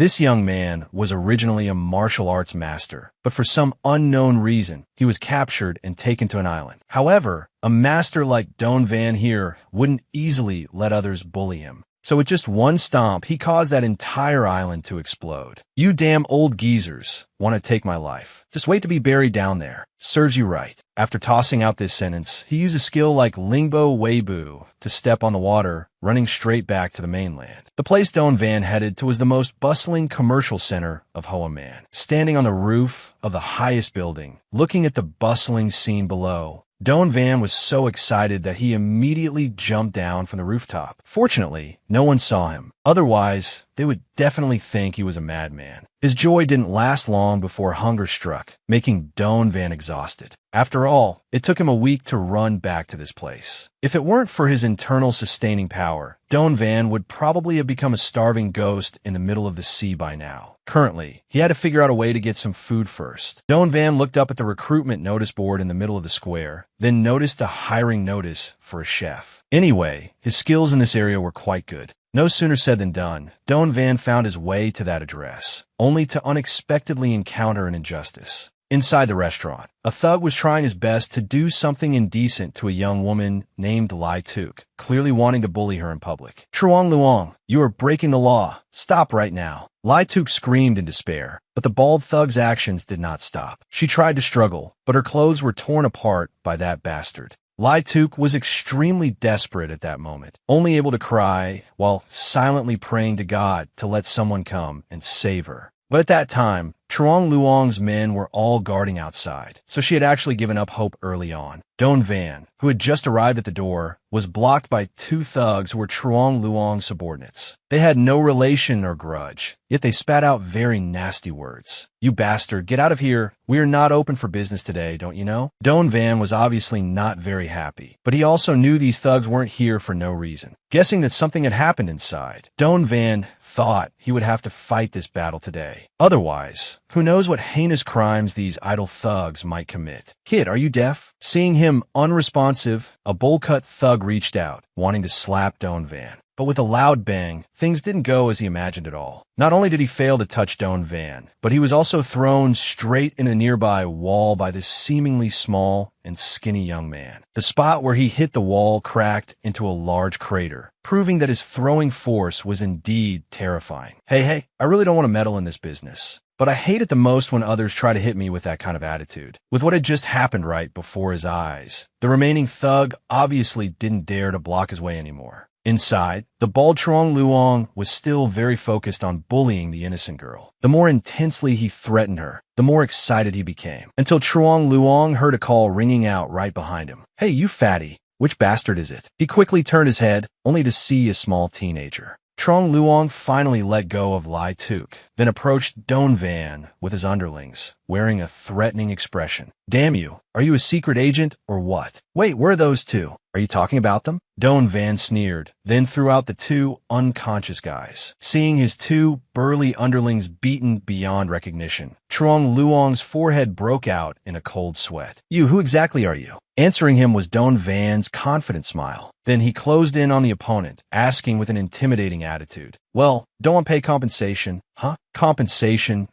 This young man was originally a martial arts master, but for some unknown reason, he was captured and taken to an island. However, a master like Don Van here wouldn't easily let others bully him. So with just one stomp, he caused that entire island to explode. You damn old geezers want to take my life. Just wait to be buried down there. Serves you right. After tossing out this sentence, he used a skill like Lingbo Weibo to step on the water, running straight back to the mainland. The place Don Van headed to was the most bustling commercial center of Hoa Man. Standing on the roof of the highest building, looking at the bustling scene below, Don Van was so excited that he immediately jumped down from the rooftop. Fortunately, no one saw him. Otherwise, they would definitely think he was a madman. His joy didn't last long before hunger struck, making Don Van exhausted. After all, it took him a week to run back to this place. If it weren't for his internal sustaining power, Don Van would probably have become a starving ghost in the middle of the sea by now. Currently, he had to figure out a way to get some food first. Don Van looked up at the recruitment notice board in the middle of the square, then noticed a hiring notice for a chef. Anyway, his skills in this area were quite good. No sooner said than done, Don Van found his way to that address, only to unexpectedly encounter an injustice. Inside the restaurant, a thug was trying his best to do something indecent to a young woman named Lai Tuk, clearly wanting to bully her in public. Truong Luong, you are breaking the law. Stop right now. Lai Tuk screamed in despair, but the bald thug's actions did not stop. She tried to struggle, but her clothes were torn apart by that bastard. Lai Tuk was extremely desperate at that moment, only able to cry while silently praying to God to let someone come and save her. But at that time, Truong Luong's men were all guarding outside, so she had actually given up hope early on. Don Van, who had just arrived at the door, was blocked by two thugs who were Truong Luong's subordinates. They had no relation or grudge, yet they spat out very nasty words. You bastard, get out of here. We are not open for business today, don't you know? Don Van was obviously not very happy, but he also knew these thugs weren't here for no reason. Guessing that something had happened inside, Don Van thought he would have to fight this battle today. Otherwise, who knows what heinous crimes these idle thugs might commit. Kid, are you deaf? Seeing him unresponsive, a bowl-cut thug reached out, wanting to slap Don Van. But with a loud bang, things didn't go as he imagined at all. Not only did he fail to touch Don Van, but he was also thrown straight in a nearby wall by this seemingly small and skinny young man. The spot where he hit the wall cracked into a large crater, proving that his throwing force was indeed terrifying. Hey, I really don't want to meddle in this business, but I hate it the most when others try to hit me with that kind of attitude. With what had just happened right before his eyes, the remaining thug obviously didn't dare to block his way anymore. Inside, the bald Truong Luong was still very focused on bullying the innocent girl. The more intensely he threatened her, the more excited he became, until Truong Luong heard a call ringing out right behind him. Hey, you fatty, which bastard is it? He quickly turned his head, only to see a small teenager. Truong Luong finally let go of Lai Tuk, then approached Don Van with his underlings, wearing a threatening expression. Damn you, are you a secret agent or what? Wait, where are those two? Are you talking about them? Don Van sneered, then threw out the two unconscious guys. Seeing his two burly underlings beaten beyond recognition, Truong Luong's forehead broke out in a cold sweat. You, who exactly are you? Answering him was Don Van's confident smile. Then he closed in on the opponent, asking with an intimidating attitude. Well, don't want pay compensation? Huh? Compensation.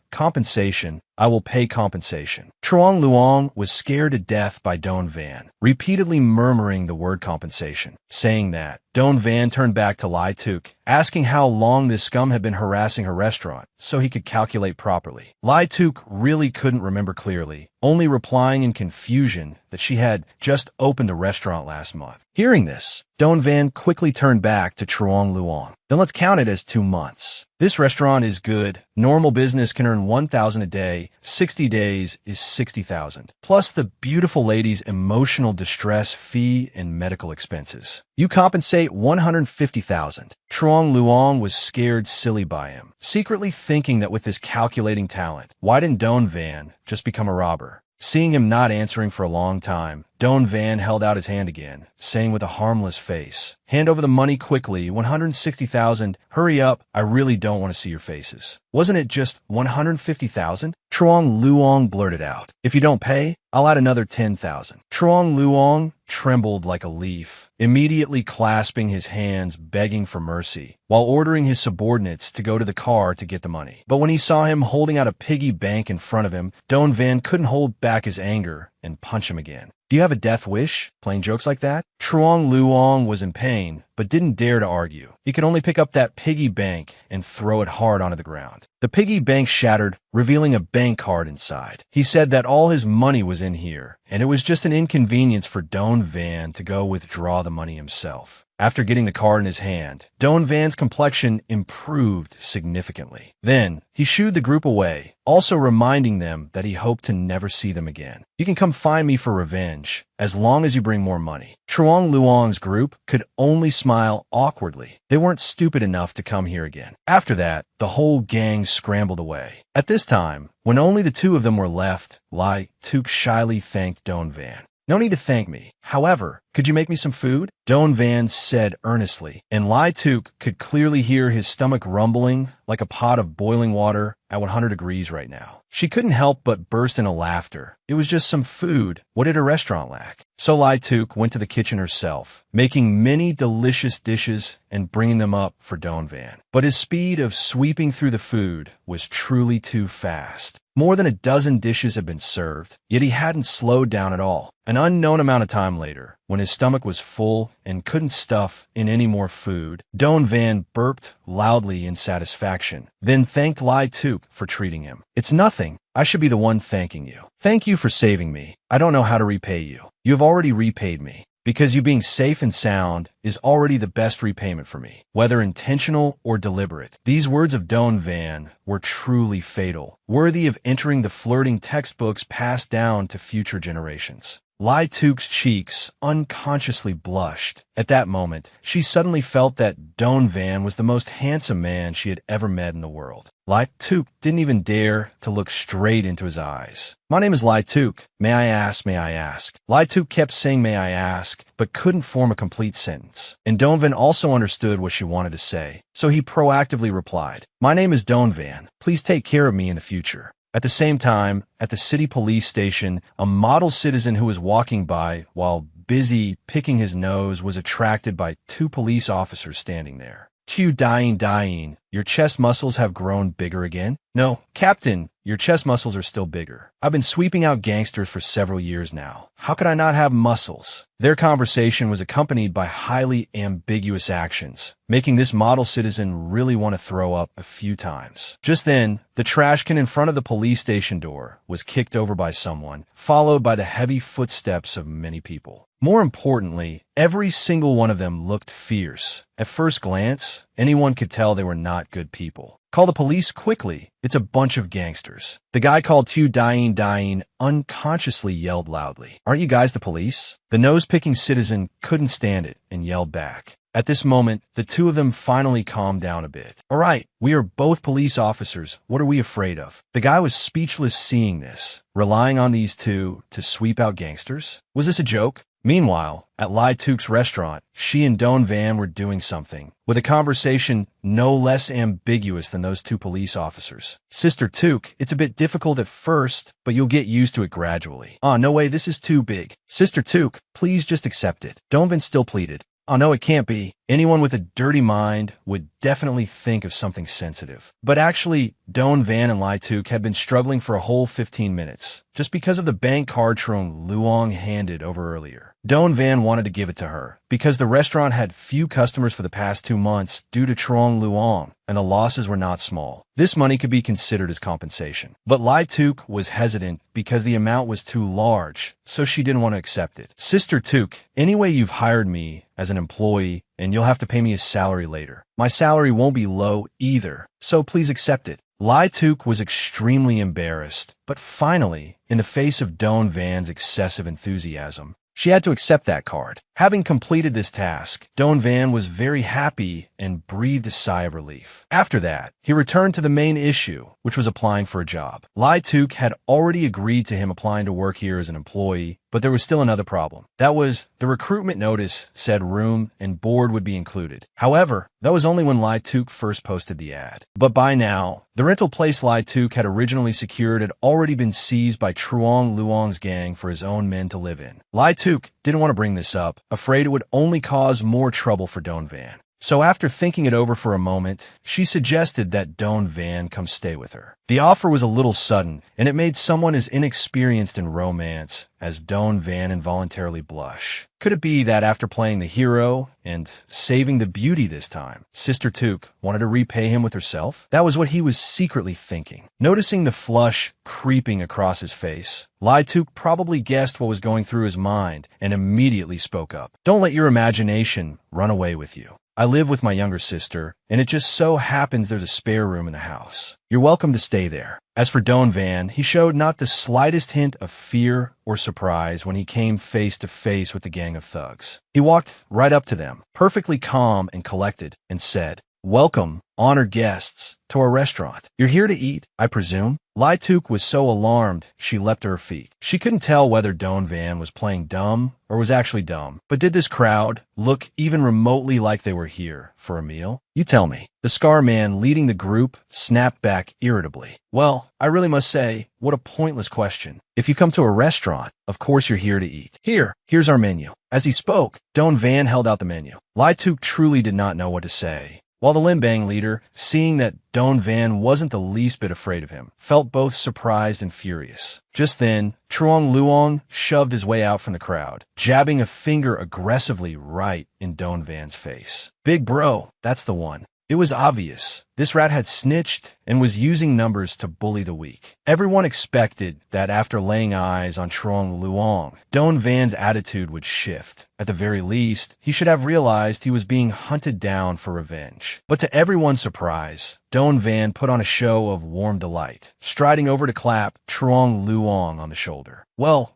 I will pay compensation. Truong Luong was scared to death by Don Van, repeatedly murmuring the word compensation. Saying that, Don Van turned back to Lai Tuk, asking how long this scum had been harassing her restaurant, so he could calculate properly. Lai Tuk really couldn't remember clearly, only replying in confusion that she had just opened a restaurant last month. Hearing this, Don Van quickly turned back to Truong Luong. Then let's count it as 2 months. This restaurant is good. Normal business can earn $1,000 a day. 60 days is $60,000. Plus the beautiful lady's emotional distress fee and medical expenses. You compensate $150,000. Truong Luong was scared silly by him, secretly thinking that with his calculating talent, why didn't Don Van just become a robber? Seeing him not answering for a long time, Don Van held out his hand again, saying with a harmless face, "Hand over the money quickly, $160,000. Hurry up, I really don't want to see your faces." Wasn't it just $150,000? Truong Luong blurted out. "If you don't pay, I'll add another $10,000. Truong Luong trembled like a leaf, immediately clasping his hands, begging for mercy, while ordering his subordinates to go to the car to get the money. But when he saw him holding out a piggy bank in front of him, Don Van couldn't hold back his anger and punch him again. Do you have a death wish? Playing jokes like that? Truong Luong was in pain, but didn't dare to argue. He could only pick up that piggy bank and throw it hard onto the ground. The piggy bank shattered, revealing a bank card inside. He said that all his money was in here, and it was just an inconvenience for Don Van to go withdraw the money himself. After getting the card in his hand, Don Van's complexion improved significantly. Then, he shooed the group away, also reminding them that he hoped to never see them again. You can come find me for revenge, as long as you bring more money. Truong Luong's group could only smile awkwardly. They weren't stupid enough to come here again. After that, the whole gang scrambled away. At this time, when only the two of them were left, Lai Tuk shyly thanked Don Van. No need to thank me. However, could you make me some food? Don Van said earnestly, and Lai Tuk could clearly hear his stomach rumbling like a pot of boiling water at 100 degrees right now. She couldn't help but burst into laughter. It was just some food. What did a restaurant lack? So Lai Tuk went to the kitchen herself, making many delicious dishes and bringing them up for Don Van. But his speed of sweeping through the food was truly too fast. More than a dozen dishes had been served, yet he hadn't slowed down at all. An unknown amount of time later, when his stomach was full and couldn't stuff in any more food, Don Van burped loudly in satisfaction, then thanked Lai Tuk for treating him. It's nothing. I should be the one thanking you. Thank you for saving me. I don't know how to repay you. You have already repaid me, because you being safe and sound is already the best repayment for me, whether intentional or deliberate. These words of Don Van were truly fatal, worthy of entering the flirting textbooks passed down to future generations. Lai Tuk's cheeks unconsciously blushed. At that moment, she suddenly felt that Don Van was the most handsome man she had ever met in the world. Lai Tuk didn't even dare to look straight into his eyes. My name is Lai Tuk. May I ask, may I ask? Lai Tuk kept saying may I ask, but couldn't form a complete sentence. And Don Van also understood what she wanted to say, so he proactively replied, My name is Don Van. Please take care of me in the future. At the same time, at the city police station, a model citizen who was walking by while busy picking his nose was attracted by two police officers standing there. Tu dying, your chest muscles have grown bigger again? No, Captain, your chest muscles are still bigger. I've been sweeping out gangsters for several years now. How could I not have muscles? Their conversation was accompanied by highly ambiguous actions, making this model citizen really want to throw up a few times. Just then, the trash can in front of the police station door was kicked over by someone, followed by the heavy footsteps of many people. More importantly, every single one of them looked fierce. At first glance, anyone could tell they were not good people. Call the police quickly. It's a bunch of gangsters. The guy called Tu dying unconsciously yelled loudly. Aren't you guys the police? The nose-picking citizen couldn't stand it and yelled back. At this moment, the two of them finally calmed down a bit. All right, we are both police officers. What are we afraid of? The guy was speechless seeing this, relying on these two to sweep out gangsters. Was this a joke? Meanwhile, at Lai Tuk's restaurant, she and Don Van were doing something, with a conversation no less ambiguous than those two police officers. Sister Tuk, it's a bit difficult at first, but you'll get used to it gradually. No way, this is too big. Sister Tuk, please just accept it. Don Van still pleaded. No, it can't be. Anyone with a dirty mind would definitely think of something sensitive. But actually, Don Van and Lai Tuk had been struggling for a whole 15 minutes, just because of the bank card Truong Luong handed over earlier. Don Van wanted to give it to her, because the restaurant had few customers for the past 2 months due to Truong Luong, and the losses were not small. This money could be considered as compensation. But Lai Tuk was hesitant because the amount was too large, so she didn't want to accept it. Sister Tuk, anyway you've hired me as an employee, and you'll have to pay me a salary later. My salary won't be low either, so please accept it. Lai Tuk was extremely embarrassed, but finally, in the face of Don Van's excessive enthusiasm, she had to accept that card. Having completed this task, Don Van was very happy and breathed a sigh of relief. After that, he returned to the main issue, which was applying for a job. Lai Tuk had already agreed to him applying to work here as an employee, but there was still another problem. That was, the recruitment notice said room and board would be included. However, that was only when Lai Tuk first posted the ad. But by now, the rental place Lai Tuk had originally secured had already been seized by Truong Luong's gang for his own men to live in. Lai Tuk didn't want to bring this up, afraid it would only cause more trouble for Don Van. So after thinking it over for a moment, she suggested that Don Van come stay with her. The offer was a little sudden, and it made someone as inexperienced in romance as Don Van involuntarily blush. Could it be that after playing the hero and saving the beauty this time, Sister Tuk wanted to repay him with herself? That was what he was secretly thinking. Noticing the flush creeping across his face, Lai Tuk probably guessed what was going through his mind and immediately spoke up. Don't let your imagination run away with you. I live with my younger sister, and it just so happens there's a spare room in the house. You're welcome to stay there. As for Don Van, he showed not the slightest hint of fear or surprise when he came face to face with the gang of thugs. He walked right up to them, perfectly calm and collected, and said, "Welcome, honored guests, to our restaurant. You're here to eat, I presume?" Lai Tuk was so alarmed, she leapt to her feet. She couldn't tell whether Don Van was playing dumb or was actually dumb. But did this crowd look even remotely like they were here for a meal? You tell me. The scar man leading the group snapped back irritably. Well, I really must say, what a pointless question. If you come to a restaurant, of course you're here to eat. Here's our menu. As he spoke, Don Van held out the menu. Lai Tuk truly did not know what to say, while the Limbang leader, seeing that Don Van wasn't the least bit afraid of him, felt both surprised and furious. Just then, Truong Luong shoved his way out from the crowd, jabbing a finger aggressively right in Don Van's face. "Big bro, that's the one." It was obvious. This rat had snitched and was using numbers to bully the weak. Everyone expected that after laying eyes on Truong Luong, Don Van's attitude would shift. At the very least, he should have realized he was being hunted down for revenge. But to everyone's surprise, Don Van put on a show of warm delight, striding over to clap Truong Luong on the shoulder. Well,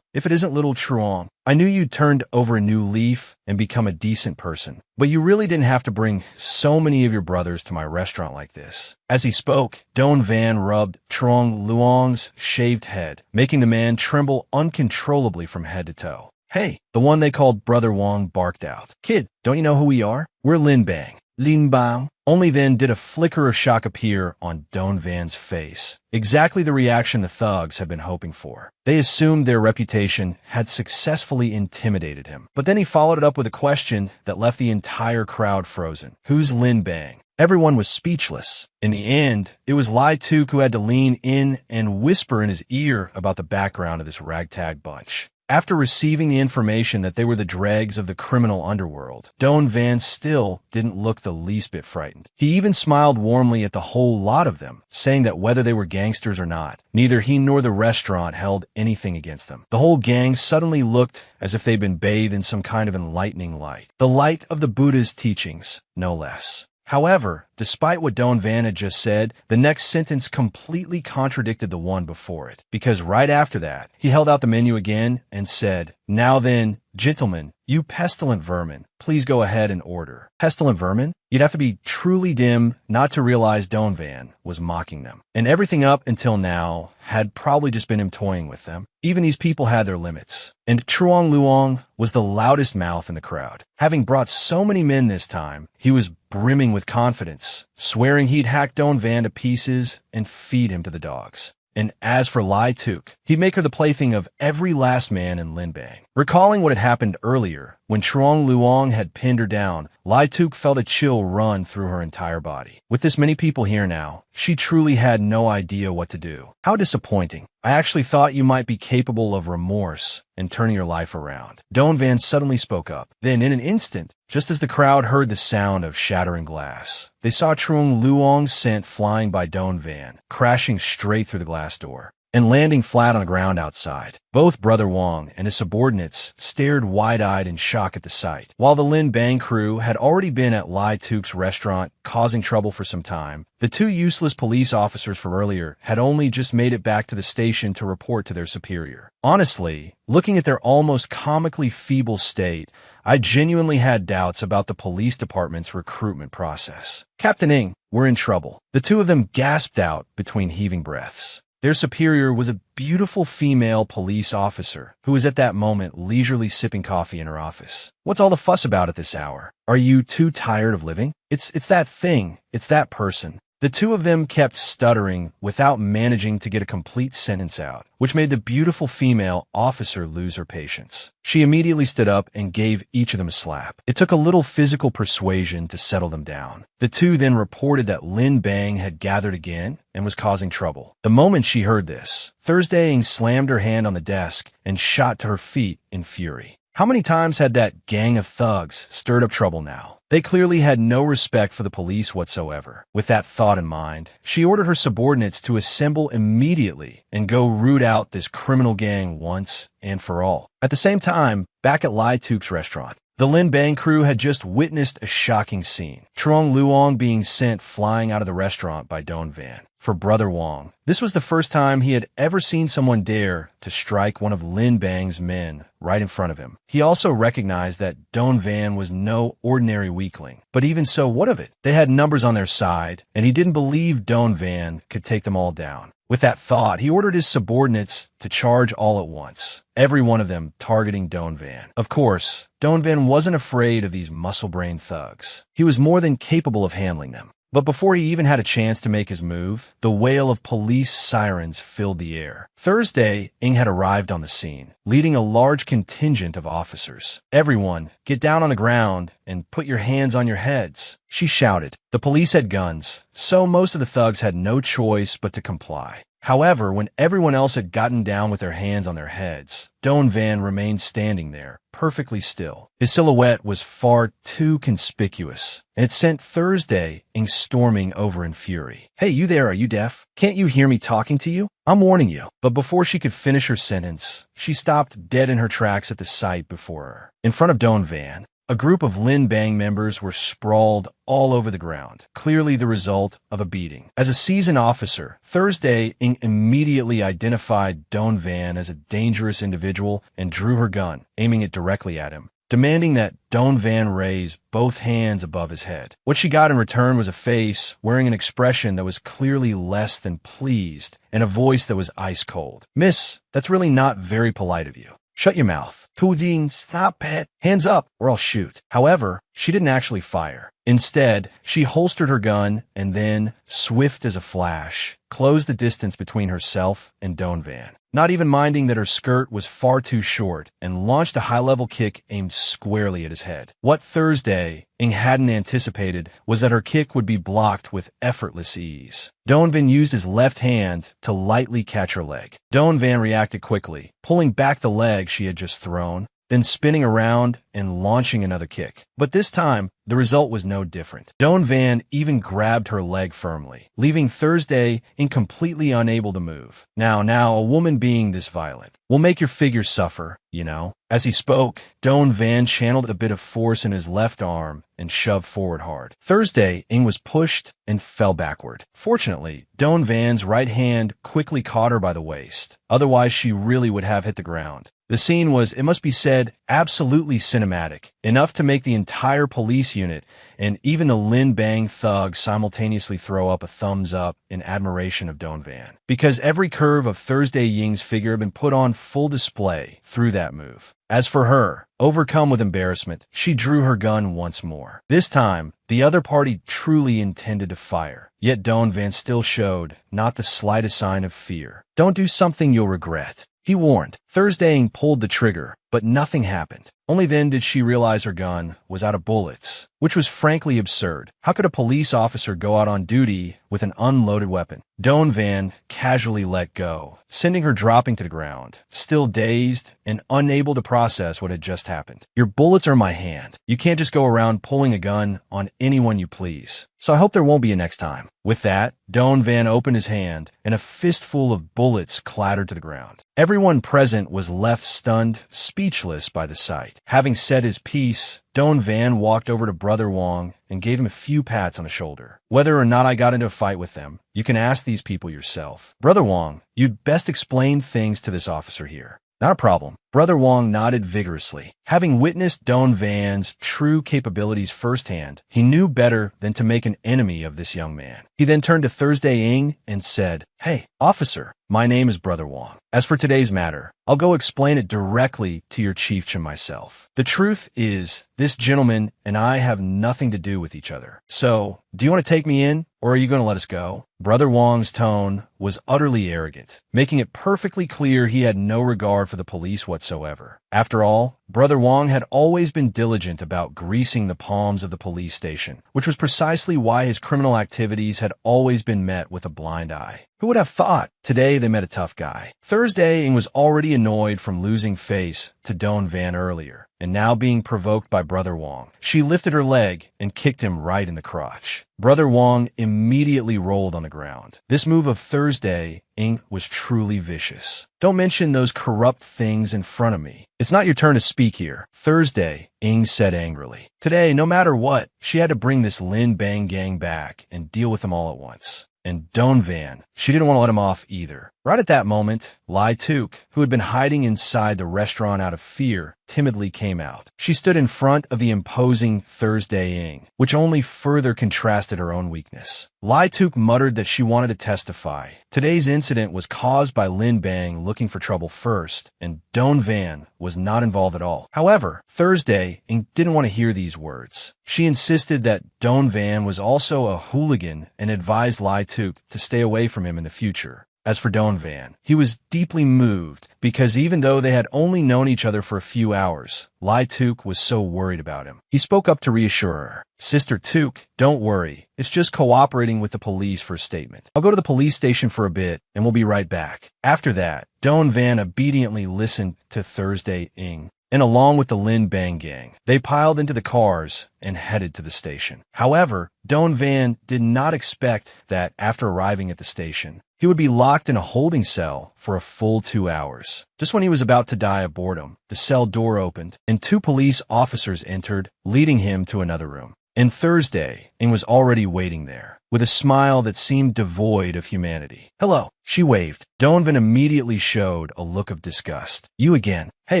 if it isn't little Truong, I knew you'd turned over a new leaf and become a decent person. But you really didn't have to bring so many of your brothers to my restaurant like this. As he spoke, Don Van rubbed Truong Luong's shaved head, making the man tremble uncontrollably from head to toe. "Hey," the one they called Brother Wong barked out. "Kid, don't you know who we are? We're Lin Bang." Lin Bang. Only then did a flicker of shock appear on Don Van's face. Exactly the reaction the thugs had been hoping for. They assumed their reputation had successfully intimidated him. But then he followed it up with a question that left the entire crowd frozen. "Who's Lin Bang?" Everyone was speechless. In the end, it was Lai Tuk who had to lean in and whisper in his ear about the background of this ragtag bunch. After receiving the information that they were the dregs of the criminal underworld, Don Van still didn't look the least bit frightened. He even smiled warmly at the whole lot of them, saying that whether they were gangsters or not, neither he nor the restaurant held anything against them. The whole gang suddenly looked as if they'd been bathed in some kind of enlightening light. The light of the Buddha's teachings, no less. However, despite what Don Van had just said, the next sentence completely contradicted the one before it, because right after that, he held out the menu again and said, "Now then, gentlemen, you pestilent vermin, please go ahead and order." Pestilent vermin? You'd have to be truly dim not to realize Don Van was mocking them. And everything up until now had probably just been him toying with them. Even these people had their limits. And Truong Luong was the loudest mouth in the crowd. Having brought so many men this time, he was brimming with confidence, swearing he'd hack Don Van to pieces and feed him to the dogs. And as for Lai Tuk, he'd make her the plaything of every last man in Lin Bang. Recalling what had happened earlier, when Truong Luong had pinned her down, Lai Tuk felt a chill run through her entire body. With this many people here now, she truly had no idea what to do. How disappointing. I actually thought you might be capable of remorse and turning your life around. Don Van suddenly spoke up. Then, in an instant, just as the crowd heard the sound of shattering glass, they saw Truong Luong's scent flying by Don Van, crashing straight through the glass door and landing flat on the ground outside. Both Brother Wong and his subordinates stared wide-eyed in shock at the sight. While the Lin Bang crew had already been at Lai Tuk's restaurant causing trouble for some time, the two useless police officers from earlier had only just made it back to the station to report to their superior. Honestly, looking at their almost comically feeble state, I genuinely had doubts about the police department's recruitment process. "Captain Ng, we're in trouble." The two of them gasped out between heaving breaths. Their superior was a beautiful female police officer who was at that moment leisurely sipping coffee in her office. "What's all the fuss about at this hour? Are you too tired of living? It's that thing. It's that person." The two of them kept stuttering without managing to get a complete sentence out, which made the beautiful female officer lose her patience. She immediately stood up and gave each of them a slap. It took a little physical persuasion to settle them down. The two then reported that Lin Bang had gathered again and was causing trouble. The moment she heard this, Thursday slammed her hand on the desk and shot to her feet in fury. How many times had that gang of thugs stirred up trouble now? They clearly had no respect for the police whatsoever. With that thought in mind, she ordered her subordinates to assemble immediately and go root out this criminal gang once and for all. At the same time, back at Lai Tuk's restaurant, the Lin Bang crew had just witnessed a shocking scene. Trong Luong being sent flying out of the restaurant by Don Van. For Brother Wong, this was the first time he had ever seen someone dare to strike one of Lin Bang's men right in front of him. He also recognized that Don Van was no ordinary weakling. But even so, what of it? They had numbers on their side, and he didn't believe Don Van could take them all down. With that thought, he ordered his subordinates to charge all at once, every one of them targeting Don Van. Of course, Don Van wasn't afraid of these muscle-brained thugs. He was more than capable of handling them. But before he even had a chance to make his move, the wail of police sirens filled the air. Thursday, Ng had arrived on the scene, leading a large contingent of officers. "Everyone, get down on the ground and put your hands on your heads," she shouted. The police had guns, so most of the thugs had no choice but to comply. However, when everyone else had gotten down with their hands on their heads, Don Van remained standing there, perfectly still. His silhouette was far too conspicuous, and it sent Thursday storming over in fury. "Hey, you there, are you deaf? Can't you hear me talking to you? I'm warning you." But before she could finish her sentence, she stopped dead in her tracks at the sight before her. In front of Don Van, a group of Lin Bang members were sprawled all over the ground, clearly the result of a beating. As a seasoned officer, Thursday immediately identified Don Van as a dangerous individual and drew her gun, aiming it directly at him, demanding that Don Van raise both hands above his head. What she got in return was a face wearing an expression that was clearly less than pleased and a voice that was ice cold. "Miss, that's really not very polite of you. Shut your mouth. Tuding, stop it. Hands up or I'll shoot." However, she didn't actually fire. Instead, she holstered her gun and then, swift as a flash, closed the distance between herself and Don Van, not even minding that her skirt was far too short, and launched a high-level kick aimed squarely at his head. What Thursday hadn't anticipated was that her kick would be blocked with effortless ease. Don Van used his left hand to lightly catch her leg. Don Van reacted quickly, pulling back the leg she had just thrown, then spinning around and launching another kick. But this time, the result was no different. Don Van even grabbed her leg firmly, leaving Thursday completely unable to move. Now, a woman being this violent will make your figure suffer, you know. As he spoke, Don Van channeled a bit of force in his left arm and shoved forward hard. Thursday was pushed and fell backward. Fortunately, Don Van's right hand quickly caught her by the waist. Otherwise, she really would have hit the ground. The scene was, it must be said, absolutely cinematic, enough to make the entire police unit and even the Lin Bang thug simultaneously throw up a thumbs up in admiration of Don Van, because every curve of Thursday Ying's figure had been put on full display through that move. As for her, overcome with embarrassment, she drew her gun once more. This time, the other party truly intended to fire, yet Don Van still showed not the slightest sign of fear. "Don't do something you'll regret," he warned. Thursday pulled the trigger, but nothing happened. Only then did she realize her gun was out of bullets, which was frankly absurd. How could a police officer go out on duty with an unloaded weapon? Don Van casually let go, sending her dropping to the ground, still dazed and unable to process what had just happened. "Your bullets are in my hand. You can't just go around pulling a gun on anyone you please. So I hope there won't be a next time." With that, Don Van opened his hand, and a fistful of bullets clattered to the ground. Everyone present was left stunned, speechless by the sight. Having said his piece, Don Van walked over to Brother Wong and gave him a few pats on the shoulder. "Whether or not I got into a fight with them, you can ask these people yourself. Brother Wong, you'd best explain things to this officer here." "Not a problem. Brother Wong nodded vigorously. Having witnessed Don Van's true capabilities firsthand, he knew better than to make an enemy of this young man. He then turned to Thursday Ng and said, "Hey, officer, my name is Brother Wong. As for today's matter, I'll go explain it directly to your chieftain myself. The truth is, this gentleman and I have nothing to do with each other. So, do you want to take me in, or are you going to let us go?" Brother Wong's tone was utterly arrogant, making it perfectly clear he had no regard for the police whatsoever. After all, Brother Wong had always been diligent about greasing the palms of the police station, which was precisely why his criminal activities had always been met with a blind eye. Who would have thought? Today they met a tough guy. Thursday was already annoyed from losing face to Don Van earlier, and now being provoked by Brother Wong. She lifted her leg and kicked him right in the crotch. Brother Wong immediately rolled on the ground. This move of Thursday was truly vicious. "Don't mention those corrupt things in front of me. It's not your turn to speak here," Thursday said angrily. Today, no matter what, she had to bring this Lin Bang gang back and deal with them all at once. And Don Van, she didn't want to let him off either. Right at that moment, Lai Tuk, who had been hiding inside the restaurant out of fear, timidly came out. She stood in front of the imposing Thursday which only further contrasted her own weakness. Lai Tuk muttered that she wanted to testify. Today's incident was caused by Lin Bang looking for trouble first, and Don Van was not involved at all. However, Thursday didn't want to hear these words. She insisted that Don Van was also a hooligan and advised Lai Tuk to stay away from him in the future. As for Don Van, he was deeply moved because even though they had only known each other for a few hours, Lai Tuk was so worried about him. He spoke up to reassure her. "Sister Tuk, don't worry. It's just cooperating with the police for a statement. I'll go to the police station for a bit and we'll be right back." After that, Don Van obediently listened to Thursday and along with the Lin Bang gang, they piled into the cars and headed to the station. However, Don Van did not expect that after arriving at the station, he would be locked in a holding cell for a full 2 hours. Just when he was about to die of boredom, the cell door opened and 2 police officers entered, leading him to another room. And Thursday was already waiting there, with a smile that seemed devoid of humanity. "Hello," she waved. Don Van immediately showed a look of disgust. "You again? Hey,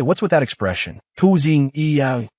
what's with that expression?"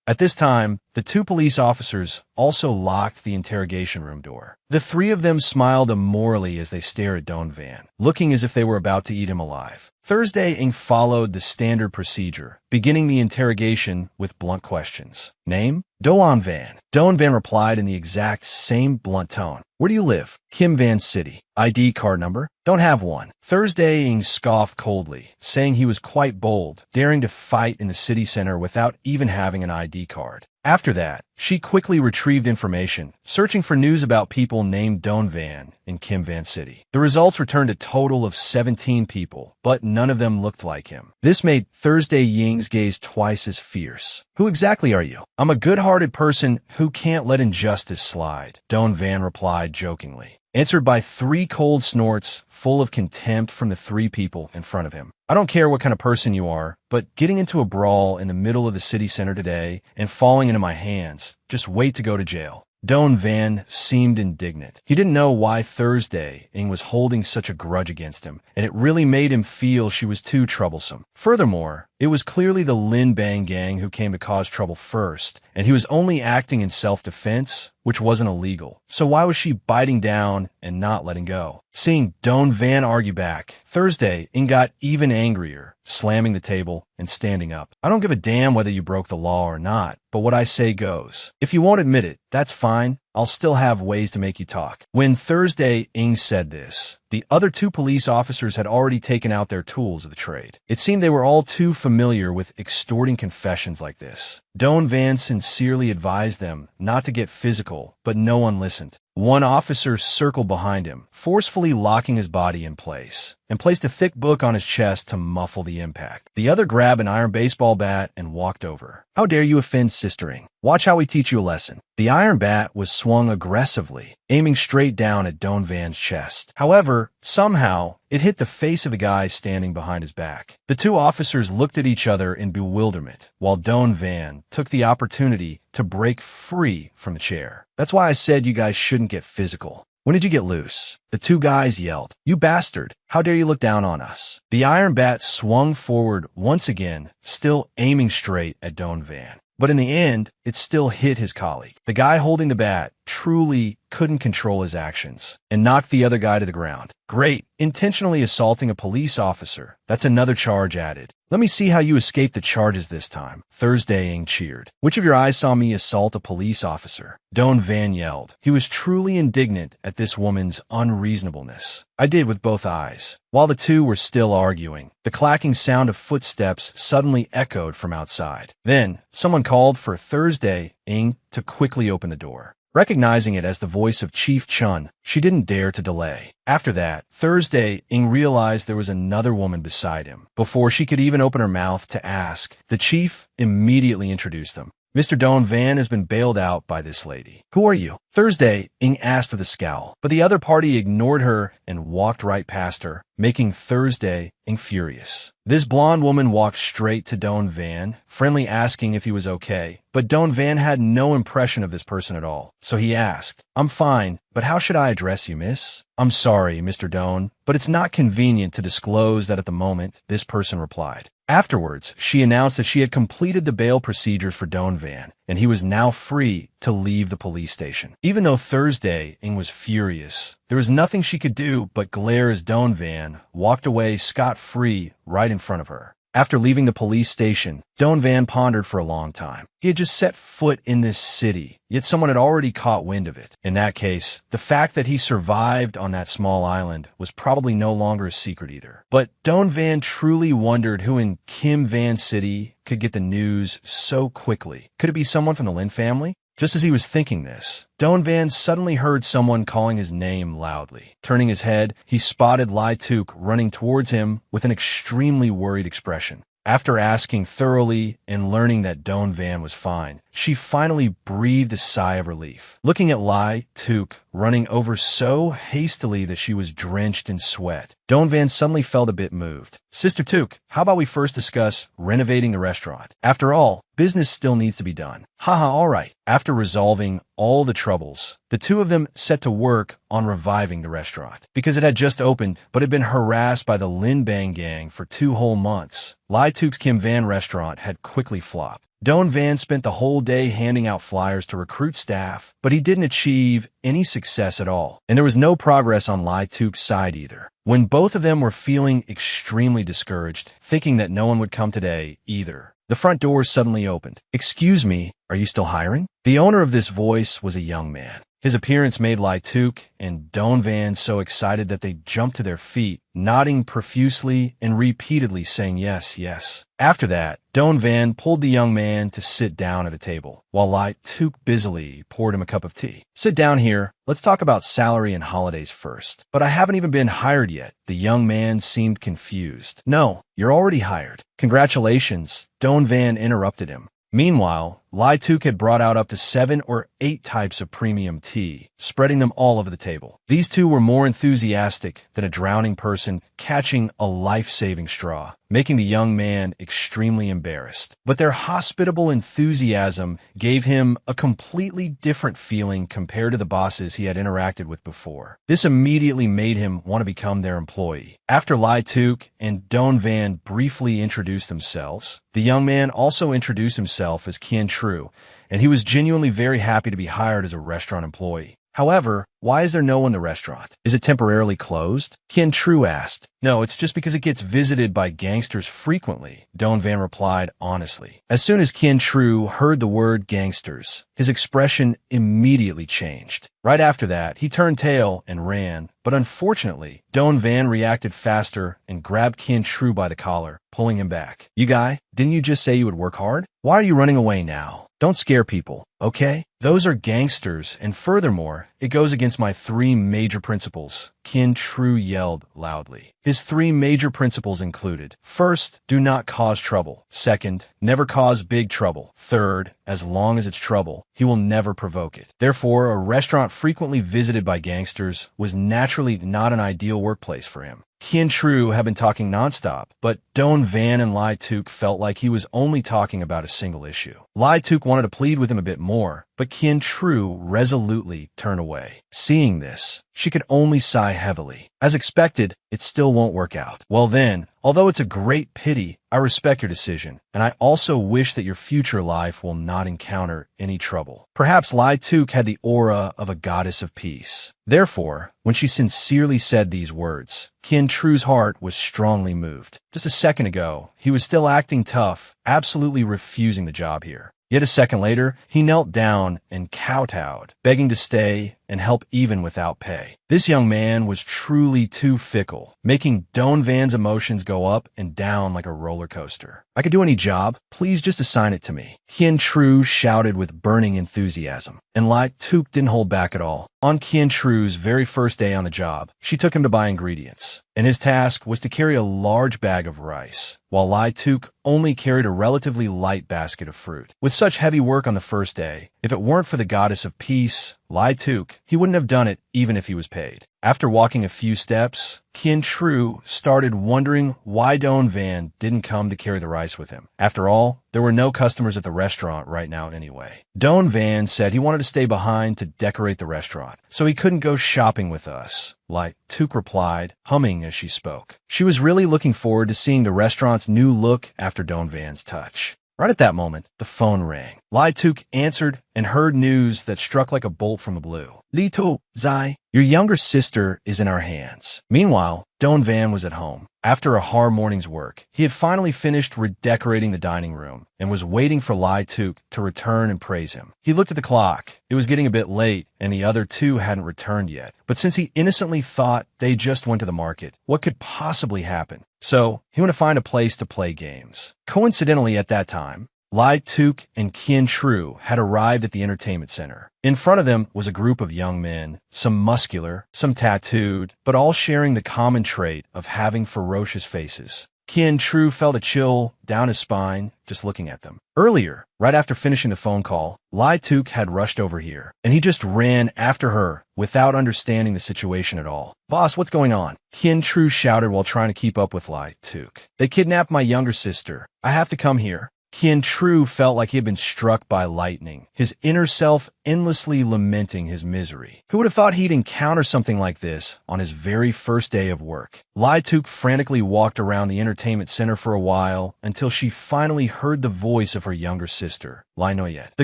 At this time, the 2 police officers also locked the interrogation room door. The 3 of them smiled immorally as they stared at Don Van, looking as if they were about to eat him alive. Thursday followed the standard procedure, beginning the interrogation with blunt questions. "Name?" "Doan Van." Don Van replied in the exact same blunt tone. "Where do you live?" "Kim Van City." "ID card number?" "Don't have one." Thursday scoffed coldly, saying he was quite bold, daring to fight in the city center without even having an ID card. After that, she quickly retrieved information, searching for news about people named Don Van in Kim Van City. The results returned a total of 17 people, but none of them looked like him. This made Thursday Ying's gaze twice as fierce. "Who exactly are you?" "I'm a good-hearted person who can't let injustice slide," Don Van replied jokingly, answered by 3 cold snorts full of contempt from the 3 people in front of him. "I don't care what kind of person you are, but getting into a brawl in the middle of the city center today and falling into my hands, just wait to go to jail." Don Van seemed indignant. He didn't know why Thursday was holding such a grudge against him, and it really made him feel she was too troublesome. Furthermore, it was clearly the Lin Bang gang who came to cause trouble first, and he was only acting in self-defense, which wasn't illegal. So why was she biting down and not letting go? Seeing Don Van argue back, Thursday got even angrier, slamming the table and standing up. "I don't give a damn whether you broke the law or not, but what I say goes. If you won't admit it, that's fine. I'll still have ways to make you talk." When Thursday said this, the other 2 police officers had already taken out their tools of the trade. It seemed they were all too familiar with extorting confessions like this. Don Van sincerely advised them not to get physical, but no one listened. One officer circled behind him, forcefully locking his body in place, and placed a thick book on his chest to muffle the impact. The other grabbed an iron baseball bat and walked over. "How dare you offend Sistering? Watch how we teach you a lesson." The iron bat was swung aggressively, aiming straight down at Don Van's chest. However, somehow, it hit the face of the guy standing behind his back. The 2 officers looked at each other in bewilderment, while Don Van took the opportunity to break free from the chair. "That's why I said you guys shouldn't get physical." When did you get loose? The two guys yelled. You bastard! How dare you look down on us? The iron bat swung forward once again, still aiming straight at Donovan. But in the end, it still hit his colleague. The guy holding the bat truly couldn't control his actions and knocked the other guy to the ground. Great. Intentionally assaulting a police officer. That's another charge added. Let me see how you escape the charges this time. Thursdaying cheered. Which of your eyes saw me assault a police officer? Donovan yelled. He was truly indignant at this woman's unreasonableness. I did with both eyes. While the two were still arguing, the clacking sound of footsteps suddenly echoed from outside. Then, someone called for Thursday-ing to quickly open the door. Recognizing it as the voice of Chief Chun, she didn't dare to delay. After that, Thursday-ing realized there was another woman beside him. Before she could even open her mouth to ask, the chief immediately introduced them. Mr. Donovan has been bailed out by this lady. Who are you? Thursday-ing asked with a scowl, but the other party ignored her and walked right past her, making Thursday-ing furious. This blonde woman walked straight to Donovan, friendly asking if he was okay, but Donovan had no impression of this person at all, so he asked, I'm fine, but how should I address you, miss? I'm sorry, Mr. Don, but it's not convenient to disclose that at the moment, this person replied. Afterwards, she announced that she had completed the bail procedures for Donovan, and he was now free to leave the police station. Even though Thursday-ing was furious, there was nothing she could do but glare as Donovan walked away scot-free right in front of her. After leaving the police station, Donovan pondered for a long time. He had just set foot in this city, yet someone had already caught wind of it. In that case, the fact that he survived on that small island was probably no longer a secret either. But Donovan truly wondered who in Kim Van City could get the news so quickly. Could it be someone from the Lin family? Just as he was thinking this, Donovan suddenly heard someone calling his name loudly. Turning his head, he spotted Lai Tuk running towards him with an extremely worried expression. After asking thoroughly and learning that Donovan was fine, she finally breathed a sigh of relief. Looking at Lai Tuk running over so hastily that she was drenched in sweat, Donovan suddenly felt a bit moved. Sister Tuk, how about we first discuss renovating the restaurant? After all, business still needs to be done. Haha, all right. After resolving all the troubles, the two of them set to work on reviving the restaurant. Because it had just opened, but had been harassed by the Lin Bang gang for 2 whole months, Lai Tuk's Kim Van restaurant had quickly flopped. Donovan spent the whole day handing out flyers to recruit staff, but he didn't achieve any success at all, and there was no progress on Lai Tuk's side either. When both of them were feeling extremely discouraged, thinking that no one would come today either, the front door suddenly opened. Excuse me, are you still hiring? The owner of this voice was a young man. His appearance made Lai Tuk and Donovan so excited that they jumped to their feet, nodding profusely and repeatedly saying yes, yes. After that, Donovan pulled the young man to sit down at a table, while Lai Tuk busily poured him a cup of tea. Sit down here. Let's talk about salary and holidays first. But I haven't even been hired yet. The young man seemed confused. No, you're already hired. Congratulations, Donovan interrupted him. Meanwhile, Lai Tuk had brought out up to 7 or 8 types of premium tea, spreading them all over the table. These two were more enthusiastic than a drowning person catching a life-saving straw, making the young man extremely embarrassed. But their hospitable enthusiasm gave him a completely different feeling compared to the bosses he had interacted with before. This immediately made him want to become their employee. After Lai Tuk and Donovan briefly introduced themselves, the young man also introduced himself as Kian True, and he was genuinely very happy to be hired as a restaurant employee. However, why is there no one in the restaurant? Is it temporarily closed? Kian True asked. No, it's just because it gets visited by gangsters frequently, Donovan replied honestly. As soon as Kian True heard the word gangsters, his expression immediately changed. Right after that, he turned tail and ran, but unfortunately, Donovan reacted faster and grabbed Kian True by the collar, pulling him back. You guy, didn't you just say you would work hard? Why are you running away now? Don't scare people, okay? Those are gangsters, and furthermore, it goes against my 3 major principles, Kian True yelled loudly. His 3 major principles included: first, do not cause trouble. Second, never cause big trouble. Third, as long as it's trouble, he will never provoke it. Therefore, a restaurant frequently visited by gangsters was naturally not an ideal workplace for him. Kian Tru had been talking nonstop, but Don Van and Lai Tuk felt like he was only talking about a single issue. Lai Tuk wanted to plead with him a bit more, but Kian Tru resolutely turned away. Seeing this, she could only sigh heavily. As expected, it still won't work out. Well then, although it's a great pity, I respect your decision, and I also wish that your future life will not encounter any trouble. Perhaps Lai Tuk had the aura of a goddess of peace. Therefore, when she sincerely said these words, Kian Tru's heart was strongly moved. Just a second ago, he was still acting tough, absolutely refusing the job here. Yet a second later, he knelt down and kowtowed, begging to stay and help even without pay. This young man was truly too fickle, making Don Van's emotions go up and down like a roller coaster. I could do any job, please just assign it to me. Kian Tru shouted with burning enthusiasm, and Lai Tuk didn't hold back at all. On Kian Tru's very first day on the job, she took him to buy ingredients, and his task was to carry a large bag of rice, while Lai Tuk only carried a relatively light basket of fruit. With such heavy work on the first day, if it weren't for the goddess of peace, Lai Tuk, he wouldn't have done it even if he was paid. After walking a few steps, Kian Tru started wondering why Don Van didn't come to carry the rice with him. After all, there were no customers at the restaurant right now anyway. Don Van said he wanted to stay behind to decorate the restaurant, so he couldn't go shopping with us. Lai Tuk replied, humming as she spoke. She was really looking forward to seeing the restaurant's new look after Don Van's touch. Right at that moment, the phone rang. Lai Tuk answered and heard news that struck like a bolt from the blue. Li Tu, Zai, your younger sister is in our hands. Meanwhile, Don Van was at home. After a hard morning's work, he had finally finished redecorating the dining room and was waiting for Lai Tuk to return and praise him. He looked at the clock. It was getting a bit late, and the other two hadn't returned yet. But since he innocently thought they just went to the market, what could possibly happen? So, he went to find a place to play games. Coincidentally, at that time, Lai Tuk and Kian Tru had arrived at the entertainment center. In front of them was a group of young men, some muscular, some tattooed, but all sharing the common trait of having ferocious faces. Kian Tru felt a chill down his spine just looking at them. Earlier, right after finishing the phone call, Lai Tuk had rushed over here, and he just ran after her without understanding the situation at all. Boss, what's going on? Kian Tru shouted while trying to keep up with Lai Tuk. They kidnapped my younger sister. I have to come here. Kian Tru felt like he had been struck by lightning, his inner self endlessly lamenting his misery. Who would have thought he'd encounter something like this on his very first day of work? Lai Tuk frantically walked around the entertainment center for a while until she finally heard the voice of her younger sister, Lai Noyet. The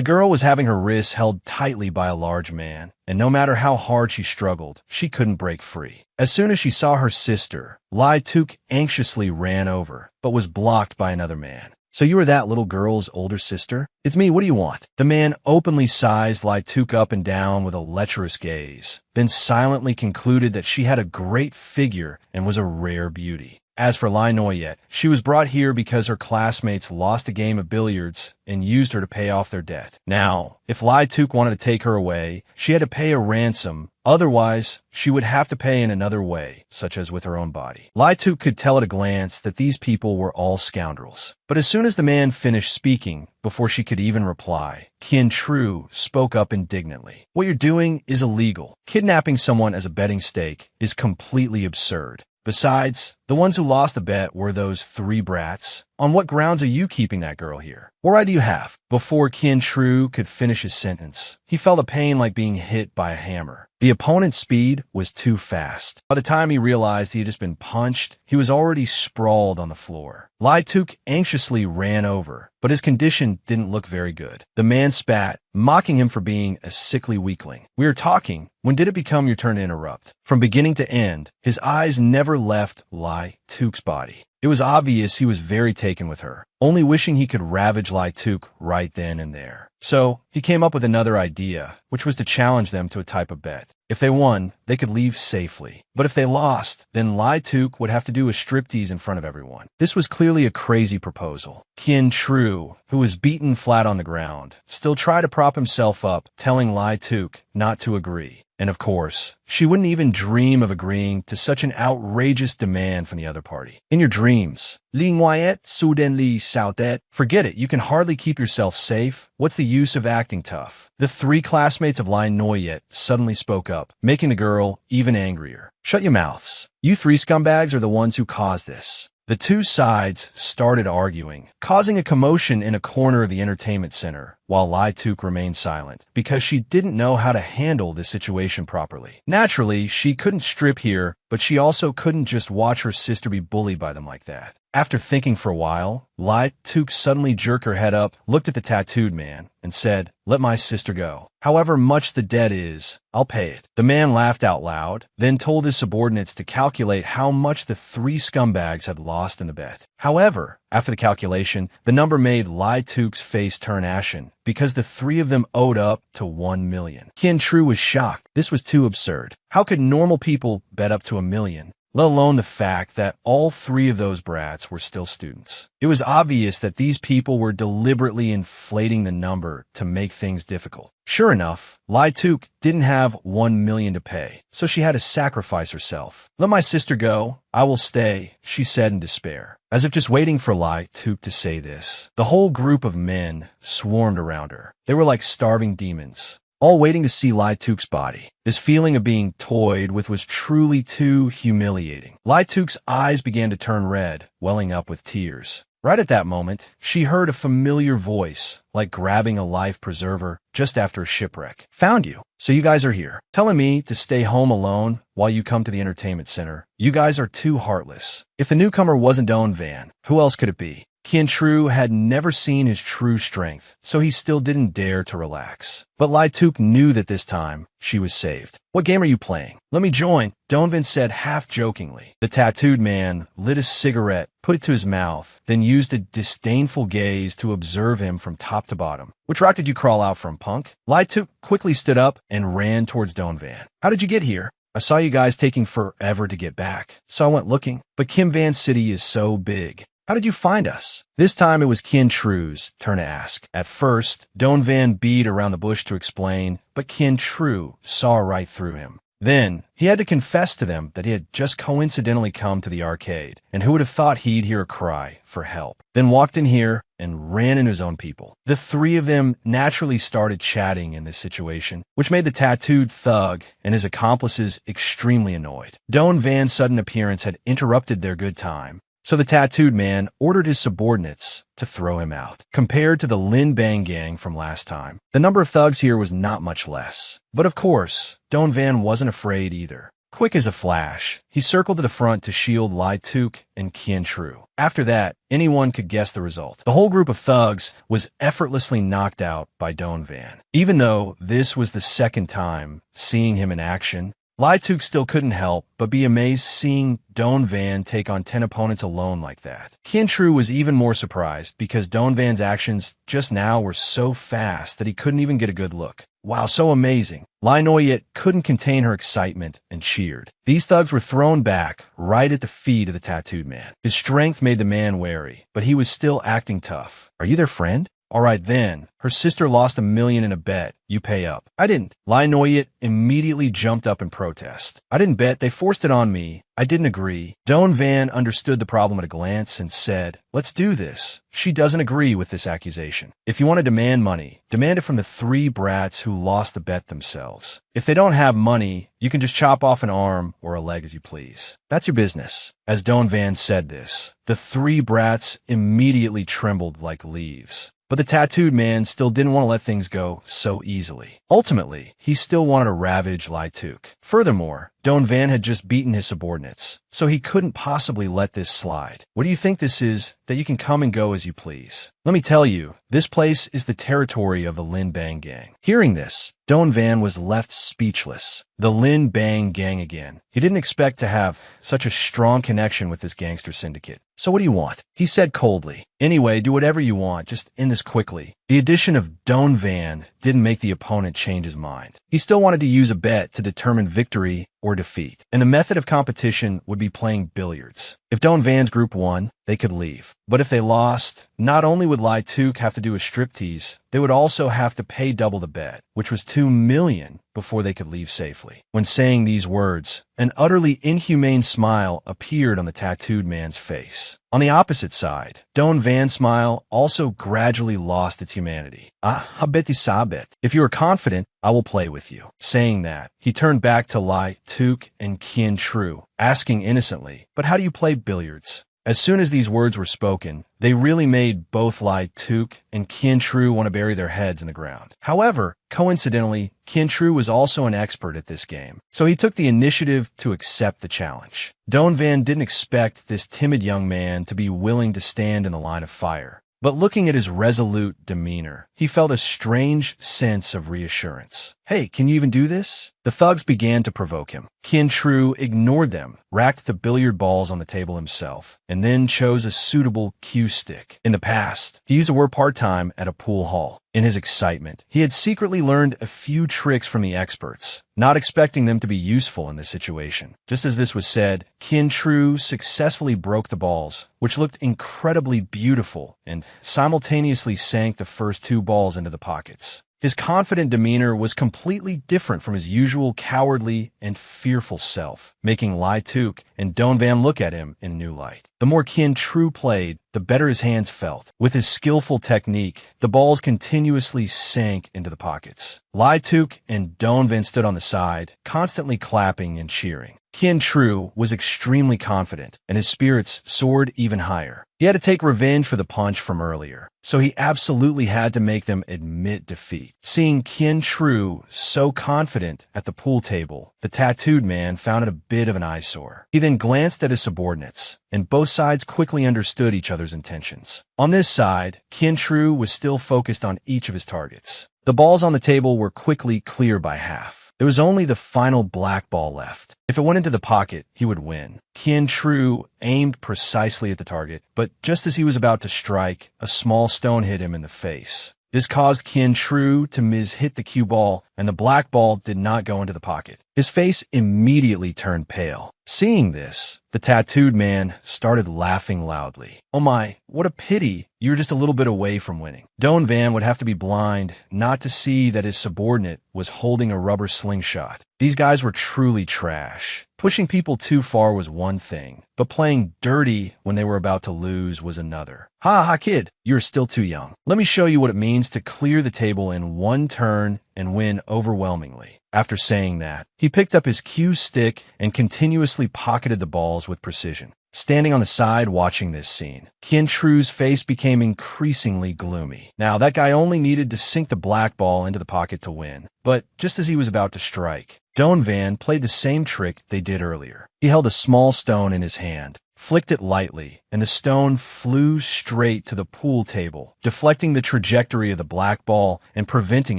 girl was having her wrists held tightly by a large man, and no matter how hard she struggled, she couldn't break free. As soon as she saw her sister, Lai Tuk anxiously ran over, but was blocked by another man. So you were that little girl's older sister? It's me, what do you want? The man openly sized Lai Tuk up and down with a lecherous gaze, then silently concluded that she had a great figure and was a rare beauty. As for Lai Noyet, she was brought here because her classmates lost a game of billiards and used her to pay off their debt. Now, if Lai Tuk wanted to take her away, she had to pay a ransom. Otherwise, she would have to pay in another way, such as with her own body. Lai Tuk could tell at a glance that these people were all scoundrels. But as soon as the man finished speaking, before she could even reply, Kian Tru spoke up indignantly. What you're doing is illegal. Kidnapping someone as a betting stake is completely absurd. Besides, the ones who lost the bet were those three brats. On what grounds are you keeping that girl here? What right do you have? Before Kian Tru could finish his sentence, he felt a pain like being hit by a hammer. The opponent's speed was too fast. By the time he realized he had just been punched, he was already sprawled on the floor. Lai Tuk anxiously ran over, but his condition didn't look very good. The man spat, mocking him for being a sickly weakling. We were talking. When did it become your turn to interrupt? From beginning to end, his eyes never left Lai Tuk's body. It was obvious he was very taken with her, only wishing he could ravage Lai Tuk right then and there. So, he came up with another idea, which was to challenge them to a type of bet. If they won, they could leave safely. But if they lost, then Lai Tuk would have to do a striptease in front of everyone. This was clearly a crazy proposal. Kian Tru, who was beaten flat on the ground, still tried to prop himself up, telling Lai Tuk not to agree. And of course, she wouldn't even dream of agreeing to such an outrageous demand from the other party. In your dreams, Li Nguyen Su Den Li Sao Det, forget it, you can hardly keep yourself safe. What's the use of acting tough? The three classmates of Lai Noyet suddenly spoke up, making the girl even angrier. Shut your mouths. You three scumbags are the ones who caused this. The two sides started arguing, causing a commotion in a corner of the entertainment center, while Lai Tuk remained silent, because she didn't know how to handle the situation properly. Naturally, she couldn't strip here, but she also couldn't just watch her sister be bullied by them like that. After thinking for a while, Lai Tuk suddenly jerked her head up, looked at the tattooed man, and said, "Let my sister go. However much the debt is, I'll pay it." The man laughed out loud, then told his subordinates to calculate how much the three scumbags had lost in the bet. However, after the calculation, the number made Lai Tuk's face turn ashen, because the three of them owed up to 1 million. Qian Tru was shocked. This was too absurd. How could normal people bet up to 1 million? Let alone the fact that all three of those brats were still students. It was obvious that these people were deliberately inflating the number to make things difficult. Sure enough, Lai Tuk didn't have 1 million to pay, so she had to sacrifice herself. "Let my sister go. I will stay," she said in despair. As if just waiting for Lai Tuk to say this, the whole group of men swarmed around her. They were like starving demons, all waiting to see Lai Tuk's body. This feeling of being toyed with was truly too humiliating. Lai Tuk's eyes began to turn red, welling up with tears. Right at that moment, she heard a familiar voice, like grabbing a life preserver just after a shipwreck. "Found you. So you guys are here, telling me to stay home alone while you come to the entertainment center. You guys are too heartless." If the newcomer wasn't Don Van, who else could it be? Qian Tru had never seen his true strength, so he still didn't dare to relax. But Lai Tuk knew that this time, she was saved. "What game are you playing? Let me join," Donvan said half-jokingly. The tattooed man lit a cigarette, put it to his mouth, then used a disdainful gaze to observe him from top to bottom. "Which rock did you crawl out from, punk?" Lai Tuk quickly stood up and ran towards Donvan. "How did you get here? I saw you guys taking forever to get back, so I went looking. But Kim Van City is so big. How did you find us?" This time it was Qian Tru's turn to ask. At first, Don Van beat around the bush to explain, but Qian Tru saw right through him. Then, he had to confess to them that he had just coincidentally come to the arcade, and who would have thought he'd hear a cry for help. Then walked in here and ran into his own people. The three of them naturally started chatting in this situation, which made the tattooed thug and his accomplices extremely annoyed. Don Van's sudden appearance had interrupted their good time, so the tattooed man ordered his subordinates to throw him out. Compared to the Lin Bang gang from last time, the number of thugs here was not much less. But of course, Don Van wasn't afraid either. Quick as a flash, he circled to the front to shield Lai Tuk and Qian Tru. After that, anyone could guess the result. The whole group of thugs was effortlessly knocked out by Don Van. Even though this was the second time seeing him in action, Lai Tuk still couldn't help but be amazed seeing Don Van take on 10 opponents alone like that. Qian Tru was even more surprised because Don Van's actions just now were so fast that he couldn't even get a good look. Wow, so amazing. Lai Noyet couldn't contain her excitement and cheered. These thugs were thrown back right at the feet of the tattooed man. His strength made the man wary, but he was still acting tough. "Are you their friend?" "All right then. Her sister lost 1 million in a bet. You pay up." "I didn't." Lai Noyet immediately jumped up in protest. "I didn't bet. They forced it on me. I didn't agree." Don Van understood the problem at a glance and said, "Let's do this." She doesn't agree with this accusation. If you want to demand money, demand it from the three brats who lost the bet themselves. If they don't have money, you can just chop off an arm or a leg as you please. That's your business. As Don Van said this, the three brats immediately trembled like leaves. But the tattooed man still didn't want to let things go so easily. Ultimately, he still wanted to ravage Lai Tuk. Furthermore, Don Van had just beaten his subordinates, so he couldn't possibly let this slide. "What do you think this is, that you can come and go as you please? Let me tell you, this place is the territory of the Lin Bang gang." Hearing this, Don Van was left speechless. The Lin Bang gang again. He didn't expect to have such a strong connection with this gangster syndicate. "So what do you want?" he said coldly. "Anyway, do whatever you want, just end this quickly." The addition of Don Van didn't make the opponent change his mind. He still wanted to use a bet to determine victory or defeat, and the method of competition would be playing billiards. If Don Van's group won, they could leave. But if they lost, not only would Lai Tuk have to do a striptease, they would also have to pay double the bet, which was 2 million, before they could leave safely. When saying these words, an utterly inhumane smile appeared on the tattooed man's face. On the opposite side, Don Van's smile also gradually lost its humanity. Ah, habeti sabet. If you are confident, I will play with you. Saying that, he turned back to Lai, Tuk, and Qian Tru, asking innocently, but how do you play billiards? As soon as these words were spoken, they really made both Lai Tuk and Qian Tru want to bury their heads in the ground. However, coincidentally, Qian Tru was also an expert at this game, so he took the initiative to accept the challenge. Don Van didn't expect this timid young man to be willing to stand in the line of fire. But looking at his resolute demeanor, he felt a strange sense of reassurance. Hey, can you even do this? The thugs began to provoke him. Qian Tru ignored them, racked the billiard balls on the table himself, and then chose a suitable cue stick. In the past, he used to work part-time at a pool hall. In his excitement, he had secretly learned a few tricks from the experts, not expecting them to be useful in this situation. Just as this was said, Qian Tru successfully broke the balls, which looked incredibly beautiful, and simultaneously sank the first two balls into the pockets. His confident demeanor was completely different from his usual cowardly and fearful self, making Lai Tuk and Don Van look at him in a new light. The more Qian Tru played, the better his hands felt. With his skillful technique, the balls continuously sank into the pockets. Lai Tuk and Don Van stood on the side, constantly clapping and cheering. Qian Tru was extremely confident, and his spirits soared even higher. He had to take revenge for the punch from earlier, so he absolutely had to make them admit defeat. Seeing Qian Tru so confident at the pool table, the tattooed man found it a bit of an eyesore. He then glanced at his subordinates, and both sides quickly understood each other's intentions. On this side, Qian Tru was still focused on each of his targets. The balls on the table were quickly clear by half. There was only the final black ball left. If it went into the pocket, he would win. Qian Tru aimed precisely at the target, but just as he was about to strike, a small stone hit him in the face. This caused Qian Tru to hit the cue ball, and the black ball did not go into the pocket. His face immediately turned pale. Seeing this, the tattooed man started laughing loudly. Oh my, what a pity. You were just a little bit away from winning. Don Van would have to be blind not to see that his subordinate was holding a rubber slingshot. These guys were truly trash. Pushing people too far was one thing, but playing dirty when they were about to lose was another. Ha, kid, you're still too young. Let me show you what it means to clear the table in one turn and win overwhelmingly. After saying that, he picked up his cue stick and continuously pocketed the balls with precision. Standing on the side watching this scene, Qian Tru's face became increasingly gloomy. Now, that guy only needed to sink the black ball into the pocket to win, but just as he was about to strike, Don Van played the same trick they did earlier. He held a small stone in his hand, flicked it lightly, and the stone flew straight to the pool table, deflecting the trajectory of the black ball and preventing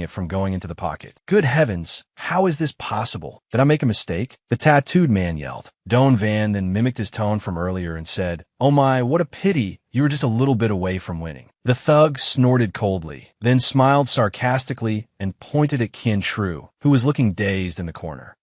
it from going into the pocket. Good heavens, how is this possible? Did I make a mistake? The tattooed man yelled. Don Van then mimicked his tone from earlier and said, Oh my, what a pity. You were just a little bit away from winning. The thug snorted coldly, then smiled sarcastically and pointed at Qian Tru, who was looking dazed in the corner.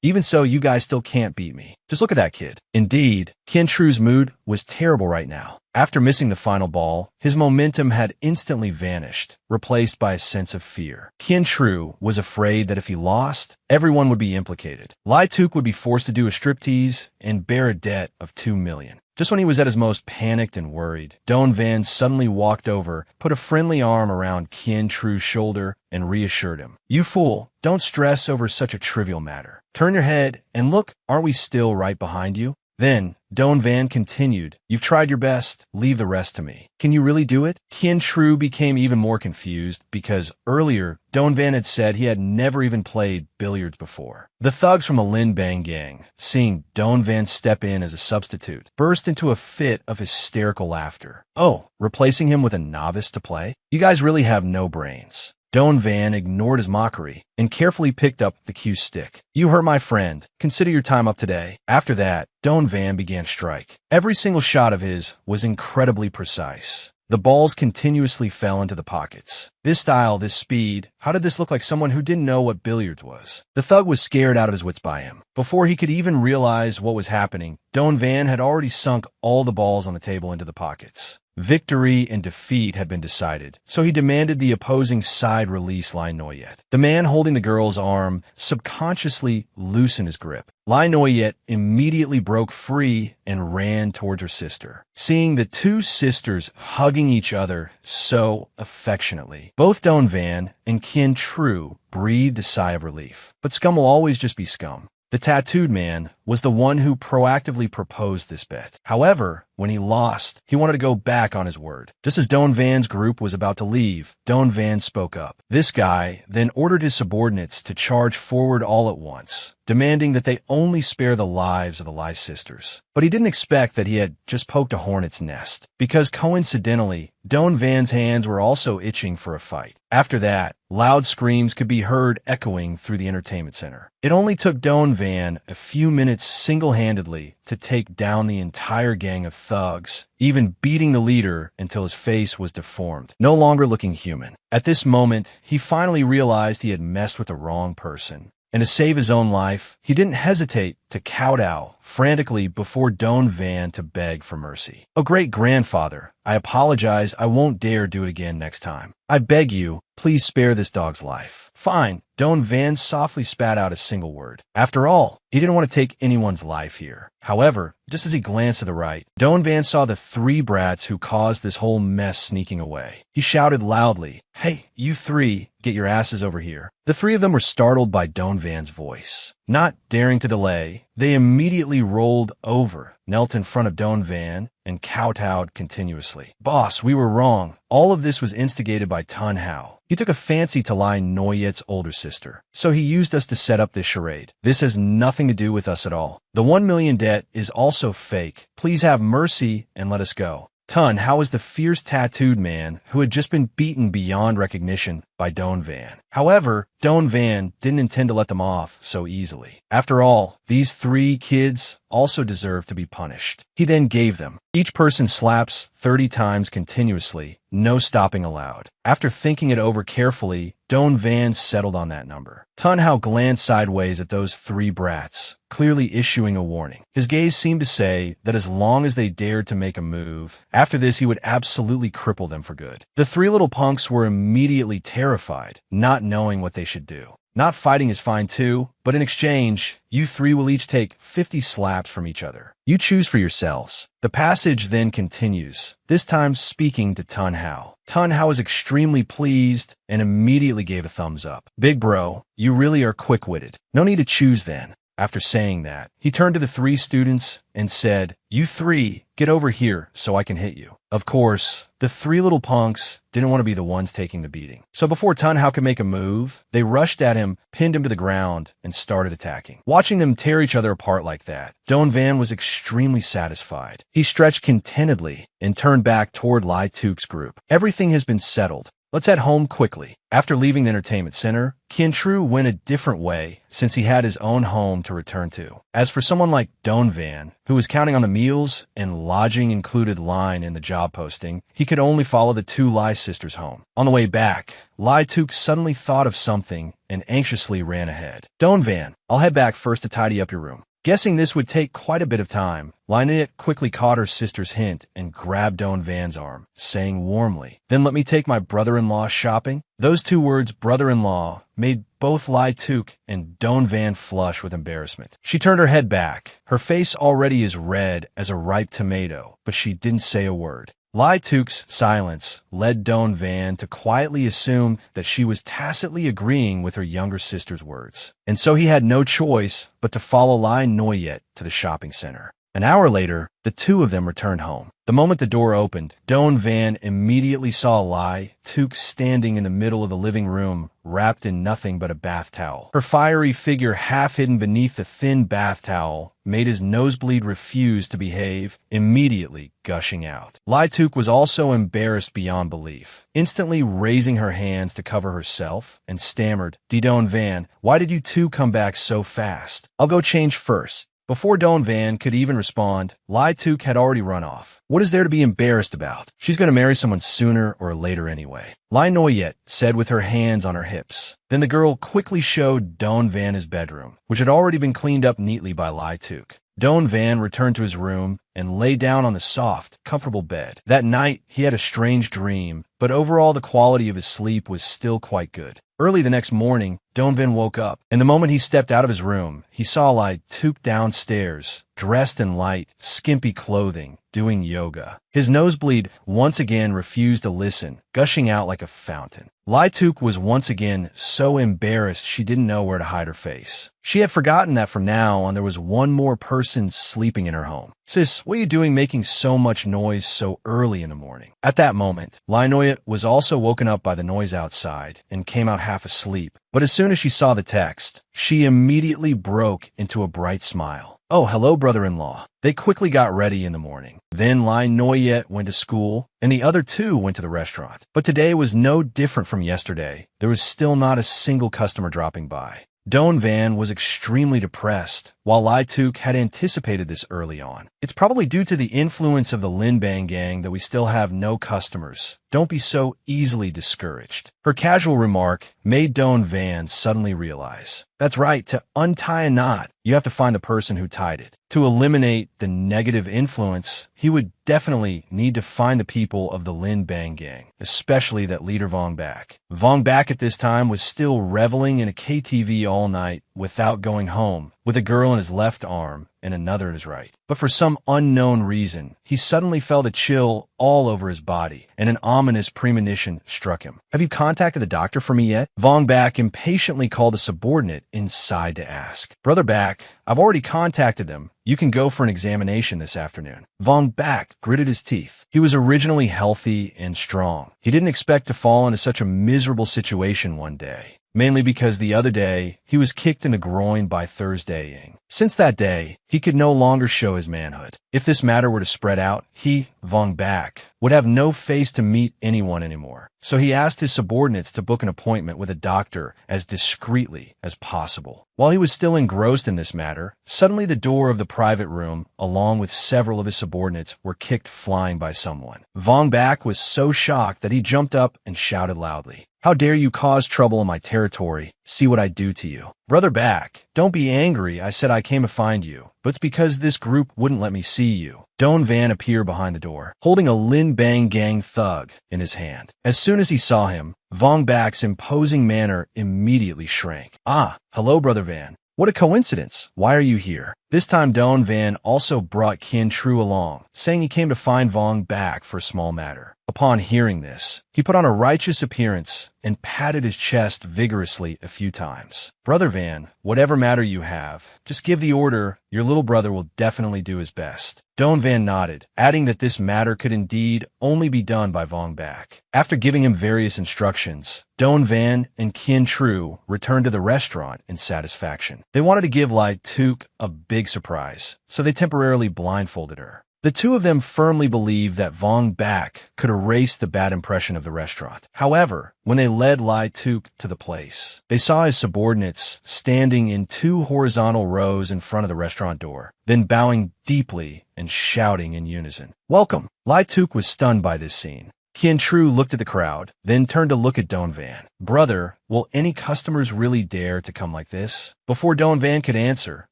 Even so, you guys still can't beat me. Just look at that kid. Indeed, Qian Tru's mood was terrible right now. After missing the final ball, his momentum had instantly vanished, replaced by a sense of fear. Qian Tru was afraid that if he lost, everyone would be implicated. Lai Tuk would be forced to do a striptease and bear a debt of 2 million. Just when he was at his most panicked and worried, Don Van suddenly walked over, put a friendly arm around Qian Tru's shoulder, and reassured him. You fool, don't stress over such a trivial matter. Turn your head and look, aren't we still right behind you? Then, Don Van continued, You've tried your best, leave the rest to me. Can you really do it? Qian Tru became even more confused because earlier, Don Van had said he had never even played billiards before. The thugs from the Lin Bang gang, seeing Don Van step in as a substitute, burst into a fit of hysterical laughter. Oh, replacing him with a novice to play? You guys really have no brains. Don Van ignored his mockery and carefully picked up the cue stick. You hurt my friend. Consider your time up today. After that, Don Van began to strike. Every single shot of his was incredibly precise. The balls continuously fell into the pockets. This style, this speed, how did this look like someone who didn't know what billiards was? The thug was scared out of his wits by him. Before he could even realize what was happening, Don Van had already sunk all the balls on the table into the pockets. Victory and defeat had been decided, so he demanded the opposing side release Lai Noyet. The man holding the girl's arm subconsciously loosened his grip. Lai Noyet immediately broke free and ran towards her sister. Seeing the two sisters hugging each other so affectionately, both Don Van and Kien Tru breathed a sigh of relief. But scum will always just be scum. The tattooed man was the one who proactively proposed this bet. However, when he lost, he wanted to go back on his word. Just as Don Van's group was about to leave, Don Van spoke up. This guy then ordered his subordinates to charge forward all at once, demanding that they only spare the lives of the Lai sisters. But he didn't expect that he had just poked a hornet's nest, because coincidentally, Don Van's hands were also itching for a fight. After that, loud screams could be heard echoing through the entertainment center. It only took Don Van a few minutes single-handedly to take down the entire gang of thugs, even beating the leader until his face was deformed, no longer looking human. At this moment, he finally realized he had messed with the wrong person. And to save his own life, he didn't hesitate to kowtow frantically before Don Van to beg for mercy. "Oh, great-grandfather, I apologize. I won't dare do it again next time. I beg you, please spare this dog's life." "Fine." Don Van softly spat out a single word. After all, he didn't want to take anyone's life here. However, just as he glanced to the right, Don Van saw the three brats who caused this whole mess sneaking away. He shouted loudly, "Hey, you three, get your asses over here." The three of them were startled by Don Van's voice. Not daring to delay, they immediately rolled over, knelt in front of Don Van, and kowtowed continuously. "Boss, we were wrong." All of this was instigated by Tun Hao. He took a fancy to Lai Noyet's older sister, so he used us to set up this charade. This has nothing to do with us at all. The 1 million debt is also fake. Please have mercy and let us go. Tun Hao was the fierce tattooed man who had just been beaten beyond recognition by Don Van. However, Don Van didn't intend to let them off so easily. After all, these three kids also deserved to be punished. He then gave them each person slaps 30 times continuously, no stopping allowed. After thinking it over carefully, Don Van settled on that number. Tun Hao glanced sideways at those three brats, clearly issuing a warning. His gaze seemed to say that as long as they dared to make a move, after this he would absolutely cripple them for good. The three little punks were immediately terrified, not knowing what they should do. "Not fighting is fine too, but in exchange, you three will each take 50 slaps from each other. You choose for yourselves." The passage then continues, this time speaking to Tun Hao. Tun Hao was extremely pleased and immediately gave a thumbs up. "Big bro, you really are quick-witted. No need to choose then." After saying that, he turned to the three students and said, "You three, get over here so I can hit you." Of course, the three little punks didn't want to be the ones taking the beating. So before Tun Hao could make a move, they rushed at him, pinned him to the ground, and started attacking. Watching them tear each other apart like that, Don Van was extremely satisfied. He stretched contentedly and turned back toward Lai Tuk's group. "Everything has been settled. Let's head home quickly." After leaving the entertainment center, Kien Tru went a different way since he had his own home to return to. As for someone like Don Van, who was counting on the meals and lodging included line in the job posting, he could only follow the two Lai sisters home. On the way back, Lai Tuk suddenly thought of something and anxiously ran ahead. "Don Van, I'll head back first to tidy up your room." Guessing this would take quite a bit of time, Lynette quickly caught her sister's hint and grabbed Don Van's arm, saying warmly, "Then let me take my brother-in-law shopping." Those two words, brother-in-law, made both Lai Tuk and Don Van flush with embarrassment. She turned her head back, her face already as red as a ripe tomato, but she didn't say a word. Lai Tuk's silence led Don Van to quietly assume that she was tacitly agreeing with her younger sister's words. And so he had no choice but to follow Lai Noyet to the shopping center. An hour later, the two of them returned home. The moment the door opened, Don Van immediately saw Lai Tuk standing in the middle of the living room, wrapped in nothing but a bath towel. Her fiery figure half hidden beneath the thin bath towel made his nosebleed refuse to behave, immediately gushing out. Lai Tuk was also embarrassed beyond belief, instantly raising her hands to cover herself, and stammered, "Don Van, why did you two come back so fast? I'll go change first." Before Don Van could even respond, Lai Tuk had already run off. What is there to be embarrassed about? She's going to marry someone sooner or later anyway. Lai Noyet said with her hands on her hips. Then the girl quickly showed Don Van his bedroom, which had already been cleaned up neatly by Lai Tuk. Doan Van returned to his room and lay down on the soft, comfortable bed. That night, he had a strange dream, but overall the quality of his sleep was still quite good. Early the next morning, Doan Van woke up, and the moment he stepped out of his room, he saw Lai Tuk downstairs, dressed in light, skimpy clothing, doing yoga. His nosebleed once again refused to listen, gushing out like a fountain. Lai Tuk was once again so embarrassed she didn't know where to hide her face. She had forgotten that from now on there was one more person sleeping in her home. "Sis, what are you doing making so much noise so early in the morning?" At that moment, Lai Noyet was also woken up by the noise outside and came out half asleep. But as soon as she saw the text, she immediately broke into a bright smile. "Oh, hello, brother-in-law." They quickly got ready in the morning. Then Lai Noyet went to school, and the other two went to the restaurant. But today was no different from yesterday. There was still not a single customer dropping by. Doan Van was extremely depressed, while Lai Tuk had anticipated this early on. "It's probably due to the influence of the Lin Bang gang that we still have no customers. Don't be so easily discouraged." Her casual remark made Doan Van suddenly realize, that's right, to untie a knot, you have to find the person who tied it. To eliminate the negative influence, he would definitely need to find the people of the Lin Bang gang, especially that leader Vong Bak. Vong Bak at this time was still reveling in a KTV all night without going home, with a girl in his left arm and another in his right. But for some unknown reason, he suddenly felt a chill all over his body, and an ominous premonition struck him. "Have you contacted the doctor for me yet?" Vong Bak impatiently called a subordinate inside to ask. "Brother Bak, I've already contacted them. You can go for an examination this afternoon." Vong Bak gritted his teeth. He was originally healthy and strong. He didn't expect to fall into such a miserable situation one day. Mainly because the other day, he was kicked in the groin by Thursday Ying. Since that day, he could no longer show his manhood. If this matter were to spread out, he, Vong Bak, would have no face to meet anyone anymore. So he asked his subordinates to book an appointment with a doctor as discreetly as possible. While he was still engrossed in this matter, suddenly the door of the private room, along with several of his subordinates, were kicked flying by someone. Vong Bak was so shocked that he jumped up and shouted loudly, "How dare you cause trouble in my territory? See what I do to you." "Brother Bak, don't be angry. I said I came to find you, but it's because this group wouldn't let me see you." Doan Van appeared behind the door, holding a Lin Bang gang thug in his hand. As soon as he saw him, Vong Bak's imposing manner immediately shrank. "Ah, hello, Brother Van. What a coincidence. Why are you here?" This time Doan Van also brought Kin Tru along, saying he came to find Vong Bak for a small matter. Upon hearing this, he put on a righteous appearance and patted his chest vigorously a few times. "Brother Van, whatever matter you have, just give the order. Your little brother will definitely do his best." Doan Van nodded, adding that this matter could indeed only be done by Vong Bak. After giving him various instructions, Doan Van and Kin Tru returned to the restaurant in satisfaction. They wanted to give Lai Tuk a big surprise, so they temporarily blindfolded her. The two of them firmly believed that Vong Bak could erase the bad impression of the restaurant. However, when they led Lai Tuk to the place, they saw his subordinates standing in 2 horizontal rows in front of the restaurant door, then bowing deeply and shouting in unison, "Welcome!" Lai Tuk was stunned by this scene. Kin Tru looked at the crowd, then turned to look at Doan Van. "Brother, will any customers really dare to come like this?" Before Doan Van could answer,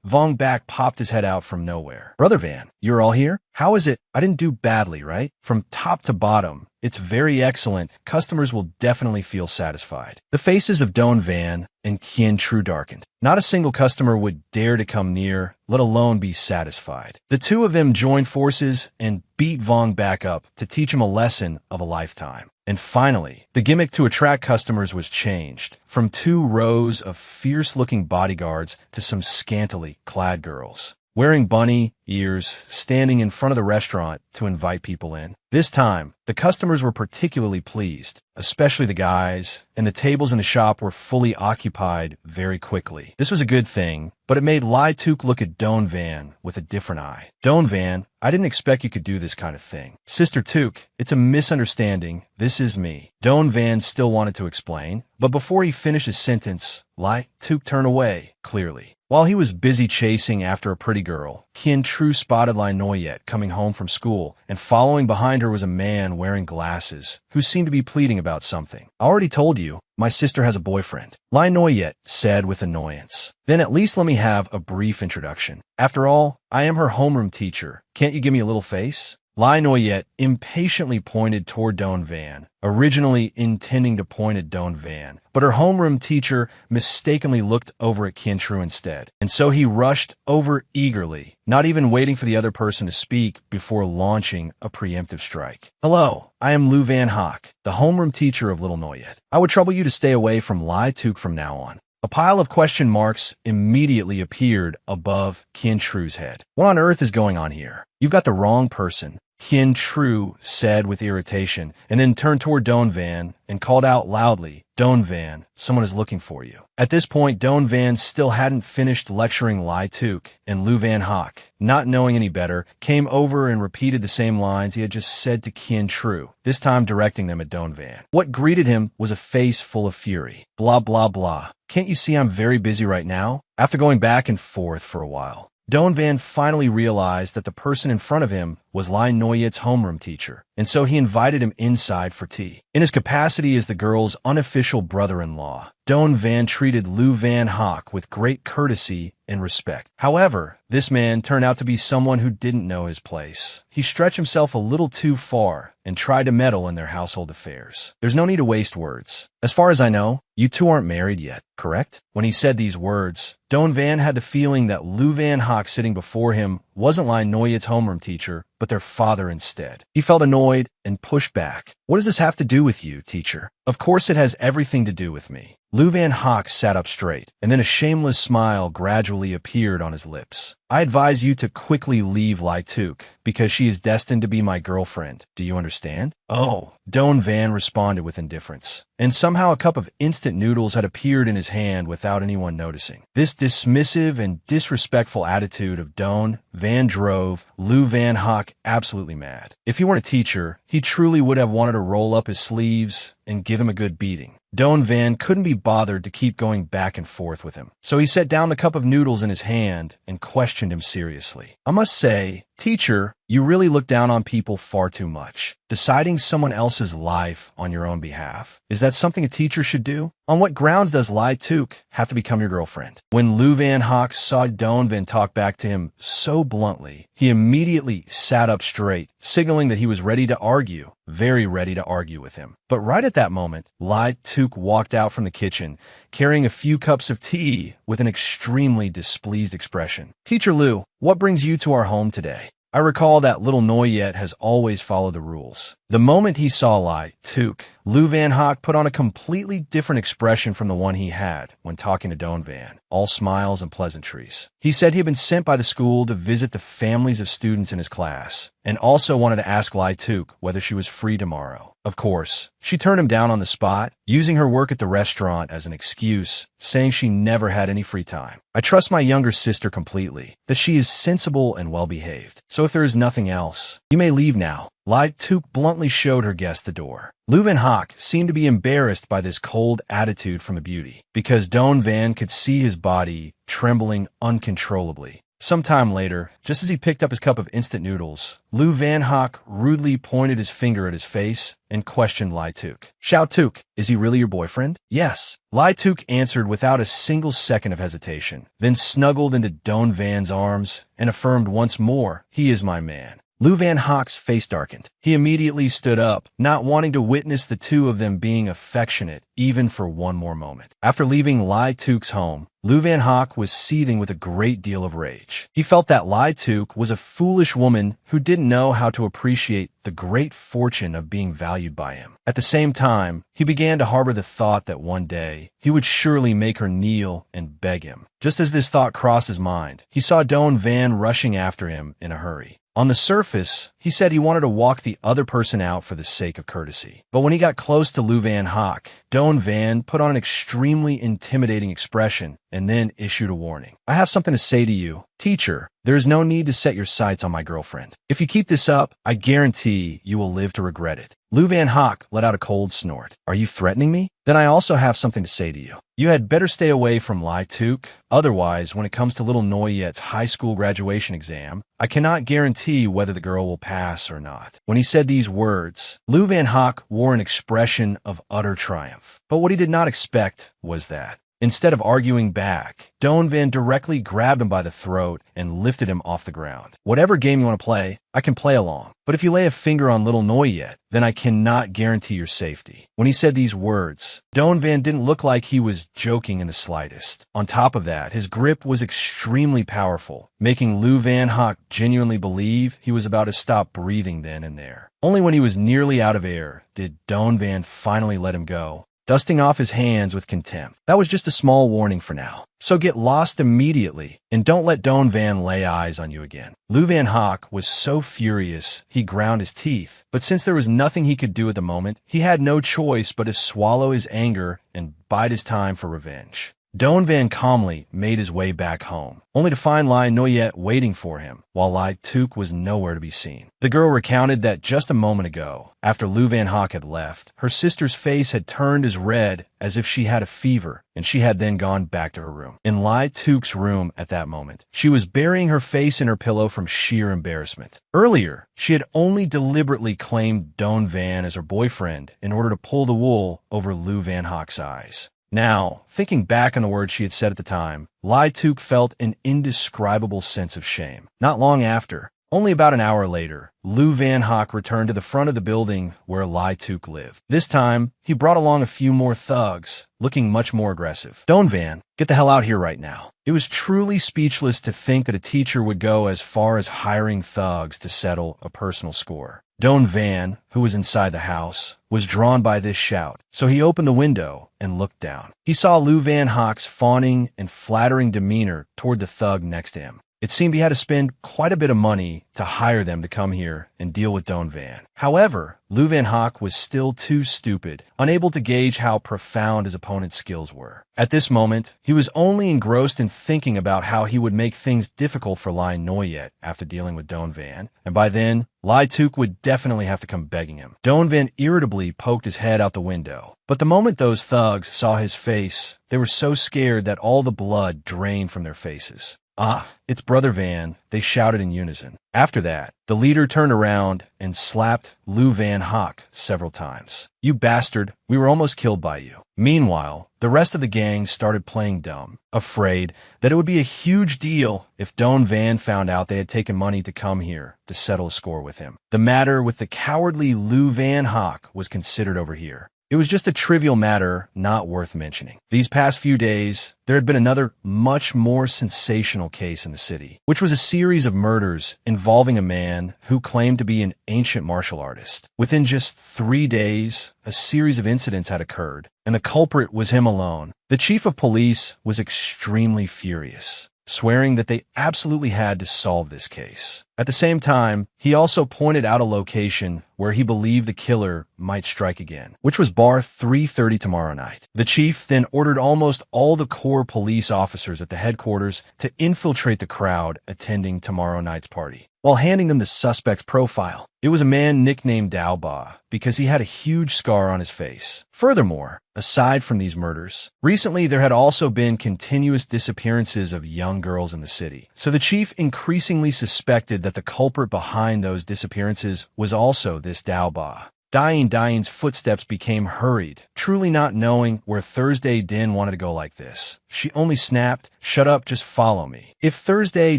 Vong Bak popped his head out from nowhere. "Brother Van, you're all here? How is it? I didn't do badly, right? From top to bottom, it's very excellent. Customers will definitely feel satisfied." The faces of Doan Van and Kin Tru darkened. Not a single customer would dare to come near, let alone be satisfied. The two of them joined forces and beat Vong Bak up to teach him a lesson of a lifetime. And finally, the gimmick to attract customers was changed, from 2 rows of fierce-looking bodyguards to some scantily clad girls, wearing bunny ears, standing in front of the restaurant to invite people in. This time, the customers were particularly pleased, especially the guys, and the tables in the shop were fully occupied very quickly. This was a good thing, but it made Lai Tuk look at Doan Van with a different eye. "Doan Van, I didn't expect you could do this kind of thing." "Sister Tuk, it's a misunderstanding. This is me." Doan Van still wanted to explain, but before he finished his sentence, Lai Tuk turned away, clearly. While he was busy chasing after a pretty girl, Kien Tru spotted Lai Noyet coming home from school, and following behind her was a man wearing glasses, who seemed to be pleading about something. "I already told you, my sister has a boyfriend," Lai Noyet said with annoyance. "Then at least let me have a brief introduction. After all, I am her homeroom teacher. Can't you give me a little face?" Lai Noyet impatiently pointed toward Doan Van, originally intending to point at Doan Van, but her homeroom teacher mistakenly looked over at Kien Tru instead, and so he rushed over eagerly, not even waiting for the other person to speak before launching a preemptive strike. "Hello, I am Lou Van Hock, the homeroom teacher of Little Noyet. I would trouble you to stay away from Lai Tuk from now on." A pile of question marks immediately appeared above Kien Tru's head. "What on earth is going on here? You've got the wrong person," Kien Tru said with irritation, and then turned toward Doan Van and called out loudly, "Doan Van, someone is looking for you." At this point, Doan Van still hadn't finished lecturing Lai Tuk, and Lou Van Hock, not knowing any better, came over and repeated the same lines he had just said to Kien Tru, this time directing them at Doan Van. What greeted him was a face full of fury. "Blah, blah, blah. Can't you see I'm very busy right now?" After going back and forth for a while, Doan Van finally realized that the person in front of him was Lai Noyet's homeroom teacher, and so he invited him inside for tea. In his capacity as the girl's unofficial brother-in-law, Doan Van treated Lou Van Hock with great courtesy and respect. However, this man turned out to be someone who didn't know his place. He stretched himself a little too far and tried to meddle in their household affairs. "There's no need to waste words. As far as I know, you two aren't married yet, correct?" When he said these words, Doan Van had the feeling that Lou Van Hock sitting before him wasn't Lai Noyet's homeroom teacher, but their father instead. He felt annoyed and pushed back. "What does this have to do with you, teacher?" "Of course it has everything to do with me." Lou Van Hock sat up straight, and then a shameless smile gradually appeared on his lips. "I advise you to quickly leave Lai Tuk, because she is destined to be my girlfriend. Do you understand?" "Oh," Doan Van responded with indifference, and somehow a cup of instant noodles had appeared in his hand without anyone noticing. This dismissive and disrespectful attitude of Doan Van drove Lou Van Hock absolutely mad. If he weren't a teacher, he truly would have wanted to roll up his sleeves and give him a good beating. Doan Van couldn't be bothered to keep going back and forth with him, so he set down the cup of noodles in his hand and questioned him seriously. "I must say, teacher, you really look down on people far too much. Deciding someone else's life on your own behalf. Is that something a teacher should do? On what grounds does Lai Tuk have to become your girlfriend?" When Lou Van Hock saw Doan Van talk back to him so bluntly, he immediately sat up straight, signaling that he was ready to argue, very ready to argue with him. But right at that moment, Lai Tuk walked out from the kitchen, carrying a few cups of tea with an extremely displeased expression. "Teacher Lou, what brings you to our home today? I recall that Little Noyet has always followed the rules." The moment he saw Lai Tuk, Lou Van Hock put on a completely different expression from the one he had when talking to Doan Van, all smiles and pleasantries. He said he had been sent by the school to visit the families of students in his class, and also wanted to ask Lai Tuk whether she was free tomorrow. Of course, she turned him down on the spot, using her work at the restaurant as an excuse, saying she never had any free time. "I trust my younger sister completely, that she is sensible and well-behaved. So if there is nothing else, you may leave now." Lai Tuk bluntly showed her guest the door. Lou Van Hock seemed to be embarrassed by this cold attitude from the beauty, because Doan Van could see his body trembling uncontrollably. Some time later, just as he picked up his cup of instant noodles, Lou Van Hock rudely pointed his finger at his face and questioned Lai Tuk. "Shao Tuk, is he really your boyfriend?" "Yes." Lai Tuk answered without a single second of hesitation, then snuggled into Doan Van's arms and affirmed once more, "He is my man." Lou Van Hock's face darkened. He immediately stood up, not wanting to witness the two of them being affectionate even for one more moment. After leaving Lai Tuk's home, Lou Van Hock was seething with a great deal of rage. He felt that Lai Tuk was a foolish woman who didn't know how to appreciate the great fortune of being valued by him. At the same time, he began to harbor the thought that one day he would surely make her kneel and beg him. Just as this thought crossed his mind, he saw Doan Van rushing after him in a hurry. On the surface, he said he wanted to walk the other person out for the sake of courtesy. But when he got close to Lou Van Hock, Doan Van put on an extremely intimidating expression and then issued a warning. "I have something to say to you. Teacher, there is no need to set your sights on my girlfriend. If you keep this up, I guarantee you will live to regret it." Lou Van Hock let out a cold snort. "Are you threatening me? Then I also have something to say to you. You had better stay away from Lai Tuk. Otherwise, when it comes to little Noyet's high school graduation exam, I cannot guarantee whether the girl will pass or not." When he said these words, Lou Van Hock wore an expression of utter triumph. But what he did not expect was that, instead of arguing back, Doan Van directly grabbed him by the throat and lifted him off the ground. "Whatever game you want to play, I can play along. But if you lay a finger on little Noyet, then I cannot guarantee your safety." When he said these words, Doan Van didn't look like he was joking in the slightest. On top of that, his grip was extremely powerful, making Lou Van Hock genuinely believe he was about to stop breathing then and there. Only when he was nearly out of air did Doan Van finally let him go, dusting off his hands with contempt. "That was just a small warning for now. So get lost immediately, and don't let Doan Van lay eyes on you again." Lou Van Hock was so furious he ground his teeth, but since there was nothing he could do at the moment, he had no choice but to swallow his anger and bide his time for revenge. Doan Van calmly made his way back home, only to find Lai Noyet waiting for him, while Lai Tuk was nowhere to be seen. The girl recounted that just a moment ago, after Lou Van Hock had left, her sister's face had turned as red as if she had a fever, and she had then gone back to her room. In Lai Tuk's room at that moment, she was burying her face in her pillow from sheer embarrassment. Earlier, she had only deliberately claimed Doan Van as her boyfriend in order to pull the wool over Lou Van Hock's eyes. Now, thinking back on the words she had said at the time, Lai Tuk felt an indescribable sense of shame. Not long after, only about an hour later, Lou Van Hock returned to the front of the building where Lai Tuk lived. This time, he brought along a few more thugs, looking much more aggressive. "Doan Van, get the hell out here right now." It was truly speechless to think that a teacher would go as far as hiring thugs to settle a personal score. Doan Van, who was inside the house, was drawn by this shout, so he opened the window and looked down. He saw Lou Van Hock's fawning and flattering demeanor toward the thug next to him. It seemed he had to spend quite a bit of money to hire them to come here and deal with Doan Van. However, Lou Van Hock was still too stupid, unable to gauge how profound his opponent's skills were. At this moment, he was only engrossed in thinking about how he would make things difficult for Lai Noyet after dealing with Doan Van, and by then, Lai Tuk would definitely have to come begging him. Doan Van irritably poked his head out the window, but the moment those thugs saw his face, they were so scared that all the blood drained from their faces. "Ah, it's Brother Van," they shouted in unison. After that, the leader turned around and slapped Lou Van Hock several times. "You bastard, we were almost killed by you." Meanwhile, the rest of the gang started playing dumb, afraid that it would be a huge deal if Doan Van found out they had taken money to come here to settle a score with him. The matter with the cowardly Lou Van Hock was considered over here. It was just a trivial matter not worth mentioning. These past few days, there had been another much more sensational case in the city, which was a series of murders involving a man who claimed to be an ancient martial artist. Within just 3 days, a series of incidents had occurred, and the culprit was him alone. The chief of police was extremely furious, swearing that they absolutely had to solve this case. At the same time, he also pointed out a location where he believed the killer might strike again, which was bar 330 tomorrow night. The chief then ordered almost all the core police officers at the headquarters to infiltrate the crowd attending tomorrow night's party, while handing them the suspect's profile. It was a man nicknamed Daoba because he had a huge scar on his face. Furthermore, aside from these murders, recently there had also been continuous disappearances of young girls in the city. So the chief increasingly suspected that the culprit behind those disappearances was also this Daoba. Diane's footsteps became hurried, truly not knowing where Thursday Din wanted to go like this. She only snapped, "Shut up, just follow me." If Thursday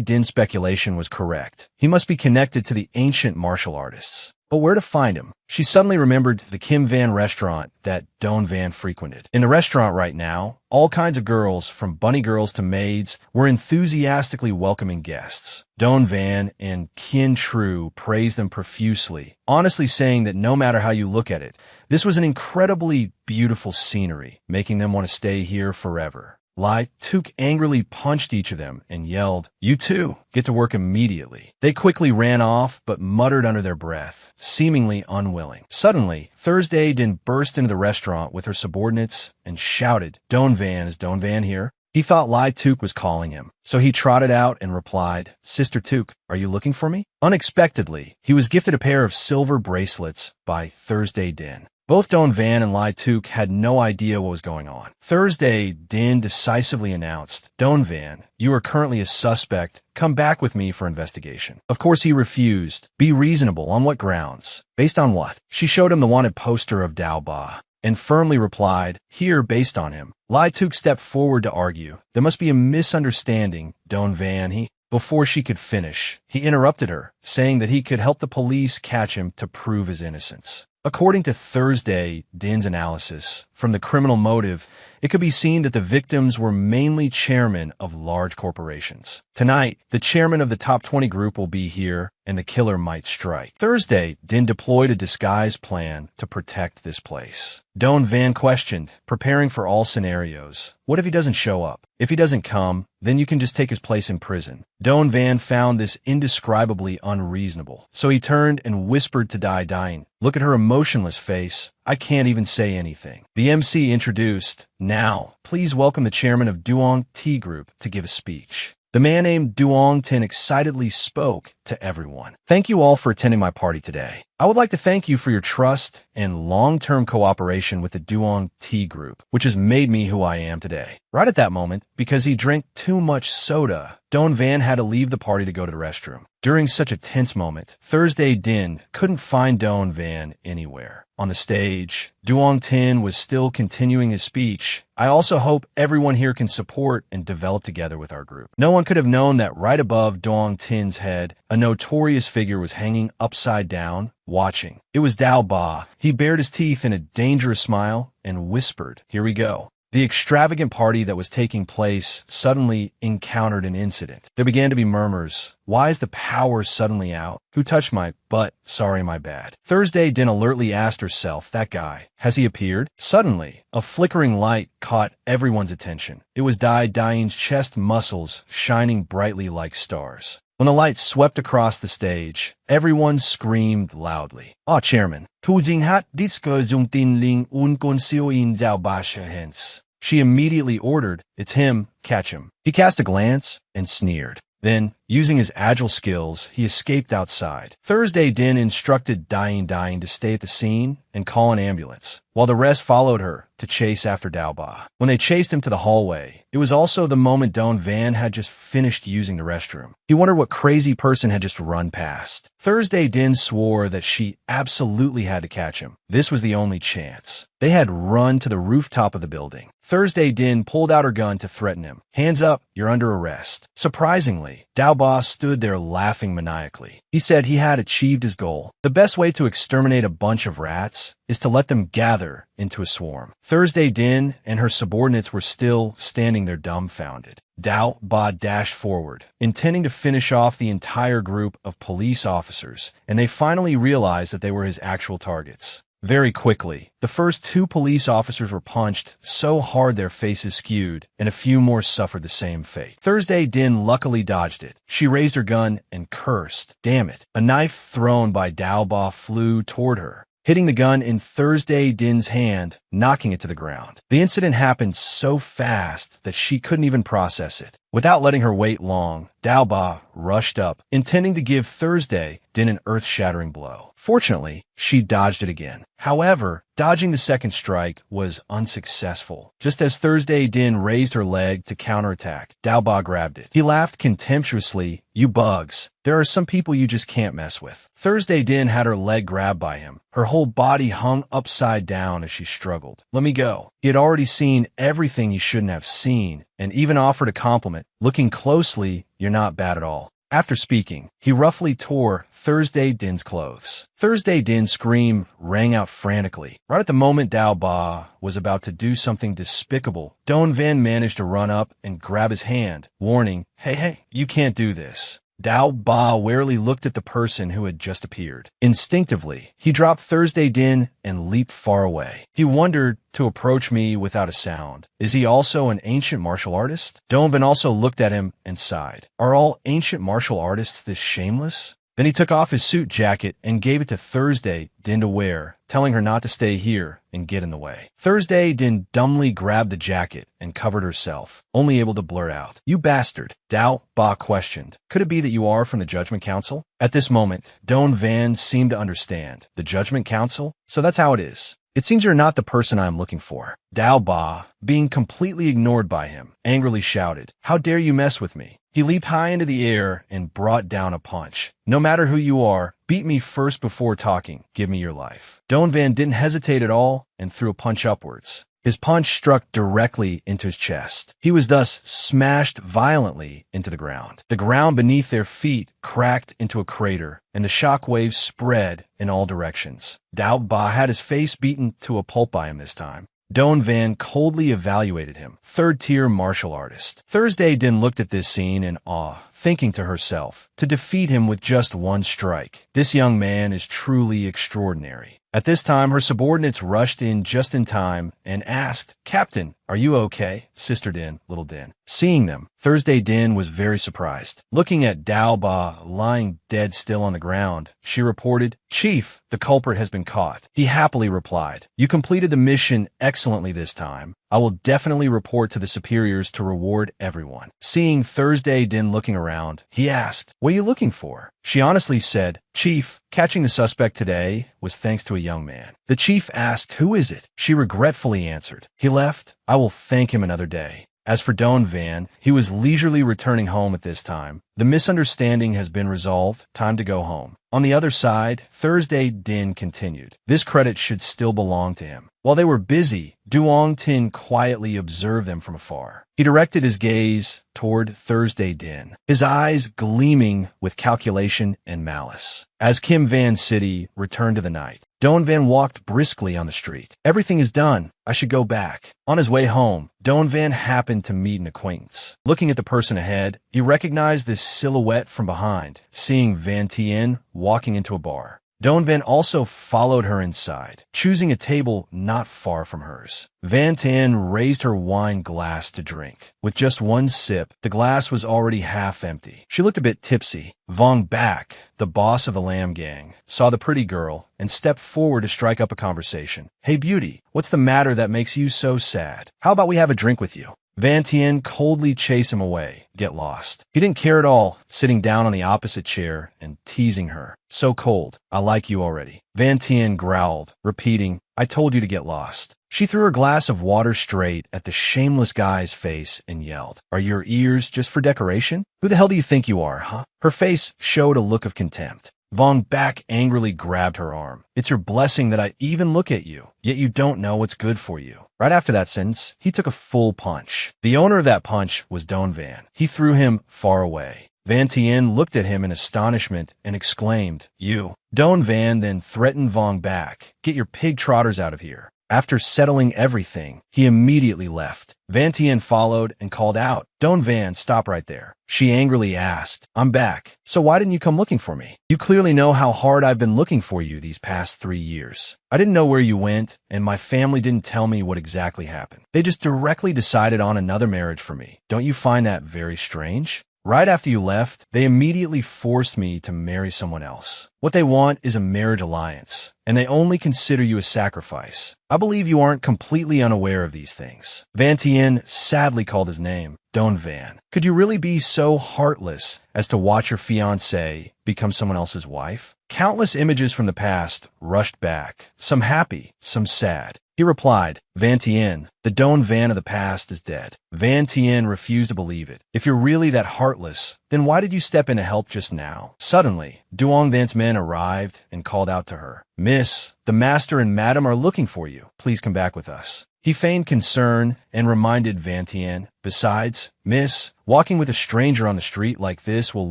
Din's speculation was correct, he must be connected to the ancient martial artists. But where to find him? She suddenly remembered the Kim Van restaurant that Doan Van frequented. In the restaurant right now, all kinds of girls, from bunny girls to maids, were enthusiastically welcoming guests. Doan Van and Kien Tru praised them profusely, honestly saying that no matter how you look at it, this was an incredibly beautiful scenery, making them want to stay here forever. Lai Tuk angrily punched each of them and yelled, "You too, get to work immediately." They quickly ran off, but muttered under their breath, seemingly unwilling. Suddenly, Thursday Din burst into the restaurant with her subordinates and shouted, "Don Van, is Don Van here?" He thought Lai Tuk was calling him, so he trotted out and replied, "Sister Tuk, are you looking for me?" Unexpectedly, he was gifted a pair of silver bracelets by Thursday Din. Both Don Van and Lai Tuk had no idea what was going on. Thursday Din decisively announced, "Don Van, you are currently a suspect. Come back with me for investigation." Of course he refused. Be reasonable. On what grounds? Based on what? She showed him the wanted poster of Dao Ba and firmly replied, "Here, based on him." Lai Tuk stepped forward to argue. "There must be a misunderstanding, Don Van." Before she could finish, he interrupted her, saying that he could help the police catch him to prove his innocence. According to Thursday Din's analysis, from the criminal motive, it could be seen that the victims were mainly chairmen of large corporations. Tonight, the chairman of the top 20 group will be here, and the killer might strike. Thursday, Din deployed a disguise plan to protect this place. Don Van questioned, preparing for all scenarios. What if he doesn't show up? If he doesn't come, then you can just take his place in prison. Don Van found this indescribably unreasonable, so he turned and whispered to Dai, "Look at her emotionless face. I can't even say anything." The MC introduced, "Now, please welcome the chairman of Duong T Group to give a speech." The man named Duong Tin excitedly spoke to everyone. "Thank you all for attending my party today. I would like to thank you for your trust and long-term cooperation with the Duong T Group, which has made me who I am today." Right at that moment, because he drank too much soda, Don Van had to leave the party to go to the restroom. During such a tense moment, Thursday Din couldn't find Don Van anywhere. On the stage, Duong Tin was still continuing his speech. "I also hope everyone here can support and develop together with our group." No one could have known that right above Duong Tin's head, a notorious figure was hanging upside down, watching. It was Dao Ba. He bared his teeth in a dangerous smile and whispered, "Here we go." The extravagant party that was taking place suddenly encountered an incident. There began to be murmurs. "Why is the power suddenly out? Who touched my butt? Sorry, my bad." Thursday Din alertly asked herself, "That guy, has he appeared?" Suddenly, a flickering light caught everyone's attention. It was Dain's chest muscles shining brightly like stars. When the light swept across the stage, everyone screamed loudly. "Ah, Chairman, tu jing hat ditsko zung tin ling un konsio in zao basha hence." She immediately ordered, "It's him, catch him." He cast a glance and sneered. Then, using his agile skills, he escaped outside. Thursday Din instructed Dain to stay at the scene and call an ambulance, while the rest followed her to chase after Dao Ba. When they chased him to the hallway, it was also the moment Don Van had just finished using the restroom. He wondered what crazy person had just run past. Thursday Din swore that she absolutely had to catch him. This was the only chance. They had run to the rooftop of the building. Thursday Din pulled out her gun to threaten him. "Hands up, you're under arrest." Surprisingly, Dao Ba stood there laughing maniacally. He said he had achieved his goal. The best way to exterminate a bunch of rats is to let them gather into a swarm. Thursday Din and her subordinates were still standing there dumbfounded. Dao Ba dashed forward, intending to finish off the entire group of police officers, and they finally realized that they were his actual targets. Very quickly, the first 2 police officers were punched so hard their faces skewed, and a few more suffered the same fate. Thursday Din luckily dodged it. She raised her gun and cursed. Damn it. A knife thrown by Dao Ba flew toward her, hitting the gun in Thursday Din's hand, knocking it to the ground. The incident happened so fast that she couldn't even process it. Without letting her wait long, Dao Ba rushed up, intending to give Thursday Din an earth-shattering blow. Fortunately, she dodged it again. However, dodging the second strike was unsuccessful. Just as Thursday Din raised her leg to counterattack, Dao Ba grabbed it. He laughed contemptuously. "You bugs. There are some people you just can't mess with." Thursday Din had her leg grabbed by him. Her whole body hung upside down as she struggled. "Let me go." He had already seen everything he shouldn't have seen, and even offered a compliment. "Looking closely, you're not bad at all." After speaking, he roughly tore Thursday Din's clothes. Thursday Din's scream rang out frantically. Right at the moment Dao Ba was about to do something despicable, Don Van managed to run up and grab his hand, warning, Hey, you can't do this." Dao Ba warily looked at the person who had just appeared. Instinctively, he dropped Thursday Din and leaped far away. He wondered to approach me without a sound. Is he also an ancient martial artist? Donovan also looked at him and sighed. Are all ancient martial artists this shameless? Then he took off his suit jacket and gave it to Thursday Din to wear, telling her not to stay here and get in the way. Thursday Din dumbly grabbed the jacket and covered herself, only able to blurt out, "You bastard." Dao Ba questioned, "Could it be that you are from the Judgment Council?" At this moment, Don Van seemed to understand. The Judgment Council? So that's how it is. It seems you're not the person I am looking for. Dao Ba, being completely ignored by him, angrily shouted, "How dare you mess with me?" He leaped high into the air and brought down a punch. "No matter who you are, beat me first before talking. Give me your life." Don Van didn't hesitate at all and threw a punch upwards. His punch struck directly into his chest. He was thus smashed violently into the ground. The ground beneath their feet cracked into a crater, and the shock waves spread in all directions. Dao Ba had his face beaten to a pulp by him this time. Don Van coldly evaluated him. Third-tier martial artist. Thursday Din looked at this scene in awe, thinking to herself, to defeat him with just one strike. This young man is truly extraordinary. At this time, her subordinates rushed in just in time and asked, "Captain, are you okay?" Sister Din, Little Din. Seeing them, Thursday Din was very surprised. Looking at Dao Ba lying dead still on the ground, she reported, "Chief, the culprit has been caught." He happily replied, "You completed the mission excellently this time. I will definitely report to the superiors to reward everyone." Seeing Thursday Din looking around, he asked, "What are you looking for?" She honestly said, "Chief, catching the suspect today was thanks to a young man." The chief asked, "Who is it?" She regretfully answered, "He left. I will thank him another day." As for Don Van, he was leisurely returning home at this time. The misunderstanding has been resolved. Time to go home. On the other side, Thursday Din continued. This credit should still belong to him. While they were busy, Duong Tin quietly observed them from afar. He directed his gaze toward Thursday Din, his eyes gleaming with calculation and malice. As Kim Van City returned to the night, Don Van walked briskly on the street. "Everything is done. I should go back." On his way home, Don Van happened to meet an acquaintance. Looking at the person ahead, he recognized this silhouette from behind, seeing Van Tien walking into a bar. Don Van also followed her inside, choosing a table not far from hers. Van Tien raised her wine glass to drink. With just one sip, the glass was already half empty. She looked a bit tipsy. Vong Bak, the boss of the Lamb Gang, saw the pretty girl and stepped forward to strike up a conversation. "Hey beauty, what's the matter that makes you so sad? How about we have a drink with you?" Van Tien coldly chased him away. Get lost. He didn't care at all, sitting down on the opposite chair and teasing her. "So cold. I like you already." Van Tien growled, repeating, "I told you to get lost." She threw her glass of water straight at the shameless guy's face and yelled, "Are your ears just for decoration? Who the hell do you think you are, huh?" Her face showed a look of contempt. Vong Bak angrily grabbed her arm. "It's your blessing that I even look at you, yet you don't know what's good for you." Right after that sentence, he took a full punch. The owner of that punch was Don Van. He threw him far away. Van Tien looked at him in astonishment and exclaimed, "You." Don Van then threatened Vong Bak, "Get your pig trotters out of here." After settling everything, he immediately left. Van Tien followed and called out, "Don Van, stop right there." She angrily asked, "I'm back. So why didn't you come looking for me? You clearly know how hard I've been looking for you these past 3 years. I didn't know where you went, and my family didn't tell me what exactly happened. They just directly decided on another marriage for me. Don't you find that very strange? Right after you left, they immediately forced me to marry someone else. What they want is a marriage alliance, and they only consider you a sacrifice. I believe you aren't completely unaware of these things." Van Tien sadly called his name, Don Van. "Could you really be so heartless as to watch your fiancée become someone else's wife?" Countless images from the past rushed back, some happy, some sad. He replied, "Van Tien, the Don Van of the past is dead." Van Tien refused to believe it. "If you're really that heartless, then why did you step in to help just now?" Suddenly, Duong Van's men arrived and called out to her, "Miss, the master and madam are looking for you. Please come back with us." He feigned concern and reminded Van Tien, Besides, miss, walking with a stranger on the street like this will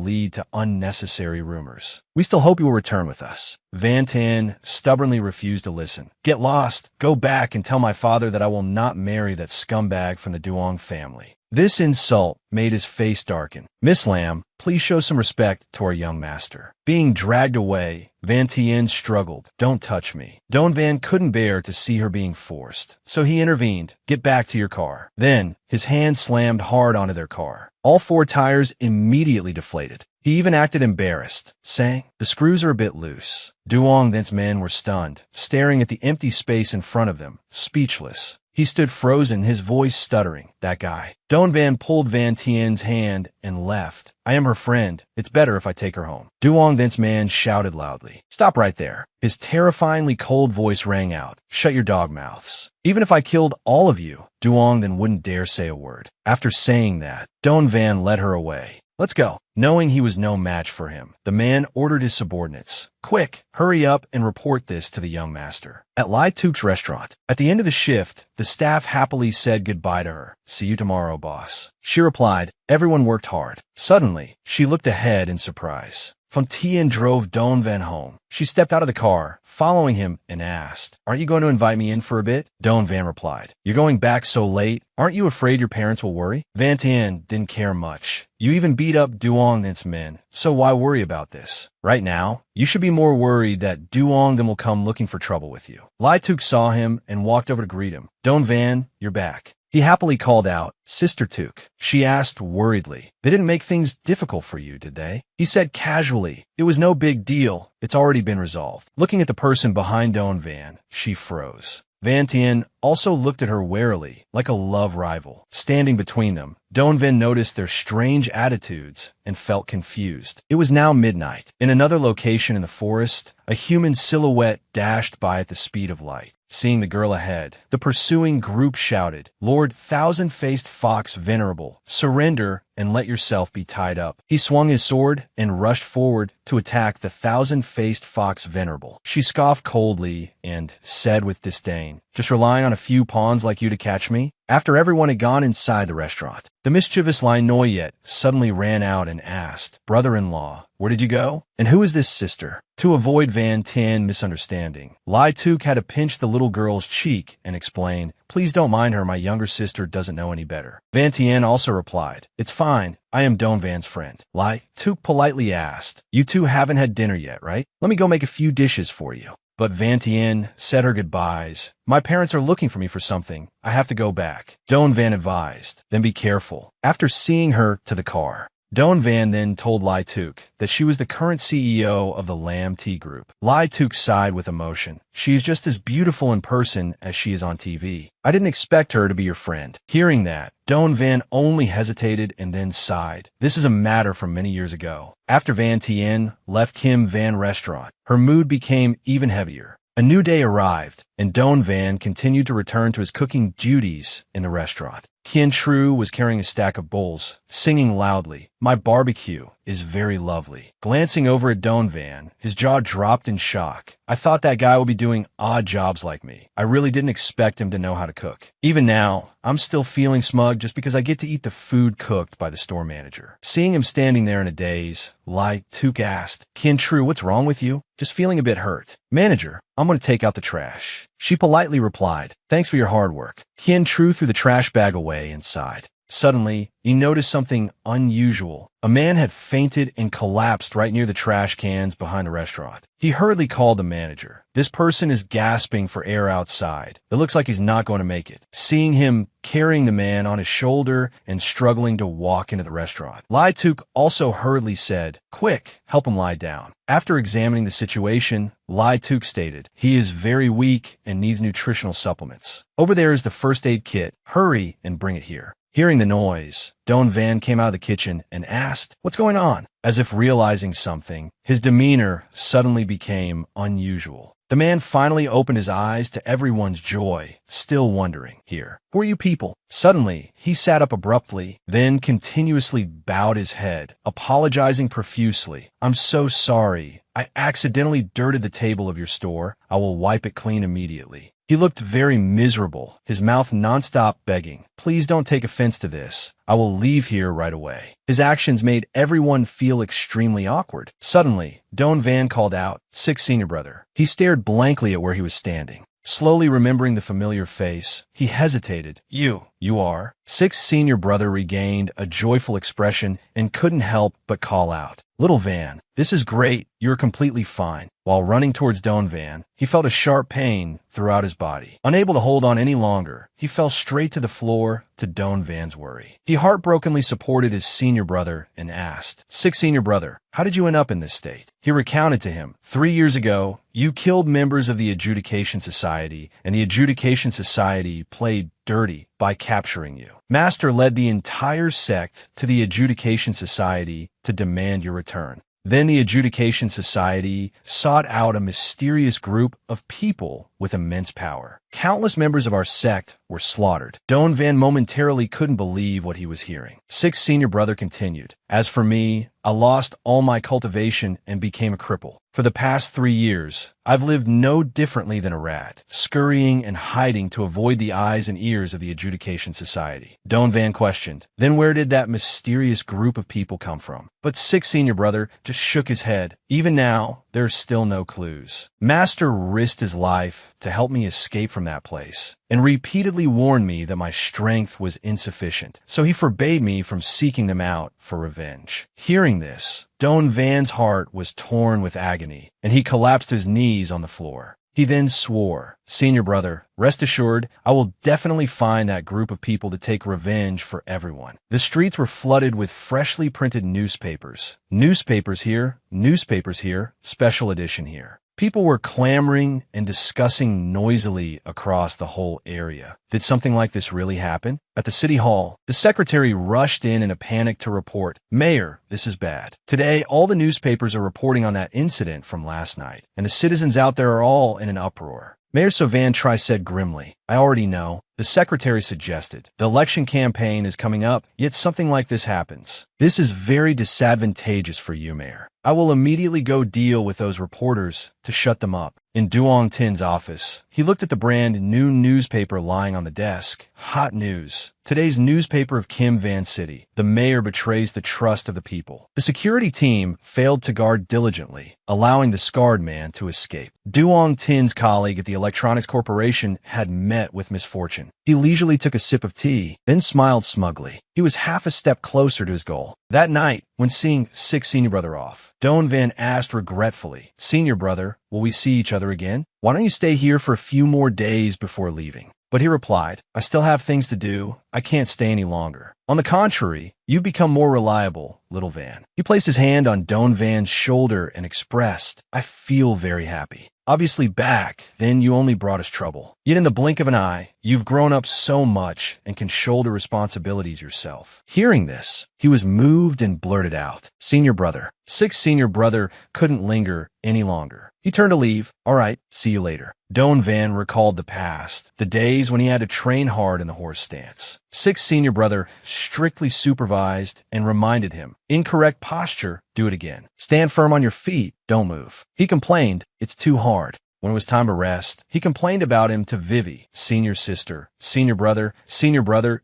lead to unnecessary rumors. We still hope you will return with us. Van Tan stubbornly refused to listen. Get lost, go back and tell my father that I will not marry that scumbag from the Duong family. This insult made his face darken. Miss Lam, please show some respect to our young master. Being dragged away, Van Tien struggled. Don't touch me. Don Van couldn't bear to see her being forced, so he intervened. Get back to your car. Then, his hand slammed hard onto their car. All 4 tires immediately deflated. He even acted embarrassed, saying, the screws are a bit loose. Duong Then's men were stunned, staring at the empty space in front of them, speechless. He stood frozen, his voice stuttering. That guy. Don Van pulled Van Tien's hand and left. I am her friend. It's better if I take her home. Duong Then's man shouted loudly. Stop right there. His terrifyingly cold voice rang out. Shut your dog mouths. Even if I killed all of you, Duong Then wouldn't dare say a word. After saying that, Don Van led her away. Let's go. Knowing he was no match for him, the man ordered his subordinates. Quick, hurry up and report this to the young master. At Lai Tuk's restaurant, at the end of the shift, the staff happily said goodbye to her. See you tomorrow, boss. She replied, everyone worked hard. Suddenly, she looked ahead in surprise. Van Tien drove Don Van home. She stepped out of the car, following him, and asked, aren't you going to invite me in for a bit? Don Van replied, you're going back so late? Aren't you afraid your parents will worry? Van Tien didn't care much. You even beat up Duong Then's men, so why worry about this? Right now, you should be more worried that Duong Then will come looking for trouble with you. Lai Tuk saw him and walked over to greet him. Don Van, you're back. He happily called out, Sister Tuk. She asked worriedly, they didn't make things difficult for you, did they? He said casually, it was no big deal. It's already been resolved. Looking at the person behind Don Van, she froze. Van Tien also looked at her warily, like a love rival. Standing between them, Don Van noticed their strange attitudes and felt confused. It was now midnight. In another location in the forest, a human silhouette dashed by at the speed of light. Seeing the girl ahead, the pursuing group shouted, Lord Thousand-Faced Fox Venerable, surrender and let yourself be tied up. He swung his sword and rushed forward to attack the Thousand-Faced Fox Venerable. She scoffed coldly and said with disdain, just relying on a few pawns like you to catch me? After everyone had gone inside the restaurant, the mischievous Lai Noyet suddenly ran out and asked, brother-in-law, where did you go? And who is this sister? To avoid Van Tien misunderstanding, Lai Tuk had to pinch the little girl's cheek and explain, please don't mind her, my younger sister doesn't know any better. Van Tien also replied, it's fine, I am Don Van's friend. Lai Tuk politely asked, you two haven't had dinner yet, right? Let me go make a few dishes for you. But Van Tien said her goodbyes. My parents are looking for me for something. I have to go back. Don Van advised, then be careful. After seeing her to the car, Don Van then told Lai Tuk that she was the current CEO of the Lam Tea Group. Lai Tuk sighed with emotion. She is just as beautiful in person as she is on TV. I didn't expect her to be your friend. Hearing that, Don Van only hesitated and then sighed. This is a matter from many years ago. After Van Tien left Kim Van restaurant, her mood became even heavier. A new day arrived, and Don Van continued to return to his cooking duties in the restaurant. Kien Tru was carrying a stack of bowls, singing loudly, my barbecue is very lovely. Glancing over at Don Van, his jaw dropped in shock. I thought that guy would be doing odd jobs like me. I really didn't expect him to know how to cook. Even now, I'm still feeling smug just because I get to eat the food cooked by the store manager. Seeing him standing there in a daze, Lai Tuk asked, Kien Tru, what's wrong with you? Just feeling a bit hurt. Manager, I'm going to take out the trash. She politely replied, thanks for your hard work. Kien Tru threw the trash bag away and sighed. Suddenly, he noticed something unusual. A man had fainted and collapsed right near the trash cans behind the restaurant. He hurriedly called the manager. This person is gasping for air outside. It looks like he's not going to make it. Seeing him carrying the man on his shoulder and struggling to walk into the restaurant, Lai Tuk also hurriedly said, quick, help him lie down. After examining the situation, Lai Tuk stated, he is very weak and needs nutritional supplements. Over there is the first aid kit. Hurry and bring it here. Hearing the noise, Don Van came out of the kitchen and asked, what's going on? As if realizing something, his demeanor suddenly became unusual. The man finally opened his eyes to everyone's joy, still wondering, here, who are you people? Suddenly, he sat up abruptly, then continuously bowed his head, apologizing profusely. I'm so sorry. I accidentally dirted the table of your store. I will wipe it clean immediately. He looked very miserable, his mouth nonstop begging, "Please don't take offense to this. I will leave here right away." His actions made everyone feel extremely awkward. Suddenly, Doan Van called out, "Six Senior Brother." He stared blankly at where he was standing. Slowly remembering the familiar face, he hesitated. You are?" Six Senior Brother regained a joyful expression and couldn't help but call out, "Little Van, this is great. You're completely fine." While running towards Doan Van, he felt a sharp pain throughout his body. Unable to hold on any longer, he fell straight to the floor to Doan Van's worry. He heartbrokenly supported his senior brother and asked, "Six Senior Brother, how did you end up in this state?" He recounted to him, 3 years ago, you killed members of the Adjudication Society, and the Adjudication Society played dirty by capturing you. Master led the entire sect to the Adjudication Society to demand your return. Then the Adjudication Society sought out a mysterious group of people with immense power. Countless members of our sect were slaughtered. Doan Van momentarily couldn't believe what he was hearing. Six Senior Brother continued, "As for me, I lost all my cultivation and became a cripple. For the past 3 years, I've lived no differently than a rat, scurrying and hiding to avoid the eyes and ears of the Adjudication Society." Doan Van questioned, "Then where did that mysterious group of people come from?" But Six Senior Brother just shook his head. "Even now, there are still no clues. Master risked his life to help me escape from that place, and repeatedly warned me that my strength was insufficient, so he forbade me from seeking them out for revenge." Hearing this, Doan Van's heart was torn with agony, and he collapsed to his knees on the floor. He then swore, "Senior Brother, rest assured, I will definitely find that group of people to take revenge for everyone." The streets were flooded with freshly printed newspapers. Newspapers here, special edition here. People were clamoring and discussing noisily across the whole area. Did something like this really happen? At the city hall, the secretary rushed in a panic to report, "Mayor, this is bad. Today, all the newspapers are reporting on that incident from last night, and the citizens out there are all in an uproar." Mayor Savan Tri said grimly, "I already know." The secretary suggested, "The election campaign is coming up, yet something like this happens. This is very disadvantageous for you, Mayor. I will immediately go deal with those reporters to shut them up." In Duong Tin's office, he looked at the brand new newspaper lying on the desk. Hot news. Today's newspaper of Kim Van City. The mayor betrays the trust of the people. The security team failed to guard diligently, allowing the scarred man to escape. Duong Tin's colleague at the Electronics Corporation had met with misfortune. He leisurely took a sip of tea, then smiled smugly. He was half a step closer to his goal. That night, when seeing Six Senior Brother off, Doan Van asked regretfully, "Senior Brother, will we see each other again? Why don't you stay here for a few more days before leaving?" But he replied, "I still have things to do. I can't stay any longer." "On the contrary, you've become more reliable, Little Van." He placed his hand on Doan Van's shoulder and expressed, "I feel very happy. Obviously back then you only brought us trouble. Yet in the blink of an eye, you've grown up so much and can shoulder responsibilities yourself." Hearing this, he was moved and blurted out, "Senior Brother." Six Senior Brother couldn't linger any longer. He turned to leave. "All right, see you later." Doan Van recalled the past, the days when he had to train hard in the horse stance. Six Senior Brother strictly supervised and reminded him, "Incorrect posture, do it again. Stand firm on your feet, don't move." He complained, "It's too hard." When it was time to rest, he complained about him to Vivi, senior sister. Senior Brother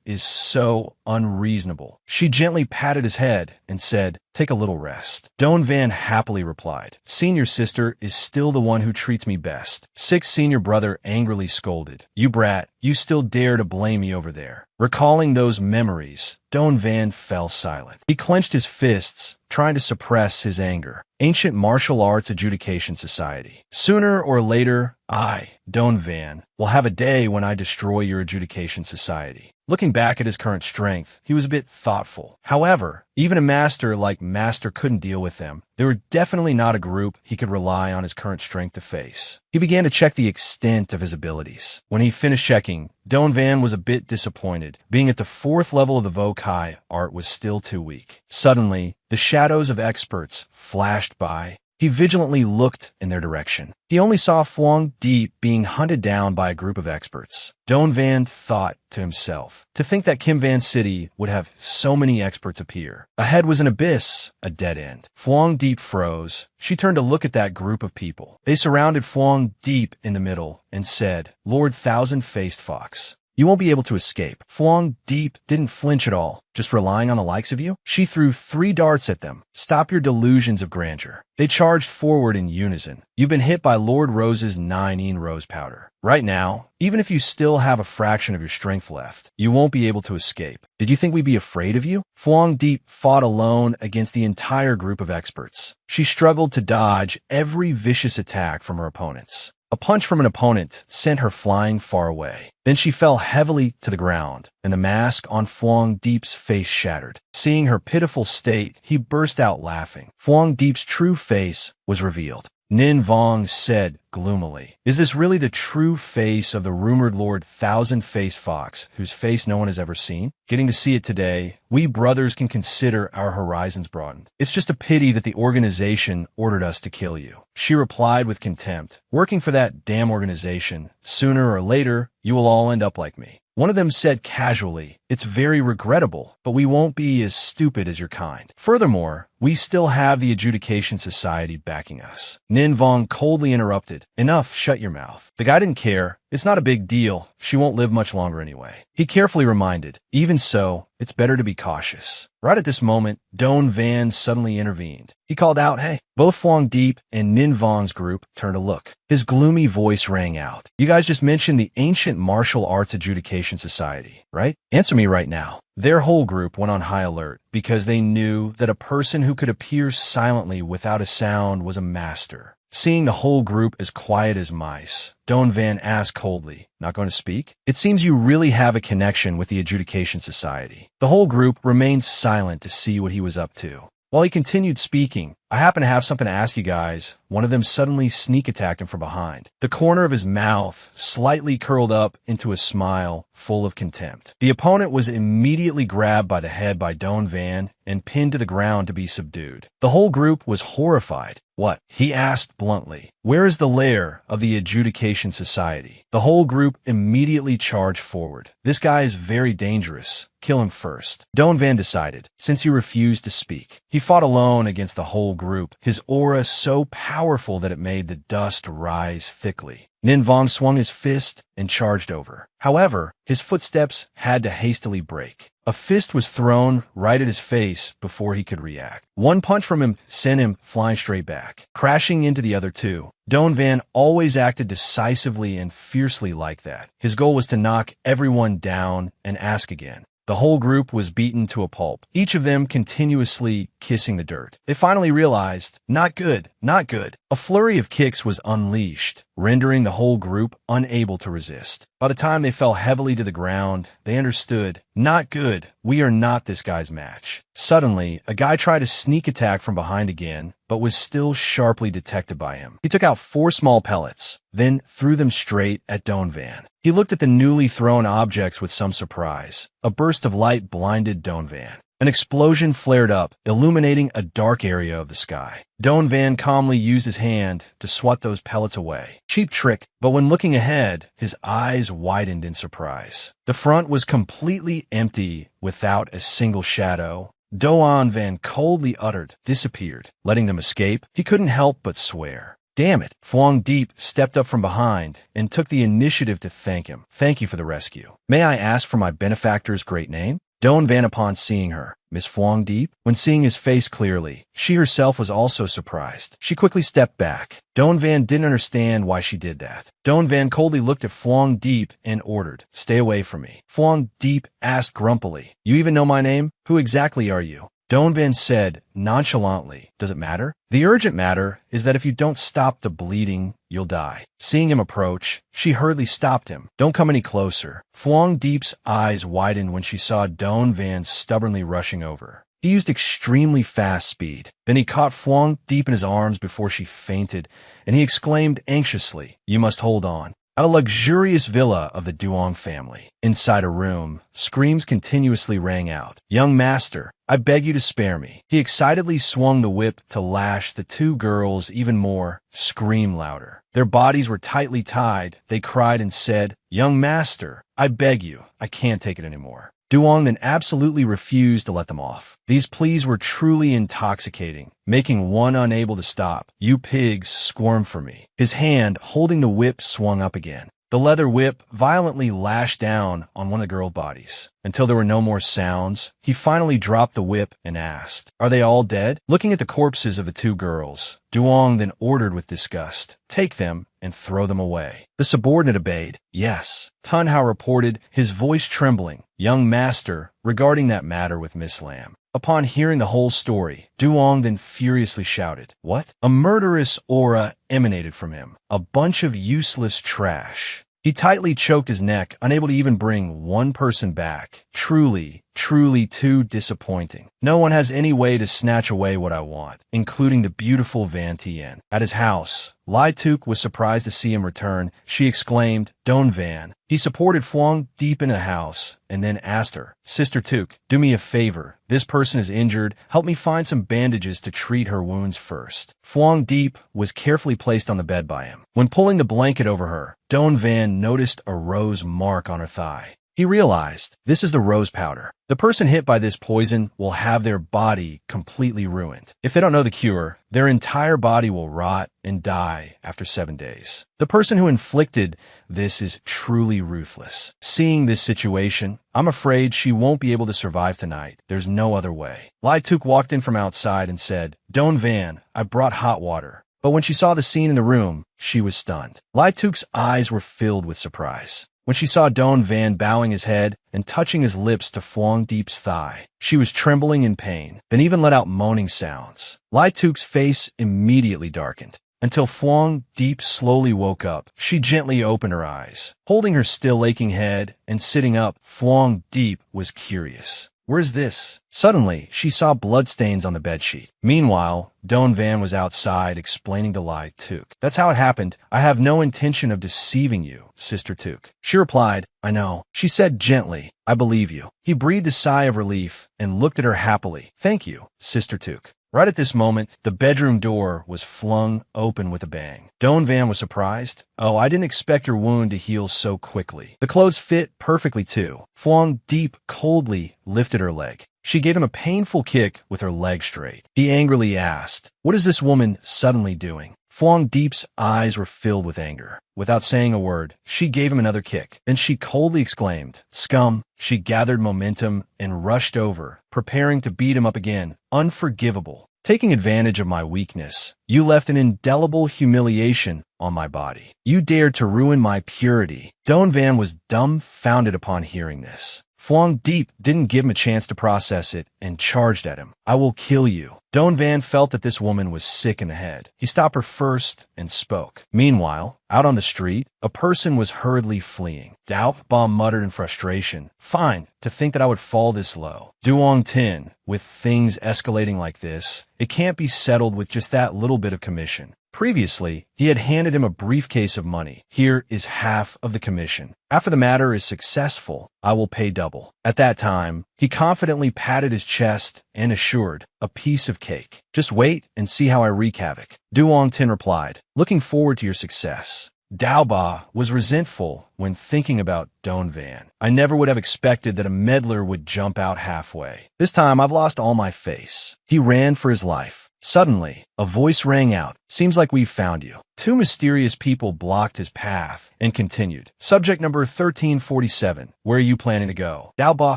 is so unreasonable." She gently patted his head and said, "Take a little rest." Doan Van happily replied, "Senior sister is still the one who treats me best." Six Senior Brother angrily scolded, "You brat, you still dare to blame me over there." Recalling those memories, Doan Van fell silent. He clenched his fists, trying to suppress his anger. Ancient Martial Arts Adjudication Society. Sooner or later, I, Doan Van, will have a day when I destroy your Adjudication Society. Looking back at his current strength, he was a bit thoughtful. However, even a master like Master couldn't deal with them. They were definitely not a group he could rely on his current strength to face. He began to check the extent of his abilities. When he finished checking, Doan Van was a bit disappointed. Being at the 4th level of the Vokai, art was still too weak. Suddenly, the shadows of experts flashed by, He vigilantly looked in their direction. He only saw Phuong Deep being hunted down by a group of experts. Don Van thought to himself, to think that Kim Van City would have so many experts appear. Ahead was an abyss, a dead end. Phuong Deep froze. She turned to look at that group of people. They surrounded Phuong Deep in the middle and said, "Lord Thousand-Faced Fox, you won't be able to escape." Phuong Deep didn't flinch at all, just relying on the likes of you. She threw 3 darts at them. "Stop your delusions of grandeur." They charged forward in unison. "You've been hit by Lord Rose's 9 rose powder. Right now, even if you still have a fraction of your strength left, you won't be able to escape. Did you think we'd be afraid of you?" Phuong Deep fought alone against the entire group of experts. She struggled to dodge every vicious attack from her opponents. A punch from an opponent sent her flying far away. Then she fell heavily to the ground, and the mask on Phuong Deep's face shattered. Seeing her pitiful state, he burst out laughing. Phuong Deep's true face was revealed. Nin Vong said gloomily, "Is this really the true face of the rumored Lord Thousand-Faced Fox, whose face no one has ever seen? Getting to see it today, we brothers can consider our horizons broadened. It's just a pity that the organization ordered us to kill you." She replied with contempt, "Working for that damn organization, sooner or later, you will all end up like me." One of them said casually, "It's very regrettable, but we won't be as stupid as your kind. Furthermore, we still have the Adjudication Society backing us." Nin Vong coldly interrupted, "Enough, shut your mouth." The guy didn't care. "It's not a big deal. She won't live much longer anyway." He carefully reminded, "Even so, it's better to be cautious." Right at this moment, Don Van suddenly intervened. He called out, "Hey!" Both Phuong Deep and Nin Vong's group turned to look. His gloomy voice rang out, "You guys just mentioned the Ancient Martial Arts Adjudication Society, right? Answer me right now." Their whole group went on high alert because they knew that a person who could appear silently without a sound was a master. Seeing the whole group as quiet as mice, Don Van asked coldly, "Not going to speak? It seems you really have a connection with the Adjudication Society." The whole group remained silent to see what he was up to. While he continued speaking, "I happen to have something to ask you guys." One of them suddenly sneak attacked him from behind. The corner of his mouth slightly curled up into a smile full of contempt. The opponent was immediately grabbed by the head by Don Van and pinned to the ground to be subdued. The whole group was horrified. "What?" he asked bluntly. "Where is the lair of the Adjudication Society?" The whole group immediately charged forward. "This guy is very dangerous. Kill him first." Don Van decided, since he refused to speak. He fought alone against the whole group, his aura so powerful that it made the dust rise thickly. Nin Vong swung his fist and charged over. However, his footsteps had to hastily break. A fist was thrown right at his face before he could react. One punch from him sent him flying straight back, crashing into the other two. Don Van always acted decisively and fiercely like that. His goal was to knock everyone down and ask again. The whole group was beaten to a pulp, each of them continuously kissing the dirt. They finally realized, not good, not good. A flurry of kicks was unleashed, rendering the whole group unable to resist. By the time they fell heavily to the ground, they understood, not good, we are not this guy's match. Suddenly, a guy tried to sneak attack from behind again, but was still sharply detected by him. He took out 4 small pellets, then threw them straight at Don Van. He looked at the newly thrown objects with some surprise. A burst of light blinded Don Van. An explosion flared up, illuminating a dark area of the sky. Don Van calmly used his hand to swat those pellets away. Cheap trick, but when looking ahead, his eyes widened in surprise. The front was completely empty, without a single shadow. Don Van coldly uttered, "Disappeared." Letting them escape, he couldn't help but swear. "Damn it." Phuong Deep stepped up from behind and took the initiative to thank him. "Thank you for the rescue. May I ask for my benefactor's great name?" Don Van, upon seeing her, "Miss Phuong Deep?" When seeing his face clearly, she herself was also surprised. She quickly stepped back. Don Van didn't understand why she did that. Don Van coldly looked at Phuong Deep and ordered, "Stay away from me." Phuong Deep asked grumpily, "You even know my name? Who exactly are you?" Don Van said nonchalantly, "Does it matter? The urgent matter is that if you don't stop the bleeding, you'll die." Seeing him approach, she hurriedly stopped him. "Don't come any closer." Phuong Deep's eyes widened when she saw Don Van stubbornly rushing over. He used extremely fast speed. Then he caught Phuong Deep in his arms before she fainted, and he exclaimed anxiously, "You must hold on. at a luxurious villa of the Duong family. Inside a room, screams continuously rang out. "Young master, I beg you to spare me." He excitedly swung the whip to lash the two girls even more. Scream louder. Their bodies were tightly tied. They cried and said, "Young master, I beg you, I can't take it anymore." Duong then absolutely refused to let them off. These pleas were truly intoxicating, making one unable to stop. "You pigs, squirm for me." His hand, holding the whip, swung up again. The leather whip violently lashed down on one of the girls' bodies. Until there were no more sounds, he finally dropped the whip and asked, "Are they all dead?" Looking at the corpses of the two girls, Duong then ordered with disgust, "Take them and throw them away." The subordinate obeyed. "Yes," Tun Hao reported, his voice trembling. "Young master, regarding that matter with Miss Lam." Upon hearing the whole story, Duong then furiously shouted, "What?" A murderous aura emanated from him. A bunch of useless trash. He tightly choked his neck, unable to even bring one person back. Truly too disappointing. No one has any way to snatch away what I want, including the beautiful Van Tien. At his house, Lai Tuk was surprised to see him return. She exclaimed, "Don Van." He supported Phuong deep in the house and then asked her, "Sister Tuk, do me a favor. This person is injured. Help me find some bandages to treat her wounds first." Phuong Deep was carefully placed on the bed by him. When pulling the blanket over her, Don Van noticed a rose mark on her thigh. He realized, this is the rose powder. The person hit by this poison will have their body completely ruined. If they don't know the cure, their entire body will rot and die after 7 days. The person who inflicted this is truly ruthless. Seeing this situation, I'm afraid she won't be able to survive tonight. There's no other way. Lai Tuk walked in from outside and said, "Don Van, I brought hot water." But when she saw the scene in the room, she was stunned. Lai Tuk's eyes were filled with surprise. When she saw Don Van bowing his head and touching his lips to Phuong Deep's thigh, she was trembling in pain, then even let out moaning sounds. Lai Tuk's face immediately darkened, until Phuong Deep slowly woke up. She gently opened her eyes. Holding her still aching head and sitting up, Phuong Deep was curious. "Where's this?" Suddenly, she saw bloodstains on the bedsheet. Meanwhile, Don Van was outside explaining to Lai Tuk. "That's how it happened. I have no intention of deceiving you, Sister Tuk." She replied, "I know." She said gently, "I believe you." He breathed a sigh of relief and looked at her happily. "Thank you, Sister Tuk." Right at this moment, the bedroom door was flung open with a bang. Don Van was surprised. "Oh, I didn't expect your wound to heal so quickly." The clothes fit perfectly too. Phuong Deep coldly lifted her leg. She gave him a painful kick with her leg straight. He angrily asked, "What is this woman suddenly doing?" Phuong Deep's eyes were filled with anger. Without saying a word, she gave him another kick. Then she coldly exclaimed, "Scum!" She gathered momentum and rushed over, preparing to beat him up again. "Unforgivable. Taking advantage of my weakness, you left an indelible humiliation on my body. You dared to ruin my purity." Don Van was dumbfounded upon hearing this. Phuong Deep didn't give him a chance to process it and charged at him. "I will kill you." Don Van felt that this woman was sick in the head. He stopped her first and spoke. Meanwhile, out on the street, a person was hurriedly fleeing. Dao Ba muttered in frustration, "Fine, to think that I would fall this low. Duong Tin, with things escalating like this, it can't be settled with just that little bit of commission." Previously, he had handed him a briefcase of money. "Here is half of the commission. After the matter is successful, I will pay double." At that time, he confidently patted his chest and assured, "A piece of cake. Just wait and see how I wreak havoc." Duong Tin replied, "Looking forward to your success." Dao Ba was resentful when thinking about Don Van. "I never would have expected that a meddler would jump out halfway. This time I've lost all my face." He ran for his life. Suddenly, a voice rang out, "Seems like we've found you." Two mysterious people blocked his path and continued. Subject number 1347, "Where are you planning to go?" Dao Ba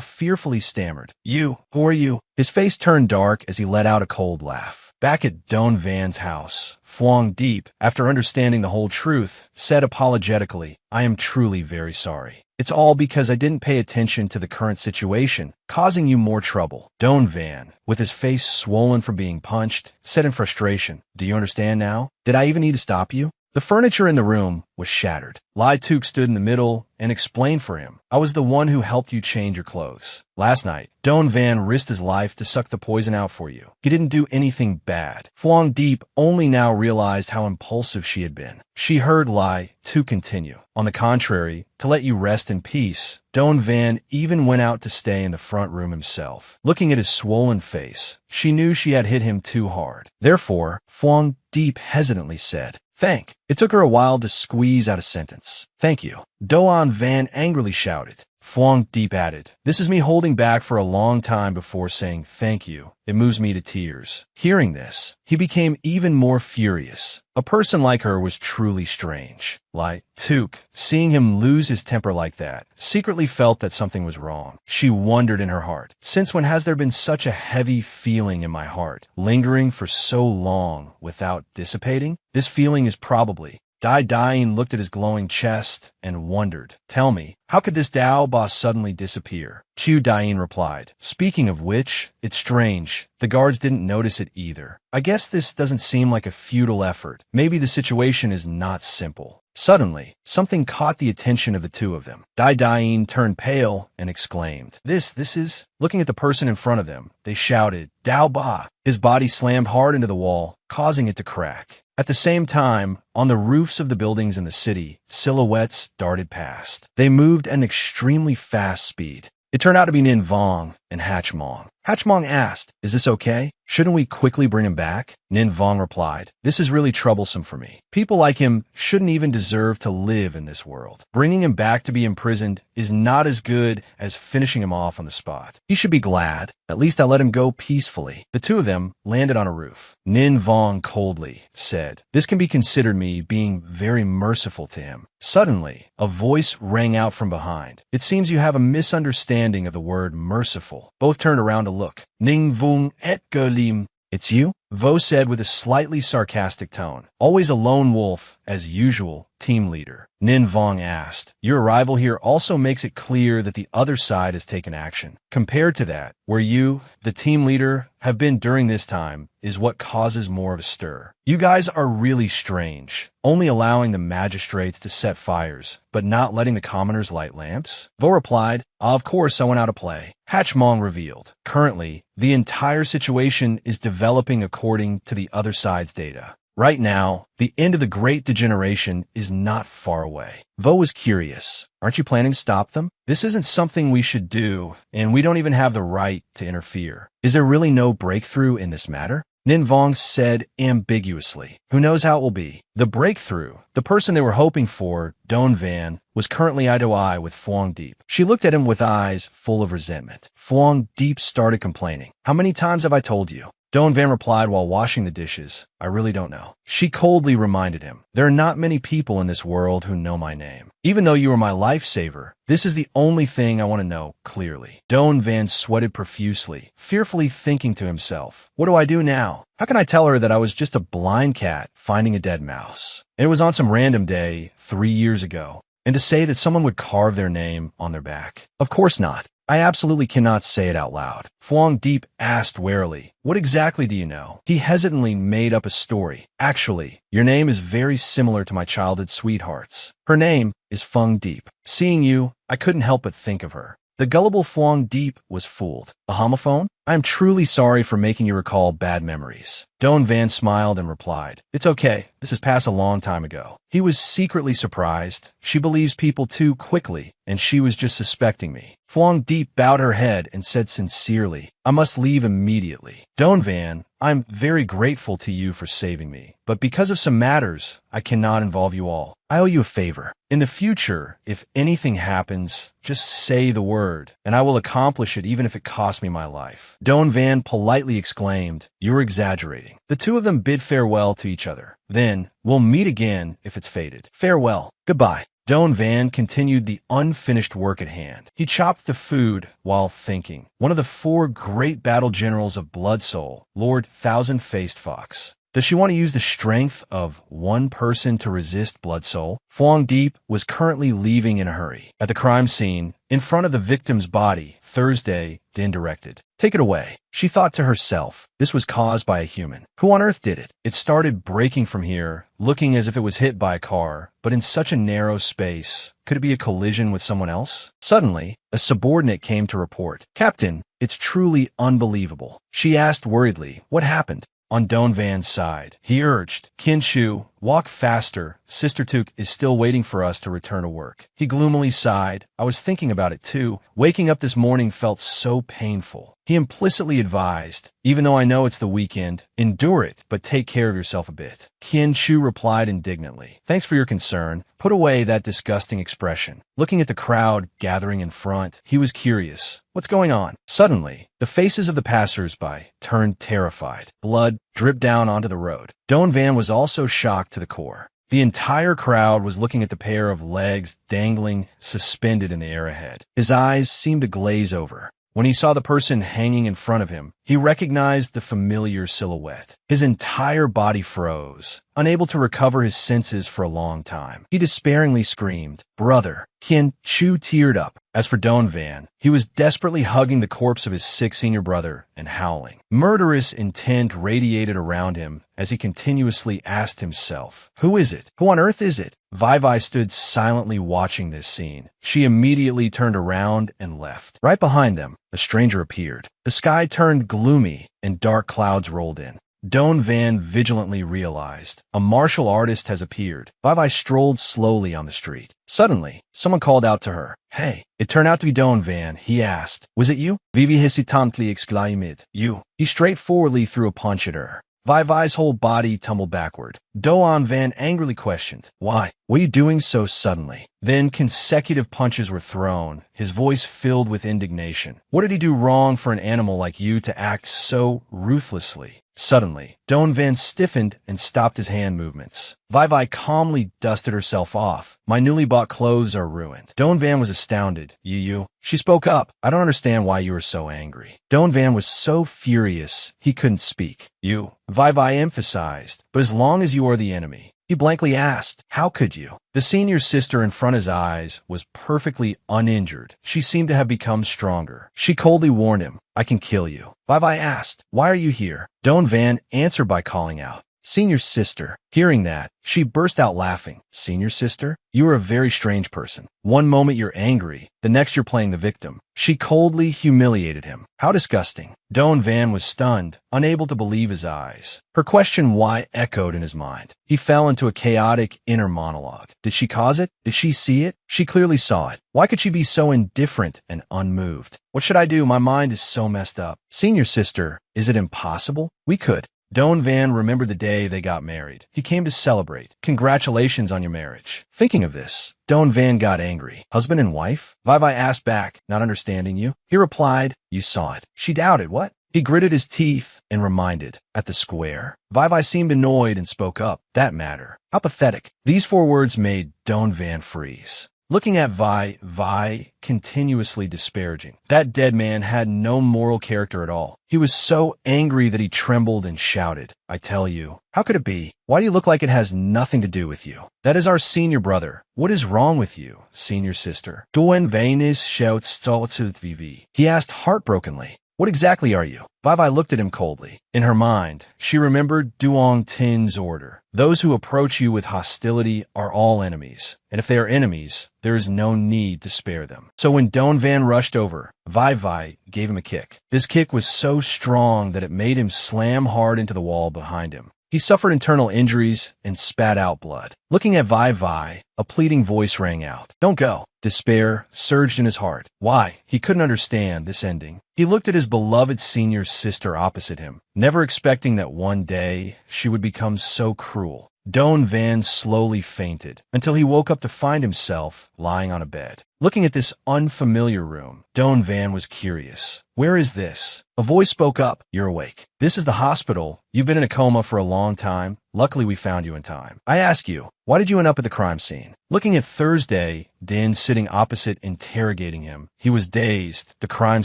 fearfully stammered, "You, who are you?" His face turned dark as he let out a cold laugh. Back at Don Van's house, Phuong Deep, after understanding the whole truth, said apologetically, "I am truly very sorry. It's all because I didn't pay attention to the current situation, causing you more trouble." Don Van, with his face swollen from being punched, said in frustration, "Do you understand now? Did I even need to stop you?" The furniture in the room was shattered. Lai Tuk stood in the middle and explained for him. I was the one who helped you change your clothes. Last night, Don Van risked his life to suck the poison out for you. He didn't do anything bad. Phuong Deep only now realized how impulsive she had been. She heard Lai Tuk continue. On the contrary, to let you rest in peace, Don Van even went out to stay in the front room himself. Looking at his swollen face, she knew she had hit him too hard. Therefore, Phuong Deep hesitantly said, "Thank." It took her a while to squeeze out a sentence. "Thank you." Doan Van angrily shouted. Phuong Deep added, "This is me holding back for a long time before saying thank you. It moves me to tears." Hearing this, he became even more furious. A person like her was truly strange. Lai Tuk, seeing him lose his temper like that, secretly felt that something was wrong. She wondered in her heart, since when has there been such a heavy feeling in my heart, lingering for so long without dissipating? This feeling is probably... Dai Dain looked at his glowing chest and wondered, "Tell me, how could this Dao Ba suddenly disappear?" Chu Dain replied, "Speaking of which, it's strange. The guards didn't notice it either. I guess this doesn't seem like a futile effort. Maybe the situation is not simple." Suddenly, something caught the attention of the two of them. Dai Dain turned pale and exclaimed, This is... Looking at the person in front of them, they shouted, "Dao Ba!" His body slammed hard into the wall, causing it to crack. At the same time, on the roofs of the buildings in the city, silhouettes darted past. They moved at an extremely fast speed. It turned out to be Nin Vong and Hatch Mong. Hatch Mong asked, "Is this okay? Shouldn't we quickly bring him back?" Nin Vong replied, "This is really troublesome for me. People like him shouldn't even deserve to live in this world. Bringing him back to be imprisoned is not as good as finishing him off on the spot. He should be glad. At least I let him go peacefully." The two of them landed on a roof. Nin Vong coldly said, "This can be considered me being very merciful to him." Suddenly, a voice rang out from behind. "It seems you have a misunderstanding of the word merciful." Both turned around to look. Ning Vung et Gelim. "It's you?" Vo said with a slightly sarcastic tone. "Always a lone wolf, as usual, team leader." Nin Vong asked, "Your arrival here also makes it clear that the other side has taken action. Compared to that, where you, the team leader, have been during this time, is what causes more of a stir. You guys are really strange, only allowing the magistrates to set fires, but not letting the commoners light lamps." Vo replied, "Of course I went out to play." Hatch Mong revealed, "Currently, the entire situation is developing according to the other side's data. Right now, the end of the Great Degeneration is not far away." Vo was curious. "Aren't you planning to stop them?" "This isn't something we should do, and we don't even have the right to interfere." "Is there really no breakthrough in this matter?" Nin Vong said ambiguously. "Who knows how it will be?" The breakthrough, the person they were hoping for, Don Van, was currently eye to eye with Phuong Deep. She looked at him with eyes full of resentment. Phuong Deep started complaining. "How many times have I told you?" Don Van replied while washing the dishes, "I really don't know." She coldly reminded him, "There are not many people in this world who know my name. Even though you are my lifesaver, this is the only thing I want to know clearly." Don Van sweated profusely, fearfully thinking to himself, "What do I do now? How can I tell her that I was just a blind cat finding a dead mouse? And it was on some random day 3 years ago. And to say that someone would carve their name on their back? Of course not. I absolutely cannot say it out loud." Phuong Deep asked warily, "What exactly do you know?" He hesitantly made up a story. "Actually, your name is very similar to my childhood sweetheart's. Her name is Phuong Deep. Seeing you, I couldn't help but think of her." The gullible Phuong Deep was fooled. A homophone? "I am truly sorry for making you recall bad memories." Don Van smiled and replied, "It's okay. This has passed a long time ago." He was secretly surprised. She believes people too quickly, and she was just suspecting me. Phuong Deep bowed her head and said sincerely, "I must leave immediately. Don Van, I'm very grateful to you for saving me, but because of some matters, I cannot involve you all. I owe you a favor. In the future, if anything happens, just say the word, and I will accomplish it even if it costs me my life." Don Van politely exclaimed, "You're exaggerating." The two of them bid farewell to each other. Then, "We'll meet again if it's fated. Farewell. Goodbye." Don Van continued the unfinished work at hand. He chopped the food while thinking. One of the 4 great battle generals of Blood Soul, Lord Thousand-Faced Fox. Does she want to use the strength of one person to resist Blood Soul? Phuong Deep was currently leaving in a hurry. At the crime scene, in front of the victim's body, Thursday, Din directed. Take it away. She thought to herself, this was caused by a human. Who on earth did it? It started breaking from here, looking as if it was hit by a car, but in such a narrow space. Could it be a collision with someone else? Suddenly, a subordinate came to report. Captain, it's truly unbelievable. She asked worriedly, what happened? On Don Van's side, he urged, Kin Shu, walk faster. Sister Took is still waiting for us to return to work. He gloomily sighed. I was thinking about it too. Waking up this morning felt so painful. He implicitly advised, even though I know it's the weekend, endure it, but take care of yourself a bit. Kin Shu replied indignantly, thanks for your concern. Put away that disgusting expression. Looking at the crowd gathering in front, he was curious. What's going on? Suddenly, the faces of the passers-by turned terrified. Blood dripped down onto the road. Don Van was also shocked to the core. The entire crowd was looking at the pair of legs dangling, suspended in the air ahead. His eyes seemed to glaze over. When he saw the person hanging in front of him, he recognized the familiar silhouette. His entire body froze, unable to recover his senses for a long time. He despairingly screamed, Brother! Kin Shu teared up. As for Don Van, he was desperately hugging the corpse of his sick senior brother and howling. Murderous intent radiated around him as he continuously asked himself, who is it? Who on earth is it? Vai stood silently watching this scene. She immediately turned around and left. Right behind them, a stranger appeared. The sky turned gloomy and dark clouds rolled in. Don Van vigilantly realized, a martial artist has appeared. Vai strolled slowly on the street. Suddenly, someone called out to her. Hey, it turned out to be Don Van. He asked, was it you? Vivi hesitantly exclaimed, you. He straightforwardly threw a punch at her. Vai's whole body tumbled backward. Don Van angrily questioned, why? What are you doing so suddenly? Then consecutive punches were thrown, his voice filled with indignation. What did he do wrong for an animal like you to act so ruthlessly? Suddenly, Don Van stiffened and stopped his hand movements. Vai calmly dusted herself off. My newly bought clothes are ruined. Don Van was astounded. You. She spoke up. I don't understand why you are so angry. Don Van was so furious, he couldn't speak. You. Vai emphasized. But as long as you are the enemy. He blankly asked, how could you? The senior sister in front of his eyes was perfectly uninjured. She seemed to have become stronger. She coldly warned him, I can kill you. Vai asked, why are you here? Don Van answered by calling out, Senior sister. Hearing that, she burst out laughing. Senior sister, you are a very strange person. One moment you're angry, the next you're playing the victim. She coldly humiliated him. How disgusting. Don Van was stunned, unable to believe his eyes. Her question why echoed in his mind. He fell into a chaotic inner monologue. Did she cause it? Did she see it? She clearly saw it. Why could she be so indifferent and unmoved? What should I do? My mind is so messed up. Senior sister, is it impossible? We could. Don Van remembered the day they got married. He came to celebrate. Congratulations on your marriage. Thinking of this, Don Van got angry. Husband and wife? Vai asked back, not understanding you. He replied, you saw it. She doubted, what? He gritted his teeth and reminded, at the square. Vai seemed annoyed and spoke up. That matter. How pathetic. These 4 words made Don Van freeze. Looking at Vai continuously disparaging. That dead man had no moral character at all. He was so angry that he trembled and shouted, I tell you, how could it be? Why do you look like it has nothing to do with you? That is our senior brother. What is wrong with you, senior sister? Don Van is shouts Vivi. He asked heartbrokenly. What exactly are you? Vai looked at him coldly. In her mind, she remembered Duong Tin's order. Those who approach you with hostility are all enemies, and if they are enemies, there is no need to spare them. So when Don Van rushed over, Vai gave him a kick. This kick was so strong that it made him slam hard into the wall behind him. He suffered internal injuries and spat out blood. Looking at Vai, a pleading voice rang out. Don't go. Despair surged in his heart. Why? He couldn't understand this ending. He looked at his beloved senior sister opposite him, never expecting that one day she would become so cruel. Don Van slowly fainted until he woke up to find himself lying on a bed. Looking at this unfamiliar room, Don Van was curious. Where is this? A voice spoke up. You're awake. This is the hospital. You've been in a coma for a long time. Luckily, we found you in time. I ask you, why did you end up at the crime scene? Looking at Thursday, Din sitting opposite interrogating him. He was dazed. The crime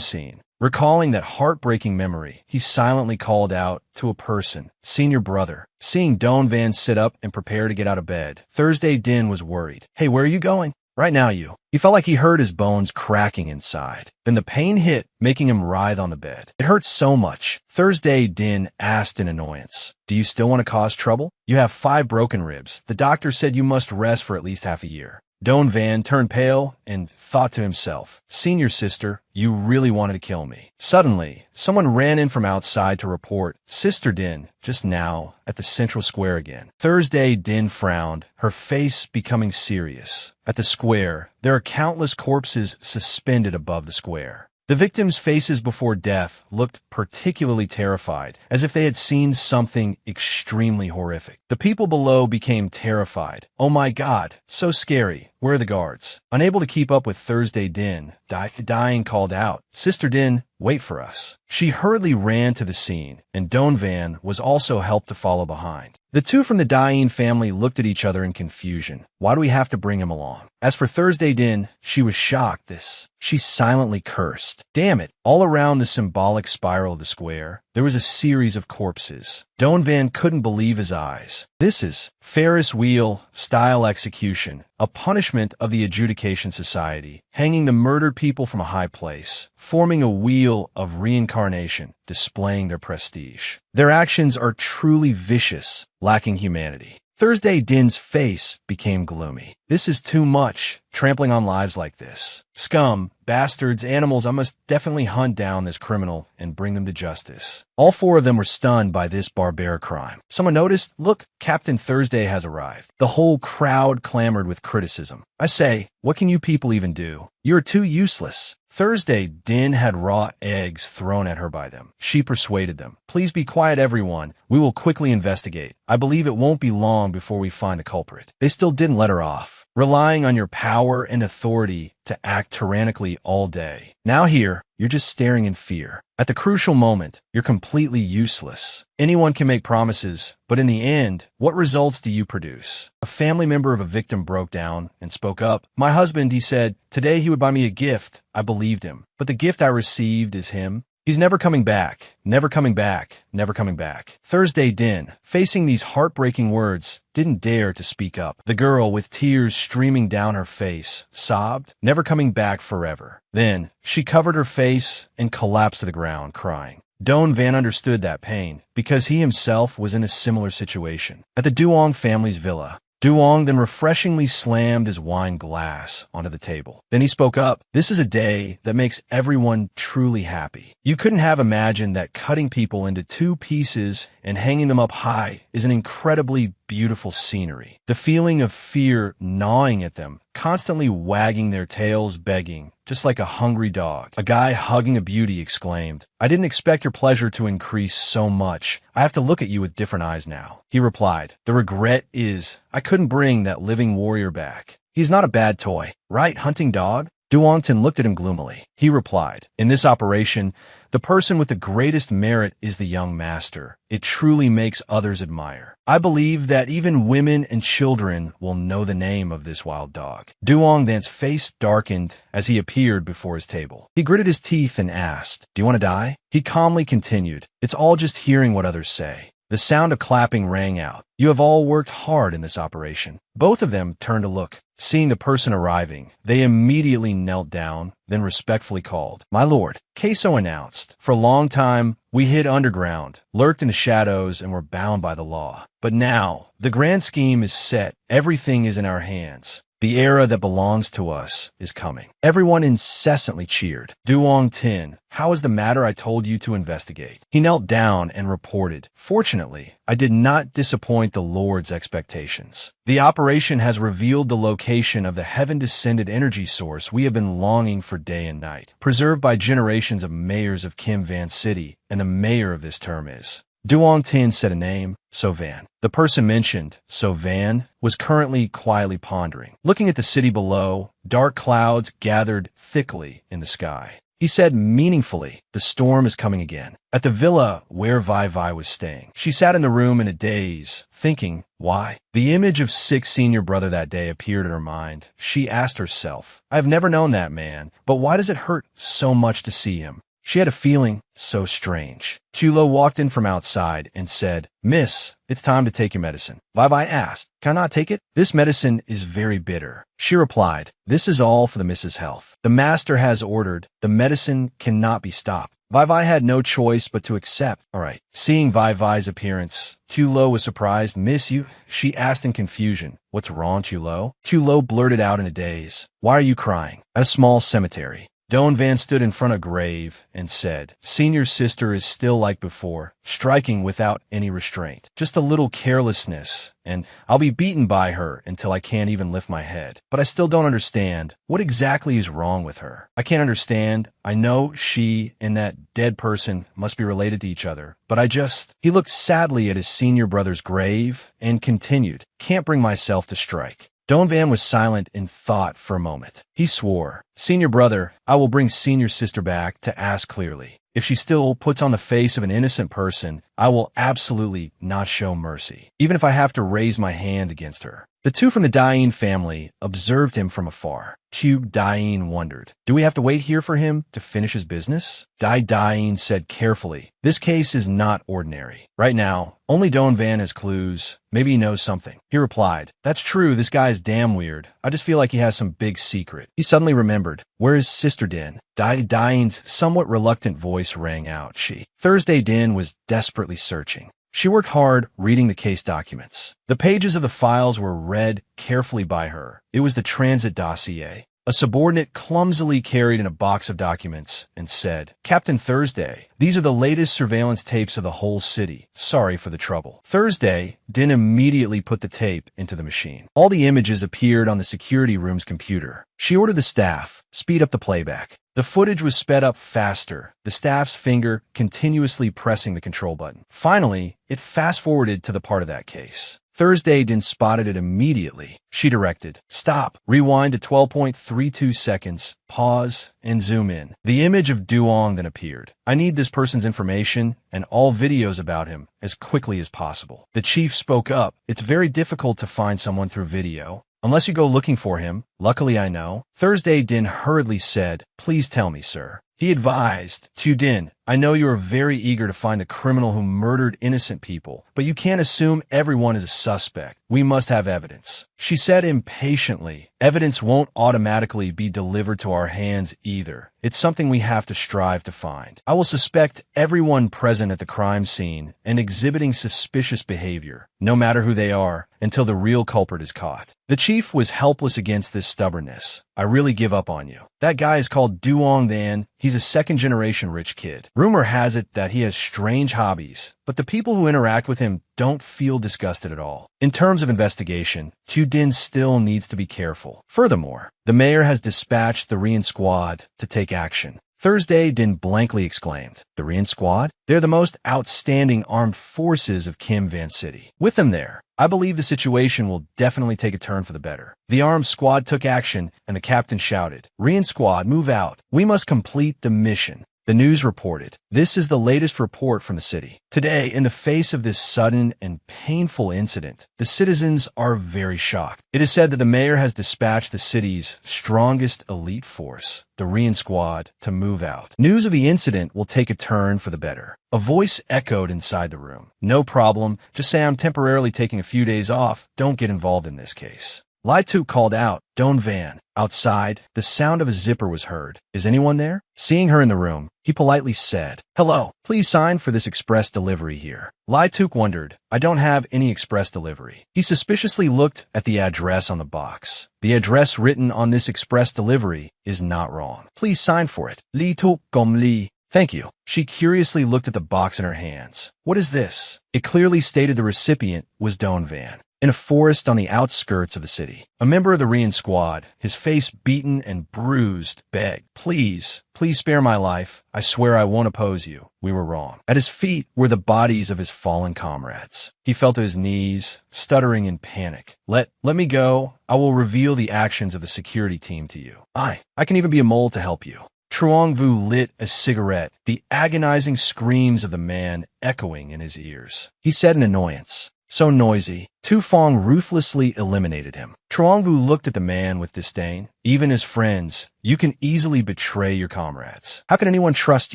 scene. Recalling that heartbreaking memory, he silently called out to a person, "Senior brother." Seeing Doan Van sit up and prepare to get out of bed, Thursday Din was worried. "Hey, where are you going?" "Right now, you." He felt like he heard his bones cracking inside. Then the pain hit, making him writhe on the bed. "It hurts so much." Thursday Din asked in annoyance, "Do you still want to cause trouble? You have 5 broken ribs. The doctor said you must rest for at least half a year." Doan Van turned pale and thought to himself, "Senior sister, you really wanted to kill me." Suddenly, someone ran in from outside to report, "Sister Din, just now, at the central square again." Thursday Din frowned, her face becoming serious. At the square, there are countless corpses suspended above the square. The victims' faces before death looked particularly terrified, as if they had seen something extremely horrific. The people below became terrified. "Oh my God, so scary. Where are the guards?" Unable to keep up with Thursday Din, dying called out, "Sister Din, wait for us." She hurriedly ran to the scene, and Doan Van was also helped to follow behind. The two from the dying family looked at each other in confusion. Why do we have to bring him along? As for Thursday Din, she was shocked. She silently cursed. Damn it. All around the symbolic spiral of the square, there was a series of corpses. Doan Van couldn't believe his eyes. This is Ferris wheel-style execution, a punishment of the adjudication society, hanging the murdered people from a high place, forming a wheel of reincarnation, displaying their prestige. Their actions are truly vicious, lacking humanity. Thursday Din's face became gloomy. This is too much, trampling on lives like this. Scum, bastards, animals, I must definitely hunt down this criminal and bring them to justice. All 4 of them were stunned by this barbaric crime. Someone noticed, "Look, Captain Thursday has arrived." The whole crowd clamored with criticism. "I say, what can you people even do? You're too useless." Thursday Din had raw eggs thrown at her by them. She persuaded them. "Please be quiet, everyone. We will quickly investigate. I believe it won't be long before we find the culprit." They still didn't let her off, relying on your power and authority to act tyrannically all day. Now here, you're just staring in fear. At the crucial moment, you're completely useless. Anyone can make promises, but in the end, what results do you produce? A family member of a victim broke down and spoke up. "My husband," he said, "today he would buy me a gift." I believed him. But the gift I received is him. He's never coming back, never coming back, never coming back. Thursday Din, facing these heartbreaking words, didn't dare to speak up. The girl, with tears streaming down her face, sobbed, "Never coming back forever." Then, she covered her face and collapsed to the ground, crying. Doan Van understood that pain, because he himself was in a similar situation. At the Duong family's villa, Duong then refreshingly slammed his wine glass onto the table. Then he spoke up. "This is a day that makes everyone truly happy. You couldn't have imagined that cutting people into 2 pieces and hanging them up high is an incredibly beautiful scenery. The feeling of fear gnawing at them, constantly wagging their tails, begging, just like a hungry dog." A guy hugging a beauty exclaimed, "I didn't expect your pleasure to increase so much. I have to look at you with different eyes now." He replied, "The regret is, I couldn't bring that living warrior back. He's not a bad toy, right, hunting dog?" Duongton looked at him gloomily. He replied, "In this operation, the person with the greatest merit is the young master. It truly makes others admire. I believe that even women and children will know the name of this wild dog." Duong Than's face darkened as he appeared before his table. He gritted his teeth and asked, "Do you want to die?" He calmly continued, "It's all just hearing what others say." The sound of clapping rang out. "You have all worked hard in this operation." Both of them turned to look. Seeing the person arriving, they immediately knelt down, then respectfully called, "My lord." Queso announced, "For a long time, we hid underground, lurked in the shadows, and were bound by the law. But now, the grand scheme is set. Everything is in our hands. The era that belongs to us is coming." Everyone incessantly cheered. Duong Tin, "How is the matter I told you to investigate?" He knelt down and reported, "Fortunately, I did not disappoint the Lord's expectations. The operation has revealed the location of the heaven-descended energy source we have been longing for day and night, preserved by generations of mayors of Kim Van City, and the mayor of this term is." Duong Tin said a name, So Van. The person mentioned, So Van, was currently quietly pondering. Looking at the city below, dark clouds gathered thickly in the sky. He said meaningfully, "The storm is coming again." At the villa where Vai Vai was staying, she sat in the room in a daze, thinking, why? The image of sick senior brother that day appeared in her mind. She asked herself, "I have never known that man, but why does it hurt so much to see him?" She had a feeling so strange. Chulo walked in from outside and said, "Miss, it's time to take your medicine." Vai Vai asked, "Can I not take it? This medicine is very bitter." She replied, "This is all for the Miss's health. The master has ordered. The medicine cannot be stopped." Vai Vai had no choice but to accept. All right. Seeing Vai Vai's appearance, Chulo was surprised. "Miss, you?" she asked in confusion. "What's wrong, Chulo?" Chulo blurted out in a daze, "Why are you crying?" At a small cemetery, Doan Van stood in front of a grave and said, "Senior's sister is still like before, striking without any restraint. Just a little carelessness, and I'll be beaten by her until I can't even lift my head. But I still don't understand. What exactly is wrong with her? I can't understand. I know she and that dead person must be related to each other, but I just..." He looked sadly at his senior brother's grave and continued, "Can't bring myself to strike." Doan Van was silent in thought for a moment. He swore, "Senior brother, I will bring senior sister back to ask clearly. If she still puts on the face of an innocent person, I will absolutely not show mercy, even if I have to raise my hand against her." The two from the Dain family observed him from afar. Chu Dain wondered, "Do we have to wait here for him to finish his business?" Dain said carefully, "This case is not ordinary. Right now, only Doan Van has clues. Maybe he knows something." He replied, "That's true, this guy is damn weird. I just feel like he has some big secret." He suddenly remembered, "Where is Sister Din?" Dain's somewhat reluctant voice rang out. Thursday Din was desperately searching. She worked hard reading the case documents. The pages of the files were read carefully by her. It was the transit dossier. A subordinate clumsily carried in a box of documents and said, "Captain Thursday, these are the latest surveillance tapes of the whole city. Sorry for the trouble." Thursday Din immediately put the tape into the machine. All the images appeared on the security room's computer. She ordered the staff, "Speed up the playback." The footage was sped up faster, the staff's finger continuously pressing the control button. Finally, it fast-forwarded to the part of that case. Thursday Din spotted it immediately. She directed, "Stop, rewind to 12.32 seconds, pause, and zoom in." The image of Duong then appeared. "I need this person's information and all videos about him as quickly as possible." The chief spoke up, "It's very difficult to find someone through video, unless you go looking for him. Luckily I know." Thursday Din hurriedly said, "Please tell me, sir." He advised, "To Din, I know you are very eager to find the criminal who murdered innocent people, but you can't assume everyone is a suspect. We must have evidence." She said impatiently, "Evidence won't automatically be delivered to our hands either. It's something we have to strive to find. I will suspect everyone present at the crime scene and exhibiting suspicious behavior, no matter who they are, until the real culprit is caught." The chief was helpless against this stubbornness. "I really give up on you. That guy is called Duong Van. He's a second-generation rich kid. Rumor has it that he has strange hobbies, but the people who interact with him don't feel disgusted at all. In terms of investigation, Tu Din still needs to be careful. Furthermore, the mayor has dispatched the Rian squad to take action." Thursday Din blankly exclaimed, "The Rian squad? They're the most outstanding armed forces of Kim Van City. With them there, I believe the situation will definitely take a turn for the better." The armed squad took action, and the captain shouted, "Rian squad, move out. We must complete the mission." The news reported, "This is the latest report from the city. Today, in the face of this sudden and painful incident, the citizens are very shocked. It is said that the mayor has dispatched the city's strongest elite force, the Rian squad, to move out. News of the incident will take a turn for the better." A voice echoed inside the room. "No problem. Just say I'm temporarily taking a few days off. Don't get involved in this case." Lai Tuk called out, "Doan Van." Outside, the sound of a zipper was heard. "Is anyone there?" Seeing her in the room, he politely said, "Hello, please sign for this express delivery here." Lai Tuk wondered, "I don't have any express delivery." He suspiciously looked at the address on the box. "The address written on this express delivery is not wrong. Please sign for it. Li Tuk Gom Li." "Thank you." She curiously looked at the box in her hands. "What is this?" It clearly stated the recipient was Doan Van. In a forest on the outskirts of the city, a member of the Rian squad, his face beaten and bruised, begged, Please spare my life. I swear I won't oppose you. We were wrong." At his feet were the bodies of his fallen comrades. He fell to his knees, stuttering in panic. Let me go. I will reveal the actions of the security team to you. I can even be a mole to help you." Truong Vu lit a cigarette, the agonizing screams of the man echoing in his ears. He said in annoyance, so noisy. Tu Fong ruthlessly eliminated him. Chuangvu looked at the man with disdain. Even as friends, you can easily betray your comrades. How can anyone trust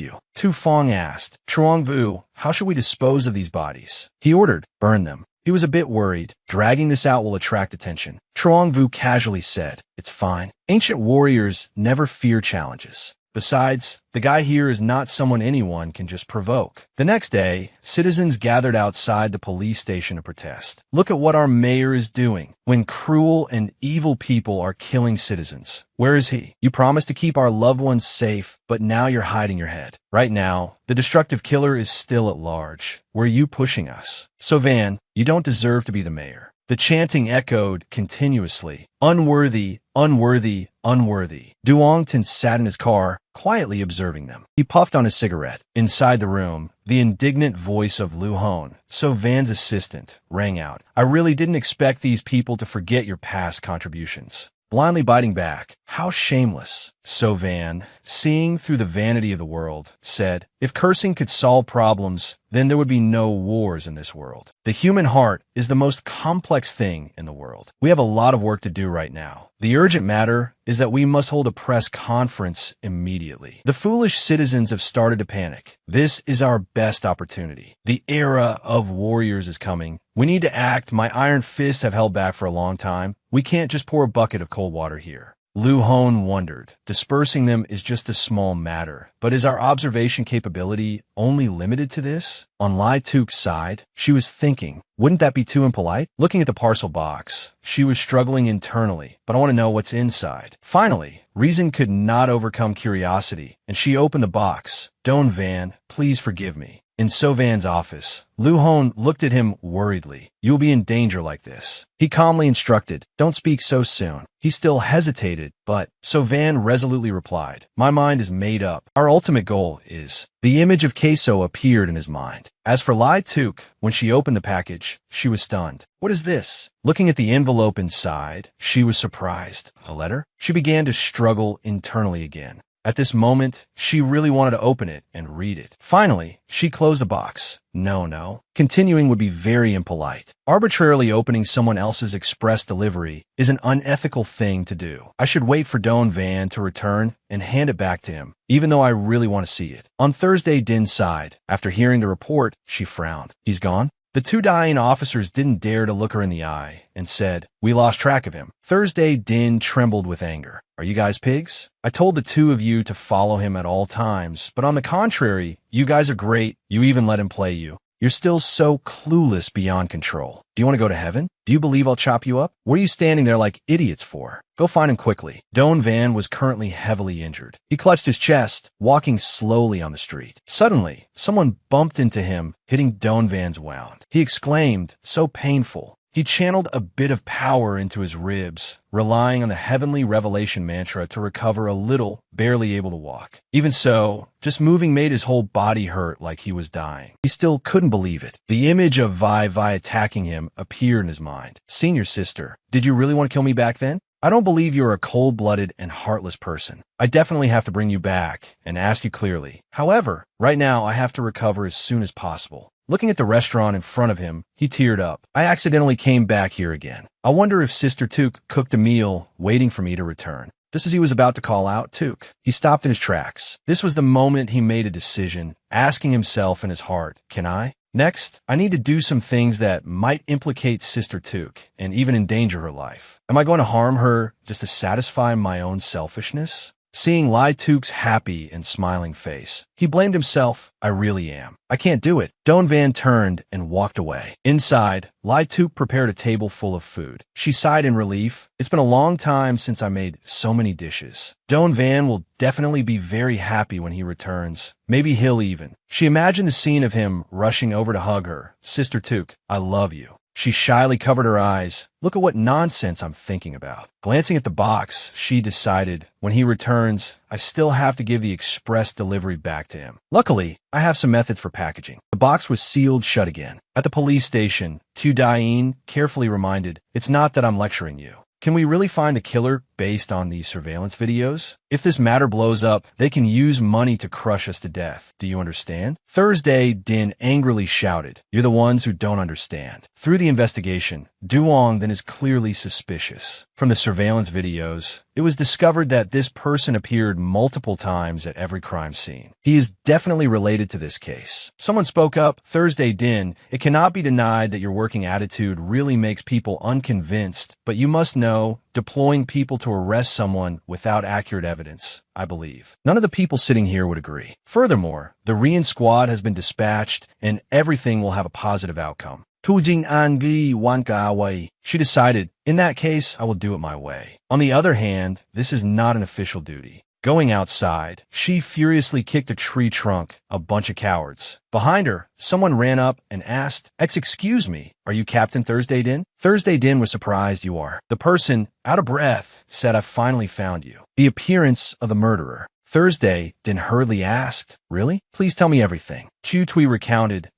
you? Tu Fong asked. Chuangvu, how should we dispose of these bodies? He ordered, burn them. He was a bit worried. Dragging this out will attract attention. Chuangvu casually said, it's fine. Ancient warriors never fear challenges. Besides, the guy here is not someone anyone can just provoke. The next day, citizens gathered outside the police station to protest. Look at what our mayor is doing when cruel and evil people are killing citizens. Where is he? You promised to keep our loved ones safe, but now you're hiding your head. Right now, the destructive killer is still at large. Where are you pushing us? So Van, you don't deserve to be the mayor. The chanting echoed continuously. Unworthy, unworthy, unworthy. Duongton sat in his car, quietly observing them. He puffed on his cigarette. Inside the room, the indignant voice of Lu Hon, So Van's assistant, rang out. I really didn't expect these people to forget your past contributions. Blindly biting back, how shameless. So Van, seeing through the vanity of the world, said, if cursing could solve problems, then there would be no wars in this world. The human heart is the most complex thing in the world. We have a lot of work to do right now. The urgent matter is that we must hold a press conference immediately. The foolish citizens have started to panic. This is our best opportunity. The era of warriors is coming. We need to act. My iron fists have held back for a long time. We can't just pour a bucket of cold water here. Lu Hon wondered. Dispersing them is just a small matter, but is our observation capability only limited to this? On Lai Tuk's side, she was thinking, wouldn't that be too impolite? Looking at the parcel box, she was struggling internally, but I want to know what's inside. Finally, reason could not overcome curiosity, and she opened the box. Don Van, please forgive me. In So Van's office, Lu Hon looked at him worriedly. You'll be in danger like this. He calmly instructed, don't speak so soon. He still hesitated, but So Van resolutely replied, my mind is made up. Our ultimate goal is... The image of Queso appeared in his mind. As for Lai Tuk, when she opened the package, she was stunned. What is this? Looking at the envelope inside, she was surprised. A letter? She began to struggle internally again. At this moment, she really wanted to open it and read it. Finally, she closed the box. No. Continuing would be very impolite. Arbitrarily opening someone else's express delivery is an unethical thing to do. I should wait for Don Van to return and hand it back to him, even though I really want to see it. On Thursday, Din sighed. After hearing the report, she frowned. He's gone? The two dying officers didn't dare to look her in the eye and said, we lost track of him. Thursday, Din trembled with anger. Are you guys pigs? I told the two of you to follow him at all times, but on the contrary, you guys are great. You even let him play you. You're still so clueless beyond control. Do you want to go to heaven? Do you believe I'll chop you up? What are you standing there like idiots for? Go find him quickly. Don Van was currently heavily injured. He clutched his chest, walking slowly on the street. Suddenly, someone bumped into him, hitting Don Van's wound. He exclaimed, so painful. He channeled a bit of power into his ribs, relying on the heavenly revelation mantra to recover a little, barely able to walk. Even so, just moving made his whole body hurt like he was dying. He still couldn't believe it. The image of Vi attacking him appeared in his mind. Senior sister, did you really want to kill me back then? I don't believe you're a cold-blooded and heartless person. I definitely have to bring you back and ask you clearly. However, right now I have to recover as soon as possible. Looking at the restaurant in front of him, he teared up. I accidentally came back here again. I wonder if Sister Tuk cooked a meal waiting for me to return. Just as he was about to call out Tuk, he stopped in his tracks. This was the moment he made a decision, asking himself in his heart, can I? Next, I need to do some things that might implicate Sister Tuk and even endanger her life. Am I going to harm her just to satisfy my own selfishness? Seeing Lai Tuk's happy and smiling face, he blamed himself. I really am. I can't do it. Don Van turned and walked away. Inside, Lai Tuk prepared a table full of food. She sighed in relief. It's been a long time since I made so many dishes. Don Van will definitely be very happy when he returns. Maybe he'll even. She imagined the scene of him rushing over to hug her. Sister Tuk, I love you. She shyly covered her eyes. Look at what nonsense I'm thinking about. Glancing at the box, she decided, when he returns, I still have to give the express delivery back to him. Luckily, I have some methods for packaging. The box was sealed shut again. At the police station, Tu Dain carefully reminded, it's not that I'm lecturing you. Can we really find the killer based on these surveillance videos? If this matter blows up, they can use money to crush us to death. Do you understand? Thursday, Din angrily shouted, "You're the ones who don't understand." Through the investigation, Duong then is clearly suspicious. From the surveillance videos, it was discovered that this person appeared multiple times at every crime scene. He is definitely related to this case. Someone spoke up, "Thursday, Din, it cannot be denied that your working attitude really makes people unconvinced, but you must know, deploying people to arrest someone without accurate evidence, I believe. None of the people sitting here would agree. Furthermore, the Rian squad has been dispatched and everything will have a positive outcome." She decided, "In that case, I will do it my way." On the other hand, this is not an official duty. Going outside, she furiously kicked a tree trunk, a bunch of cowards. Behind her, someone ran up and asked, "Excuse me, are you Captain Thursday Din?" Thursday Din was surprised. "You are." The person, out of breath, said, "I finally found you." The appearance of the murderer. Thursday Din hurriedly asked, "Really? Please tell me everything." Chu Tui recounted,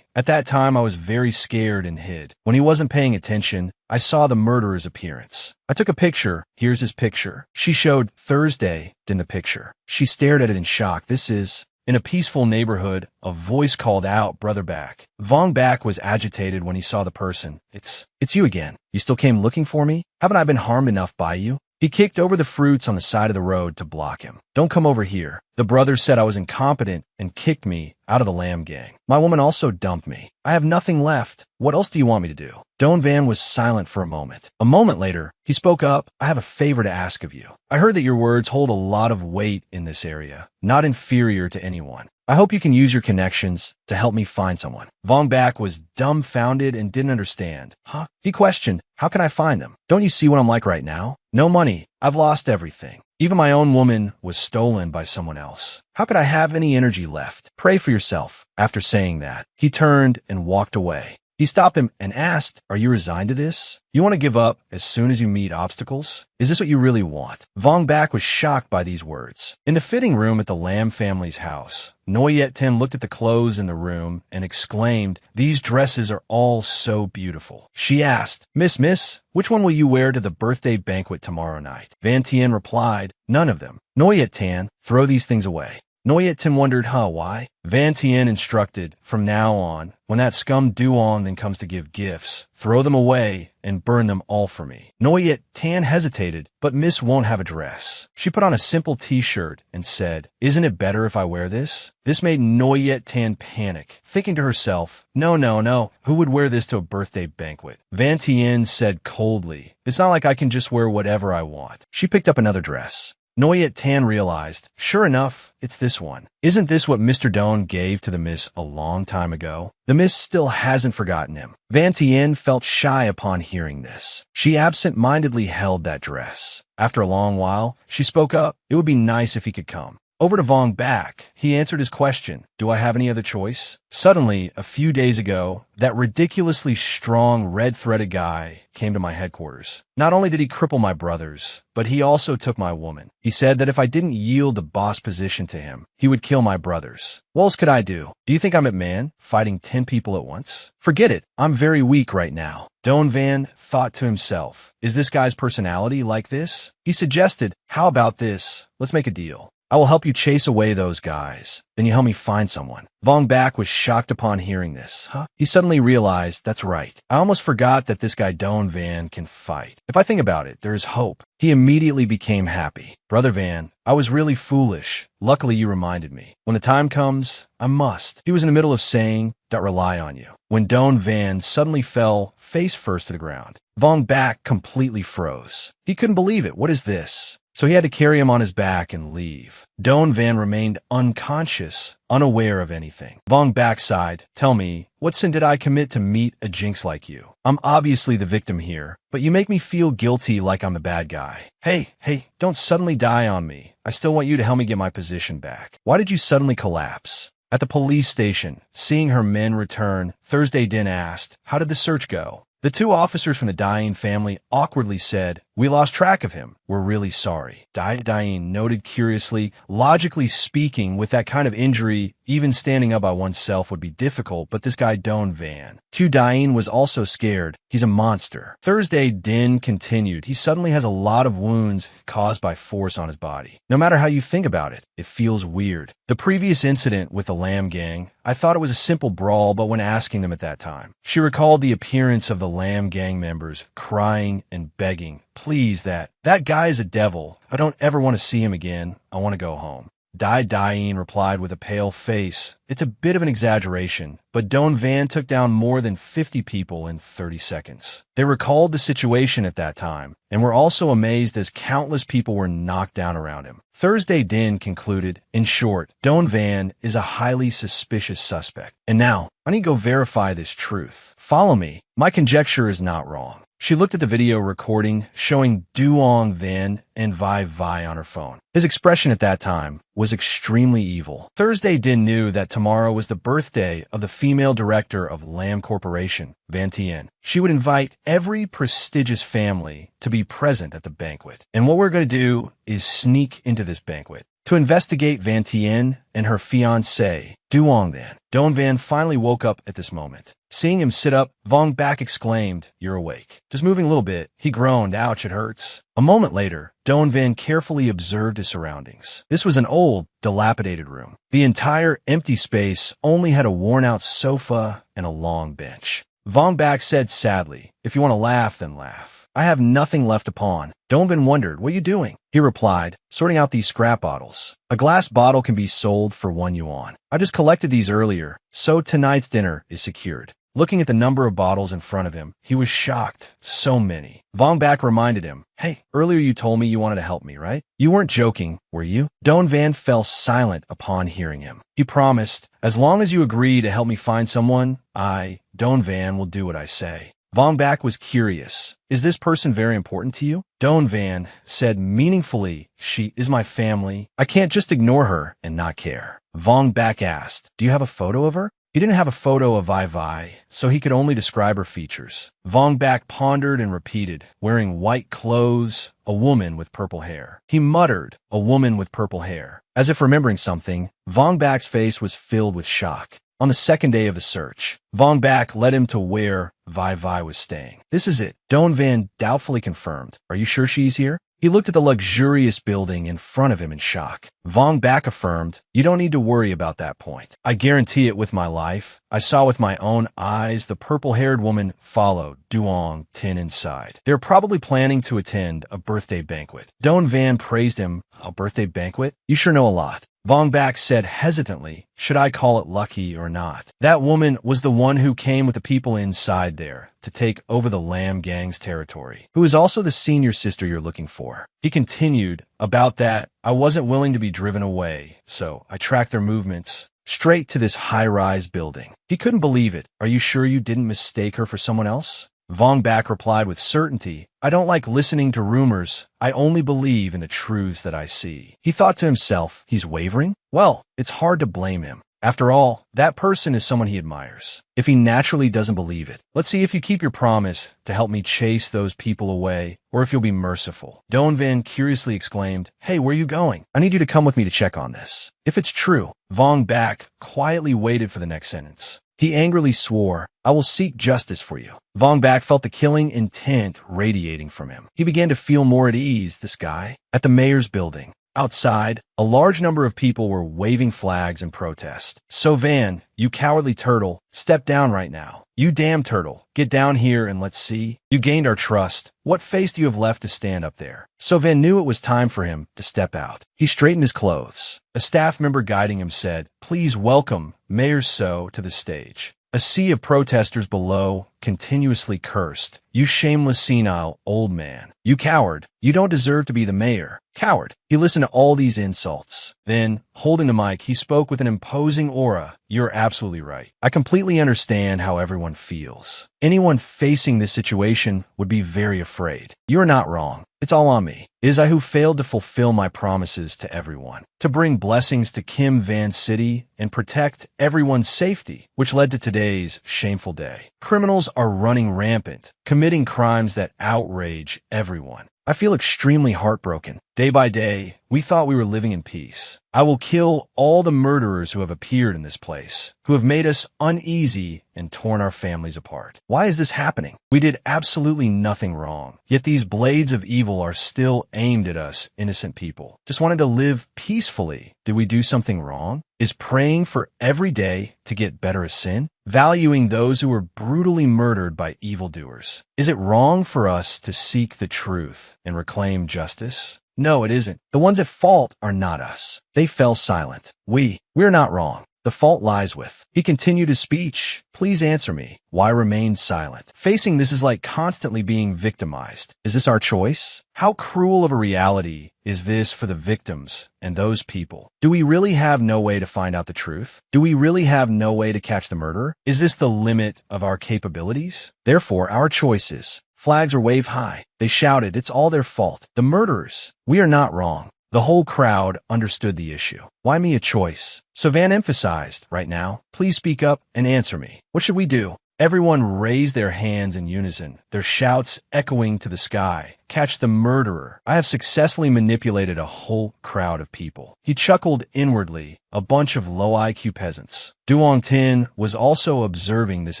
At that time I was very scared and hid. When he wasn't paying attention, I saw the murderer's appearance. I took a picture. Here's his picture." She showed Thursday Din the picture. She stared at it in shock. "This is..." In a peaceful neighborhood, a voice called out, "Brother Back." Vong Back was agitated when he saw the person. It's you again. You still came looking for me? Haven't I been harmed enough by you?" He kicked over the fruits on the side of the road to block him. "Don't come over here." The brother said I was incompetent and kicked me out of the Lamb gang. My woman also dumped me. I have nothing left. What else do you want me to do? Don Van was silent for a moment. A moment later, he spoke up. "I have a favor to ask of you. I heard that your words hold a lot of weight in this area, not inferior to anyone. I hope you can use your connections to help me find someone." Vong Back was dumbfounded and didn't understand. "Huh?" He questioned, "How can I find them? Don't you see what I'm like right now? No money. I've lost everything. Even my own woman was stolen by someone else. How could I have any energy left? Pray for yourself." After saying that, he turned and walked away. He stopped him and asked, "Are you resigned to this? You want to give up as soon as you meet obstacles? Is this what you really want?" Vong Back was shocked by these words. In the fitting room at the Lam family's house, Noyet Tin looked at the clothes in the room and exclaimed, "These dresses are all so beautiful." She asked, Miss, which one will you wear to the birthday banquet tomorrow night?" Van Tien replied, "None of them." Noyet Tan, "Throw these things away." Noyet Tin wondered, why? Van Tien instructed, "From now on, when that scum Duong then comes to give gifts, throw them away and burn them all for me." Noyet Tan hesitated, "But Miss won't have a dress." She put on a simple t-shirt and said, "Isn't it better if I wear this?" This made Noyet Tan panic, thinking to herself, No, who would wear this to a birthday banquet?" Van Tien said coldly, "It's not like I can just wear whatever I want." She picked up another dress. Noyet Tan realized, sure enough, it's this one. Isn't this what Mr. Doan gave to the Miss a long time ago? The Miss still hasn't forgotten him. Van Tien felt shy upon hearing this. She absent-mindedly held that dress. After a long while, she spoke up. It would be nice if he could come. Over to Vong Back, he answered his question, "Do I have any other choice?" Suddenly, a few days ago, that ridiculously strong red-threaded guy came to my headquarters. Not only did he cripple my brothers, but he also took my woman. He said that if I didn't yield the boss position to him, he would kill my brothers. What else could I do? Do you think I'm McMahon, fighting 10 people at once? Forget it. I'm very weak right now. Don Van thought to himself, is this guy's personality like this? He suggested, how about this? Let's make a deal. I will help you chase away those guys. Then you help me find someone. Vong Back was shocked upon hearing this. He suddenly realized, that's right. I almost forgot that this guy Don Van can fight. If I think about it, there is hope. He immediately became happy. Brother Van, I was really foolish. Luckily, you reminded me. When the time comes, I must. He was in the middle of saying, don't rely on you, when Don Van suddenly fell face first to the ground. Vong Back completely froze. He couldn't believe it. What is this? So he had to carry him on his back and leave. Don Van remained unconscious, unaware of anything. Vong Back sighed. Tell me, what sin did I commit to meet a jinx like you? I'm obviously the victim here, but you make me feel guilty like I'm the bad guy. Hey, don't suddenly die on me. I still want you to help me get my position back. Why did you suddenly collapse? At the police station, seeing her men return, Thursday Din asked, how did the search go? The two officers from the dying family awkwardly said, We lost track of him. We're really sorry. Diane noted curiously. Logically speaking, with that kind of injury, even standing up by oneself would be difficult, but this guy Don Van. Diane was also scared. He's a monster. Thursday, Din continued. He suddenly has a lot of wounds caused by force on his body. No matter how you think about it, it feels weird. The previous incident with the Lamb Gang, I thought it was a simple brawl, but when asking them at that time, she recalled the appearance of the Lamb Gang members crying and begging, please, that guy is a devil. I don't ever want to see him again. I want to go home. Diane replied with a pale face. It's a bit of an exaggeration, but Don Van took down more than 50 people in 30 seconds. They recalled the situation at that time, and were also amazed as countless people were knocked down around him. Thursday Din concluded, in short, Don Van is a highly suspicious suspect. And now, I need to go verify this truth. Follow me. My conjecture is not wrong. She looked at the video recording showing Duong Van and Vai Vai on her phone. His expression at that time was extremely evil. Thursday Din knew that tomorrow was the birthday of the female director of Lamb Corporation, Van Tien. She would invite every prestigious family to be present at the banquet. And what we're going to do is sneak into this banquet to investigate Van Tien and her fiancé, Duong Van. Don Van finally woke up at this moment. Seeing him sit up, Vong Bak exclaimed, "You're awake." Just moving a little bit, he groaned, "Ouch, it hurts." A moment later, Don Van carefully observed his surroundings. This was an old, dilapidated room. The entire empty space only had a worn-out sofa and a long bench. Vong Bak said sadly, "If you want to laugh, then laugh. I have nothing left to pawn." Don Van wondered, "What are you doing?" He replied, "Sorting out these scrap bottles. A glass bottle can be sold for 1 yuan. I just collected these earlier, so tonight's dinner is secured." Looking at the number of bottles in front of him, he was shocked. So many. Vong Bak reminded him, "Hey, earlier you told me you wanted to help me, right? You weren't joking, were you?" Don Van fell silent upon hearing him. He promised, "As long as you agree to help me find someone, Don Van, will do what I say." Vong Bak was curious. "Is this person very important to you?" Don Van said meaningfully, "She is my family. I can't just ignore her and not care." Vong Bak asked, "Do you have a photo of her?" He didn't have a photo of Vai Vai, so he could only describe her features. Vong Bak pondered and repeated, "Wearing white clothes, a woman with purple hair." He muttered, "A woman with purple hair." As if remembering something, Vong Bak's face was filled with shock. On the second day of the search, Vong Bak led him to where Vai Vai was staying. "This is it," Don Van doubtfully confirmed. "Are you sure she's here?" He looked at the luxurious building in front of him in shock. Vong Bak affirmed, "You don't need to worry about that point. I guarantee it with my life. I saw with my own eyes the purple-haired woman followed Duong Tin inside. They're probably planning to attend a birthday banquet." Don Van praised him. "A birthday banquet? You sure know a lot." Vong Bak said hesitantly, "Should I call it lucky or not? That woman was the one who came with the people inside there to take over the Lamb Gang's territory, who is also the senior sister you're looking for." He continued, "About that, I wasn't willing to be driven away, so I tracked their movements straight to this high-rise building." He couldn't believe it. "Are you sure you didn't mistake her for someone else?" Vong Bak replied with certainty, "I don't like listening to rumors. I only believe in the truths that I see." He thought to himself, he's wavering? Well, it's hard to blame him. After all, that person is someone he admires. If he naturally doesn't believe it, let's see if you keep your promise to help me chase those people away, or if you'll be merciful. Don Van curiously exclaimed, "Hey, where are you going? I need you to come with me to check on this." If it's true, Vong Bak quietly waited for the next sentence. He angrily swore, "I will seek justice for you." Vong Bak felt the killing intent radiating from him. He began to feel more at ease, this guy. At the mayor's building, outside, a large number of people were waving flags in protest. "So Van, you cowardly turtle, step down right now. You damn turtle, get down here and let's see. You gained our trust. What face do you have left to stand up there?" So Van knew it was time for him to step out. He straightened his clothes. A staff member guiding him said, "Please welcome Mayor So to the stage." A sea of protesters below continuously cursed, "You shameless senile old man. You coward. You don't deserve to be the mayor. Coward." He listened to all these insults. Then, holding the mic, he spoke with an imposing aura. "You're absolutely right. I completely understand how everyone feels. Anyone facing this situation would be very afraid. You're not wrong. It's all on me. It is I who failed to fulfill my promises to everyone, to bring blessings to Kim Van City and protect everyone's safety, which led to today's shameful day. Criminals are running rampant, committing crimes that outrage everyone. I feel extremely heartbroken. Day by day, we thought we were living in peace. I will kill all the murderers who have appeared in this place, who have made us uneasy and torn our families apart. Why is this happening? We did absolutely nothing wrong. Yet these blades of evil are still aimed at us, innocent people. Just wanted to live peacefully. Did we do something wrong? Is praying for every day to get better a sin? Valuing those who were brutally murdered by evildoers? Is it wrong for us to seek the truth and reclaim justice? No, it isn't. The ones at fault are not us. They fell silent. We're not wrong. The fault lies with. He continued his speech. Please answer me. Why remain silent? Facing this is like constantly being victimized. Is this our choice? How cruel of a reality is this for the victims and those people? Do we really have no way to find out the truth? Do we really have no way to catch the murderer? Is this the limit of our capabilities? Therefore, our choices. Flags are waved high. They shouted, it's all their fault. The murderers. We are not wrong. The whole crowd understood the issue. Why me a choice? So Van emphasized, right now, please speak up and answer me. What should we do? Everyone raised their hands in unison, their shouts echoing to the sky. Catch the murderer. I have successfully manipulated a whole crowd of people. He chuckled inwardly, a bunch of low IQ peasants. Duong Tin was also observing this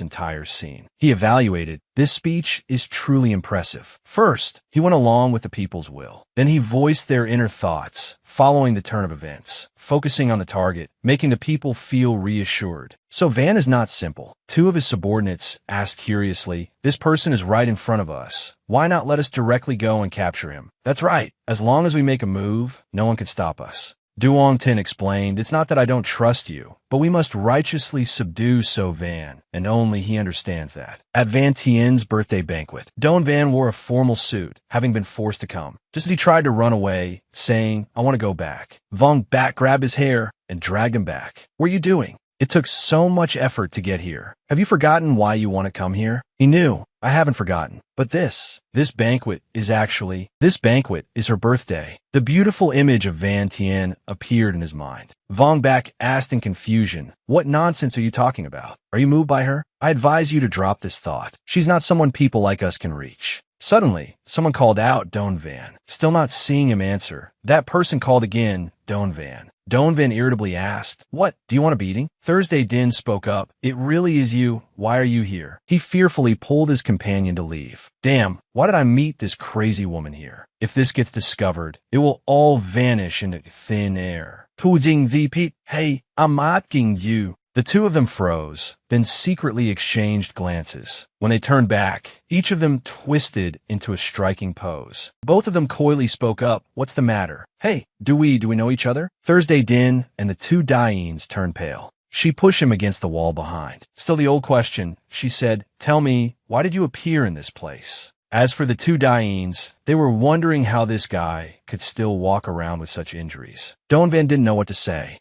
entire scene. He evaluated, this speech is truly impressive. First, he went along with the people's will. Then he voiced their inner thoughts, following the turn of events, focusing on the target, making the people feel reassured. So Van is not simple. Two of his subordinates asked curiously, this person is right in front of us. Why not let us directly go and capture him? That's right. As long as we make a move, no one can stop us. Duong Tin explained, it's not that I don't trust you, but we must righteously subdue So Van, and only he understands that. At Van Tien's birthday banquet, Don Van wore a formal suit, having been forced to come, just as he tried to run away, saying, I want to go back. Vong Bat grabbed his hair and dragged him back. What are you doing? It took so much effort to get here. Have you forgotten why you want to come here? He knew. I haven't forgotten. But this banquet is her birthday. The beautiful image of Van Tien appeared in his mind. Vong Bak asked in confusion, what nonsense are you talking about? Are you moved by her? I advise you to drop this thought. She's not someone people like us can reach. Suddenly, someone called out Don Van. Still not seeing him answer, that person called again, Don Van. Don Van irritably asked, what, do you want a beating? Thursday Din spoke up, it really is you, why are you here? He fearfully pulled his companion to leave. Damn, why did I meet this crazy woman here? If this gets discovered, it will all vanish into thin air. Tu Jing the Pete, hey, I'm asking you. The two of them froze, then secretly exchanged glances. When they turned back, each of them twisted into a striking pose. Both of them coyly spoke up, what's the matter? Hey, do we know each other? Thursday Din and the two Daeins turned pale. She pushed him against the wall behind. Still the old question, she said, tell me, why did you appear in this place? As for the two Daeins, they were wondering how this guy could still walk around with such injuries. Don Van didn't know what to say.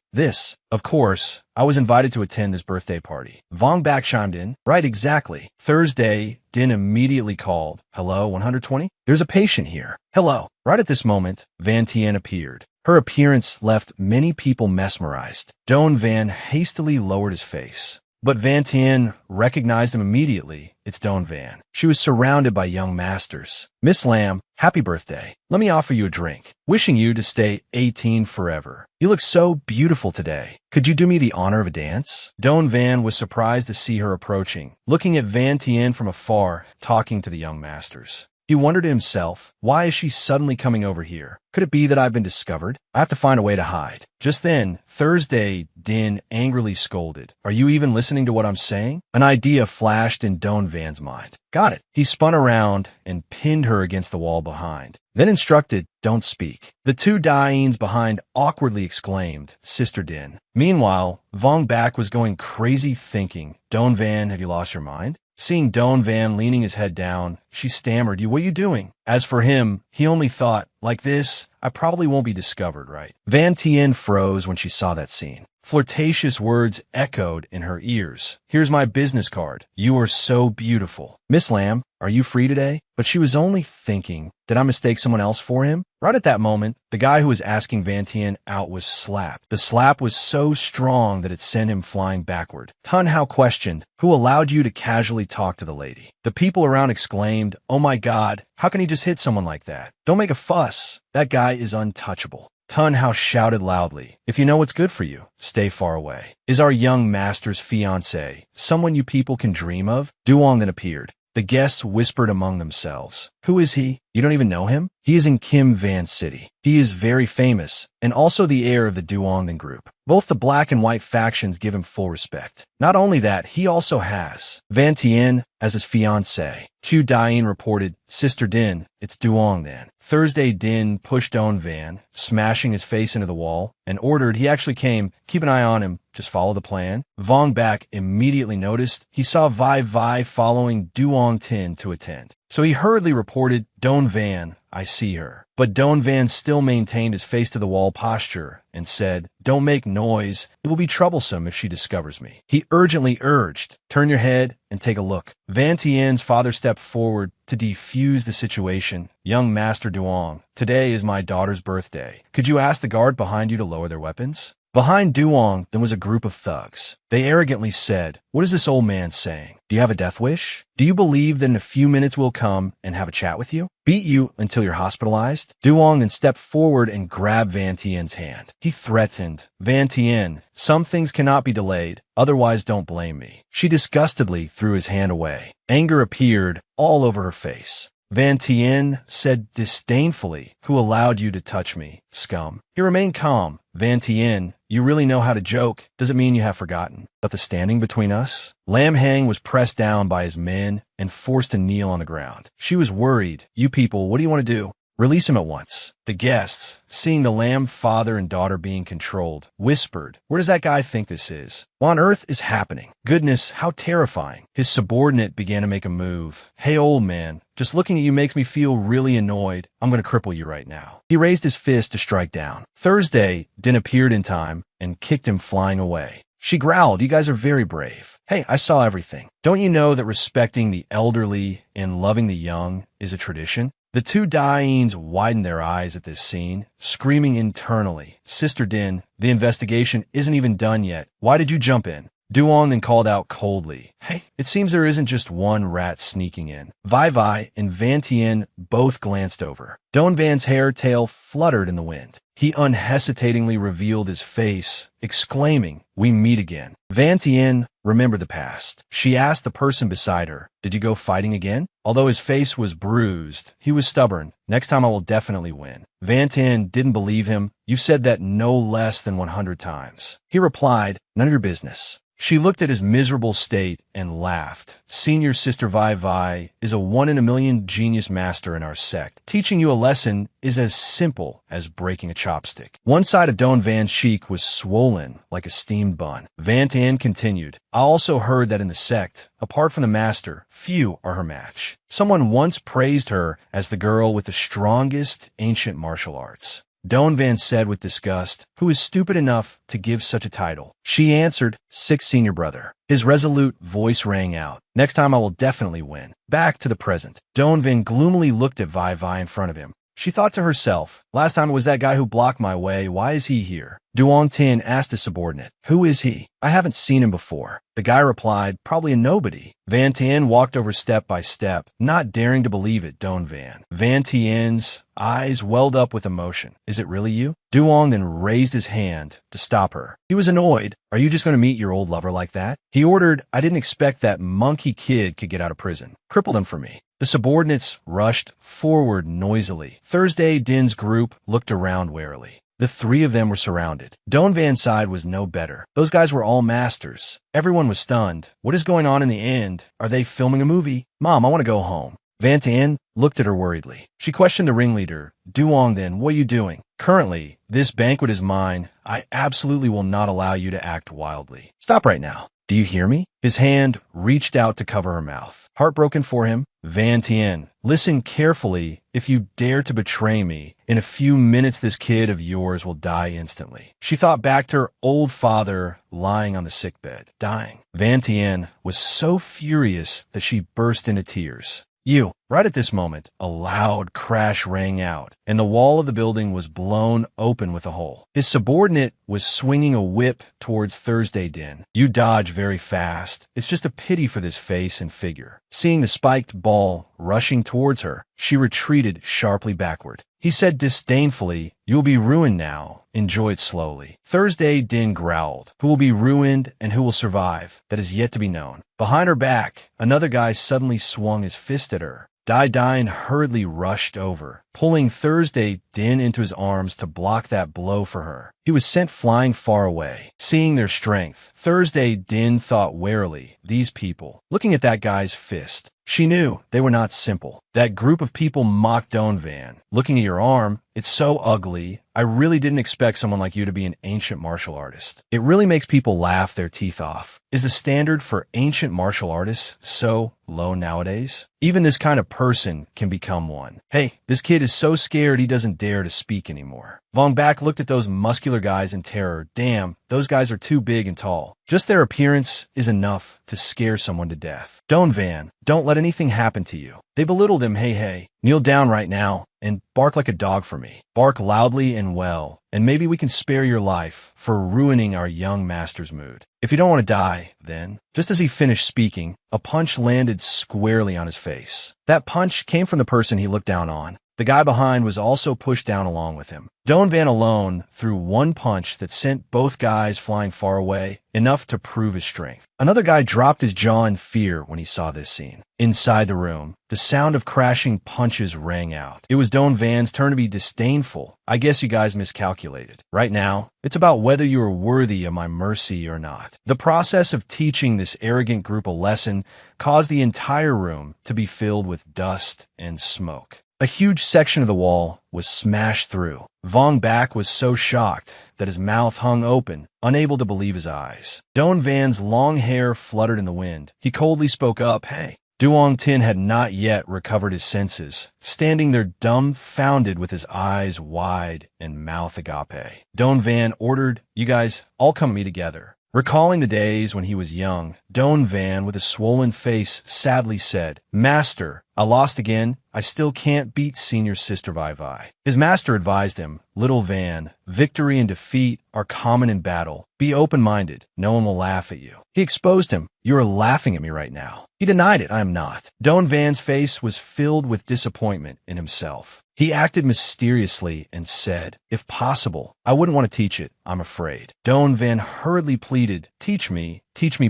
Of course, I was invited to attend this birthday party. Vong Bak chimed in. Right, exactly. Thursday, Din immediately called. Hello, 120? There's a patient here. Hello. Right at this moment, Van Tien appeared. Her appearance left many people mesmerized. Don Van hastily lowered his face. But Van Tien recognized him immediately. It's Don Van. She was surrounded by young masters. Miss Lam, happy birthday. Let me offer you a drink. Wishing you to stay 18 forever. You look so beautiful today. Could you do me the honor of a dance? Don Van was surprised to see her approaching, looking at Van Tien from afar, talking to the young masters. He wondered to himself, why is she suddenly coming over here? Could it be that I've been discovered? I have to find a way to hide. Just then, Thursday Din angrily scolded. Are you even listening to what I'm saying? An idea flashed in Don Van's mind. Got it. He spun around and pinned her against the wall behind. Then instructed, don't speak. The two Daeins behind awkwardly exclaimed, Sister Din. Meanwhile, Vong Bak was going crazy thinking, Don Van, have you lost your mind? Seeing Don Van leaning his head down, she stammered, what are you doing? As for him, he only thought, like this, I probably won't be discovered, right? Van Tien froze when she saw that scene. Flirtatious words echoed in her ears. Here's my business card. You are so beautiful. Miss Lam, "Are you free today?" But she was only thinking, did I mistake someone else for him? Right at that moment, the guy who was asking Van Tien out was slapped. The slap was so strong that it sent him flying backward. Tun Hao questioned, "Who allowed you to casually talk to the lady?" The people around exclaimed, "Oh my God, how can he just hit someone like that? Don't make a fuss. That guy is untouchable." Tun Hao shouted loudly, "If you know what's good for you, stay far away. Is our young master's fiancé someone you people can dream of?" Duong then appeared. The guests whispered among themselves, "Who is he? You don't even know him? He is in Kim Van City. He is very famous, and also the heir of the Duongdan group. Both the black and white factions give him full respect. Not only that, he also has Van Tien as his fiancée." Chu Dain reported, "Sister Din, it's Duongdan." Thursday Din pushed Don Van, smashing his face into the wall, and ordered he actually came, "Keep an eye on him, just follow the plan." Vong Bak immediately noticed he saw Vai Vai following Duong Tin to attend. So he hurriedly reported, "Don Van, I see her." But Don Van still maintained his face-to-the-wall posture and said, "Don't make noise. It will be troublesome if she discovers me." He urgently urged, "Turn your head and take a look." Van Tien's father stepped forward to defuse the situation. "Young Master Duong, today is my daughter's birthday. Could you ask the guard behind you to lower their weapons?" Behind Duong, there was a group of thugs. They arrogantly said, "What is this old man saying? Do you have a death wish? Do you believe that in a few minutes we'll come and have a chat with you? Beat you until you're hospitalized?" Duong then stepped forward and grabbed Van Tien's hand. He threatened, "Van Tien, some things cannot be delayed, otherwise don't blame me." She disgustedly threw his hand away. Anger appeared all over her face. Van Tien said disdainfully, "Who allowed you to touch me, scum?" He remained calm. "Van Tien, you really know how to joke. Does it mean you have forgotten but the standing between us?" Lam Hang was pressed down by his men and forced to kneel on the ground. She was worried. "You people, what do you want to do?" "Release him at once." The guests, seeing the Lam father and daughter being controlled, whispered, "Where does that guy think this is? What on earth is happening? Goodness, how terrifying." His subordinate began to make a move. "Hey, old man, just looking at you makes me feel really annoyed. I'm going to cripple you right now." He raised his fist to strike down. Thursday, Din appeared in time and kicked him flying away. She growled, "You guys are very brave. Hey, I saw everything. Don't you know that respecting the elderly and loving the young is a tradition?" The two Daines widened their eyes at this scene, screaming internally, "Sister Din, the investigation isn't even done yet. Why did you jump in?" Duong then called out coldly, "Hey, it seems there isn't just one rat sneaking in." Vai Vai and Van Tien both glanced over. Don Van's hair tail fluttered in the wind. He unhesitatingly revealed his face, exclaiming, "We meet again." Van Tien remembered the past. She asked the person beside her, "Did you go fighting again?" Although his face was bruised, he was stubborn. "Next time I will definitely win." Van Tien didn't believe him. "You've said that no less than 100 times. He replied, "None of your business." She looked at his miserable state and laughed. "Senior Sister Vai Vai is a 1 in a million genius master in our sect. Teaching you a lesson is as simple as breaking a chopstick." One side of Don Van's cheek was swollen like a steamed bun. Van Tien continued, "I also heard that in the sect, apart from the master, few are her match. Someone once praised her as the girl with the strongest ancient martial arts." Don Van said with disgust, "Who is stupid enough to give such a title?" She answered, "Sixth senior brother." His resolute voice rang out, "Next time I will definitely win." Back to the present. Don Van gloomily looked at Vai Vai in front of him. She thought to herself, "Last time it was that guy who blocked my way. Why is he here?" Duong Tin asked his subordinate, "Who is he? I haven't seen him before." The guy replied, "Probably a nobody." Van Tien walked over step by step, not daring to believe it, Don Van. Van Tien's eyes welled up with emotion. "Is it really you?" Duong then raised his hand to stop her. He was annoyed. "Are you just going to meet your old lover like that?" He ordered, "I didn't expect that monkey kid could get out of prison. Cripple him for me." The subordinates rushed forward noisily. Thursday Din's group looked around warily. The three of them were surrounded. Don Van's side was no better. Those guys were all masters. Everyone was stunned. What is going on in the end? Are they filming a movie? "Mom, I want to go home." Van Tien looked at her worriedly. She questioned the ringleader. "Duong then, what are you doing?" "Currently, this banquet is mine. I absolutely will not allow you to act wildly. Stop right now. Do you hear me?" His hand reached out to cover her mouth. Heartbroken for him, "Van Tien, listen carefully. If you dare to betray me, in a few minutes this kid of yours will die instantly." She thought back to her old father lying on the sickbed, dying. Van Tien was so furious that she burst into tears. You. Right at this moment, a loud crash rang out, and the wall of the building was blown open with a hole. His subordinate was swinging a whip towards Thursday Din. You dodge very fast. It's just a pity for this face and figure. Seeing the spiked ball rushing towards her, she retreated sharply backward. He said disdainfully, "You'll be ruined now. Enjoy it slowly." Thursday Din growled. Who will be ruined and who will survive? That is yet to be known. Behind her back, another guy suddenly swung his fist at her. Dine hurriedly rushed over, pulling Thursday Din into his arms to block that blow for her. He was sent flying far away. Seeing their strength, Thursday Din thought warily, these people. Looking at that guy's fist, she knew they were not simple. That group of people mocked Donvan. Looking at your arm, it's so ugly. I really didn't expect someone like you to be an ancient martial artist. It really makes people laugh their teeth off. Is the standard for ancient martial artists so low nowadays? Even this kind of person can become one. Hey, this kid is so scared he doesn't dare to speak anymore. Vong Bak looked at those muscular guys in terror. Damn, those guys are too big and tall. Just their appearance is enough to scare someone to death. Donvan, don't let anything happen to you. They belittled him. Hey, kneel down right now and bark like a dog for me. Bark loudly and well, and maybe we can spare your life for ruining our young master's mood. If you don't want to die, then. Just as he finished speaking, a punch landed squarely on his face. That punch came from the person he looked down on. The guy behind was also pushed down along with him. Donvan alone threw one punch that sent both guys flying far away, enough to prove his strength. Another guy dropped his jaw in fear when he saw this scene. Inside the room, the sound of crashing punches rang out. It was Donvan's turn to be disdainful. I guess you guys miscalculated. Right now, it's about whether you are worthy of my mercy or not. The process of teaching this arrogant group a lesson caused the entire room to be filled with dust and smoke. A huge section of the wall was smashed through. Vong Bak was so shocked that his mouth hung open, unable to believe his eyes. Donvan's long hair fluttered in the wind. He coldly spoke up, "Hey." Duong Tin had not yet recovered his senses, standing there dumbfounded with his eyes wide and mouth agape. Donvan ordered, "You guys all come meet together." Recalling the days when he was young, Donvan, with a swollen face, sadly said, "Master, I lost again. I still can't beat Senior Sister Vai. His master advised him, "Little Van, victory and defeat are common in battle. Be open-minded. No one will laugh at you." He exposed him. "You are laughing at me right now." He denied it. "I am not." Donvan's face was filled with disappointment in himself. He acted mysteriously and said, "If possible, I wouldn't want to teach it. I'm afraid." Donvan hurriedly pleaded, teach me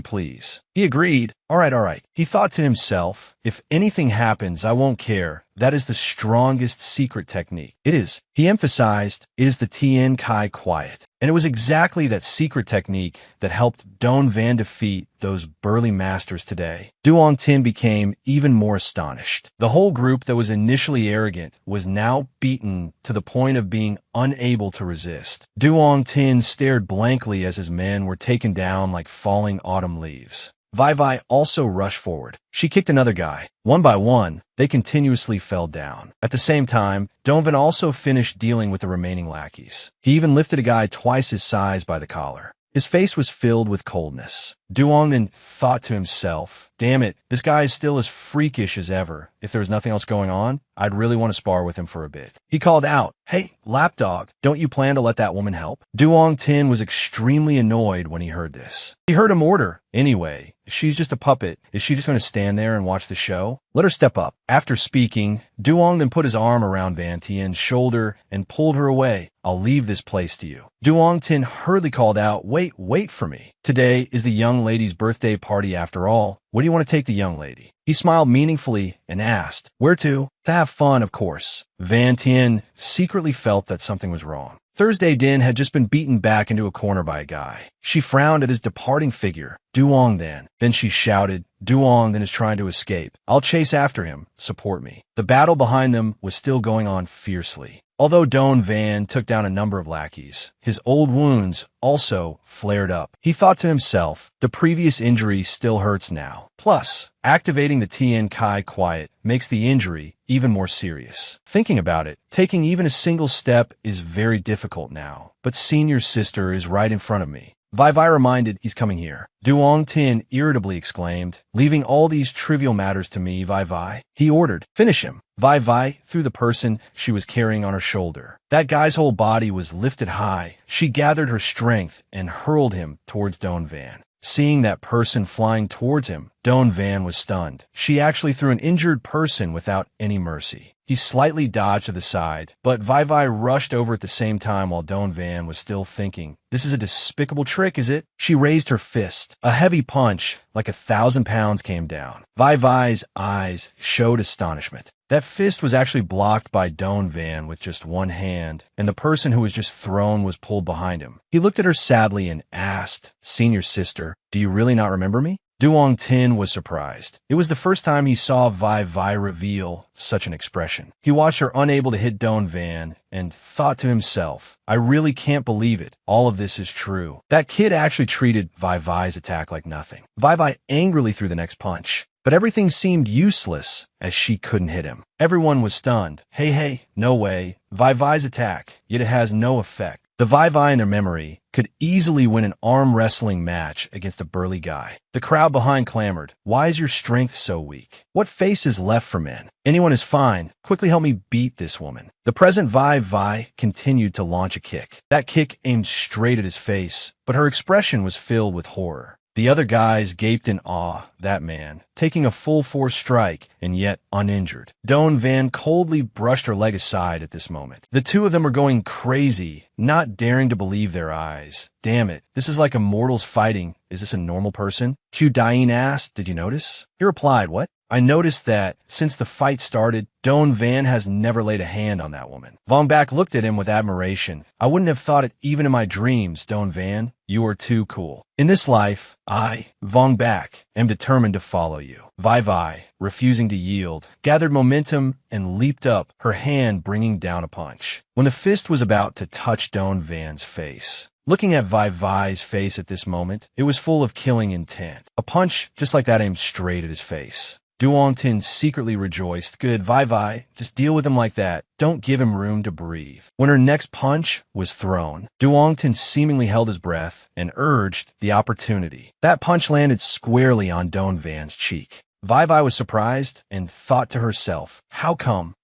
please." He agreed. All right. He thought to himself, "If anything happens, I won't care. That is the strongest secret technique." It is. He emphasized, it is the Tien Kai quiet. And it was exactly that secret technique that helped Donvan defeat those burly masters today. Duong Tin became even more astonished. The whole group that was initially arrogant was now beaten to the point of being unable to resist. Duong Tin stared blankly as his men were taken down like falling autumn leaves. Vai also rushed forward. She kicked another guy. One by one, they continuously fell down. At the same time, Donvan also finished dealing with the remaining lackeys. He even lifted a guy twice his size by the collar. His face was filled with coldness. Duong then thought to himself, "Damn it, this guy is still as freakish as ever. If there was nothing else going on, I'd really want to spar with him for a bit." He called out, "Hey, lapdog, don't you plan to let that woman help?" Duong Tin was extremely annoyed when he heard this. He heard him order, "Anyway, she's just a puppet. Is she just going to stand there and watch the show? Let her step up." After speaking, Duong then put his arm around Van Tien's shoulder and pulled her away. "I'll leave this place to you." Duong Tin hurriedly called out, Wait for me. Today is the young lady's birthday party after all. Where do you want to take the young lady?" He smiled meaningfully and asked, "Where to?" "To have fun, of course." Van Tien secretly felt that something was wrong. Thursday Din had just been beaten back into a corner by a guy. She frowned at his departing figure. "Duong then." Then she shouted, "Duong then is trying to escape. I'll chase after him. Support me." The battle behind them was still going on fiercely. Although Donvan took down a number of lackeys, his old wounds also flared up. He thought to himself, the previous injury still hurts now. Plus, activating the Tien Kai quiet makes the injury even more serious. Thinking about it, taking even a single step is very difficult now. But Senior Sister is right in front of me. Vi Vi reminded, he's coming here. Duong Tin irritably exclaimed, leaving all these trivial matters to me, Vi Vi. He ordered, finish him. Vi Vi threw the person she was carrying on her shoulder. That guy's whole body was lifted high. She gathered her strength and hurled him towards Don Van. Seeing that person flying towards him, Don Van was stunned. She actually threw an injured person without any mercy. He slightly dodged to the side, but Vi Vi rushed over at the same time while Don Van was still thinking, this is a despicable trick, is it? She raised her fist. A heavy punch, like 1,000 pounds, came down. Vi Vi's eyes showed astonishment. That fist was actually blocked by Don Van with just one hand, and the person who was just thrown was pulled behind him. He looked at her sadly and asked, Senior Sister, do you really not remember me? Duong Tin was surprised. It was the first time he saw Vi Vi reveal such an expression. He watched her unable to hit Don Van and thought to himself, I really can't believe it. All of this is true. That kid actually treated Vi Vi's attack like nothing. Vi Vi angrily threw the next punch, but everything seemed useless as she couldn't hit him. Everyone was stunned. Hey, no way. Vi Vi's attack, yet it has no effect. The Vi Vi in their memory could easily win an arm wrestling match against a burly guy. The crowd behind clamored, why is your strength so weak? What face is left for men? Anyone is fine. Quickly help me beat this woman. The present Vi Vi continued to launch a kick. That kick aimed straight at his face, but her expression was filled with horror. The other guys gaped in awe, that man, taking a full force strike and yet uninjured. Don Van coldly brushed her leg aside at this moment. The two of them were going crazy, not daring to believe their eyes. Damn it, this is like immortals fighting. Is this a normal person? Q Dain asked, did you notice? He replied, what? I noticed that, since the fight started, Don Van has never laid a hand on that woman. Vong Bak looked at him with admiration. I wouldn't have thought it even in my dreams, Don Van. You are too cool. In this life, I, Vong Bak, am determined to follow you. Vi Vi, refusing to yield, gathered momentum and leaped up, her hand bringing down a punch. When the fist was about to touch Don Van's face, looking at Vi Vi's face at this moment, it was full of killing intent. A punch just like that aimed straight at his face. Duong Tin secretly rejoiced. Good, Vi Vi, just deal with him like that. Don't give him room to breathe. When her next punch was thrown, Duong Tin seemingly held his breath and urged the opportunity. That punch landed squarely on Don Van's cheek. Vi Vi was surprised and thought to herself, how come?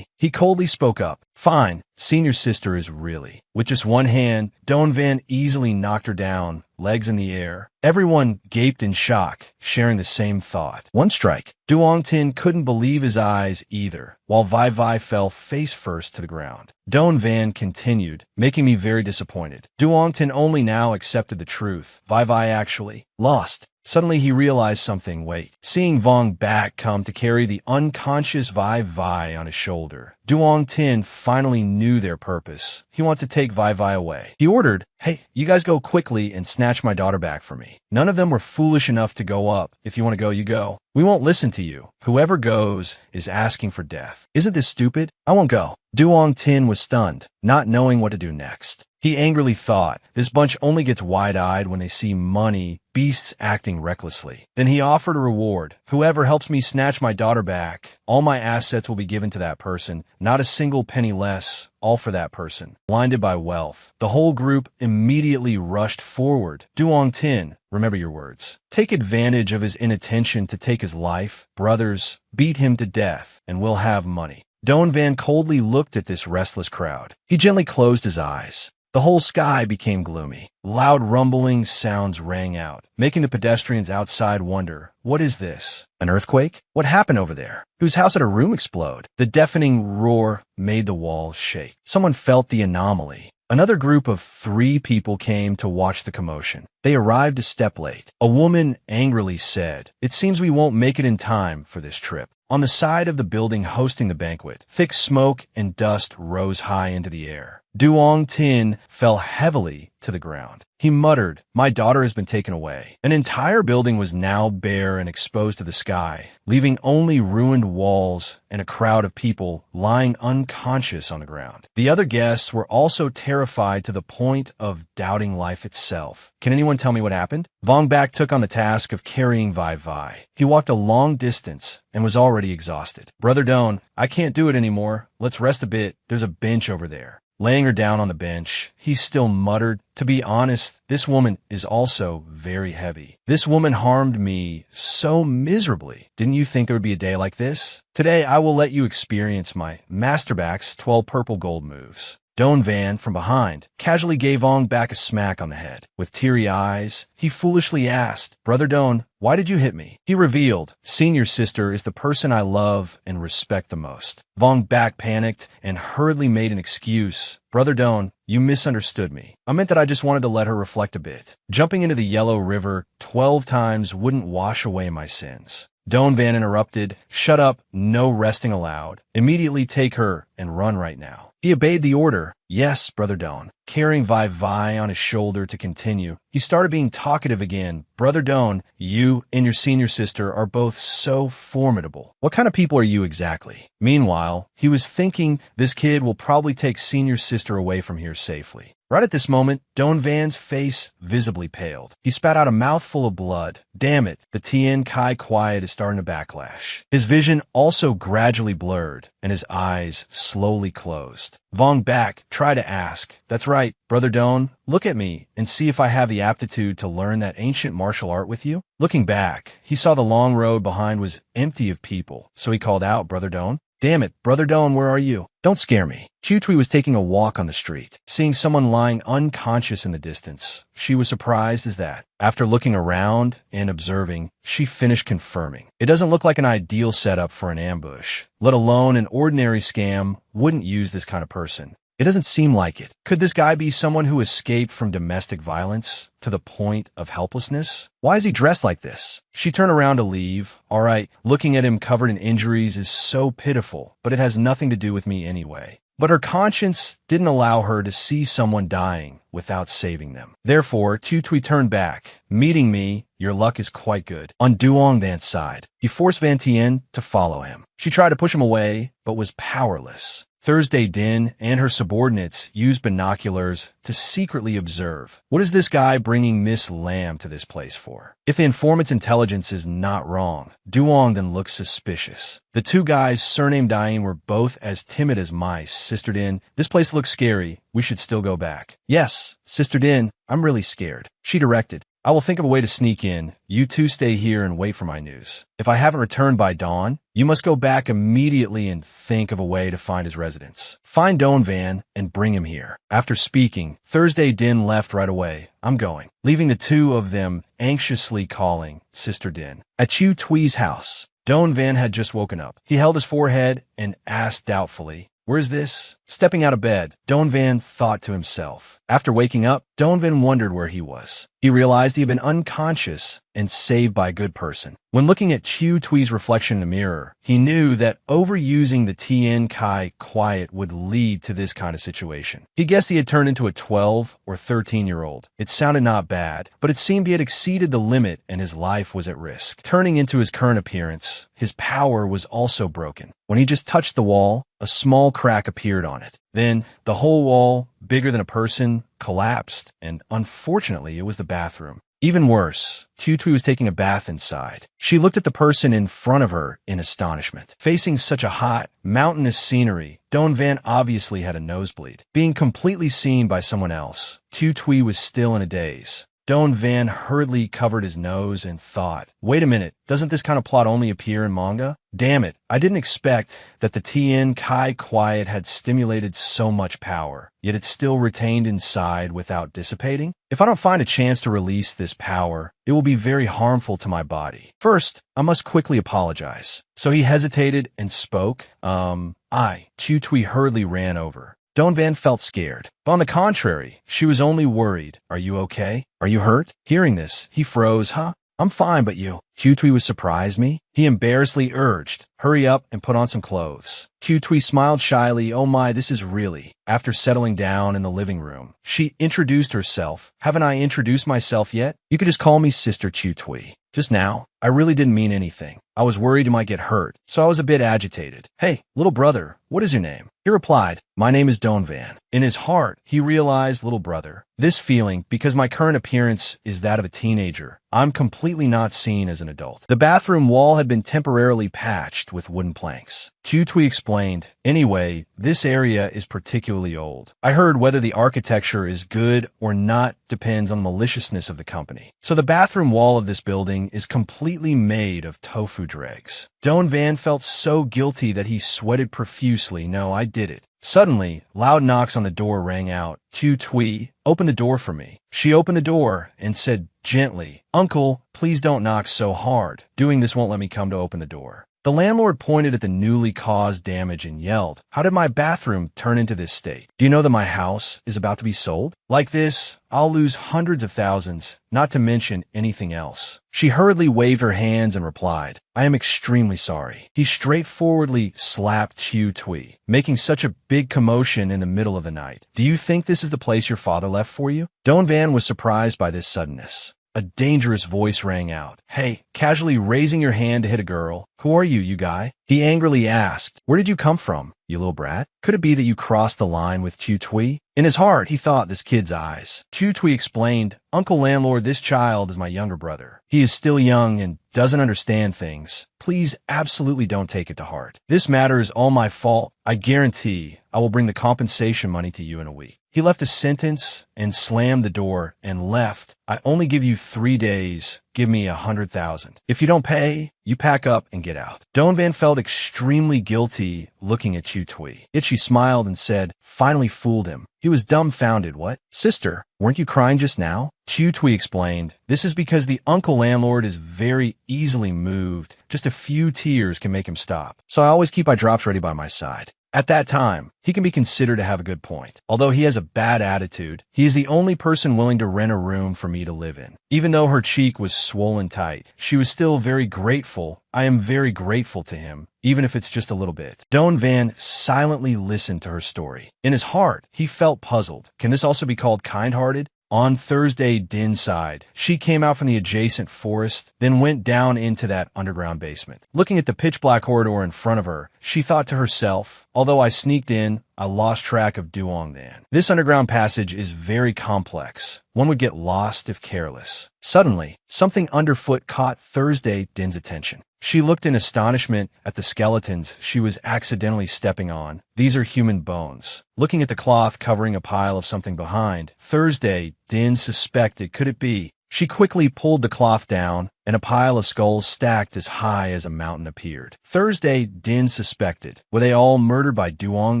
He coldly spoke up. Fine, Senior Sister is really. With just one hand, Don Van easily knocked her down, legs in the air. Everyone gaped in shock, sharing the same thought. One strike. Duong Tin couldn't believe his eyes either, while Vi Vi fell face first to the ground. Don Van continued, making me very disappointed. Duong Tin only now accepted the truth. Vi Vi actually lost. Suddenly he realized something. Wait. Seeing Vong Bak come to carry the unconscious Vi Vi on his shoulder, Duong Tin finally knew their purpose. He wanted to take Vi Vi away. He ordered, hey, you guys go quickly and snatch my daughter back for me. None of them were foolish enough to go up. If you want to go, you go. We won't listen to you. Whoever goes is asking for death. Isn't this stupid? I won't go. Duong Tin was stunned, not knowing what to do next. He angrily thought, this bunch only gets wide-eyed when they see money, beasts acting recklessly. Then he offered a reward. Whoever helps me snatch my daughter back, all my assets will be given to that person, not a single penny less, all for that person. Blinded by wealth, the whole group immediately rushed forward. Duong Tin, remember your words. Take advantage of his inattention to take his life. Brothers, beat him to death, and we'll have money. Don Van coldly looked at this restless crowd. He gently closed his eyes. The whole sky became gloomy. Loud rumbling sounds rang out, making the pedestrians outside wonder, what is this? An earthquake? What happened over there? Whose house had a room explode? The deafening roar made the walls shake. Someone felt the anomaly. Another group of 3 people came to watch the commotion. They arrived a step late. A woman angrily said, it seems we won't make it in time for this trip. On the side of the building hosting the banquet, thick smoke and dust rose high into the air. Duong Tin fell heavily to the ground. He muttered, my daughter has been taken away. An entire building was now bare and exposed to the sky, leaving only ruined walls and a crowd of people lying unconscious on the ground. The other guests were also terrified to the point of doubting life itself. Can anyone tell me what happened? Vong Bak took on the task of carrying Vi Vi. He walked a long distance and was already exhausted. Brother Don, I can't do it anymore. Let's rest a bit. There's a bench over there. Laying her down on the bench, he still muttered, "To be honest, this woman is also very heavy. This woman harmed me so miserably. Didn't you think there would be a day like this? Today I will let you experience my Masterback's 12 purple gold moves." Don Van, from behind, casually gave Ong back a smack on the head. With teary eyes, he foolishly asked, "Brother Don, why did you hit me?" He revealed, "Senior sister is the person I love and respect the most." Vong back panicked and hurriedly made an excuse. "Brother Don, you misunderstood me. I meant that I just wanted to let her reflect a bit. Jumping into the Yellow River 12 times wouldn't wash away my sins." Don Van interrupted, "Shut up, no resting allowed. Immediately take her and run right now." He obeyed the order. "Yes, Brother Don." Carrying Vi on his shoulder to continue, he started being talkative again. "Brother Don, you and your senior sister are both so formidable. What kind of people are you exactly?" Meanwhile, he was thinking this kid will probably take senior sister away from here safely. Right at this moment, Don Van's face visibly paled. He spat out a mouthful of blood. Damn it, the Tien Kai quiet is starting to backlash. His vision also gradually blurred, and his eyes slowly closed. Vong back tried to ask, "That's right, Brother Don, look at me and see if I have the aptitude to learn that ancient martial art with you." Looking back, he saw the long road behind was empty of people, so he called out, "Brother Don." "Damn it, Brother Don, where are you? Don't scare me." Chutui was taking a walk on the street. Seeing someone lying unconscious in the distance, she was surprised as that. After looking around and observing, she finished confirming. It doesn't look like an ideal setup for an ambush, let alone an ordinary scam wouldn't use this kind of person. It doesn't seem like it. Could this guy be someone who escaped from domestic violence to the point of helplessness? Why is he dressed like this? She turned around to leave. All right, looking at him covered in injuries is so pitiful, but it has nothing to do with me anyway. But her conscience didn't allow her to see someone dying without saving them. Therefore, Tutui turned back. "Meeting me, your luck is quite good." On Duong Van's side, he forced Van Tien to follow him. She tried to push him away, but was powerless. Thursday Din and her subordinates used binoculars to secretly observe. What is this guy bringing Miss Lamb to this place for? If the informant's intelligence is not wrong, Duong then looks suspicious. The two guys surnamed dying were both as timid as mice. "Sister Din, this place looks scary. We should still go back." "Yes, Sister Din, I'm really scared." She directed, "I will think of a way to sneak in. You two stay here and wait for my news. If I haven't returned by dawn, you must go back immediately and think of a way to find his residence. Find Don Van and bring him here." After speaking, Thursday Din left right away. "I'm going," leaving the two of them anxiously calling Sister Din. At Chu Tui's house, Don Van had just woken up. He held his forehead and asked doubtfully, "Where's this?" Stepping out of bed, Don Van thought to himself. After waking up, Don Van wondered where he was. He realized he had been unconscious and saved by a good person. When looking at Chu Tui's reflection in the mirror, he knew that overusing the Tien Kai quiet would lead to this kind of situation. He guessed he had turned into a 12 or 13-year-old. It sounded not bad, but it seemed he had exceeded the limit and his life was at risk. Turning into his current appearance, his power was also broken. When he just touched the wall, a small crack appeared on it. Then, the whole wall, bigger than a person, collapsed, and unfortunately, it was the bathroom. Even worse, Tutui was taking a bath inside. She looked at the person in front of her in astonishment. Facing such a hot, mountainous scenery, Don Van obviously had a nosebleed. Being completely seen by someone else, Tutui was still in a daze. Don Van hurriedly covered his nose and thought, "Wait a minute, doesn't this kind of plot only appear in manga? Damn it, I didn't expect that the Tien Kai quiet had stimulated so much power, yet it still retained inside without dissipating. If I don't find a chance to release this power, it will be very harmful to my body. First, I must quickly apologize." So he hesitated and spoke, Tutui hurriedly ran over. Don Van felt scared, but on the contrary, she was only worried. "Are you okay? Are you hurt?" Hearing this, he froze. "Huh? I'm fine, but you?" Tutui was surprised me. He embarrassedly urged, "Hurry up and put on some clothes." Tutui smiled shyly. "Oh my, this is really..." After settling down in the living room, she introduced herself. "Haven't I introduced myself yet? You could just call me Sister Tutui." Just now? I really didn't mean anything. I was worried you might get hurt, so I was a bit agitated. Hey, little brother, what is your name? He replied, my name is Donvan. In his heart, he realized, little brother, this feeling, because my current appearance is that of a teenager, I'm completely not seen as an adult. The bathroom wall had been temporarily patched with wooden planks. Tutui explained, anyway, this area is particularly old. I heard whether the architecture is good or not depends on the maliciousness of the company. So the bathroom wall of this building is completely made of tofu dregs. Donvan felt so guilty that he sweated profusely. No, I did it. Suddenly, loud knocks on the door rang out. Tutui, open the door for me. She opened the door and said gently, Uncle, please don't knock so hard. Doing this won't let me come to open the door. The landlord pointed at the newly caused damage and yelled, how did my bathroom turn into this state? Do you know that my house is about to be sold? Like this, I'll lose hundreds of thousands, not to mention anything else. She hurriedly waved her hands and replied, I am extremely sorry. He straightforwardly slapped Tutui, making such a big commotion in the middle of the night. Do you think this is the place your father left for you? Donvan was surprised by this suddenness. A dangerous voice rang out. Hey, casually raising your hand to hit a girl. Who are you guy? He angrily asked, where did you come from, you little brat? Could it be that you crossed the line with Tutui? In his heart, he thought this kid's eyes. Tutui explained, Uncle Landlord, this child is my younger brother. He is still young and doesn't understand things. Please absolutely don't take it to heart. This matter is all my fault. I guarantee I will bring the compensation money to you in a week. He left a sentence and slammed the door and left. I only give you 3 days. Give me 100,000. If you don't pay, you pack up and get out. Donvan felt extremely guilty looking at Tutui. Yet she smiled and said, finally fooled him. He was dumbfounded. What? Sister, weren't you crying just now? Tutui explained, this is because the uncle landlord is very easily moved. Just a few tears can make him stop. So I always keep my drops ready by my side. At that time, he can be considered to have a good point. Although he has a bad attitude, he is the only person willing to rent a room for me to live in. Even though her cheek was swollen tight, she was still very grateful. I am very grateful to him, even if it's just a little bit. Donvan silently listened to her story. In his heart, he felt puzzled. Can this also be called kind-hearted? On Thursday, Din sighed. She came out from the adjacent forest, then went down into that underground basement. Looking at the pitch-black corridor in front of her, she thought to herself, although I sneaked in, I lost track of Duong then. This underground passage is very complex. One would get lost if careless. Suddenly, something underfoot caught Thursday Din's attention. She looked in astonishment at the skeletons she was accidentally stepping on. These are human bones. Looking at the cloth covering a pile of something behind, Thursday, Din suspected, could it be? She quickly pulled the cloth down, and a pile of skulls stacked as high as a mountain appeared. Thursday, Din suspected. Were they all murdered by Duong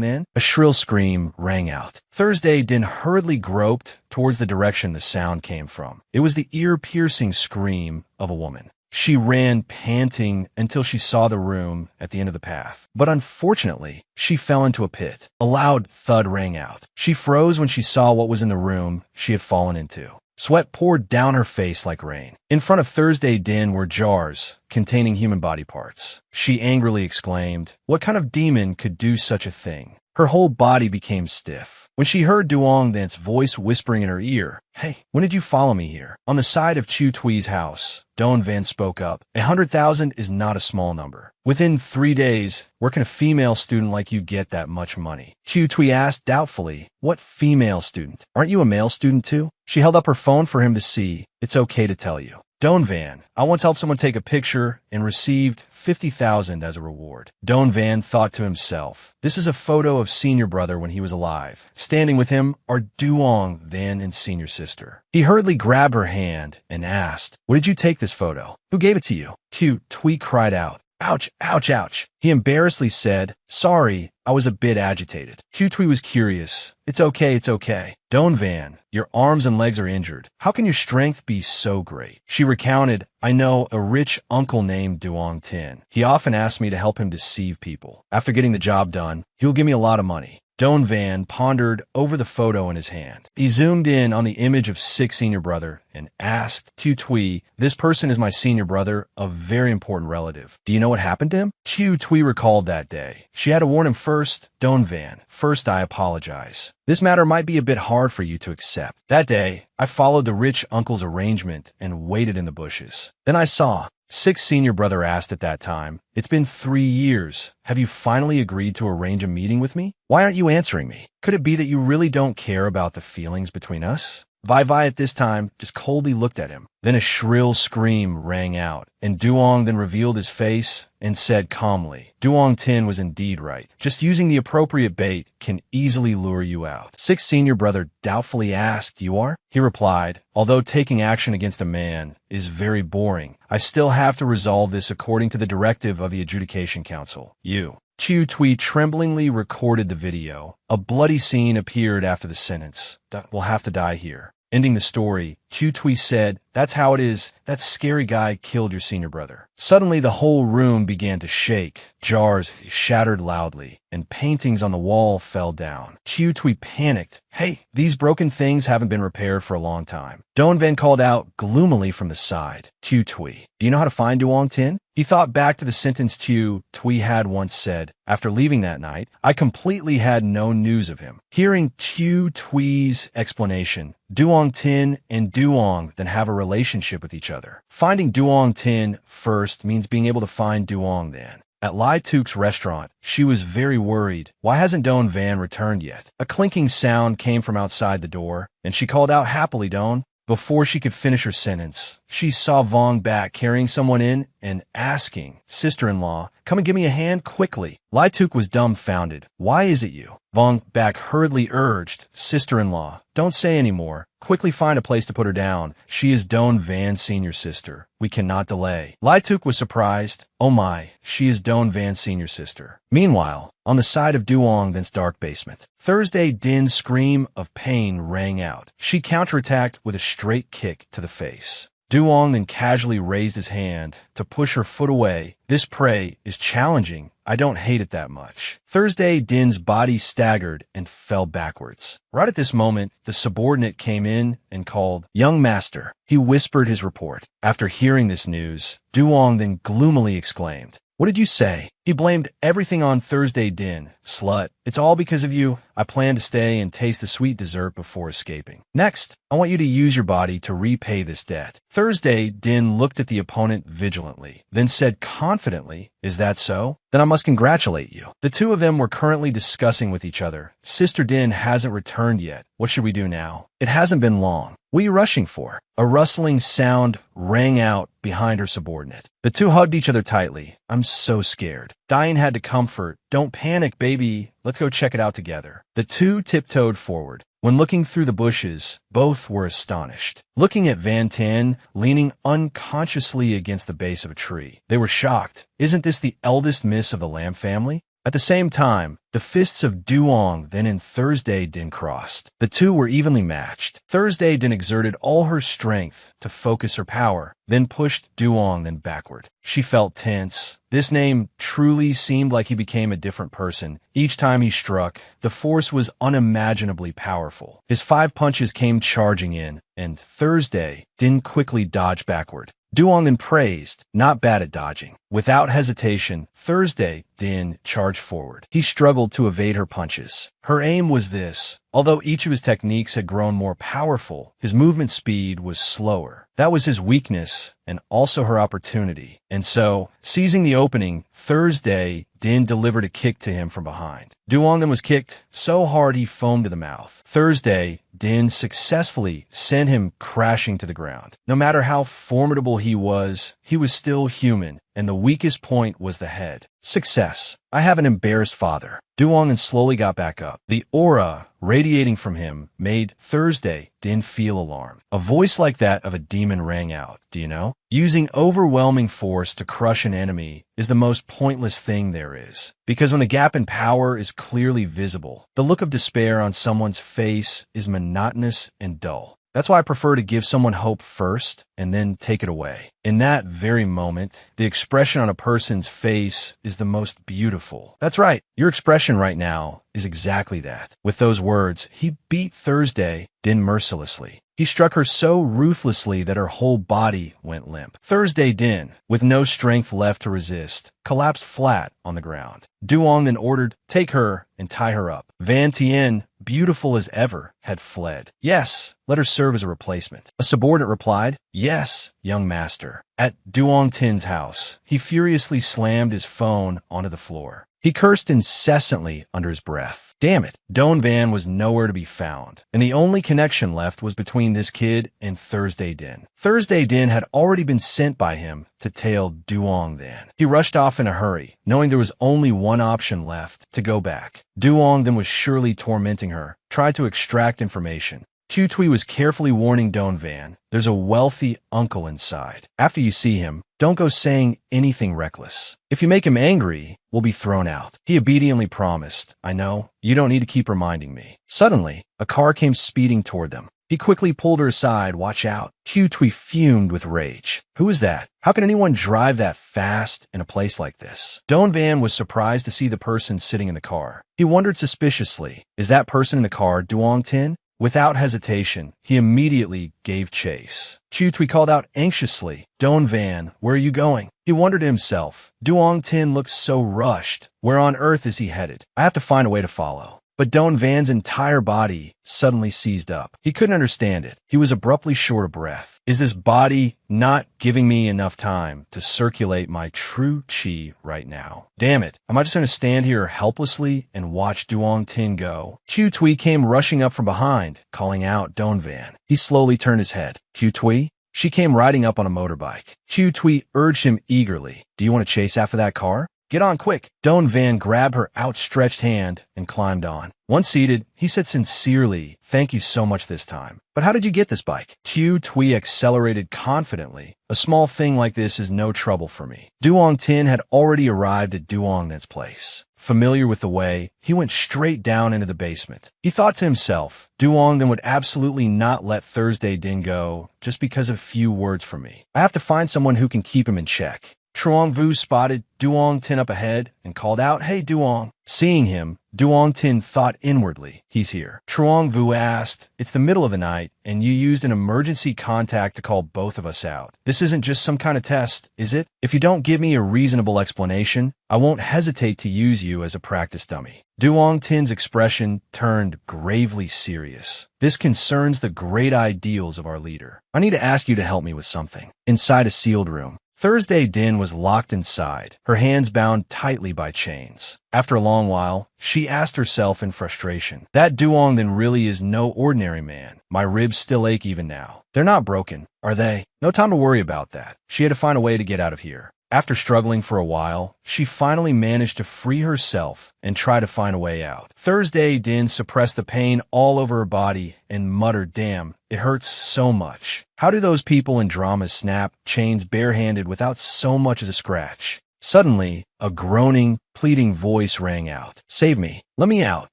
then? A shrill scream rang out. Thursday, Din hurriedly groped towards the direction the sound came from. It was the ear-piercing scream of a woman. She ran panting until she saw the room at the end of the path. But unfortunately, she fell into a pit. A loud thud rang out. She froze when she saw what was in the room she had fallen into. Sweat poured down her face like rain. In front of Thursday Din were jars containing human body parts. She angrily exclaimed, what kind of demon could do such a thing? Her whole body became stiff. When she heard Duong Then's voice whispering in her ear, hey, when did you follow me here? On the side of Chu Tui's house, Donvan spoke up. 100,000 is not a small number. Within 3 days, where can a female student like you get that much money? Chu Tui asked doubtfully, what female student? Aren't you a male student too? She held up her phone for him to see. It's okay to tell you. Donvan, I once helped someone take a picture and received 50,000 as a reward. Donvan thought to himself, this is a photo of senior brother when he was alive. Standing with him are Duong Then and senior sister. He hurriedly grabbed her hand and asked, where did you take this photo? Who gave it to you? Chu Tui cried out. Ouch, ouch, ouch. He embarrassedly said, sorry, I was a bit agitated. Chu Tui was curious. It's okay, it's okay. Donvan, your arms and legs are injured. How can your strength be so great? She recounted, I know a rich uncle named Duong Tin. He often asks me to help him deceive people. After getting the job done, he'll give me a lot of money. Doan Van pondered over the photo in his hand. He zoomed in on the image of Six's senior brother and asked Tu Tui, "This person is my senior brother, a very important relative. Do you know what happened to him?" Tu Tui recalled that day. "She had to warn him first. Doan Van, first I apologize. This matter might be a bit hard for you to accept. That day, I followed the rich uncle's arrangement and waited in the bushes. Then I saw." Six's senior brother asked at that time, "It's been 3 years. Have you finally agreed to arrange a meeting with me? Why aren't you answering me? Could it be that you really don't care about the feelings between us?" Vai Vai at this time just coldly looked at him. Then a shrill scream rang out, and Duong then revealed his face and said calmly, "Duong Tin was indeed right. Just using the appropriate bait can easily lure you out." Six's senior brother doubtfully asked, "You are?" He replied, "Although taking action against a man is very boring, I still have to resolve this according to the directive of the Adjudication Council. You." Tu Tui tremblingly recorded the video. A bloody scene appeared after the sentence. "That will have to die here." Ending the story, Tu Tui said, "That's how it is. That scary guy killed your senior brother." Suddenly, the whole room began to shake. Jars shattered loudly, and paintings on the wall fell down. Tu Tui panicked. "Hey, these broken things haven't been repaired for a long time." Doan Van called out gloomily from the side, "Tu Tui, do you know how to find Duong Tin?" He thought back to the sentence Tu Tui had once said. After leaving that night, I completely had no news of him. Hearing Tu Tui's explanation, Duong Tin and Duong then have a relationship with each other. Finding Duong Tin first means being able to find Duong then. At Lai Tuk's restaurant, she was very worried. Why hasn't Doan Van returned yet? A clinking sound came from outside the door, and she called out happily, "Doan." Before she could finish her sentence, she saw Vong back carrying someone in and asking, "Sister-in-law, come and give me a hand quickly." Lai Tuk was dumbfounded. "Why is it you?" Vong back hurriedly urged, "Sister-in-law, don't say any more. Quickly find a place to put her down. She is Doan Van's senior sister. We cannot delay." Lai Tuk was surprised. "Oh my, she is Doan Van's senior sister." Meanwhile, on the side of Duong Thin's dark basement, Thursday Din's scream of pain rang out. She counterattacked with a straight kick to the face. Duong then casually raised his hand to push her foot away. "This prey is challenging. I don't hate it that much." Thursday Din's body staggered and fell backwards. Right at this moment, the subordinate came in and called, "Young master." He whispered his report. After hearing this news, Duong then gloomily exclaimed, "What did you say?" He blamed everything on Thursday Din. "Slut, it's all because of you. I plan to stay and taste the sweet dessert before escaping. Next, I want you to use your body to repay this debt." Thursday Din looked at the opponent vigilantly, then said confidently, "Is that so? Then I must congratulate you." The two of them were currently discussing with each other. "Sister Din hasn't returned yet. What should we do now?" "It hasn't been long. What are you rushing for?" A rustling sound rang out behind her subordinate. The two hugged each other tightly. "I'm so scared." Diane had to comfort. "Don't panic, baby. Let's go check it out together." The two tiptoed forward. When looking through the bushes, both were astonished. Looking at Van Tan leaning unconsciously against the base of a tree, they were shocked. "Isn't this the eldest miss of the Lamb family?" At the same time, the fists of Duong then and Thursday Din crossed. The two were evenly matched. Thursday Din exerted all her strength to focus her power, then pushed Duong then backward. She felt tense. This name truly seemed like he became a different person. Each time he struck, the force was unimaginably powerful. His 5 punches came charging in, and Thursday Din quickly dodged backward. Duong then praised, not bad at dodging. Without hesitation, Thursday Din charged forward. He struggled to evade her punches. Her aim was this. Although each of his techniques had grown more powerful, his movement speed was slower. That was his weakness and also her opportunity. And so, seizing the opening, Thursday Din delivered a kick to him from behind. Duong then was kicked so hard he foamed to the mouth. Thursday Din successfully sent him crashing to the ground. No matter how formidable he was still human, and the weakest point was the head. Success. I have an embarrassed father. Duong then slowly got back up. The aura radiating from him made Thursday Din feel alarmed. A voice like that of a demon rang out. "Do you know? Using overwhelming force to crush an enemy is the most pointless thing there is. Because when the gap in power is clearly visible, the look of despair on someone's face is monotonous and dull. That's why I prefer to give someone hope first and then take it away. In that very moment, the expression on a person's face is the most beautiful. That's right. Your expression right now is exactly that. With those words, he beat Thursday Din mercilessly. He struck her so ruthlessly that her whole body went limp. Thursday Din, with no strength left to resist, collapsed flat on the ground. Duong then ordered, "Take her and tie her up." Van Tien, beautiful as ever, had fled. "Yes, let her serve as a replacement." A subordinate replied, "Yes, young master." At Duong Tin's house, he furiously slammed his phone onto the floor. He cursed incessantly under his breath. Damn it, Don Van was nowhere to be found, and the only connection left was between this kid and Thursday Din. Thursday Din had already been sent by him to tail Duong then. He rushed off in a hurry, knowing there was only one option left, to go back. Duong then was surely tormenting her, tried to extract information. Tu Tui was carefully warning Don Van, "There's a wealthy uncle inside. After you see him, don't go saying anything reckless. If you make him angry, we'll be thrown out." He obediently promised, "I know, you don't need to keep reminding me." Suddenly, a car came speeding toward them. He quickly pulled her aside, "Watch out." Tu Tui fumed with rage. Who is that? How can anyone drive that fast in a place like this? Don Van was surprised to see the person sitting in the car. He wondered suspiciously, is that person in the car Duong Tin? Without hesitation, he immediately gave chase. Tu Tui called out anxiously, "Don Van, where are you going?" He wondered to himself, Duong Tin looks so rushed. Where on earth is he headed? I have to find a way to follow. But Don Van's entire body suddenly seized up. He couldn't understand it. He was abruptly short of breath. Is this body not giving me enough time to circulate my true chi right now? Damn it. Am I just going to stand here helplessly and watch Duong Tin go? Tu Tui came rushing up from behind, calling out Don Van. He slowly turned his head. Tu Tui? She came riding up on a motorbike. Tu Tui urged him eagerly. Do you want to chase after that car? Get on quick. Don Van grabbed her outstretched hand and climbed on. Once seated, he said sincerely, "Thank you so much this time. But how did you get this bike?" Tu Tui accelerated confidently. "A small thing like this is no trouble for me." Duong Tin had already arrived at Duong Thin's place. Familiar with the way, he went straight down into the basement. He thought to himself, Duong Thin would absolutely not let Thursday Din go just because of a few words from me. I have to find someone who can keep him in check. Truong Vu spotted Duong Tin up ahead and called out, "Hey, Duong." Seeing him, Duong Tin thought inwardly, "He's here." Truong Vu asked, "It's the middle of the night, and you used an emergency contact to call both of us out. This isn't just some kind of test, is it? If you don't give me a reasonable explanation, I won't hesitate to use you as a practice dummy." Duong Tin's expression turned gravely serious. "This concerns the great ideals of our leader. I need to ask you to help me with something." Inside a sealed room, Thursday Din was locked inside, her hands bound tightly by chains. After a long while, she asked herself in frustration, "That Duong Thin really is no ordinary man. My ribs still ache even now. They're not broken, are they? No time to worry about that." She had to find a way to get out of here. After struggling for a while, she finally managed to free herself and try to find a way out. Thursday Din suppressed the pain all over her body and muttered, "Damn, it hurts so much. How do those people in dramas snap chains barehanded without so much as a scratch?" Suddenly, a groaning, pleading voice rang out. "Save me. Let me out,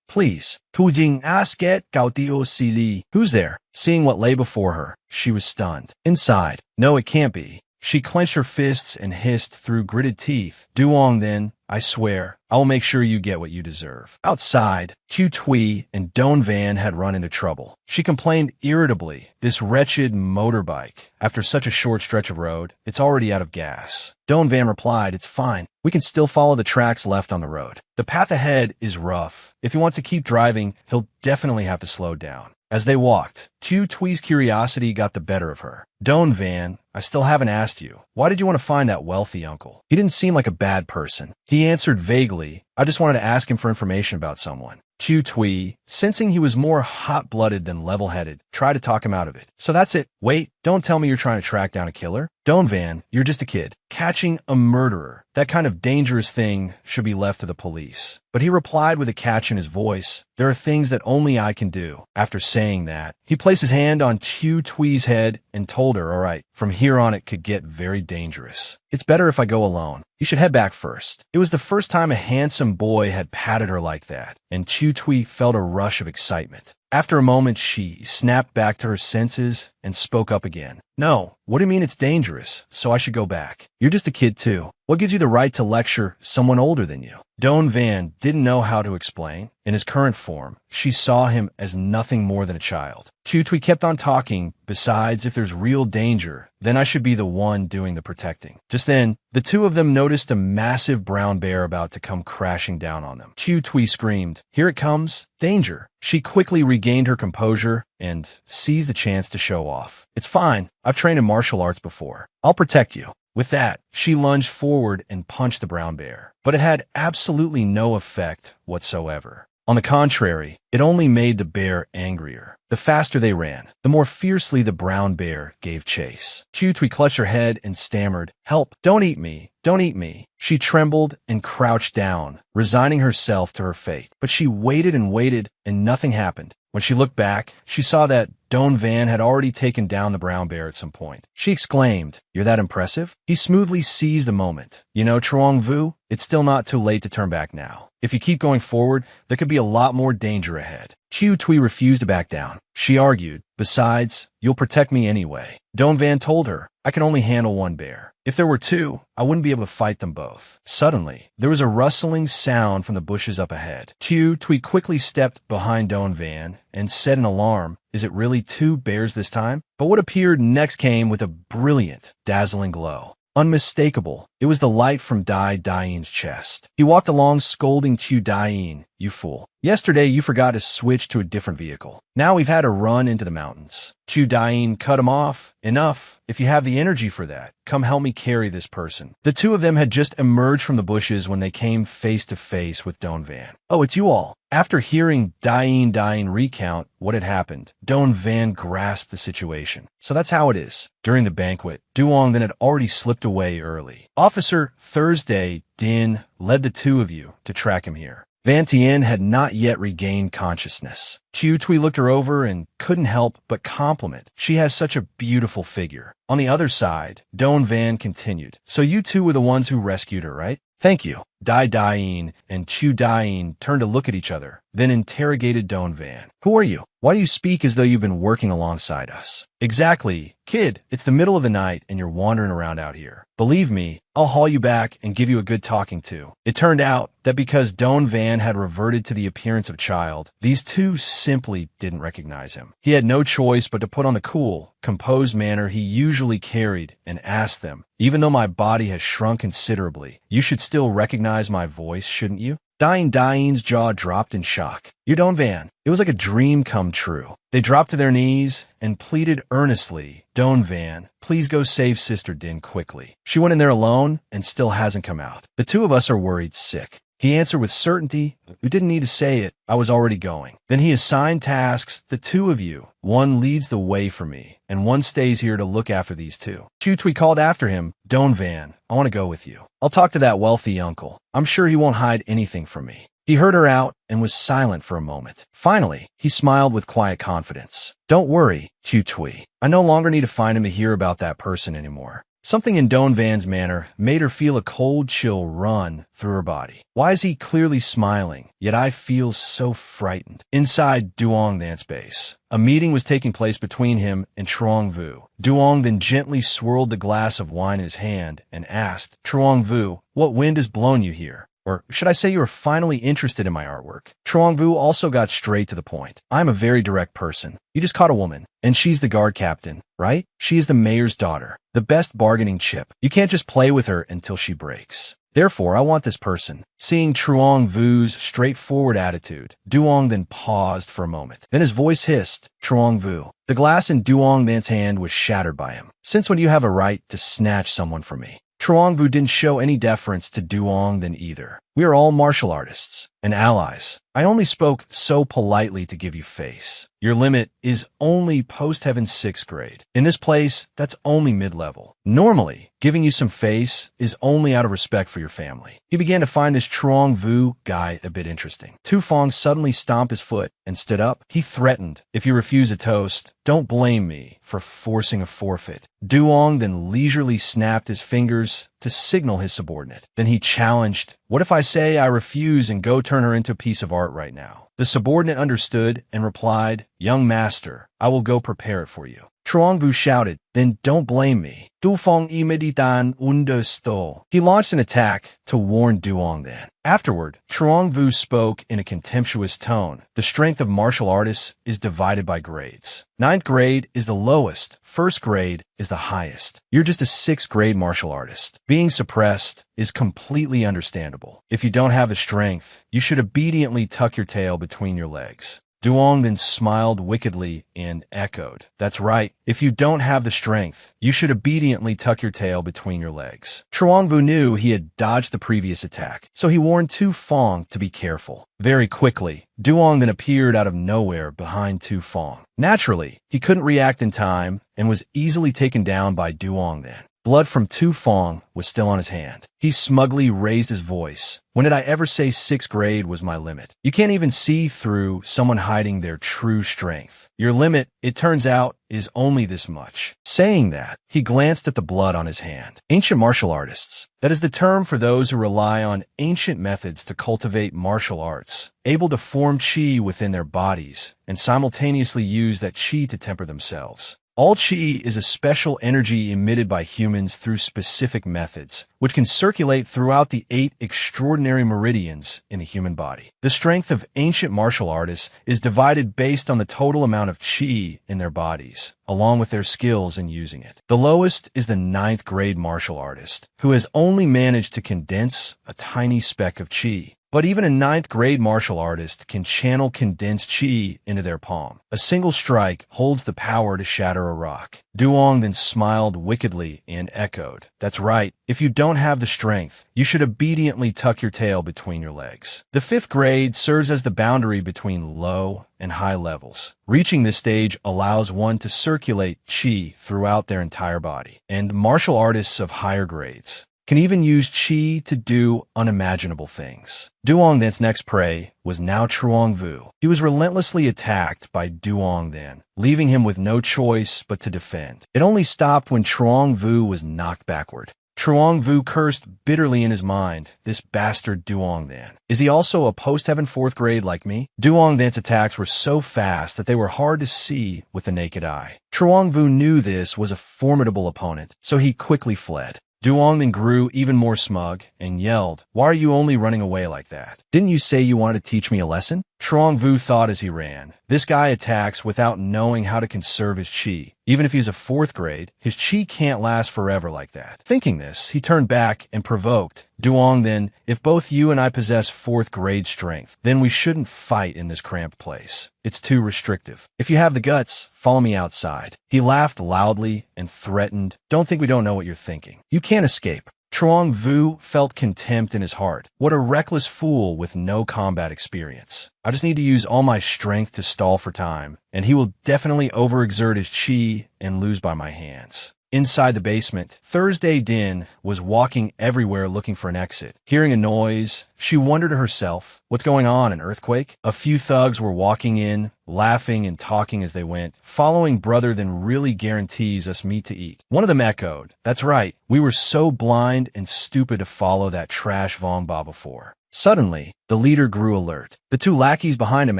please." Tujing asket gautio sili. Who's there? Seeing what lay before her, she was stunned. Inside. No, it can't be. She clenched her fists and hissed through gritted teeth, "Duong Thin, I swear, I will make sure you get what you deserve." Outside, Tu Tui and Don Van had run into trouble. She complained irritably, "This wretched motorbike. After such a short stretch of road, it's already out of gas." Don Van replied, "It's fine. We can still follow the tracks left on the road. The path ahead is rough. If he wants to keep driving, he'll definitely have to slow down." As they walked, Tu Tui's curiosity got the better of her. "Don Van, I still haven't asked you. Why did you want to find that wealthy uncle? He didn't seem like a bad person." He answered vaguely, "I just wanted to ask him for information about someone." Tu Tui, sensing he was more hot-blooded than level-headed, tried to talk him out of it. "So that's it. Wait, don't tell me you're trying to track down a killer. Don Van, you're just a kid. Catching a murderer, that kind of dangerous thing should be left to the police." But he replied with a catch in his voice, "There are things that only I can do." After saying that, he placed his hand on Tu Tui's head and told her, "All right, from here on it could get very dangerous. It's better if I go alone. You should head back first." It was the first time a handsome boy had patted her like that, and Tu Tui felt a rush of excitement. After a moment, she snapped back to her senses and spoke up again. No, what do you mean it's dangerous, so I should go back? You're just a kid too. What gives you the right to lecture someone older than you? Doan Van didn't know how to explain. In his current form, she saw him as nothing more than a child. Tutwi kept on talking. Besides, if there's real danger, then I should be the one doing the protecting. Just then, the two of them noticed a massive brown bear about to come crashing down on them. Tutwi screamed, "Here it comes! Danger!" She quickly regained her composure and seized the chance to show off. "It's fine. I've trained in martial arts before. I'll protect you." With that, she lunged forward and punched the brown bear. But it had absolutely no effect whatsoever. On the contrary, it only made the bear angrier. The faster they ran, the more fiercely the brown bear gave chase. Tutwi clutched her head and stammered, "Help! Don't eat me! Don't eat me!" She trembled and crouched down, resigning herself to her fate. But she waited and nothing happened. When she looked back, she saw that Doan Van had already taken down the brown bear at some point. She exclaimed, "You're that impressive?" He smoothly seized the moment. "You know, Truong Vu, it's still not too late to turn back now. If you keep going forward, there could be a lot more danger ahead." Tutwi refused to back down. She argued, "Besides, you'll protect me anyway." Doan Van told her, "I can only handle one bear. If there were two, I wouldn't be able to fight them both." Suddenly, there was a rustling sound from the bushes up ahead. Tutwi quickly stepped behind Doan Van and said in alarm, "Is it really two bears this time?" But what appeared next came with a brilliant, dazzling glow. Unmistakable, it was the light from Dai Dain's chest. He walked along scolding Tu Dain, "You fool. Yesterday you forgot to switch to a different vehicle. Now we've had a run into the mountains." Tu Dain cut him off. "Enough. If you have the energy for that, come help me carry this person." The two of them had just emerged from the bushes when they came face to face with Doan Van. "Oh, it's you all." After hearing Dain recount what had happened, Doan Van grasped the situation. So that's how it is. During the banquet, Duong then had already slipped away early. Officer Thursday Din led the two of you to track him here. Van Tien had not yet regained consciousness. Tutwi looked her over and couldn't help but compliment. "She has such a beautiful figure." On the other side, Doan Van continued, "So you two were the ones who rescued her, right?" "Thank you." Dai Dain and Chu Dain turned to look at each other, then interrogated Doan Van. "Who are you? Why do you speak as though you've been working alongside us?" "Exactly. Kid, it's the middle of the night and you're wandering around out here. Believe me, I'll haul you back and give you a good talking to." It turned out that because Doan Van had reverted to the appearance of a child, these two simply didn't recognize him. He had no choice but to put on the cool, composed manner he usually carried and asked them, "Even though my body has shrunk considerably, you should still recognize my voice, shouldn't you?" Dain's jaw dropped in shock. "You're Doan Van." It was like a dream come true. They dropped to their knees and pleaded earnestly, "Doan Van, please go save Sister Din quickly. She went in there alone and still hasn't come out. The two of us are worried sick." He answered with certainty. "You didn't need to say it. I was already going." Then he assigned tasks, "The two of you. One leads the way for me, and one stays here to look after these two." Tutwi called after him, "Doan Van, I want to go with you. I'll talk to that wealthy uncle. I'm sure he won't hide anything from me." He heard her out and was silent for a moment. Finally, he smiled with quiet confidence. "Don't worry, Tutwi. I no longer need to find him to hear about that person anymore." Something in Doan Van's manner made her feel a cold chill run through her body. Why is he clearly smiling, yet I feel so frightened? Inside Duong Van's base, a meeting was taking place between him and Truong Vu. Duong then gently swirled the glass of wine in his hand and asked, "Truong Vu, what wind has blown you here? Or should I say you are finally interested in my artwork?" Truong Vu also got straight to the point. "I'm a very direct person. You just caught a woman, and she's the guard captain, right? She is the mayor's daughter, the best bargaining chip. You can't just play with her until she breaks. Therefore, I want this person." Seeing Truong Vu's straightforward attitude, Duong then paused for a moment. Then his voice hissed, "Truong Vu." The glass in Duong Van's hand was shattered by him. "Since when do you have a right to snatch someone from me?" Truong Vu didn't show any deference to Duong then either. "We are all martial artists and allies. I only spoke so politely to give you face. Your limit is only post-heaven 6th grade. In this place, that's only mid-level. Normally, giving you some face is only out of respect for your family." He began to find this Truong Vu guy a bit interesting. Tu Fong suddenly stomped his foot and stood up. He threatened, "If you refuse a toast, don't blame me for forcing a forfeit." Duong then leisurely snapped his fingers to signal his subordinate. Then he challenged What if I say I refuse and go turn her into a piece of art right now? The subordinate understood and replied, "Young master, I will go prepare it for you." Chuangvu shouted, "Then don't blame me." Dufeng imeditan understood. He launched an attack to warn Duong then. Afterward, Chuangvu spoke in a contemptuous tone. The strength of martial artists is divided by grades. Ninth grade is the lowest. First grade is the highest. You're just a sixth grade martial artist. Being suppressed is completely understandable. If you don't have the strength, you should obediently tuck your tail between your legs. Duong then smiled wickedly and echoed, "That's right. If you don't have the strength, you should obediently tuck your tail between your legs." Chuangvu knew he had dodged the previous attack, so he warned Tu Feng to be careful. Very quickly, Duong then appeared out of nowhere behind Tu Feng. Naturally, he couldn't react in time and was easily taken down by Duong then. Blood from Tu Feng was still on his hand. He smugly raised his voice. "When did I ever say sixth grade was my limit? You can't even see through someone hiding their true strength. Your limit, it turns out, is only this much." Saying that, he glanced at the blood on his hand. Ancient martial artists. That is the term for those who rely on ancient methods to cultivate martial arts, able to form qi within their bodies and simultaneously use that qi to temper themselves. All qi is a special energy emitted by humans through specific methods, which can circulate throughout the 8 extraordinary meridians in the human body. The strength of ancient martial artists is divided based on the total amount of qi in their bodies, along with their skills in using it. The lowest is the 9th grade martial artist, who has only managed to condense a tiny speck of qi. But even a 9th grade martial artist can channel condensed qi into their palm. A single strike holds the power to shatter a rock. Duong then smiled wickedly and echoed, "That's right. If you don't have the strength, you should obediently tuck your tail between your legs." The 5th grade serves as the boundary between low and high levels. Reaching this stage allows one to circulate qi throughout their entire body. And martial artists of higher grades can even use qi to do unimaginable things. Duong Then's next prey was now Chuangvu. He was relentlessly attacked by Duong Then, leaving him with no choice but to defend. It only stopped when Chuangvu was knocked backward. Chuangvu cursed bitterly in his mind, "This bastard Duong Then. Is he also a post-heaven 4th grade like me?" Duong Then's attacks were so fast that they were hard to see with the naked eye. Chuangvu knew this was a formidable opponent, so he quickly fled. Duong then grew even more smug and yelled, "Why are you only running away like that? Didn't you say you wanted to teach me a lesson?" Chuangvu thought as he ran, "This guy attacks without knowing how to conserve his qi. Even if he's a 4th grade, his qi can't last forever like that." Thinking this, he turned back and provoked, "Duong then, if both you and I possess 4th grade strength, then we shouldn't fight in this cramped place. It's too restrictive. If you have the guts, follow me outside." He laughed loudly and threatened, "Don't think we don't know what you're thinking. You can't escape." Chuangvu felt contempt in his heart. What a reckless fool with no combat experience. I just need to use all my strength to stall for time, and he will definitely overexert his qi and lose by my hands. Inside the basement, Thursday Din was walking everywhere looking for an exit. Hearing a noise, she wondered to herself, "What's going on, an earthquake?" A few thugs were walking in, laughing and talking as they went. "Following brother then really guarantees us meat to eat." One of them echoed, "That's right. We were so blind and stupid to follow that trash Vongba before." Suddenly, the leader grew alert. The 2 lackeys behind him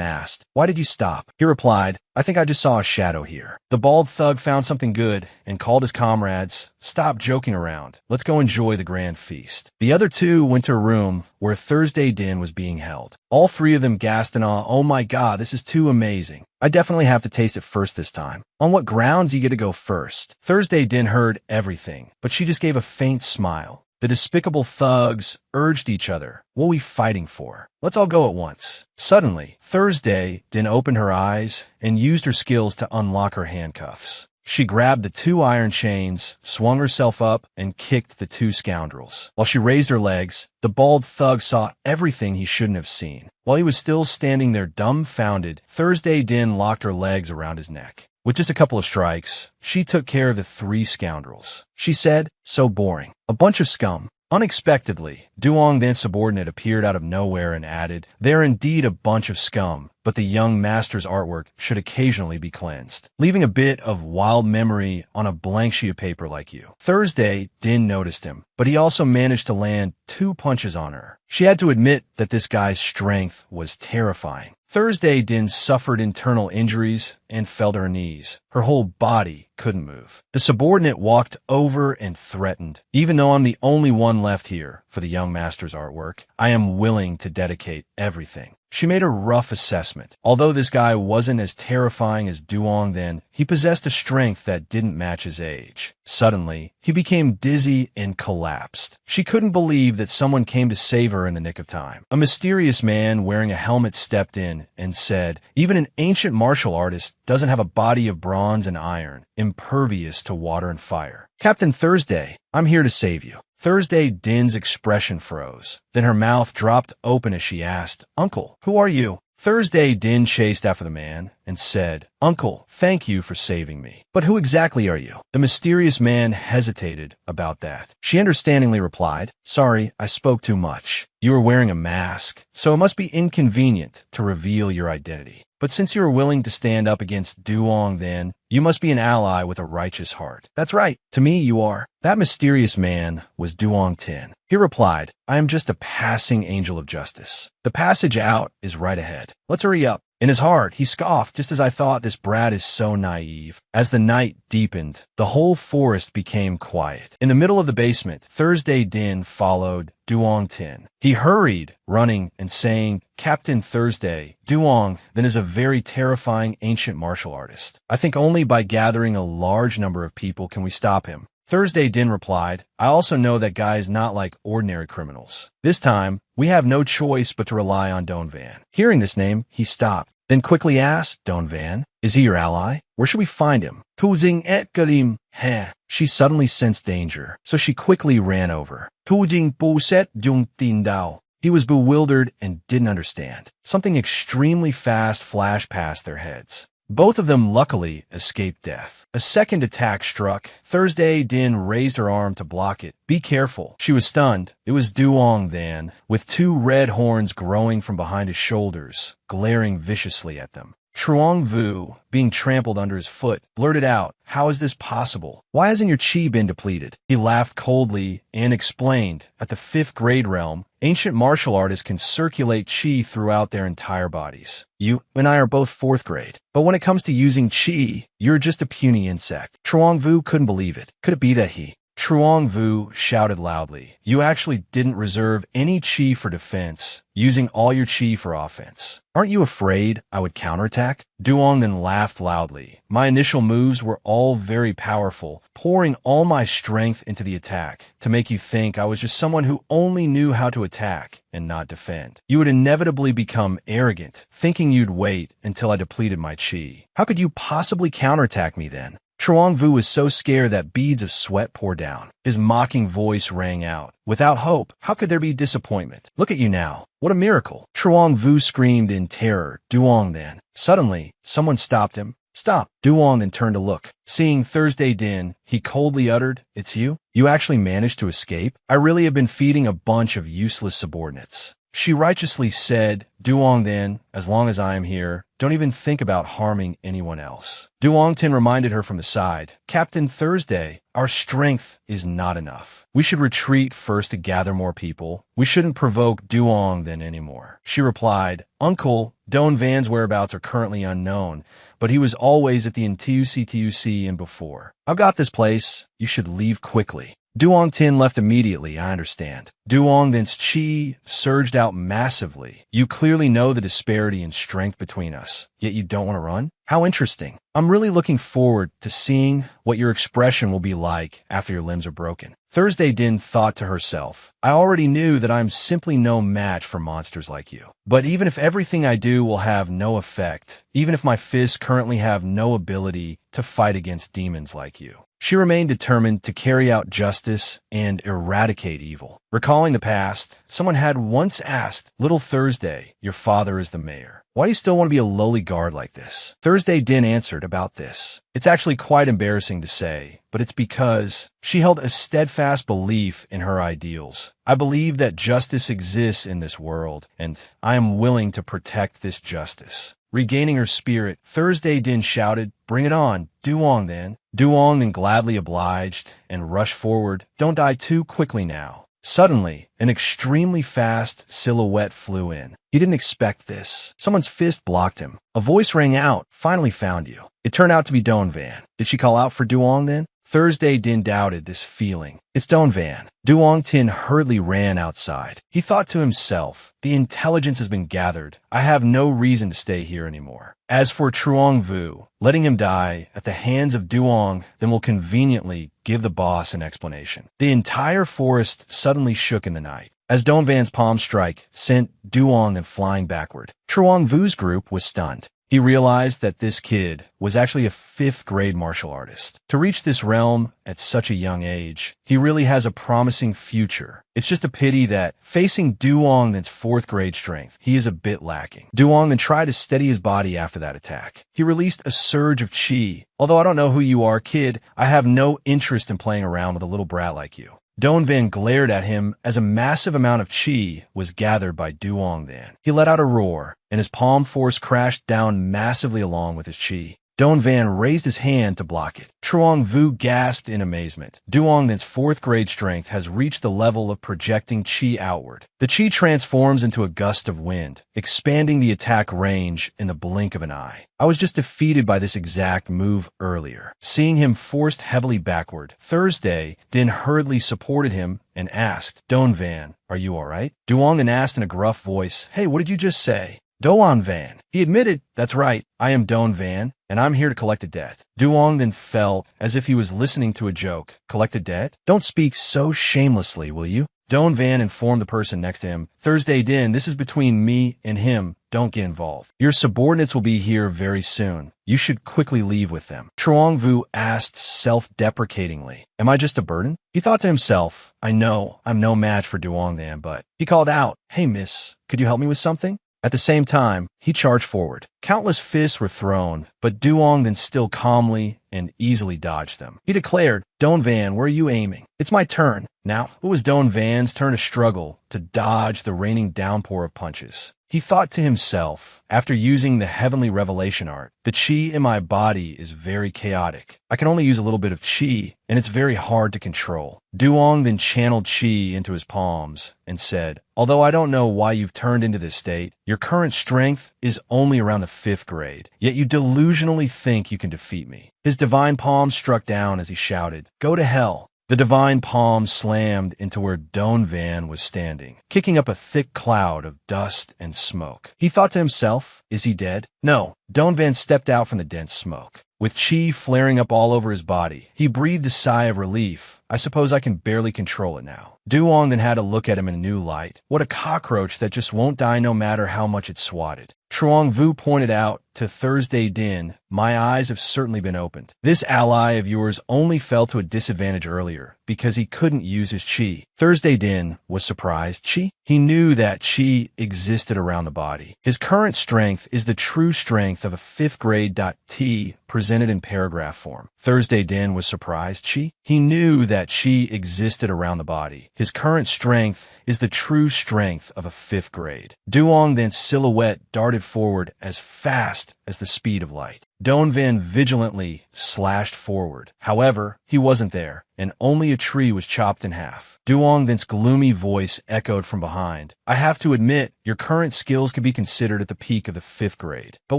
asked, "Why did you stop?" He replied, "I think I just saw a shadow here." The bald thug found something good and called his comrades, "Stop joking around. Let's go enjoy the grand feast." The other 2 went to a room where Thursday Din was being held. All 3 of them gasped in awe, "Oh my god, this is too amazing. I definitely have to taste it first this time." "On what grounds you get to go first?" Thursday Din heard everything, but she just gave a faint smile. The despicable thugs urged each other, "What are we fighting for? Let's all go at once." Suddenly, Thursday Din opened her eyes and used her skills to unlock her handcuffs. She grabbed the 2 iron chains, swung herself up, and kicked the 2 scoundrels. While she raised her legs, the bald thug saw everything he shouldn't have seen. While he was still standing there dumbfounded, Thursday Din locked her legs around his neck. With just a couple of strikes, she took care of the 3 scoundrels. She said, "So boring. A bunch of scum. Unexpectedly, Duong Then's subordinate appeared out of nowhere and added, "They're indeed a bunch of scum, but the young master's artwork should occasionally be cleansed, leaving a bit of wild memory on a blank sheet of paper like you." Thursday, Din noticed him, but he also managed to land 2 punches on her. She had to admit that this guy's strength was terrifying. Thursday, Din suffered internal injuries and fell to her knees. Her whole body couldn't move. The subordinate walked over and threatened, "Even though I'm the only one left here for the young master's artwork, I am willing to dedicate everything." She made a rough assessment. Although this guy wasn't as terrifying as Duong Then, he possessed a strength that didn't match his age. Suddenly, he became dizzy and collapsed. She couldn't believe that someone came to save her in the nick of time. A mysterious man wearing a helmet stepped in and said, "Even an ancient martial artist doesn't have a body of bronze and iron, impervious to water and fire. Captain Thursday, I'm here to save you." Thursday, Din's expression froze. Then her mouth dropped open as she asked, "Uncle, who are you?" Thursday, Din chased after the man and said, "Uncle, thank you for saving me. But who exactly are you?" The mysterious man hesitated about that. She understandingly replied, "Sorry, I spoke too much. You are wearing a mask, so it must be inconvenient to reveal your identity. But since you are willing to stand up against Duong Then, you must be an ally with a righteous heart." "That's right. To me, you are." That mysterious man was Duong Tin. He replied, "I am just a passing angel of justice. The passage out is right ahead. Let's hurry up." In his heart, he scoffed, "Just as I thought, this brat is so naive." As the night deepened, the whole forest became quiet. In the middle of the basement, Thursday Din followed Duong Tin. He hurried, running and saying, "Captain Thursday, Duong Then is a very terrifying ancient martial artist. I think only by gathering a large number of people can we stop him." Thursday Din replied, "I also know that guy is not like ordinary criminals. This time, we have no choice but to rely on Don Van." Hearing this name, he stopped, then quickly asked, "Don Van? Is he your ally? Where should we find him?" "Tuzing et Garim, heh." She suddenly sensed danger, so she quickly ran over. "Tuzing Buset Dung Tin Dao." He was bewildered and didn't understand. Something extremely fast flashed past their heads. Both of them luckily escaped death. A second attack struck. Thursday Din raised her arm to block it. "Be careful." She was stunned. It was Duong Then, with 2 red horns growing from behind his shoulders, glaring viciously at them. Truong Vu, being trampled under his foot, blurted out, "How is this possible? Why hasn't your chi been depleted?" He laughed coldly and explained, "At the 5th grade realm, ancient martial artists can circulate chi throughout their entire bodies. You and I are both 4th grade. But when it comes to using chi, you're just a puny insect." Truong Vu couldn't believe it. Could it be that he... Truong Vu shouted loudly, "You actually didn't reserve any chi for defense, using all your chi for offense. Aren't you afraid I would counterattack?" Duong then laughed loudly. "My initial moves were all very powerful, pouring all my strength into the attack to make you think I was just someone who only knew how to attack and not defend. You would inevitably become arrogant, thinking you'd wait until I depleted my chi. How could you possibly counterattack me then?" Truong Vu was so scared that beads of sweat poured down. His mocking voice rang out. "Without hope, how could there be disappointment? Look at you now. What a miracle." Truong Vu screamed in terror. Duong Then. Suddenly, someone stopped him. "Stop." Duong then turned to look. Seeing Thursday Din, he coldly uttered, "It's you? You actually managed to escape? I really have been feeding a bunch of useless subordinates." She righteously said, "Duong Then, as long as I am here, don't even think about harming anyone else." Duong Tin reminded her from the side, "Captain Thursday, our strength is not enough. We should retreat first to gather more people. We shouldn't provoke Duong Then anymore." She replied, "Uncle, Don Van's whereabouts are currently unknown, but he was always at the NTUC and before. I've got this place. You should leave quickly." Duong Tin left immediately, I understand. Duong Thin's chi surged out massively. "You clearly know the disparity in strength between us, yet you don't want to run? How interesting. I'm really looking forward to seeing what your expression will be like after your limbs are broken." Thursday Din thought to herself, "I already knew that I'm simply no match for monsters like you. But even if everything I do will have no effect, even if my fists currently have no ability to fight against demons like you, She remained determined to carry out justice and eradicate evil. Recalling the past, someone had once asked, "Little Thursday, your father is the mayor. Why do you still want to be a lowly guard like this?" Thursday Din answered about this. "It's actually quite embarrassing to say, but it's because she held a steadfast belief in her ideals. I believe that justice exists in this world, and I am willing to protect this justice." Regaining her spirit, Thursday Din shouted, "Bring it on, Duong then." Duong then gladly obliged and rushed forward. "Don't die too quickly now." Suddenly, an extremely fast silhouette flew in. He didn't expect this. Someone's fist blocked him. A voice rang out, "Finally found you." It turned out to be Donvan. Did she call out for Duong then? Thursday Din doubted this feeling. "It's Donvan." Duong Tin hurriedly ran outside. He thought to himself, "The intelligence has been gathered. I have no reason to stay here anymore." As for Truong Vu, letting him die at the hands of Duong then will conveniently give the boss an explanation. The entire forest suddenly shook in the night, as Donvan's palm strike sent Duong then flying backward. Truong Vu's group was stunned. He realized that this kid was actually a 5th grade martial artist. To reach this realm at such a young age, he really has a promising future. It's just a pity that facing Duong than's 4th grade strength, he is a bit lacking. Duong then tried to steady his body after that attack. He released a surge of chi. "Although I don't know who you are, kid, I have no interest in playing around with a little brat like you." Donvan glared at him as a massive amount of chi was gathered by Duong Van. He let out a roar, and his palm force crashed down massively along with his chi. Donvan raised his hand to block it. Truong Vu gasped in amazement. Duong Than's 4th grade strength has reached the level of projecting chi outward. The chi transforms into a gust of wind, expanding the attack range in the blink of an eye. I was just defeated by this exact move earlier. Seeing him forced heavily backward, Thursday Din hurriedly supported him and asked, "Donvan, are you alright?" Duong then asked in a gruff voice, "Hey, what did you just say?" "Doan Van." He admitted, "That's right, I am Don Van, and I'm here to collect a debt." Duong then felt as if he was listening to a joke. "Collect a debt? Don't speak so shamelessly, will you?" Don Van informed the person next to him, "Thursday Din, this is between me and him. Don't get involved. Your subordinates will be here very soon. You should quickly leave with them." Truong Vu asked self-deprecatingly, "Am I just a burden?" He thought to himself, "I know I'm no match for Duong Van, but..." He called out, "Hey miss, could you help me with something?" At the same time, he charged forward. Countless fists were thrown, but Duong then still calmly and easily dodged them. He declared, "Don Van, where are you aiming? It's my turn." Now, it was Don Van's turn to struggle to dodge the raining downpour of punches. He thought to himself, after using the heavenly revelation art, "The chi in my body is very chaotic. I can only use a little bit of chi, and it's very hard to control." Duong then channeled chi into his palms and said, "Although I don't know why you've turned into this state, your current strength is only around the 5th grade, yet you delusionally think you can defeat me." His divine palm struck down as he shouted, "Go to hell." The divine palm slammed into where Don Van was standing, kicking up a thick cloud of dust and smoke. He thought to himself, "Is he dead?" No. Don Van stepped out from the dense smoke. With chi flaring up all over his body, he breathed a sigh of relief. "I suppose I can barely control it now." Duong then had a look at him in a new light. What a cockroach that just won't die no matter how much it's swatted. Truong Vu pointed out to Thursday Din, "My eyes have certainly been opened. This ally of yours only fell to a disadvantage earlier because he couldn't use his chi." Thursday Din was surprised. Chi? He knew that chi existed around the body. His current strength is the true strength of a 5th grade T presented in paragraph form. Thursday Din was surprised. Chi? He knew that chi existed around the body. His current strength is the true strength of a 5th grade. Duong Than's silhouette darted forward as fast as the speed of light. Don Van vigilantly slashed forward. However, he wasn't there, and only a tree was chopped in half. Duong Than's gloomy voice echoed from behind. "I have to admit, your current skills could be considered at the peak of the 5th grade. But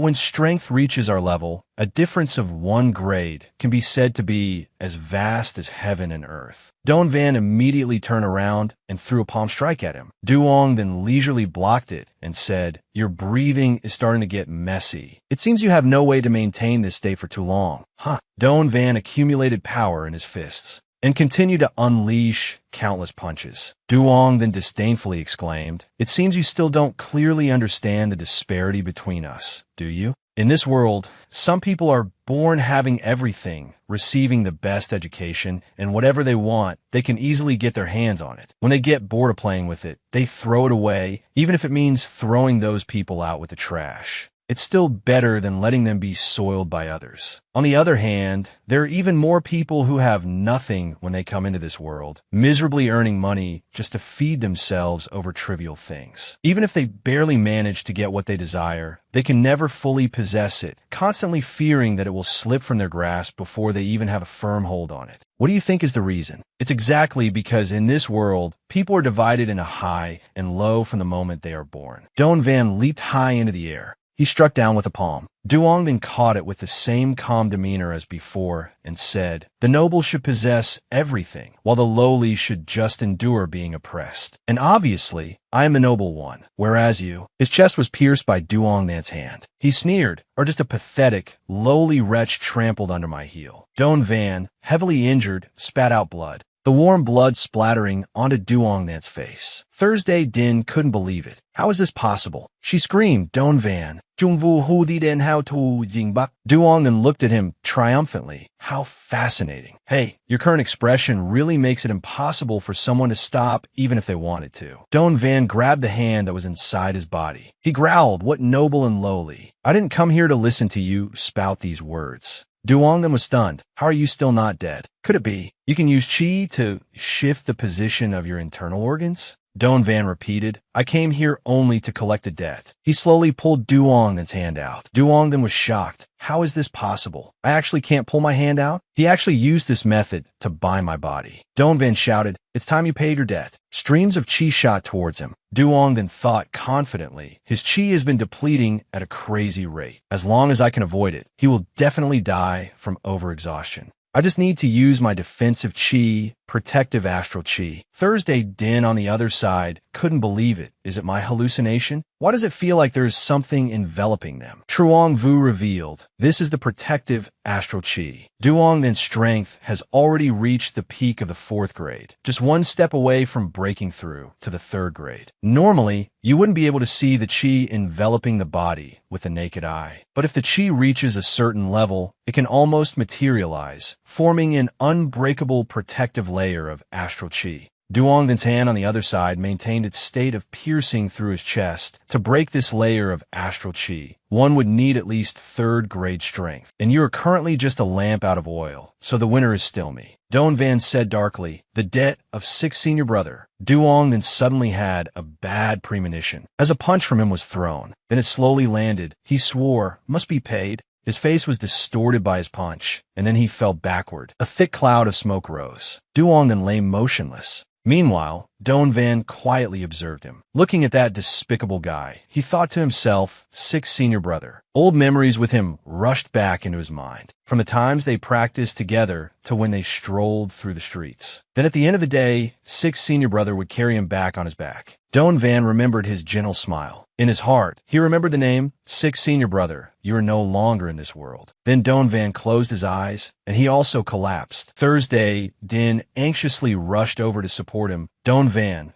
when strength reaches our level, a difference of 1 grade can be said to be as vast as heaven and earth." Don Van immediately turned around and threw a palm strike at him. Duong then leisurely blocked it and said, "Your breathing is starting to get messy. It seems you have no way to maintain this state for too long." Huh. Don Van accumulated power in his fists and continued to unleash countless punches. Duong then disdainfully exclaimed, "It seems you still don't clearly understand the disparity between us, do you?" In this world, some people are born having everything, receiving the best education, and whatever they want, they can easily get their hands on it. When they get bored of playing with it, they throw it away, even if it means throwing those people out with the trash. It's still better than letting them be soiled by others. On the other hand, there are even more people who have nothing when they come into this world, miserably earning money just to feed themselves over trivial things. Even if they barely manage to get what they desire, they can never fully possess it, constantly fearing that it will slip from their grasp before they even have a firm hold on it. What do you think is the reason? It's exactly because in this world, people are divided into high and low from the moment they are born. Don Van leaped high into the air. He struck down with a palm. Duong then caught it with the same calm demeanor as before and said, "The noble should possess everything, while the lowly should just endure being oppressed. And obviously, I am the noble one, whereas you." His chest was pierced by Duong Van's hand. He sneered, "Or just a pathetic, lowly wretch trampled under my heel." Don Van, heavily injured, spat out blood, the warm blood splattering onto Duong Van's face. Thursday Din couldn't believe it. How is this possible? She screamed, "Don Van, Jungvu Hu Di Den How Tu Jingbak." Duong then looked at him triumphantly. How fascinating. Hey, your current expression really makes it impossible for someone to stop even if they wanted to. Don Van grabbed the hand that was inside his body. He growled, "What noble and lowly. I didn't come here to listen to you spout these words." Duong then was stunned. "How are you still not dead? Could it be you can use qi to shift the position of your internal organs?" Don Van repeated, "I came here only to collect a debt." He slowly pulled Duong Than's hand out. Duong Than was shocked. "How is this possible? I actually can't pull my hand out?" He actually used this method to bind my body. Don Van shouted, "It's time you paid your debt." Streams of qi shot towards him. Duong then thought confidently, "His qi has been depleting at a crazy rate. As long as I can avoid it, he will definitely die from overexhaustion. I just need to use my defensive qi, protective astral qi." Thursday Din on the other side couldn't believe it. Is it my hallucination? Why does it feel like there is something enveloping them? Truong Vu revealed, "This is the protective astral qi." Duong Than's strength has already reached the peak of the 4th grade, just one step away from breaking through to the 3rd grade. Normally, you wouldn't be able to see the qi enveloping the body with the naked eye. But if the qi reaches a certain level, it can almost materialize, forming an unbreakable protective layer of astral qi. Duong Than's hand on the other side maintained its state of piercing through his chest. To break this layer of astral qi, one would need at least 3rd grade strength. And you are currently just a lamp out of oil, so the winner is still me. Don Van said darkly, "The debt of 6th senior brother." Duong then suddenly had a bad premonition, as a punch from him was thrown. Then it slowly landed. He swore, "Must be paid." His face was distorted by his punch, and then he fell backward. A thick cloud of smoke rose. Duong then lay motionless. Meanwhile, Don Van quietly observed him. Looking at that despicable guy, he thought to himself, 6th senior brother. Old memories with him rushed back into his mind, from the times they practiced together to when they strolled through the streets. Then at the end of the day, 6th senior brother would carry him back on his back. Don Van remembered his gentle smile. In his heart, he remembered the name, 6th senior brother. You are no longer in this world. Then Don Van closed his eyes, and he also collapsed. Thursday, Din anxiously rushed over to support him. Don Van,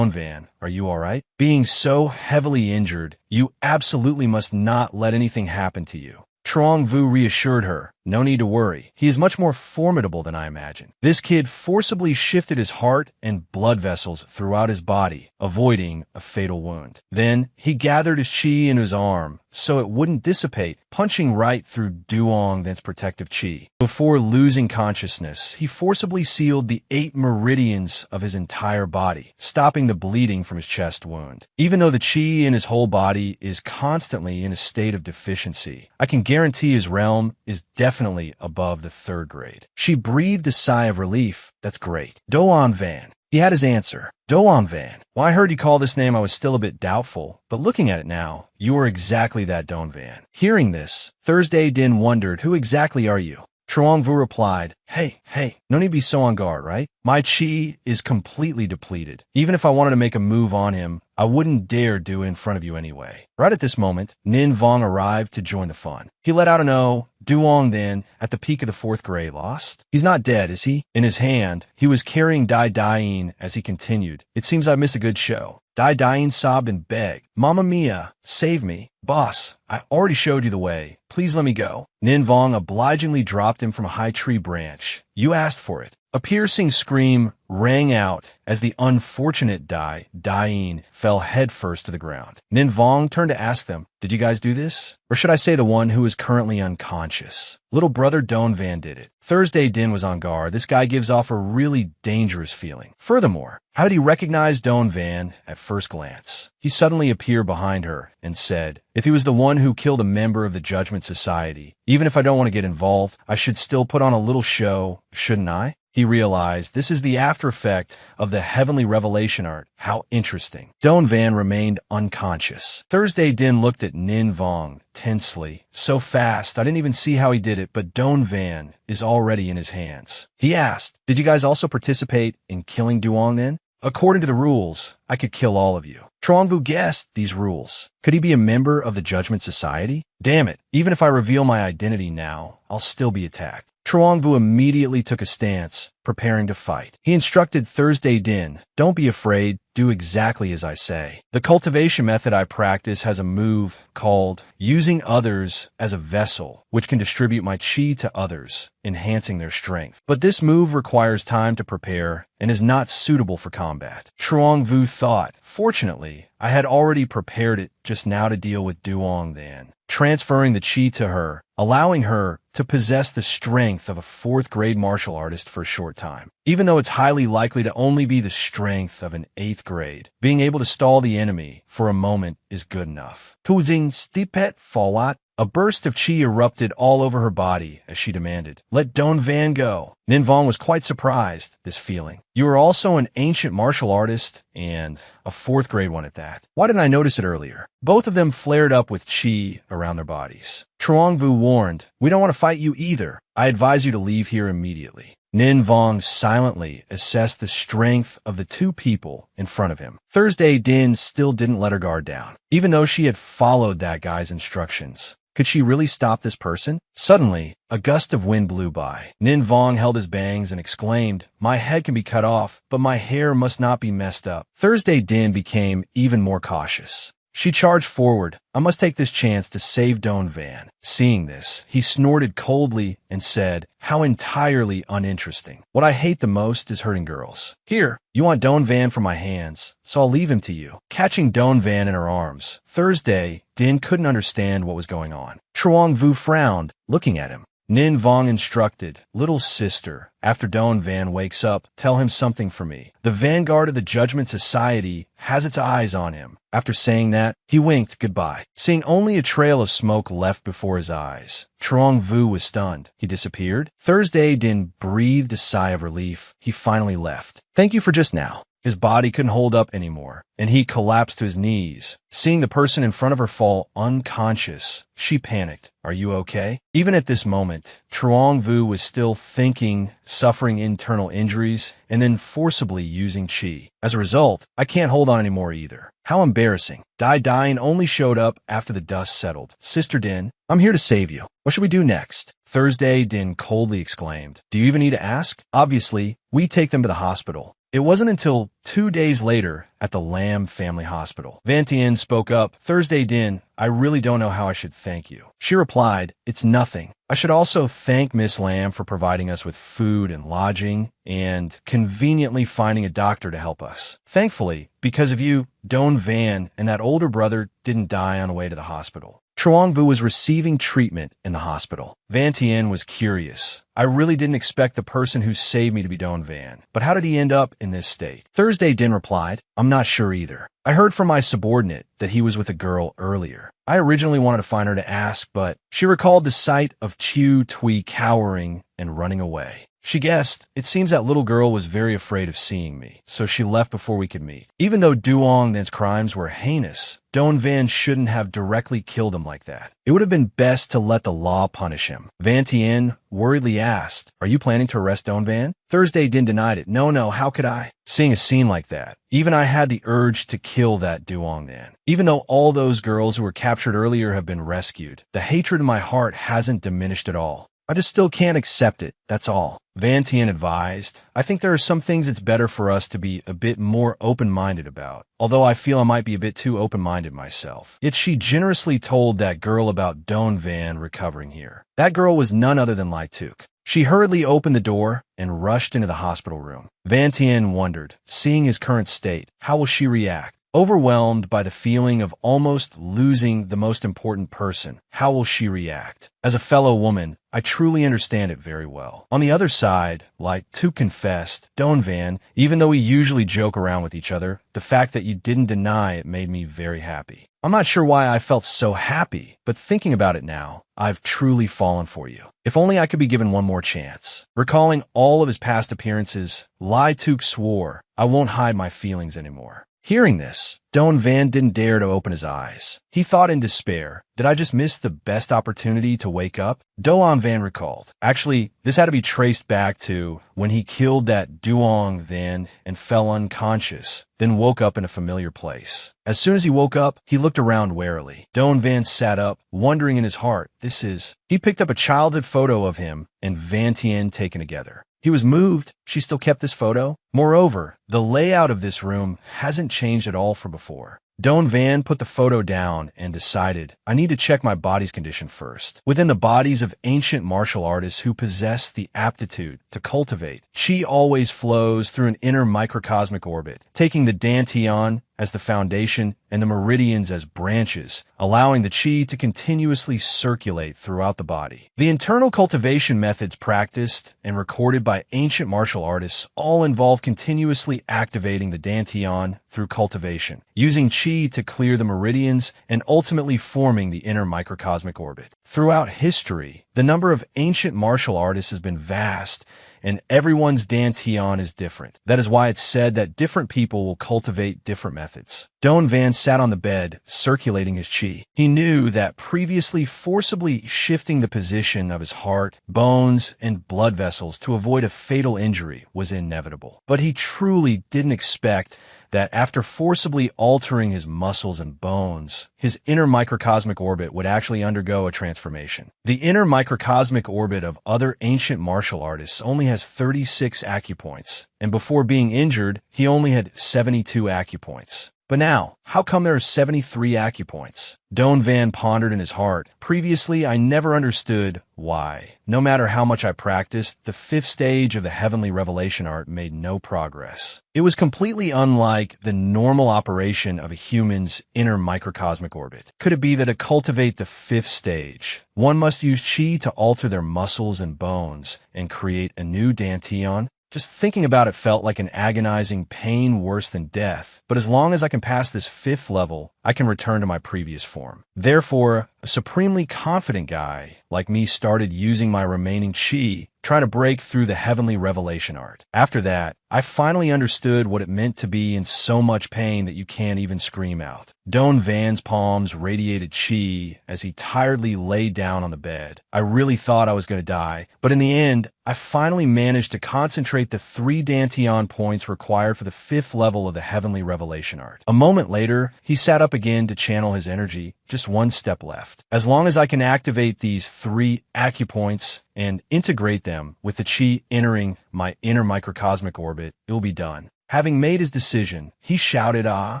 are you all right? Being so heavily injured, you absolutely must not let anything happen to you. Truong Vu reassured her, "No need to worry. He is much more formidable than I imagined." This kid forcibly shifted his heart and blood vessels throughout his body, avoiding a fatal wound. Then he gathered his qi in his arm so it wouldn't dissipate, punching right through Duong Than's protective qi. Before losing consciousness, he forcibly sealed the 8 meridians of his entire body, stopping the bleeding from his chest wound. Even though the qi in his whole body is constantly in a state of deficiency, I can guarantee his realm is definitely above the 3rd grade. She breathed a sigh of relief. That's great. Doan Van. He had his answer. Doan Van. Well, I heard you call this name. I was still a bit doubtful, but looking at it now, you are exactly that Don Van. Hearing this, Thursday Din wondered, "Who exactly are you?" Truong Vu replied, Hey, no need to be so on guard, right? My qi is completely depleted. Even if I wanted to make a move on him, I wouldn't dare do it in front of you anyway." Right at this moment, Nin Vong arrived to join the fun. He let out an "Oh." Duong then, at the peak of the 4th grade, lost? He's not dead, is he? In his hand, he was carrying Dai Daiyin as he continued. "It seems I missed a good show. Dai sobbed and begged, "Mamma mia, save me. Boss, I already showed you the way. Please let me go." Nin Vong obligingly dropped him from a high tree branch. "You asked for it." A piercing scream rang out as the unfortunate Dain fell headfirst to the ground. Nin Vong turned to ask them, "Did you guys do this? Or should I say the one who is currently unconscious?" Little brother Don Van did it. Thursday Din was on guard. This guy gives off a really dangerous feeling. Furthermore, how did he recognize Don Van at first glance? He suddenly appeared behind her and said, "If he was the one who killed a member of the Judgment Society, even if I don't want to get involved, I should still put on a little show, shouldn't I?" He realized this is the after effect of the heavenly revelation art. How interesting. Don Van remained unconscious. Thursday Din looked at Nin Vong tensely. So fast, I didn't even see how he did it, but Don Van is already in his hands. He asked, "Did you guys also participate in killing Duong then?" "According to the rules, I could kill all of you." Truong Vu guessed these rules. Could he be a member of the Judgment Society? Damn it, even if I reveal my identity now, I'll still be attacked. Truong Vu immediately took a stance, preparing to fight. He instructed Thursday Din, "Don't be afraid, do exactly as I say." The cultivation method I practice has a move called using others as a vessel, which can distribute my chi to others, enhancing their strength. But this move requires time to prepare and is not suitable for combat. Truong Vu thought, "Fortunately, I had already prepared it just now to deal with Duong then." Transferring the chi to her, allowing her to possess the strength of a fourth-grade martial artist for a short time. Even though it's highly likely to only be the strength of an 8th grade, being able to stall the enemy for a moment is good enough. Tuzing stipet fawat. A burst of chi erupted all over her body as she demanded, "Let Don Van go." Nin Vong was quite surprised, this feeling. "You are also an ancient martial artist, and a 4th grade one at that. Why didn't I notice it earlier?" Both of them flared up with chi around their bodies. Truong Vu warned, "We don't want to fight you either. I advise you to leave here immediately." Nin Vong silently assessed the strength of the two people in front of him. Thursday Din still didn't let her guard down, even though she had followed that guy's instructions. Could she really stop this person? Suddenly, a gust of wind blew by. Nin Vong held his bangs and exclaimed, "My head can be cut off, but my hair must not be messed up." Thursday Din became even more cautious. She charged forward. "I must take this chance to save Don Van." Seeing this, he snorted coldly and said, "How entirely uninteresting. What I hate the most is hurting girls. Here, you want Don Van from my hands, so I'll leave him to you." Catching Don Van in her arms, Thursday Din couldn't understand what was going on. Truong Vu frowned, looking at him. Nin Vong instructed, "Little sister, after Don Van wakes up, tell him something for me. The vanguard of the Judgment Society has its eyes on him." After saying that, he winked goodbye. Seeing only a trail of smoke left before his eyes, Truong Vu was stunned. He disappeared. Thursday Din breathed a sigh of relief. He finally left. "Thank you for just now." His body couldn't hold up anymore, and he collapsed to his knees. Seeing the person in front of her fall unconscious, she panicked. "Are you okay?" Even at this moment, Truong Vu was still thinking, suffering internal injuries, and then forcibly using chi. As a result, "I can't hold on anymore either." How embarrassing. Dine only showed up after the dust settled. "Sister Din, I'm here to save you. What should we do next?" Thursday Din coldly exclaimed, "Do you even need to ask?" Obviously, we take them to the hospital. It wasn't until 2 days later at the Lam Family Hospital. Van Tien spoke up, "Thursday Din, I really don't know how I should thank you." She replied, "It's nothing. I should also thank Miss Lam for providing us with food and lodging and conveniently finding a doctor to help us. Thankfully, because of you, Don Van and that older brother didn't die on the way to the hospital." Truong Vu was receiving treatment in the hospital. Van Tien was curious. "I really didn't expect the person who saved me to be Don Van, but how did he end up in this state?" Thursday Din replied, "I'm not sure either. I heard from my subordinate that he was with a girl earlier. I originally wanted to find her to ask, but she recalled the sight of Chiu Tui cowering and running away. She guessed, it seems that little girl was very afraid of seeing me, so she left before we could meet. Even though Duong Then's crimes were heinous, Don Van shouldn't have directly killed him like that. It would have been best to let the law punish him." Van Tien worriedly asked, "Are you planning to arrest Don Van?" Thursday Din denied it. No, how could I?" Seeing a scene like that, even I had the urge to kill that Duong Van. Even though all those girls who were captured earlier have been rescued, the hatred in my heart hasn't diminished at all. I just still can't accept it, that's all. Van Tien advised, I think there are some things it's better for us to be a bit more open-minded about, although I feel I might be a bit too open-minded myself. Yet she generously told that girl about Don Van recovering here. That girl was none other than Lai Tuk. She hurriedly opened the door and rushed into the hospital room. Van Tien wondered, seeing his current state, how will she react? Overwhelmed by the feeling of almost losing the most important person, how will she react? As a fellow woman, I truly understand it very well. On the other side, Lai Tuk confessed, Don Van, even though we usually joke around with each other, the fact that you didn't deny it made me very happy. I'm not sure why I felt so happy, but thinking about it now, I've truly fallen for you. If only I could be given one more chance. Recalling all of his past appearances, Lai Tuk swore, I won't hide my feelings anymore. Hearing this, Don Van didn't dare to open his eyes. He thought in despair, did I just miss the best opportunity to wake up? Doan Van recalled. Actually, this had to be traced back to when he killed that Duong Van and fell unconscious, then woke up in a familiar place. As soon as he woke up, he looked around warily. Don Van sat up, wondering in his heart, He picked up a childhood photo of him and Van Tien taken together. He was moved. She still kept this photo. Moreover, the layout of this room hasn't changed at all from before. Don Van put the photo down and decided, I need to check my body's condition first. Within the bodies of ancient martial artists who possess the aptitude to cultivate, Qi always flows through an inner microcosmic orbit, taking the Dantian as the foundation and the meridians as branches, allowing the Qi to continuously circulate throughout the body. The internal cultivation methods practiced and recorded by ancient martial artists all involve continuously activating the Dantian through cultivation, using Qi to clear the meridians and ultimately forming the inner microcosmic orbit. Throughout history, the number of ancient martial artists has been vast, and everyone's Dantian is different. That is why it's said that different people will cultivate different methods. Don Van sat on the bed, circulating his Qi. He knew that previously forcibly shifting the position of his heart, bones, and blood vessels to avoid a fatal injury was inevitable. But he truly didn't expect that after forcibly altering his muscles and bones, his inner microcosmic orbit would actually undergo a transformation. The inner microcosmic orbit of other ancient martial artists only has 36 acupoints, and before being injured, he only had 72 acupoints. But now, how come there are 73 acupoints? Don Van pondered in his heart. Previously, I never understood why. No matter how much I practiced, the fifth stage of the heavenly revelation art made no progress. It was completely unlike the normal operation of a human's inner microcosmic orbit. Could it be that to cultivate the fifth stage, one must use Qi to alter their muscles and bones and create a new Dantian? Just thinking about it felt like an agonizing pain worse than death. But as long as I can pass this fifth level, I can return to my previous form. Therefore, a supremely confident guy like me started using my remaining Qi, trying to break through the heavenly revelation art. After that, I finally understood what it meant to be in so much pain that you can't even scream out. Don Van's palms radiated Qi as he tiredly lay down on the bed. I really thought I was going to die, but in the end, I finally managed to concentrate the 3 Dantian points required for the 5th level of the heavenly revelation art. A moment later, he sat up again to channel his energy, just one step left. As long as I can activate these 3 acupoints and integrate them with the Qi entering my inner microcosmic orbit, it will be done. Having made his decision, he shouted, "Ah!"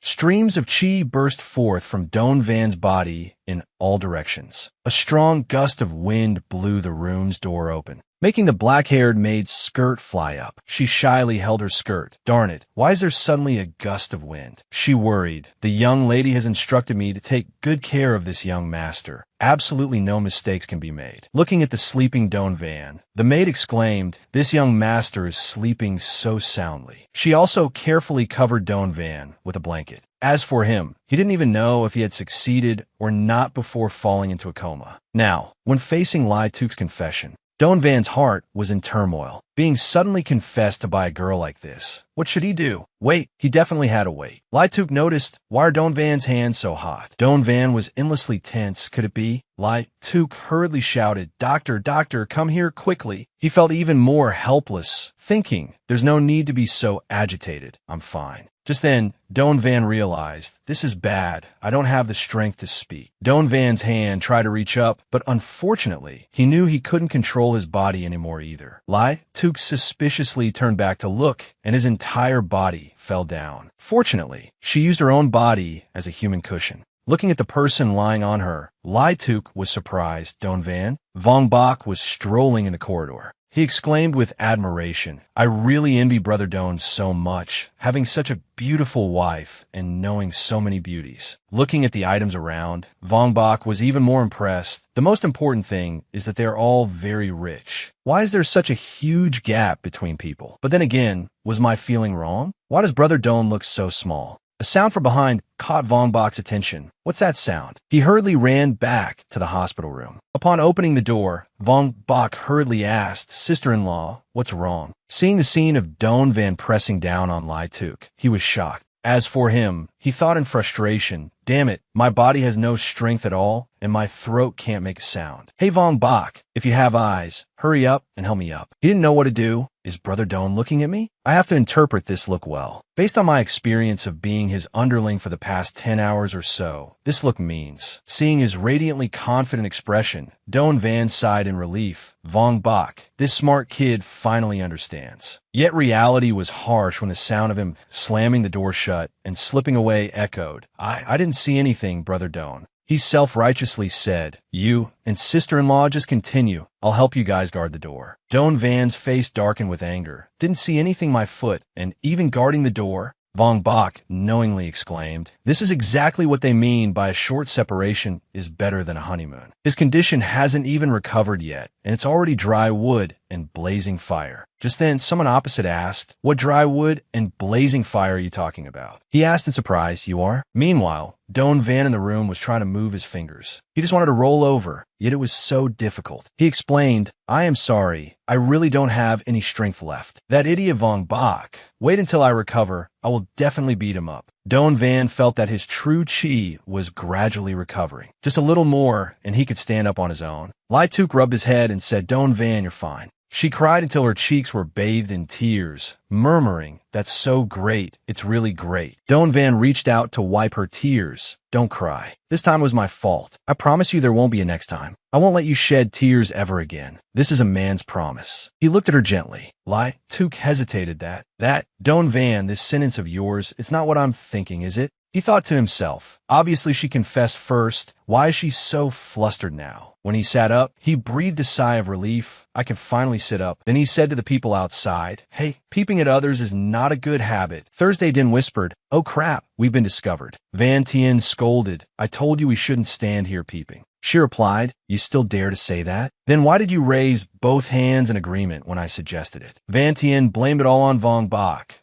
Streams of Qi burst forth from Don Van's body in all directions. A strong gust of wind blew the room's door open, making the black-haired maid's skirt fly up. She shyly held her skirt. Darn it, why is there suddenly a gust of wind? She worried. The young lady has instructed me to take good care of this young master. Absolutely no mistakes can be made. Looking at the sleeping Don Van, the maid exclaimed, "This young master is sleeping so soundly." She also carefully covered Don Van with a blanket. As for him, he didn't even know if he had succeeded or not before falling into a coma. Now, when facing Lai Tuk's confession, Don Van's heart was in turmoil. being suddenly confessed to by a girl like this. What should he do? Wait, he definitely had to wait. Lai Tuk noticed, why are Don Van's hands so hot? Don Van was endlessly tense. Could it be? Lai Tuk hurriedly shouted, Doctor, doctor, come here quickly. He felt even more helpless, thinking, there's no need to be so agitated. I'm fine. Just then, Don Van realized, this is bad. I don't have the strength to speak. Don Van's hand tried to reach up, but unfortunately, he knew he couldn't control his body anymore either. Lai Tuk suspiciously turned back to look, and his entire body fell down. Fortunately, she used her own body as a human cushion. Looking at the person lying on her, Lai Tuk was surprised. Don Van Vong Bok was strolling in the corridor. He exclaimed with admiration, I really envy Brother Don so much, having such a beautiful wife and knowing so many beauties. Looking at the items around, Vong Bok was even more impressed. The most important thing is that they're all very rich. Why is there such a huge gap between people? But then again, was my feeling wrong? Why does Brother Don look so small? A sound from behind caught Vong Bok's attention. What's that sound? He hurriedly ran back to the hospital room. Upon opening the door, Vong Bok hurriedly asked, Sister-in-law, what's wrong? Seeing the scene of Don Van pressing down on Lai Tuk, he was shocked. As for him, he thought in frustration, damn it, my body has no strength at all, and my throat can't make a sound. Hey Vong Bok, if you have eyes, hurry up and help me up. He didn't know what to do. Is Brother Don looking at me? I have to interpret this look well. Based on my experience of being his underling for the past 10 hours or so, this look means. Seeing his radiantly confident expression, Don Van sighed in relief. Vong Bok, this smart kid finally understands. Yet reality was harsh when the sound of him slamming the door shut and slipping away echoed. I didn't see anything, Brother Don. He self-righteously said, you and sister-in-law just continue. I'll help you guys guard the door. Don Van's face darkened with anger. Didn't see anything my foot, and even guarding the door? Vong Bok knowingly exclaimed, this is exactly what they mean by a short separation is better than a honeymoon. His condition hasn't even recovered yet, and it's already dry wood and blazing fire. Just then, someone opposite asked, what dry wood and blazing fire are you talking about? He asked in surprise, you are? Meanwhile, Don Van in the room was trying to move his fingers. He just wanted to roll over, yet it was so difficult. He explained, I am sorry. I really don't have any strength left. That idiot Vong Bok. Wait until I recover. I will definitely beat him up. Don Van felt that his true chi was gradually recovering. Just a little more, and he could stand up on his own. Lai Tuk rubbed his head and said, Don Van, you're fine. She cried until her cheeks were bathed in tears, murmuring, that's so great, it's really great. Don Van reached out to wipe her tears. Don't cry. This time was my fault. I promise you there won't be a next time. I won't let you shed tears ever again. This is a man's promise. He looked at her gently. Lai Tuk hesitated that, Don Van, this sentence of yours, it's not what I'm thinking, is it? He thought to himself, obviously she confessed first. Why is she so flustered now? When he sat up, he breathed a sigh of relief. I can finally sit up. Then he said to the people outside, hey, peeping at others is not a good habit. Thursday Din whispered, oh crap, we've been discovered. Van Tien scolded, I told you we shouldn't stand here peeping. She replied, you still dare to say that? Then why did you raise both hands in agreement when I suggested it? Van Tien blamed it all on Vong Bok.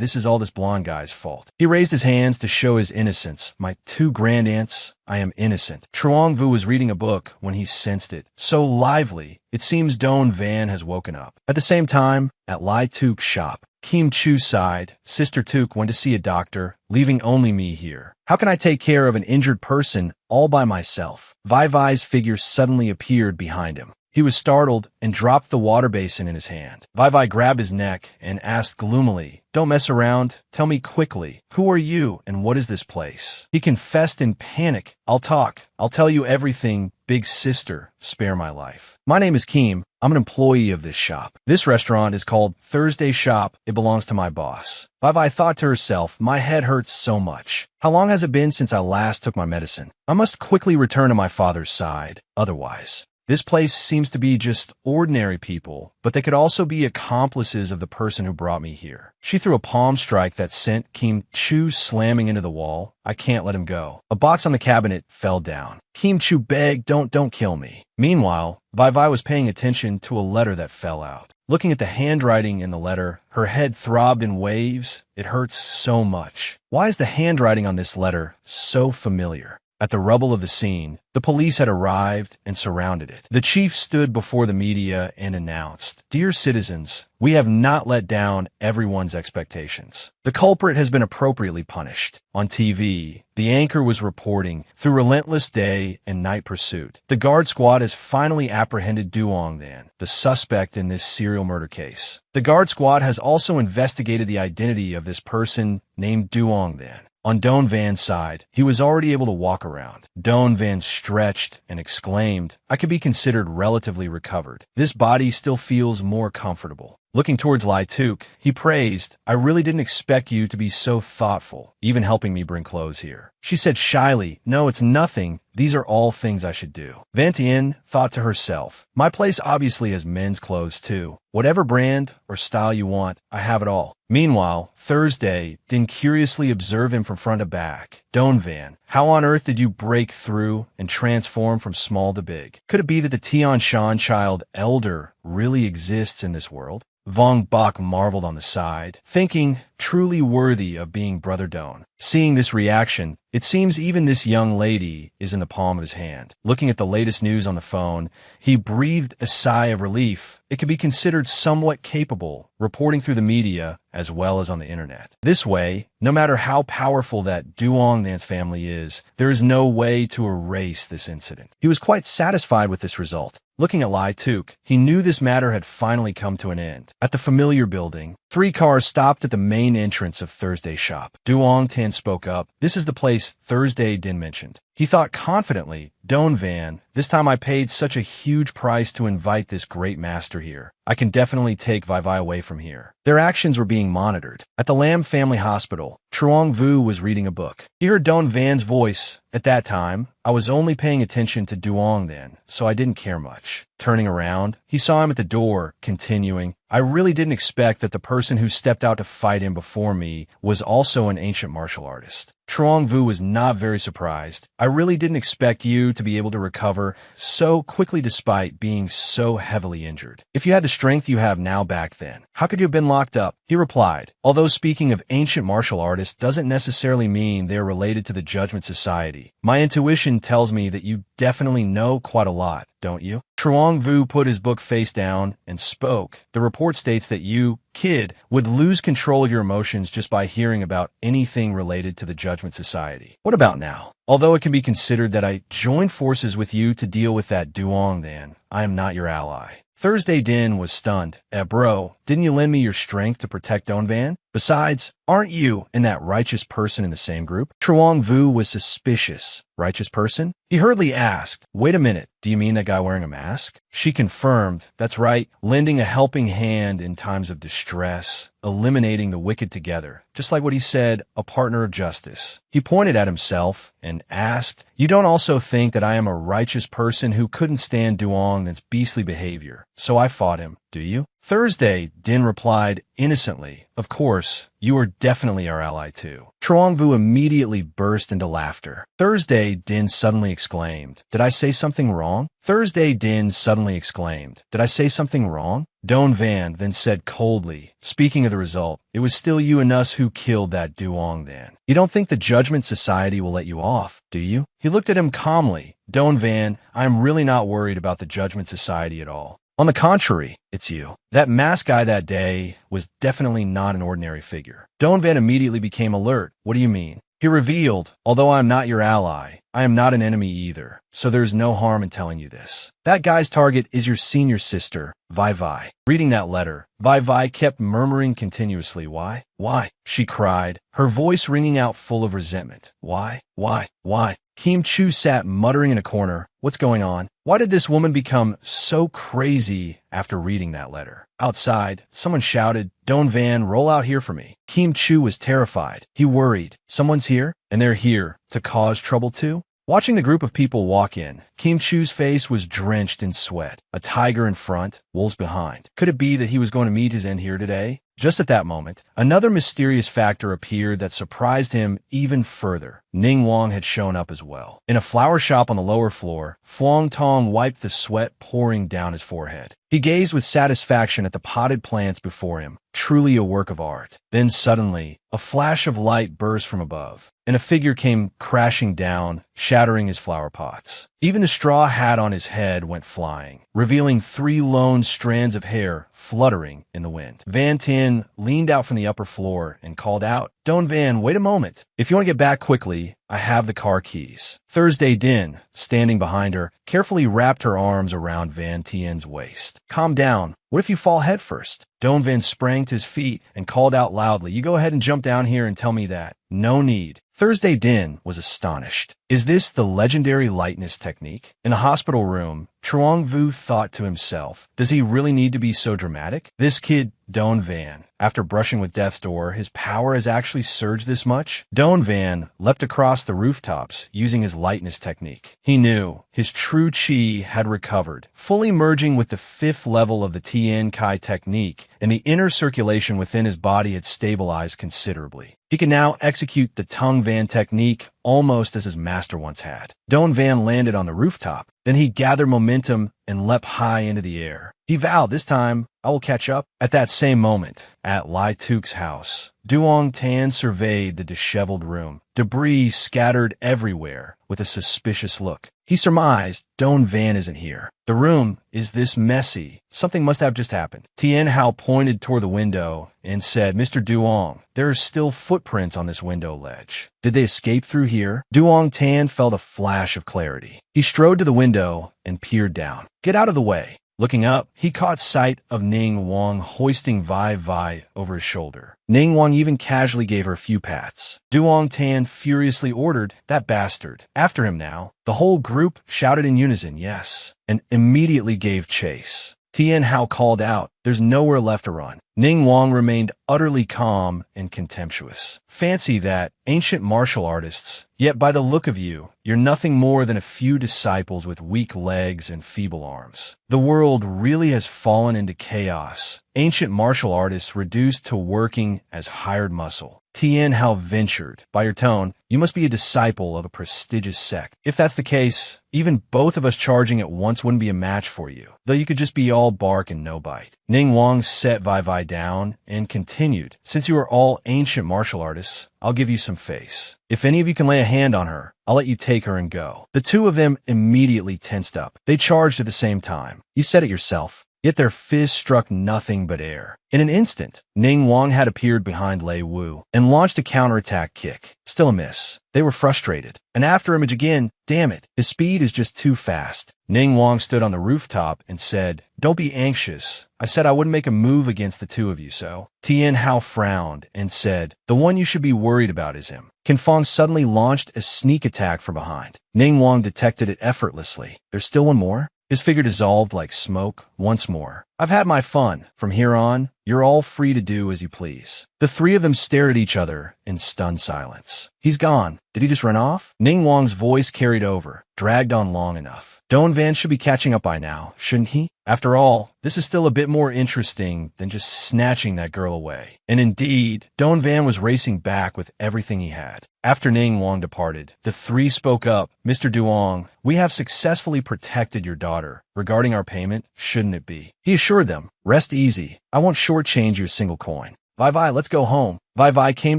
This is all this blonde guy's fault. He raised his hands to show his innocence. My two grandaunts, I am innocent. Truong Vu was reading a book when he sensed it. So lively, it seems Don Van has woken up. At the same time, at Lai Tuk's shop, Kim Chu sighed. Sister Tuk went to see a doctor, leaving only me here. How can I take care of an injured person all by myself? Vai Vai's figure suddenly appeared behind him. He was startled and dropped the water basin in his hand. Vai Vai grabbed his neck and asked gloomily, don't mess around. Tell me quickly. Who are you and what is this place? He confessed in panic. I'll talk. I'll tell you everything. Big sister, spare my life. My name is Kim. I'm an employee of this shop. This restaurant is called Thursday Shop. It belongs to my boss. Vai Vai thought to herself, my head hurts so much. How long has it been since I last took my medicine? I must quickly return to my father's side. Otherwise, this place seems to be just ordinary people, but they could also be accomplices of the person who brought me here. She threw a palm strike that sent Kim Chu slamming into the wall. I can't let him go. A box on the cabinet fell down. Kim Chu begged, don't kill me. Meanwhile, Vai Vai was paying attention to a letter that fell out. Looking at the handwriting in the letter, her head throbbed in waves. It hurts so much. Why is the handwriting on this letter so familiar? At the rubble of the scene, the police had arrived and surrounded it. The chief stood before the media and announced, "Dear citizens, we have not let down everyone's expectations. The culprit has been appropriately punished." On TV, the anchor was reporting, through relentless day and night pursuit, the guard squad has finally apprehended Duong Than, the suspect in this serial murder case. The guard squad has also investigated the identity of this person named Duong Than. On Don Van's side, he was already able to walk around. Don Van stretched and exclaimed, "I could be considered relatively recovered. This body still feels more comfortable." Looking towards Lai Tuk, he praised, "I really didn't expect you to be so thoughtful, even helping me bring clothes here." She said shyly, "No, it's nothing. These are all things I should do." Van Tien thought to herself, "My place obviously has men's clothes too. Whatever brand or style you want, I have it all." Meanwhile, Thursday didn't curiously observe him from front to back. "Don Van, how on earth did you break through and transform from small to big? Could it be that the Tian Shan child elder really exists in this world?" Vong Bok marveled on the side, thinking, truly worthy of being Brother Don. Seeing this reaction, it seems even this young lady is in the palm of his hand. Looking at the latest news on the phone, he breathed a sigh of relief. It could be considered somewhat capable, reporting through the media as well as on the internet. This way, no matter how powerful that Duong Than's family is, there is no way to erase this incident. He was quite satisfied with this result. Looking at Lai Tuk, he knew this matter had finally come to an end. At the familiar building, 3 cars stopped at the main entrance of Thursday's shop. Duong Tan spoke up. "This is the place Thursday Din mentioned." He thought confidently, "Don Van, this time I paid such a huge price to invite this great master here. I can definitely take Vai Vai away from here." Their actions were being monitored. At the Lam Family Hospital, Truong Vu was reading a book. He heard Don Van's voice. At that time, I was only paying attention to Duong Than, so I didn't care much. Turning around, he saw him at the door, continuing, "I really didn't expect that the person who stepped out to fight him before me was also an ancient martial artist." Truong Vu was not very surprised. "I really didn't expect you to be able to recover so quickly despite being so heavily injured. If you had the strength you have now back then, how could you have been locked up?" He replied, "Although speaking of ancient martial artists doesn't necessarily mean they are related to the Judgment Society, my intuition tells me that you definitely know quite a lot, don't you?" Truong Vu put his book face down and spoke. "The report states that you, kid, would lose control of your emotions just by hearing about anything related to the Judgment Society. What about now? Although it can be considered that I joined forces with you to deal with that Duong Than, I am not your ally." Thursday Din was stunned. Bro, didn't you lend me your strength to protect Don Van? Besides, aren't you and that righteous person in the same group?" Truong Vu was suspicious. "Righteous person?" He hurriedly asked, "Wait a minute, do you mean that guy wearing a mask?" She confirmed, "That's right, lending a helping hand in times of distress, eliminating the wicked together, just like what he said, a partner of justice." He pointed at himself and asked, "You don't also think that I am a righteous person who couldn't stand Duong Than's beastly behavior, so I fought him, do you?" Thursday, Din replied innocently, "Of course, you are definitely our ally too." Truong Vu immediately burst into laughter. Thursday, Din suddenly exclaimed, "Did I say something wrong?" Thursday, Din suddenly exclaimed, "Did I say something wrong?" Don Van then said coldly, "Speaking of the result, it was still you and us who killed that Duong Than. You don't think the Judgment Society will let you off, do you?" He looked at him calmly. "Don Van, I am really not worried about the Judgment Society at all. On the contrary, it's you. That masked guy that day was definitely not an ordinary figure." Don Van immediately became alert. "What do you mean?" He revealed, "Although I am not your ally, I am not an enemy either, so there is no harm in telling you this. That guy's target is your senior sister, Vai Vai." Reading that letter, Vai Vai kept murmuring continuously, "Why? Why?" she cried, her voice ringing out full of resentment. "Why? Why? Why?" Kim Chu sat muttering in a corner. "What's going on? Why did this woman become so crazy after reading that letter?" Outside, someone shouted, "Don Van, roll out here for me." Kim Chu was terrified. He worried. Someone's here? And they're here to cause trouble too? Watching the group of people walk in, Kim Chu's face was drenched in sweat. A tiger in front, wolves behind. Could it be that he was going to meet his end here today? Just at that moment, another mysterious factor appeared that surprised him even further. Ning Wang had shown up as well. In a flower shop on the lower floor, Fuang Tong wiped the sweat pouring down his forehead. He gazed with satisfaction at the potted plants before him, truly a work of art. Then suddenly, a flash of light burst from above, and a figure came crashing down, shattering his flower pots. Even the straw hat on his head went flying, revealing 3 lone strands of hair fluttering in the wind. Van Tien leaned out from the upper floor and called out, "Don Van, wait a moment. If you want to get back quickly, I have the car keys." Thursday Din, standing behind her, carefully wrapped her arms around Van Tien's waist. "Calm down. What if you fall headfirst?" Don Van sprang to his feet and called out loudly, "You go ahead and jump down here and tell me that." "No need." Thursday Din was astonished. Is this the legendary lightness technique? In a hospital room, Truong Vu thought to himself, does he really need to be so dramatic? This kid, Don Van, after brushing with death's door, his power has actually surged this much? Don Van leapt across the rooftops using his lightness technique. He knew his true chi had recovered, fully merging with the 5th level of the Tien Kai technique, and the inner circulation within his body had stabilized considerably. He can now execute the Tung Van technique almost as his master once had. Don Van landed on the rooftop. Then he gathered momentum and leapt high into the air. He vowed, "This time, I will catch up." At that same moment, at Lai Tuk's house, Duong Tan surveyed the disheveled room, debris scattered everywhere, with a suspicious look. He surmised Don Van isn't here. The room is this messy. Something must have just happened. Tien Hao pointed toward the window and said, "Mr. Duong, there are still footprints on this window ledge. Did they escape through here?" Duong Tan felt a flash of clarity. He strode to the window and peered down. "Get out of the way." Looking up, he caught sight of Ning Wang hoisting Vai Vai over his shoulder. Ning Wang even casually gave her a few pats. Duong Tan furiously ordered, "That bastard. After him now." The whole group shouted in unison, "Yes," and immediately gave chase. Tien Hao called out, "There's nowhere left to run." Ning Wang remained utterly calm and contemptuous. "Fancy that, ancient martial artists. Yet by the look of you, you're nothing more than a few disciples with weak legs and feeble arms. The world really has fallen into chaos. Ancient martial artists reduced to working as hired muscle." Tien Hao ventured, "By your tone, you must be a disciple of a prestigious sect. If that's the case, even both of us charging at once wouldn't be a match for you, though you could just be all bark and no bite." Ning Wang set Vai Vai down and continued, "Since you are all ancient martial artists, I'll give you some face. If any of you can lay a hand on her, I'll let you take her and go." The two of them immediately tensed up. They charged at the same time. You said it yourself. Yet their fists struck nothing but air. In an instant, Ning Wang had appeared behind Lei Wu and launched a counterattack kick. Still a miss. They were frustrated. An afterimage again. Damn it, his speed is just too fast. Ning Wang stood on the rooftop and said, "Don't be anxious. I said I wouldn't make a move against the two of you, so." Tien Hao frowned and said, "The one you should be worried about is him." Kin Fong suddenly launched a sneak attack from behind. Ning Wang detected it effortlessly. There's still one more? His figure dissolved like smoke once more. "I've had my fun. From here on, you're all free to do as you please." The three of them stared at each other in stunned silence. "He's gone. Did he just run off?" Ning Wang's voice carried over, dragged on long enough. Don Van should be catching up by now, shouldn't he? After all, this is still a bit more interesting than just snatching that girl away. And indeed, Don Van was racing back with everything he had. After Ning Wang departed, the three spoke up. "Mr. Duong, we have successfully protected your daughter. Regarding our payment, shouldn't it be?" He assured them, "Rest easy. I won't shortchange you a single coin. Vai Vai, let's go home." Vai Vai came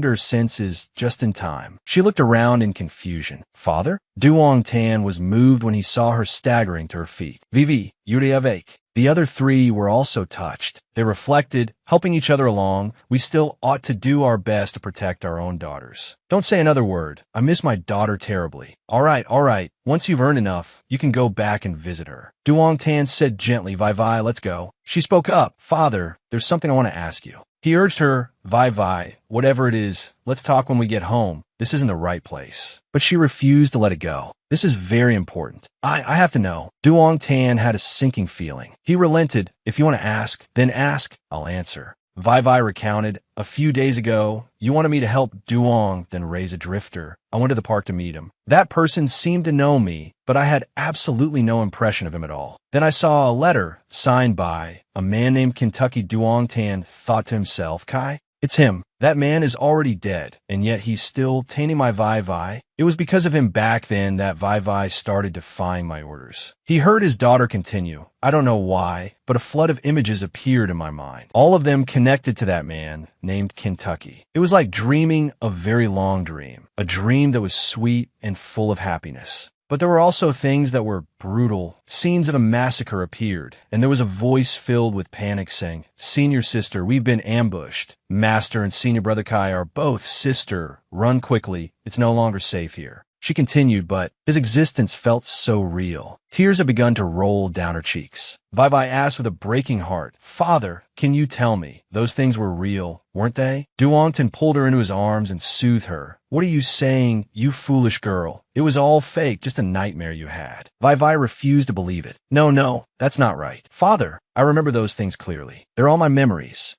to her senses just in time. She looked around in confusion. "Father?" Duong Tan was moved when he saw her staggering to her feet. "Vivi, Yuri Avek." The other three were also touched. They reflected, helping each other along. "We still ought to do our best to protect our own daughters. Don't say another word. I miss my daughter terribly." All right. Once you've earned enough, you can go back and visit her." Duong Tan said gently, "Vai Vai, let's go." She spoke up. "Father, there's something I want to ask you." He urged her, "Vai Vai, whatever it is, let's talk when we get home. This isn't the right place." But she refused to let it go. "This is very important. I have to know." Duong Tan had a sinking feeling. He relented. "If you want to ask, then ask. I'll answer." Vai Vai recounted. A few days ago, you wanted me to help Duong, then raise a drifter. I went to the park to meet him. That person seemed to know me, but I had absolutely no impression of him at all. Then I saw a letter signed by a man named Kentucky. Duong Tan thought to himself, Kai, it's him. That man is already dead, and yet he's still tainting my Vai Vai. It was because of him back then that Vai Vai started defying my orders. He heard his daughter continue. I don't know why, but a flood of images appeared in my mind. All of them connected to that man named Kentucky. It was like dreaming a very long dream, a dream that was sweet and full of happiness. But there were also things that were brutal. Scenes of a massacre appeared, and there was a voice filled with panic saying, Senior sister, we've been ambushed. Master and senior brother Kai are both sister. Run quickly. It's no longer safe here. She continued, but his existence felt so real. Tears had begun to roll down her cheeks. Vai Vai asked with a breaking heart, Father, can you tell me? Those things were real, weren't they? Duongtan pulled her into his arms and soothed her. What are you saying, you foolish girl? It was all fake, just a nightmare you had. Vai Vai refused to believe it. No, that's not right. Father, I remember those things clearly. They're all my memories.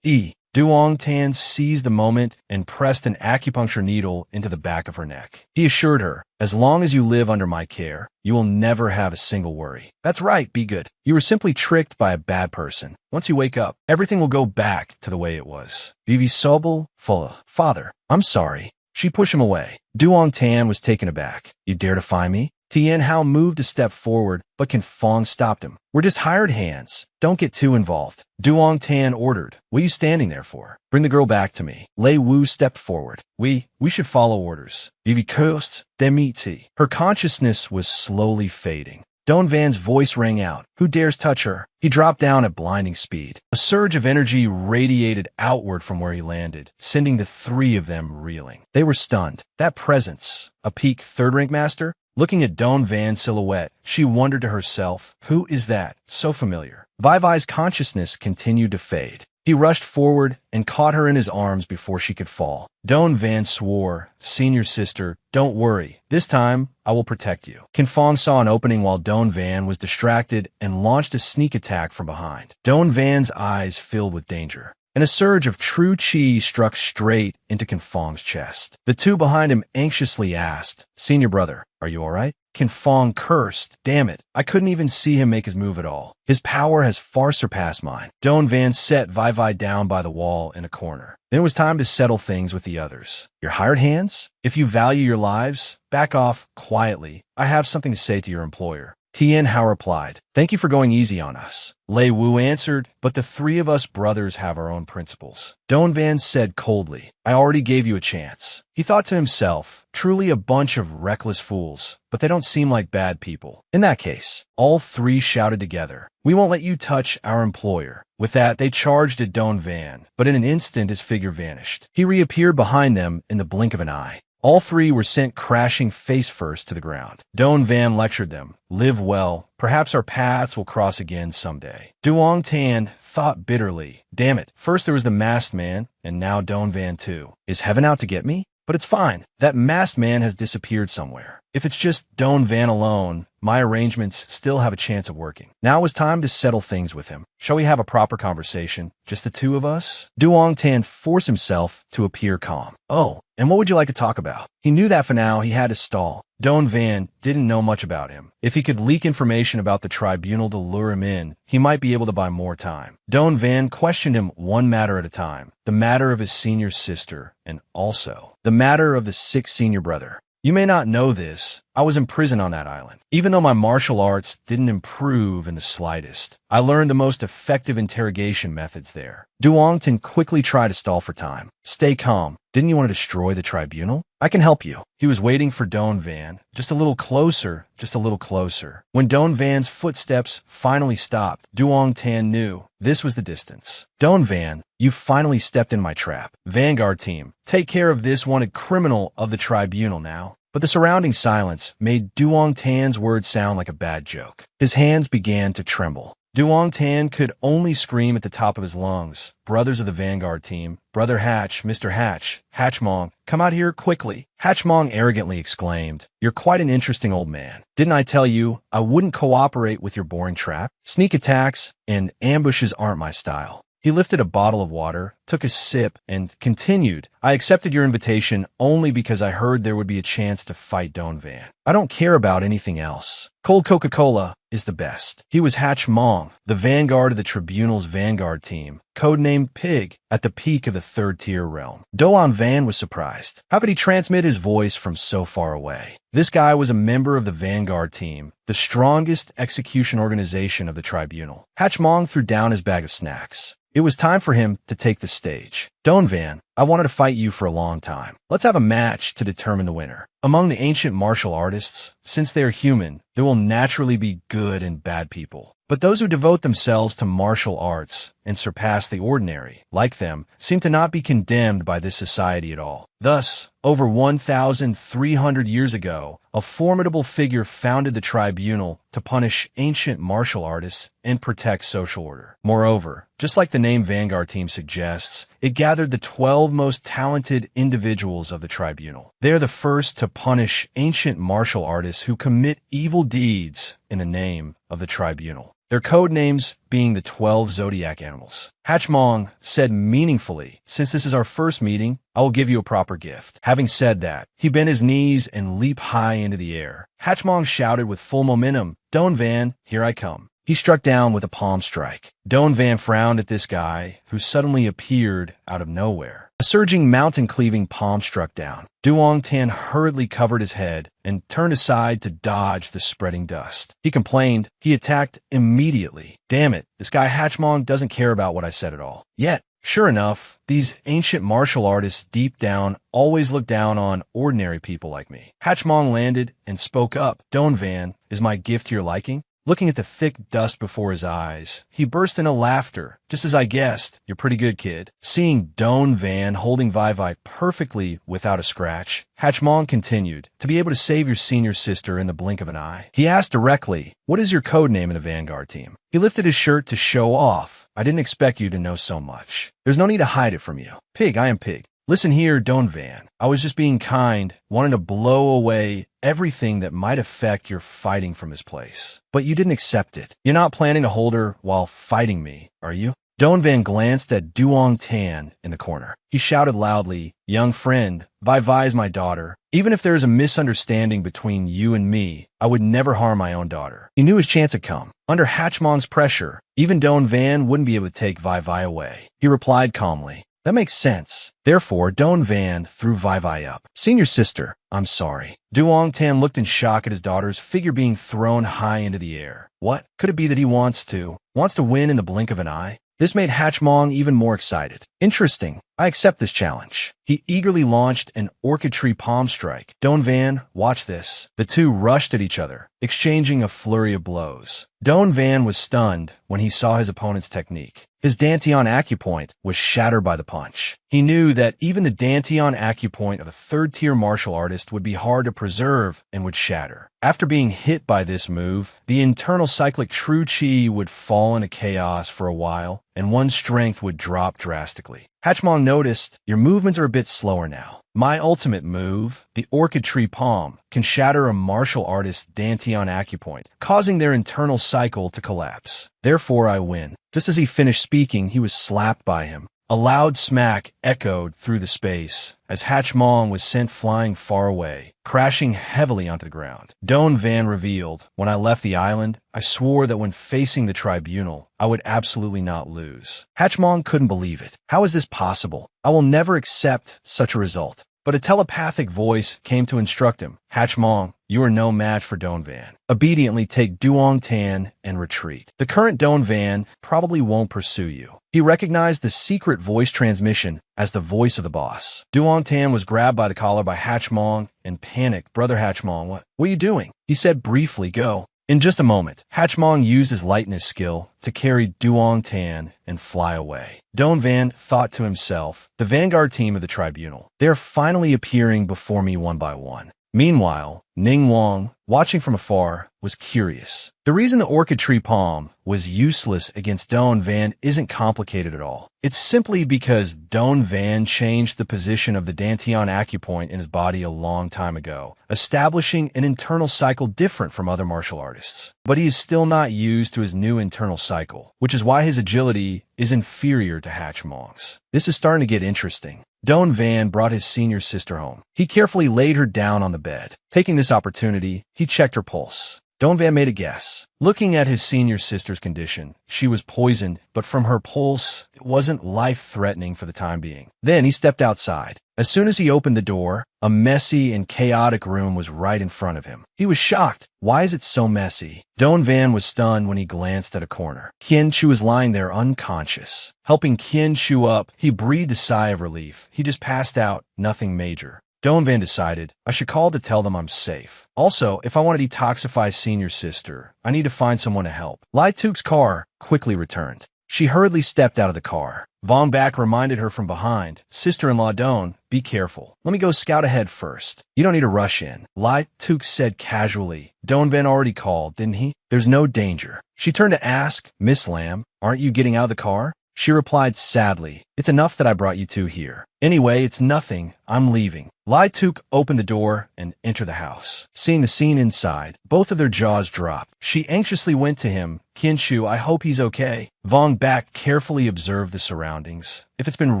Duong Tan seized the moment and pressed an acupuncture needle into the back of her neck. He assured her, as long as you live under my care, you will never have a single worry. That's right, be good. You were simply tricked by a bad person. Once you wake up, everything will go back to the way it was. Vivi Sobel, Fulla. Father, I'm sorry. She pushed him away. Duong Tan was taken aback. You dare defy me? Tien Hao moved a step forward, but Can Fong stopped him. We're just hired hands. Don't get too involved. Duong Tan ordered. What are you standing there for? Bring the girl back to me. Lei Wu stepped forward. We should follow orders. Vivi cursed. Demiti. Her consciousness was slowly fading. Don Van's voice rang out. Who dares touch her? He dropped down at blinding speed. A surge of energy radiated outward from where he landed, sending the three of them reeling. They were stunned. That presence, a peak third-rank master? Looking at Don Van's silhouette, she wondered to herself, who is that? So familiar. Vai Vai's consciousness continued to fade. He rushed forward and caught her in his arms before she could fall. Don Van swore, Senior sister, don't worry. This time, I will protect you. Can Fong saw an opening while Don Van was distracted and launched a sneak attack from behind. Don Van's eyes filled with danger, and a surge of true chi struck straight into Can Fong's chest. The two behind him anxiously asked, Senior brother, are you all right? Can Fong cursed. Damn it, I couldn't even see him make his move at all. His power has far surpassed mine. Don Van set Vai Vai down by the wall in a corner. Then it was time to settle things with the others. Your hired hands? If you value your lives, back off quietly. I have something to say to your employer. Tien Hao replied, Thank you for going easy on us. Lei Wu answered, But the three of us brothers have our own principles. Don Van said coldly, I already gave you a chance. He thought to himself, truly a bunch of reckless fools, but they don't seem like bad people. In that case, all three shouted together, We won't let you touch our employer. With that, they charged at Don Van, but in an instant his figure vanished. He reappeared behind them in the blink of an eye. All three were sent crashing face first to the ground. Don Van lectured them, Live well, perhaps our paths will cross again someday. Duong Tan thought bitterly, Damn it, first there was the masked man, and now Don Van too. Is heaven out to get me? But it's fine. That masked man has disappeared somewhere. If it's just Don Van alone, my arrangements still have a chance of working. Now it was time to settle things with him. Shall we have a proper conversation? Just the two of us? Duong Tan forced himself to appear calm. Oh, and what would you like to talk about? He knew that for now he had to stall. Don Van didn't know much about him. If he could leak information about the tribunal to lure him in, he might be able to buy more time. Don Van questioned him one matter at a time. The matter of his senior sister, and also the matter of the sick senior brother. You may not know this, I was in prison on that island. Even though my martial arts didn't improve in the slightest, I learned the most effective interrogation methods there. Duongtan quickly tried to stall for time. Stay calm. Didn't you want to destroy the tribunal? I can help you. He was waiting for Don Van. Just a little closer, just a little closer. When Don Van's footsteps finally stopped, Duong Tan knew this was the distance. Don Van, you finally stepped in my trap. Vanguard team, take care of this wanted criminal of the tribunal now. But the surrounding silence made Duong Tan's words sound like a bad joke. His hands began to tremble. Duong Tan could only scream at the top of his lungs. Brothers of the Vanguard team, Brother Hatch, Mr. Hatch, Hatchmong, come out here quickly. Hatchmong arrogantly exclaimed, You're quite an interesting old man. Didn't I tell you I wouldn't cooperate with your boring trap? Sneak attacks and ambushes aren't my style. He lifted a bottle of water, took a sip, and continued, I accepted your invitation only because I heard there would be a chance to fight Don Van. I don't care about anything else. Cold Coca-Cola is the best. He was Hatch Mong, the vanguard of the Tribunal's vanguard team, codenamed Pig, at the peak of the third-tier realm. Doan Van was surprised. How could he transmit his voice from so far away? This guy was a member of the vanguard team, the strongest execution organization of the Tribunal. Hatch Mong threw down his bag of snacks. It was time for him to take the stage. Don Van, I wanted to fight you for a long time. Let's have a match to determine the winner. Among the ancient martial artists, since they are human, there will naturally be good and bad people. But those who devote themselves to martial arts and surpass the ordinary, like them, seem to not be condemned by this society at all. Thus, over 1,300 years ago, a formidable figure founded the tribunal to punish ancient martial artists and protect social order. Moreover, just like the name Vanguard Team suggests, it gathered the 12 most talented individuals of the tribunal. They are the first to punish ancient martial artists who commit evil deeds in the name of the tribunal. Their code names being the 12 zodiac animals. Hatch Mong said meaningfully, since this is our first meeting, I will give you a proper gift. Having said that, he bent his knees and leaped high into the air. Hatch Mong shouted with full momentum, Don Van, here I come. He struck down with a palm strike. Don Van frowned at this guy, who suddenly appeared out of nowhere. A surging mountain-cleaving palm struck down. Duong Tan hurriedly covered his head and turned aside to dodge the spreading dust. He complained. He attacked immediately. Damn it, this guy Hatch Mong doesn't care about what I said at all. Yet, sure enough, these ancient martial artists deep down always look down on ordinary people like me. Hatch Mong landed and spoke up. Don Van, is my gift to your liking? Looking at the thick dust before his eyes, he burst into laughter. Just as I guessed, you're pretty good, kid. Seeing Don Van holding Vai perfectly without a scratch, Hatch Mong continued, to be able to save your senior sister in the blink of an eye. He asked directly, what is your code name in the Vanguard team? He lifted his shirt to show off. I didn't expect you to know so much. There's no need to hide it from you. Pig, I am Pig. Listen here, Don Van. I was just being kind, wanting to blow away everything that might affect your fighting from this place. But you didn't accept it. You're not planning to hold her while fighting me, are you? Don Van glanced at Duong Tan in the corner. He shouted loudly, young friend, Vai is my daughter. Even if there is a misunderstanding between you and me, I would never harm my own daughter. He knew his chance had come. Under Hatch Mong's pressure, even Don Van wouldn't be able to take Vai away. He replied calmly, that makes sense. Therefore, Don Van threw Vai up. Senior sister, I'm sorry. Duong Tan looked in shock at his daughter's figure being thrown high into the air. What? Could it be that he wants to win in the blink of an eye? This made Hatch Mong even more excited. Interesting. I accept this challenge. He eagerly launched an orchid tree palm strike. Don Van, watch this. The two rushed at each other, exchanging a flurry of blows. Don Van was stunned when he saw his opponent's technique. His Dantian acupoint was shattered by the punch. He knew that even the Dantian acupoint of a third-tier martial artist would be hard to preserve and would shatter. After being hit by this move, the internal cyclic true chi would fall into chaos for a while, and one's strength would drop drastically. Hatch Mong noticed, your movements are a bit slower now. My ultimate move, the orchid tree palm, can shatter a martial artist's Dantian acupoint, causing their internal cycle to collapse. Therefore, I win. Just as he finished speaking, he was slapped by him. A loud smack echoed through the space as Hatch Mong was sent flying far away, crashing heavily onto the ground. Don Van revealed, when I left the island, I swore that when facing the tribunal, I would absolutely not lose. Hatch Mong couldn't believe it. How is this possible? I will never accept such a result. But a telepathic voice came to instruct him. Hatch Mong, you are no match for Don Van. Obediently take Duong Tan and retreat. The current Don Van probably won't pursue you. He recognized the secret voice transmission as the voice of the boss. Duong Tan was grabbed by the collar by Hatch Mong and panicked. Brother Hatch Mong, what are you doing? He said briefly, go. In just a moment, Hatch Mong used his lightness skill to carry Duong Tan and fly away. Don Van thought to himself, the vanguard team of the tribunal. They are finally appearing before me one by one. Meanwhile, Ning Wang, watching from afar, was curious. The reason the orchid tree palm was useless against Don Van isn't complicated at all. It's simply because Don Van changed the position of the Dantian acupoint in his body a long time ago, establishing an internal cycle different from other martial artists. But he is still not used to his new internal cycle, which is why his agility is inferior to Hatch Mong's. This is starting to get interesting. Don Van brought his senior sister home. He carefully laid her down on the bed. Taking this opportunity, he checked her pulse. Don Van made a guess. Looking at his senior sister's condition, she was poisoned, but from her pulse, it wasn't life-threatening for the time being. Then he stepped outside. As soon as he opened the door, a messy and chaotic room was right in front of him. He was shocked. Why is it so messy? Don Van was stunned when he glanced at a corner. Qian Chu was lying there unconscious. Helping Qian Chu up, he breathed a sigh of relief. He just passed out, nothing major. Don Van decided, I should call to tell them I'm safe. Also, if I want to detoxify senior sister, I need to find someone to help. Lai Tuk's car quickly returned. She hurriedly stepped out of the car. Vong Bak reminded her from behind, Sister-in-law Don, be careful. Let me go scout ahead first. You don't need to rush in. Lai Tuk said casually. Don Van already called, didn't he? There's no danger. She turned to ask, Miss Lam, aren't you getting out of the car? She replied sadly, it's enough that I brought you two here. Anyway, it's nothing. I'm leaving. Lai Tuk opened the door and entered the house. Seeing the scene inside, both of their jaws dropped. She anxiously went to him. Qian Chu, I hope he's okay. Vong Bak carefully observed the surroundings. If it's been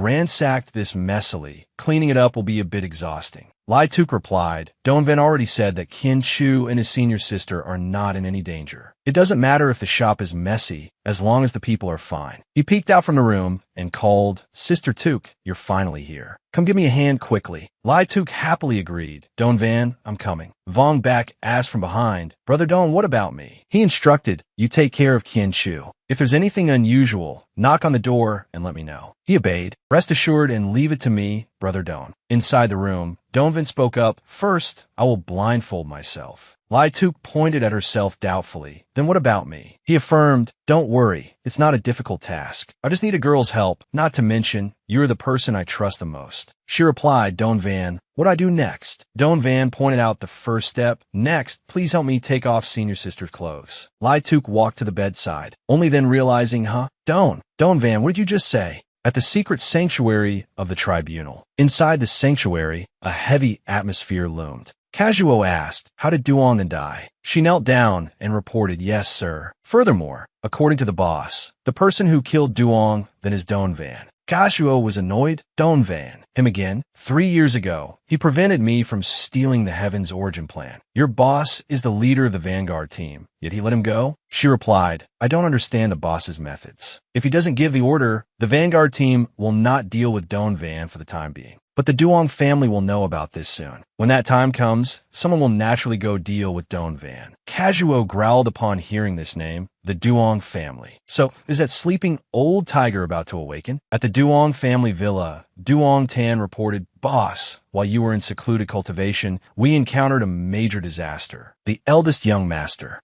ransacked this messily, cleaning it up will be a bit exhausting. Lai Tuk replied, Don Van already said that Qian Chu and his senior sister are not in any danger. It doesn't matter if the shop is messy, as long as the people are fine. He peeked out from the room and called, Sister Tuk, you're finally here. Come give me a hand quickly. Lai Tuk happily agreed. Don Van, I'm coming. Vong Bak asked from behind, Brother Don, what about me? He instructed, you take care of Qian Chu. If there's anything unusual, knock on the door and let me know. He obeyed. Rest assured and leave it to me, Brother Don. Inside the room, Don Van spoke up, First, I will blindfold myself. Lai Tuk pointed at herself doubtfully. Then what about me? He affirmed, Don't worry, it's not a difficult task. I just need a girl's help, not to mention, you're the person I trust the most. She replied, Don Van, what do I do next? Don Van pointed out the first step. Next, please help me take off senior sister's clothes. Lai Tuk walked to the bedside, only then realizing, Don Van, what did you just say? At the secret sanctuary of the tribunal. Inside the sanctuary, a heavy atmosphere loomed. Kazuo asked, how did Duong then die? She knelt down and reported, yes, sir. Furthermore, according to the boss, the person who killed Duong then is Don Van. Kazuo was annoyed. Don Van. Him again? 3 years ago, he prevented me from stealing the Heaven's origin plan. Your boss is the leader of the Vanguard team, yet he let him go? She replied, I don't understand the boss's methods. If he doesn't give the order, the Vanguard team will not deal with Don Van for the time being. But the Duong family will know about this soon. When that time comes, someone will naturally go deal with Don Van. Kazuo growled upon hearing this name, the Duong family. So, is that sleeping old tiger about to awaken? At the Duong family villa, Duong Tan reported, Boss, while you were in secluded cultivation, we encountered a major disaster. The eldest young master.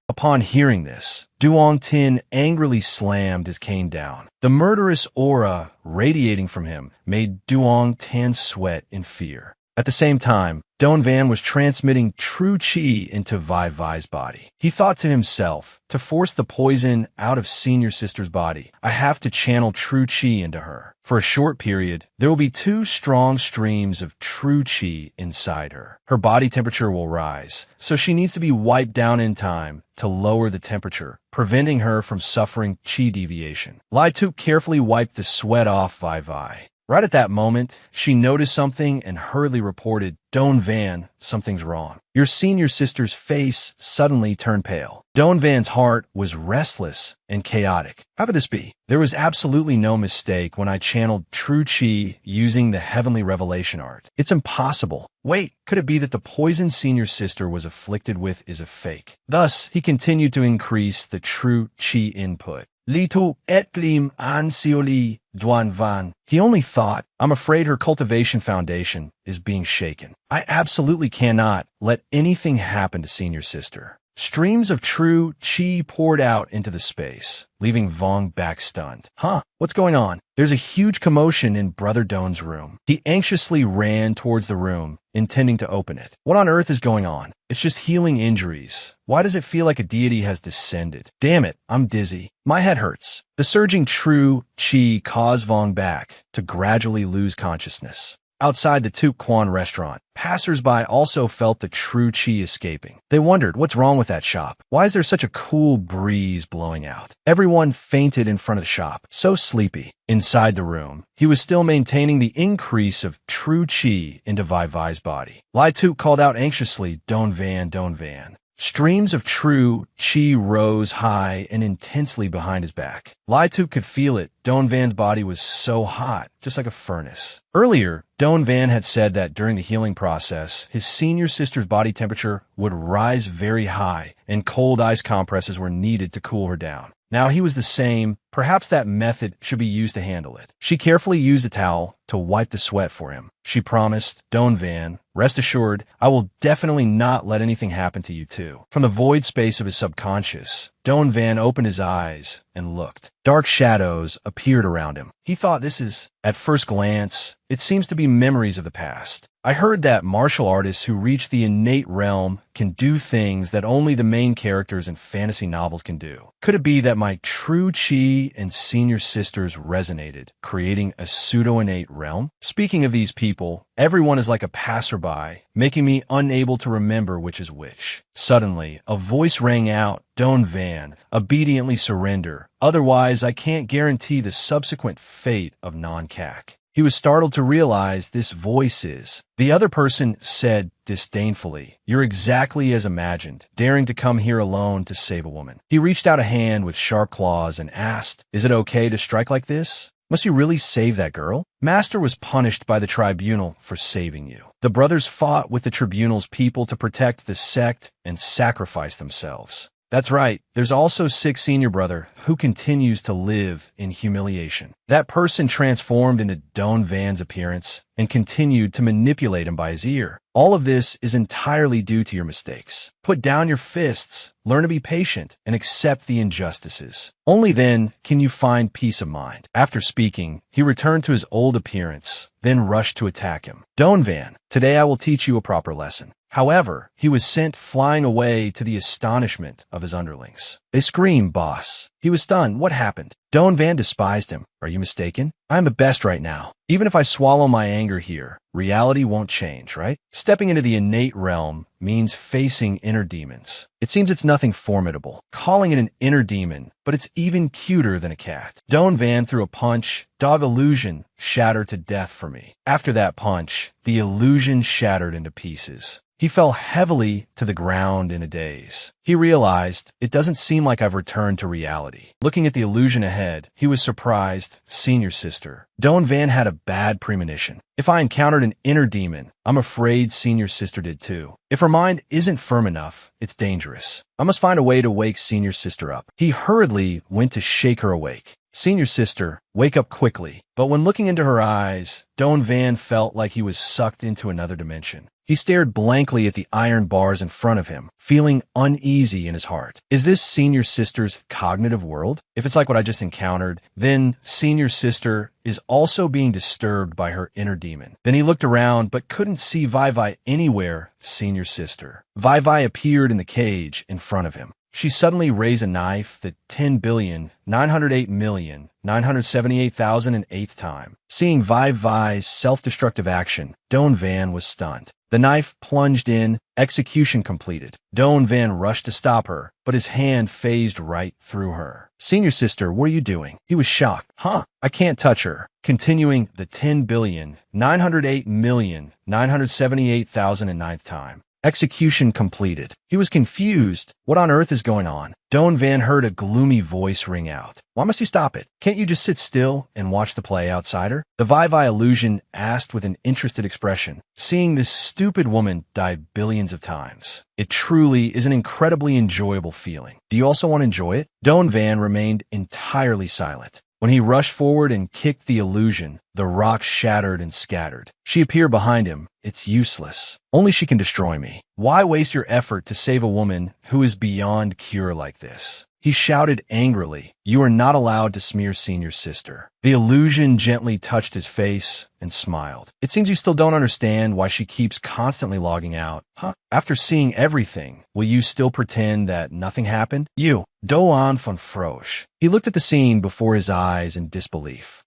Upon hearing this, Duong Tin angrily slammed his cane down. The murderous aura radiating from him made Duong Tan sweat in fear. At the same time, Don Van was transmitting true chi into Vai Vai's body. He thought to himself, to force the poison out of senior sister's body, I have to channel true chi into her. For a short period, there will be 2 strong streams of true chi inside her. Her body temperature will rise, so she needs to be wiped down in time to lower the temperature, preventing her from suffering chi deviation. Lai Tuk carefully wiped the sweat off Vai Vai. Right at that moment, she noticed something and hurriedly reported, Don Van, something's wrong. Your senior sister's face suddenly turned pale. Don Van's heart was restless and chaotic. How could this be? There was absolutely no mistake when I channeled true chi using the heavenly revelation art. It's impossible. Wait, could it be that the poison senior sister was afflicted with is a fake? Thus, he continued to increase the true chi input. Lito etlim ansioli Duan Van. He only thought, I'm afraid her cultivation foundation is being shaken. I absolutely cannot let anything happen to senior sister. Streams of true chi poured out into the space, leaving Vong back stunned. Huh? What's going on? There's a huge commotion in Brother Doan's room. He anxiously ran towards the room, intending to open it. What on earth is going on? It's just healing injuries. Why does it feel like a deity has descended? Damn it, I'm dizzy. My head hurts. The surging true chi caused Vong back to gradually lose consciousness. Outside the Tuk Kwan restaurant, passers-by also felt the true chi escaping. They wondered, what's wrong with that shop? Why is there such a cool breeze blowing out? Everyone fainted in front of the shop, so sleepy. Inside the room, he was still maintaining the increase of true chi into Vai Vai's body. Lai Tuk called out anxiously, Don Van, Don Van. Streams of true chi rose high and intensely behind his back. Lai Tuk could feel it. Don Van's body was so hot, just like a furnace. Earlier, Don Van had said that during the healing process, his senior sister's body temperature would rise very high and cold ice compresses were needed to cool her down. Now he was the same. Perhaps that method should be used to handle it. She carefully used a towel to wipe the sweat for him. She promised, Don Van, rest assured, I will definitely not let anything happen to you too. From the void space of his subconscious, Don Van opened his eyes and looked. Dark shadows appeared around him. He thought this is, at first glance, it seems to be memories of the past. I heard that martial artists who reach the innate realm can do things that only the main characters in fantasy novels can do. Could it be that my true chi and senior sisters resonated, creating a pseudo-innate realm? Speaking of these people, everyone is like a passerby, making me unable to remember which is which. Suddenly, a voice rang out, Don Van, obediently surrender. Otherwise, I can't guarantee the subsequent fate of non-cac. He was startled to realize this voice is. The other person said disdainfully, You're exactly as imagined, daring to come here alone to save a woman. He reached out a hand with sharp claws and asked, Is it okay to strike like this? Must you really save that girl? Master was punished by the tribunal for saving you. The brothers fought with the tribunal's people to protect the sect and sacrifice themselves. That's right, there's also Sick Senior Brother who continues to live in humiliation. That person transformed into Don Van's appearance and continued to manipulate him by his ear. All of this is entirely due to your mistakes. Put down your fists, learn to be patient, and accept the injustices. Only then can you find peace of mind. After speaking, he returned to his old appearance, then rushed to attack him. Don Van, today I will teach you a proper lesson. However, he was sent flying away to the astonishment of his underlings. They screamed, Boss. He was stunned. What happened? Don Van despised him. Are you mistaken? I am the best right now. Even if I swallow my anger here, reality won't change, right? Stepping into the innate realm means facing inner demons. It seems it's nothing formidable. Calling it an inner demon, but it's even cuter than a cat. Don Van threw a punch. Dog illusion shattered to death for me. After that punch, the illusion shattered into pieces. He fell heavily to the ground in a daze. He realized, it doesn't seem like I've returned to reality. Looking at the illusion ahead, he was surprised. Senior sister. Don Van had a bad premonition. If I encountered an inner demon, I'm afraid senior sister did too. If her mind isn't firm enough, it's dangerous. I must find a way to wake senior sister up. He hurriedly went to shake her awake. Senior sister, wake up quickly. But when looking into her eyes, Don Van felt like he was sucked into another dimension. He stared blankly at the iron bars in front of him, feeling uneasy in his heart. Is this senior sister's cognitive world? If it's like what I just encountered, then senior sister is also being disturbed by her inner demon. Then he looked around but couldn't see Vai Vai anywhere. Senior sister. Vai Vai appeared in the cage in front of him. She suddenly raised a knife the 10,908,978,008th time. Seeing Vai Vai's self-destructive action, Don Van was stunned. The knife plunged in, execution completed. Don Van rushed to stop her, but his hand phased right through her. Senior sister, what are you doing? He was shocked. Huh? I can't touch her. Continuing the 10,908,978,009th time. Execution completed. He was confused. What on earth is going on? Don Van heard a gloomy voice ring out. Why must you stop it? Can't you just sit still and watch the play outside her? The Vai Vai illusion asked with an interested expression, seeing this stupid woman die billions of times. It truly is an incredibly enjoyable feeling. Do you also want to enjoy it? Don Van remained entirely silent. When he rushed forward and kicked the illusion, the rock shattered and scattered. She appeared behind him. It's useless. Only she can destroy me. Why waste your effort to save a woman who is beyond cure like this? He shouted angrily, "You are not allowed to smear Senior's sister." The illusion gently touched his face and smiled. "It seems you still don't understand why she keeps constantly logging out, huh? After seeing everything, will you still pretend that nothing happened? You, Doan von Frosch." He looked at the scene before his eyes in disbelief.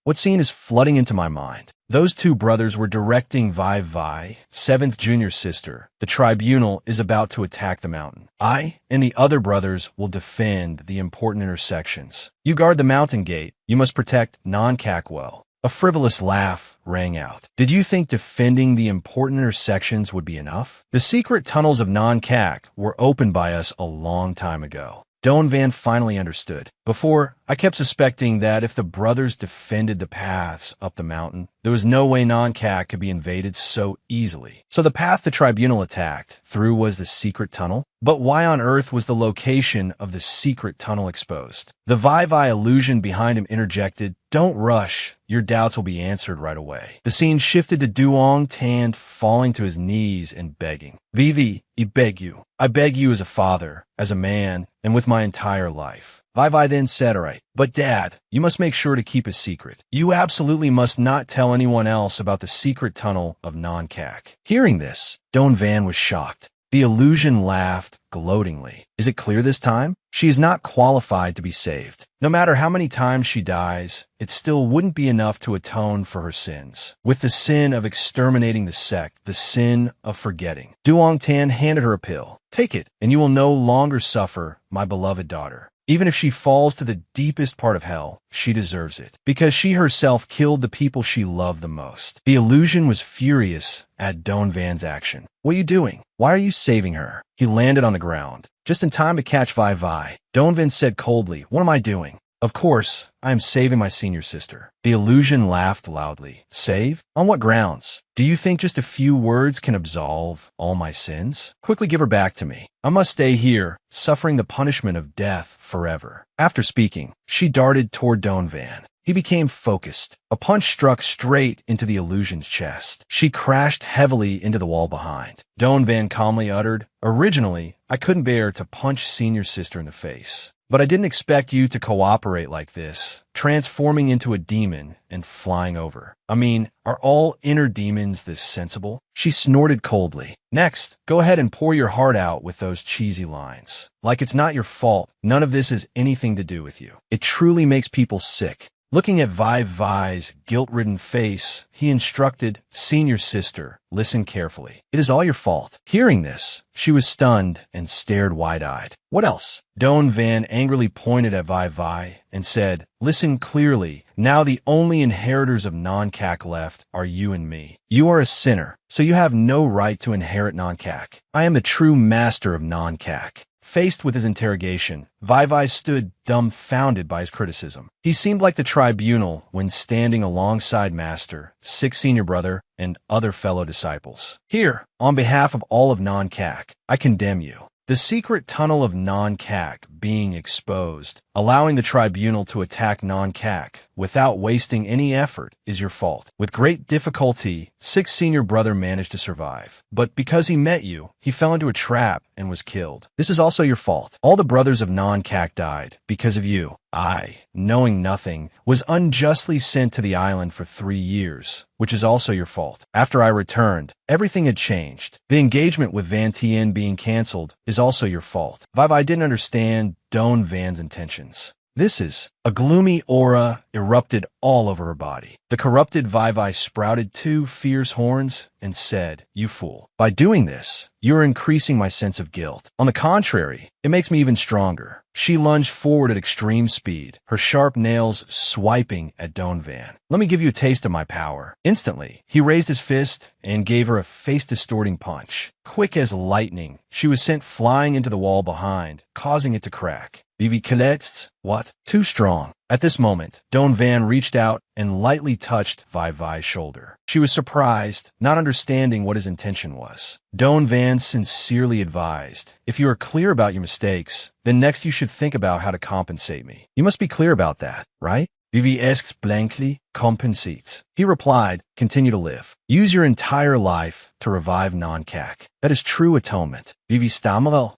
What scene is flooding into my mind? Those two brothers were directing Vai Vai, 7th junior sister. The tribunal is about to attack the mountain. I and the other brothers will defend the important intersections. You guard the mountain gate. You must protect non-cac well. A frivolous laugh rang out. Did you think defending the important intersections would be enough? The secret tunnels of non-cac were opened by us a long time ago. Doan Van finally understood. Before, I kept suspecting that if the brothers defended the paths up the mountain, there was no way non-cac could be invaded so easily. So the path the tribunal attacked through was the secret tunnel? But why on earth was the location of the secret tunnel exposed? The Vai Vai illusion behind him interjected, "Don't rush. Your doubts will be answered right away." The scene shifted to Duong Tan falling to his knees and begging. "Vivi, I beg you. I beg you as a father, as a man, and with my entire life." Vai Vai then said, "All right, but Dad, you must make sure to keep a secret. You absolutely must not tell anyone else about the secret tunnel of non-cac." Hearing this, Doan Van was shocked. The illusion laughed gloatingly. "Is it clear this time? She is not qualified to be saved. No matter how many times she dies, it still wouldn't be enough to atone for her sins. With the sin of exterminating the sect, the sin of forgetting." Duong Tan handed her a pill. "Take it, and you will no longer suffer, my beloved daughter. Even if she falls to the deepest part of hell, she deserves it, because she herself killed the people she loved the most." The illusion was furious at Doan Van's action. "What are you doing? Why are you saving her?" He landed on the ground, just in time to catch Vai Vai. Doan Van said coldly, "What am I doing?" "Of course, I am saving my senior sister." The illusion laughed loudly. "Save? On what grounds? Do you think just a few words can absolve all my sins? Quickly give her back to me. I must stay here, suffering the punishment of death forever." After speaking, she darted toward Doan Van. He became focused. A punch struck straight into the illusion's chest. She crashed heavily into the wall behind. Doan Van calmly uttered, "Originally, I couldn't bear to punch senior sister in the face. But I didn't expect you to cooperate like this, transforming into a demon and flying over. I mean, are all inner demons this sensible?" She snorted coldly. "Next, go ahead and pour your heart out with those cheesy lines. Like it's not your fault. None of this has anything to do with you. It truly makes people sick." Looking at Vai Vai's guilt-ridden face, he instructed, "Senior sister, listen carefully. It is all your fault." Hearing this, she was stunned and stared wide-eyed. "What else?" Doan Van angrily pointed at Vai Vai and said, "Listen clearly. Now the only inheritors of non-cac left are you and me. You are a sinner, so you have no right to inherit non-cac. I am the true master of non-cac." Faced with his interrogation, Vai Vai stood dumbfounded by his criticism. He seemed like the tribunal when standing alongside Master, 6th senior brother, and other fellow disciples. "Here, on behalf of all of non-cac, I condemn you. The secret tunnel of non-cac being exposed, allowing the tribunal to attack non-cac without wasting any effort is your fault. With great difficulty, 6th senior brother managed to survive. But because he met you, he fell into a trap and was killed. This is also your fault. All the brothers of non-cac died because of you. I, knowing nothing, was unjustly sent to the island for 3 years, which is also your fault. After I returned, everything had changed. The engagement with Van Tien being canceled is also your fault." Vai Vai didn't understand Doan Van's intentions. A gloomy aura erupted all over her body. The corrupted Vai Vai sprouted 2 fierce horns and said, "You fool. By doing this, you are increasing my sense of guilt. On the contrary, it makes me even stronger." She lunged forward at extreme speed, her sharp nails swiping at Doan Van. "Let me give you a taste of my power." Instantly, he raised his fist and gave her a face-distorting punch. Quick as lightning, she was sent flying into the wall behind, causing it to crack. "Vivi Colette's, what? Too strong." At this moment, Doan Van reached out and lightly touched Vai Vai's shoulder. She was surprised, not understanding what his intention was. Doan Van sincerely advised, if you are clear about your mistakes, then next you should think about how to compensate me. You must be clear about that, right? Vivi asks blankly, compensates. He replied, continue to live. Use your entire life to revive non-cac. That is true atonement. Vivi stammered,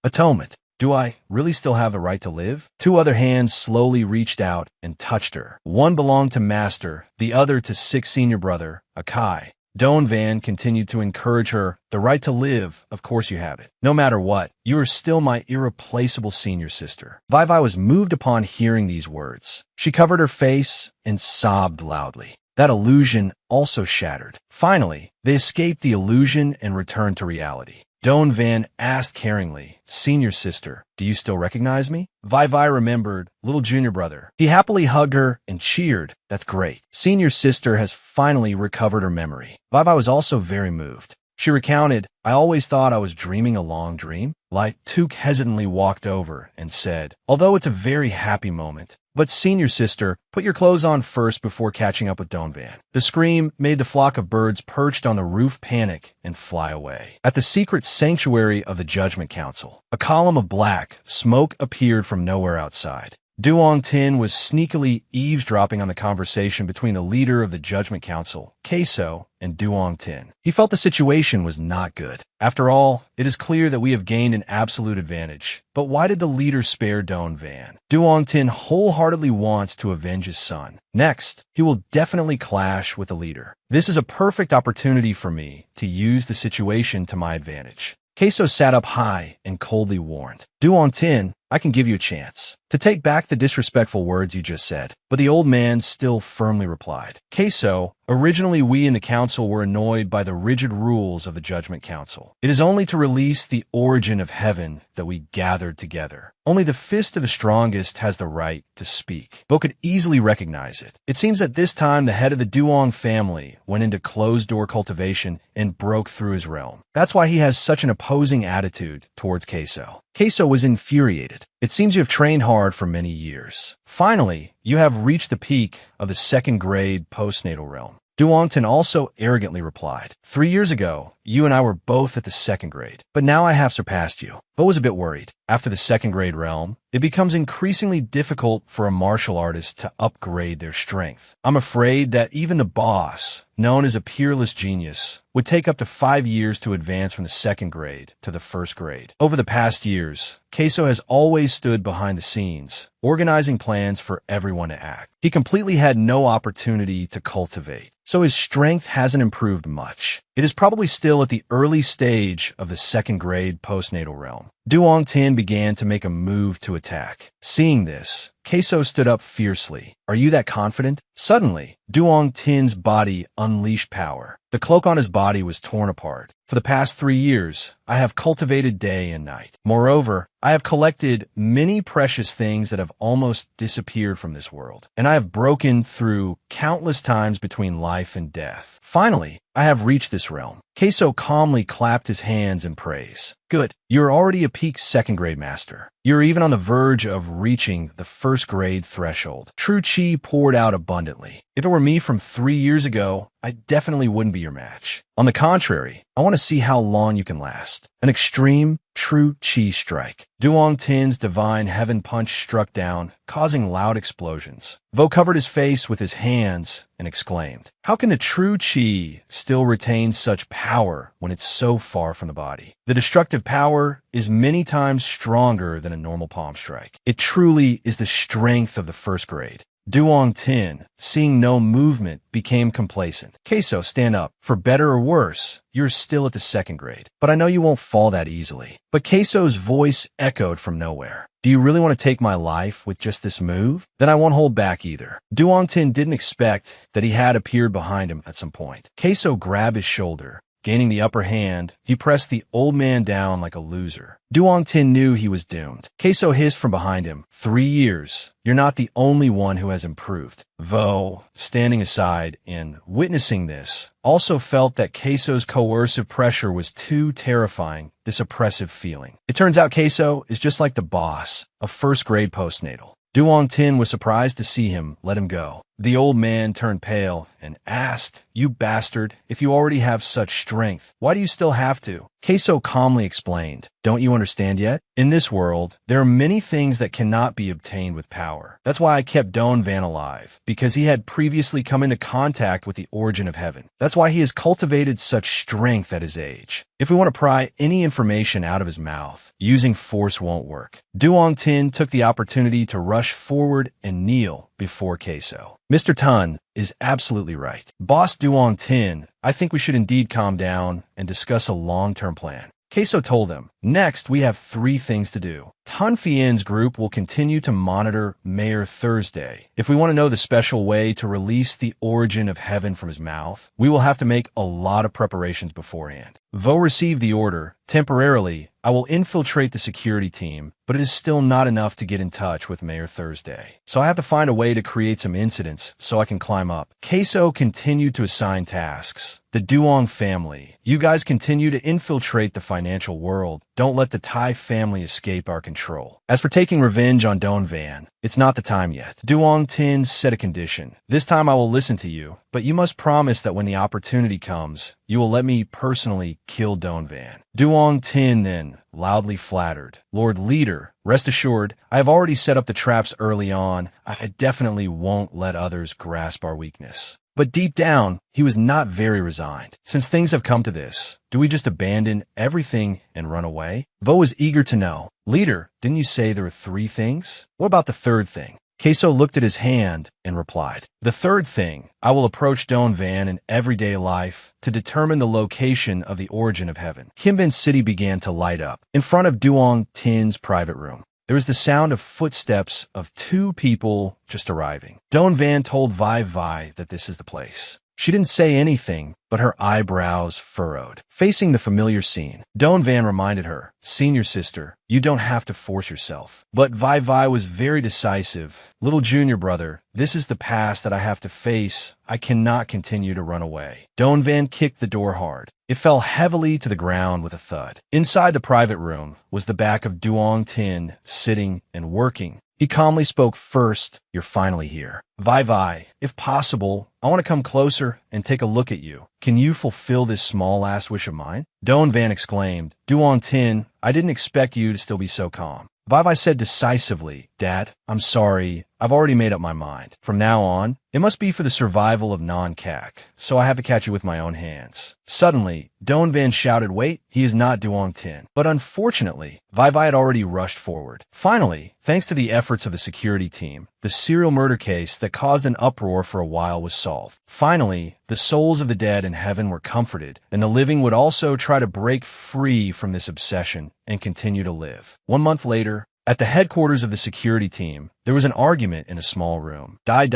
atonement. Do I really still have the right to live? Two other hands slowly reached out and touched her. One belonged to Master, the other to Sixth Senior Brother, Akai. Doan Van continued to encourage her, the right to live, of course you have it. No matter what, you are still my irreplaceable senior sister. Vivi was moved upon hearing these words. She covered her face and sobbed loudly. That illusion also shattered. Finally, they escaped the illusion and returned to reality. Doan Van asked caringly, senior sister, do you still recognize me? Vivi remembered, little junior brother. He happily hugged her and cheered, that's great. Senior sister has finally recovered her memory. Vivi was also very moved. She recounted, I always thought I was dreaming a long dream. Light Took hesitantly walked over and said, although it's a very happy moment, but senior sister, put your clothes on first before catching up with Doan Van. The scream made the flock of birds perched on the roof panic and fly away. At the secret sanctuary of the Judgment Council, a column of black smoke appeared from nowhere outside. Duong Tin was sneakily eavesdropping on the conversation between the leader of the Judgment Council, Queso, and Duong Tin. He felt the situation was not good. After all, it is clear that we have gained an absolute advantage. But why did the leader spare Doan Van? Duong Tin wholeheartedly wants to avenge his son. Next, he will definitely clash with the leader. This is a perfect opportunity for me to use the situation to my advantage. Queso sat up high and coldly warned, Duong Tin, I can give you a chance to take back the disrespectful words you just said. But the old man still firmly replied, Queso, originally we in the council were annoyed by the rigid rules of the Judgment Council. It is only to release the origin of heaven that we gathered together. Only the fist of the strongest has the right to speak. Bo could easily recognize it. It seems that this time the head of the Duong family went into closed-door cultivation and broke through his realm. That's why he has such an opposing attitude towards Queso. Queso was infuriated. It seems you have trained hard for many years. Finally, you have reached the peak of the second-grade postnatal realm. Duong Tin also arrogantly replied, 3 years ago, you and I were both at the second grade, but now I have surpassed you. Bo was a bit worried. After the second grade realm, it becomes increasingly difficult for a martial artist to upgrade their strength. I'm afraid that even the boss, known as a peerless genius, would take up to 5 years to advance from the second grade to the first grade. Over the past years, Queso has always stood behind the scenes, organizing plans for everyone to act. He completely had no opportunity to cultivate, so his strength hasn't improved much. It is probably still at the early stage of the second grade postnatal realm. Duong Tin began to make a move to attack. Seeing this, Queso stood up fiercely. Are you that confident? Suddenly, Duong Tin's body unleashed power. The cloak on his body was torn apart. For the past 3 years, I have cultivated day and night. Moreover, I have collected many precious things that have almost disappeared from this world, and I have broken through countless times between life and death. Finally, I have reached this realm. Queso calmly clapped his hands in praise. Good. You're already a peak second grade master. You're even on the verge of reaching the first grade threshold. True Chi poured out abundantly. If it were me from 3 years ago, I definitely wouldn't be your match. On the contrary, I want to see how long you can last. An extreme True Chi strike. Duong Tin's divine heaven punch struck down, causing loud explosions. Vo covered his face with his hands and exclaimed, how can the True Chi still retain such power when it's so far from the body? The destructive power is many times stronger than a normal palm strike. It truly is the strength of the first grade. Duong Tin, seeing no movement, became complacent. Queso, stand up. For better or worse, you're still at the second grade, but I know you won't fall that easily. But Queso's voice echoed from nowhere. Do you really want to take my life with just this move? Then I won't hold back either. Duong Tin didn't expect that he had appeared behind him at some point. Queso grabbed his shoulder. Gaining the upper hand, he pressed the old man down like a loser. Duong Tin knew he was doomed. Queso hissed from behind him, 3 years. You're not the only one who has improved. Vo, standing aside and witnessing this, also felt that Queso's coercive pressure was too terrifying, this oppressive feeling. It turns out Queso is just like the boss of first grade postnatal. Duong Tin was surprised to see him let him go. The old man turned pale and asked, "You bastard, if you already have such strength, why do you still have to?" Queso calmly explained, "Don't you understand yet? In this world, there are many things that cannot be obtained with power. That's why I kept Don Van alive, because he had previously come into contact with the origin of heaven. That's why he has cultivated such strength at his age. If we want to pry any information out of his mouth, using force won't work." Duong Tin took the opportunity to rush forward and kneel before Queso. "Mr. Tun is absolutely right. Boss Duong Tin, I think we should indeed calm down and discuss a long-term plan." Queso told them, "Next, we have 3 things to do. Tan Fien's group will continue to monitor Mayor Thursday. If we want to know the special way to release the origin of heaven from his mouth, we will have to make a lot of preparations beforehand. Vo received the order. Temporarily, I will infiltrate the security team, but it is still not enough to get in touch with Mayor Thursday. So I have to find a way to create some incidents so I can climb up." Queso continued to assign tasks. "The Duong family, you guys continue to infiltrate the financial world. Don't let the Tai family escape our control. As for taking revenge on Don Van, it's not the time yet." Duong Tin set a condition. "This time I will listen to you, but you must promise that when the opportunity comes, you will let me personally kill Don Van." Duong Tin then loudly flattered, "Lord Leader, rest assured, I have already set up the traps early on. I definitely won't let others grasp our weakness." But deep down, he was not very resigned. "Since things have come to this, do we just abandon everything and run away?" Vo was eager to know. "Leader, didn't you say there were 3 things? What about the 3rd thing?" Queso looked at his hand and replied, "The 3rd thing, I will approach Don Van in everyday life to determine the location of the origin of heaven." Kimbin City began to light up. In front of Duong Tin's private room, there was the sound of footsteps of 2 people just arriving. Don Van told Vi that this is the place. She didn't say anything, but her eyebrows furrowed. Facing the familiar scene, Don Van reminded her, "Senior sister, you don't have to force yourself." But Vi was very decisive. "Little junior brother, this is the past that I have to face. I cannot continue to run away." Don Van kicked the door hard. It fell heavily to the ground with a thud. Inside the private room was the back of Duong Tin, sitting and working. He calmly spoke. "First, you're finally here. Vi, if possible, I want to come closer and take a look at you. Can you fulfill this small last wish of mine?" Don Van exclaimed, "Duong Tin, I didn't expect you to still be so calm." Vi said decisively, "Dad, I'm sorry. I've already made up my mind. From now on, it must be for the survival of non-CAC, so I have to catch you with my own hands." Suddenly, Don Van shouted, "Wait, he is not Duong Tin." But unfortunately, Vi had already rushed forward. Finally, thanks to the efforts of the security team, the serial murder case that caused an uproar for a while was solved. Finally, the souls of the dead in heaven were comforted, and the living would also try to break free from this obsession and continue to live. 1 month later, at the headquarters of the security team, there was an argument in a small room. Dai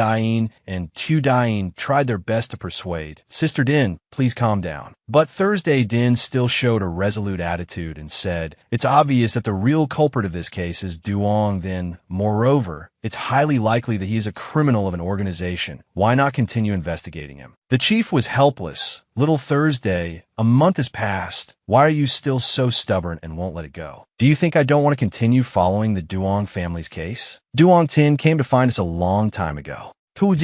and Tu Dain tried their best to persuade, "Sister Din, please calm down." But Thursday Din still showed a resolute attitude and said, "It's obvious that the real culprit of this case is Duong Then. Moreover, it's highly likely that he is a criminal of an organization. Why not continue investigating him?" The chief was helpless. "Little Thursday, a month has passed. Why are you still so stubborn and won't let it go? Do you think I don't want to continue following the Duong family's case? Duong Tin came to find us a long time ago." No,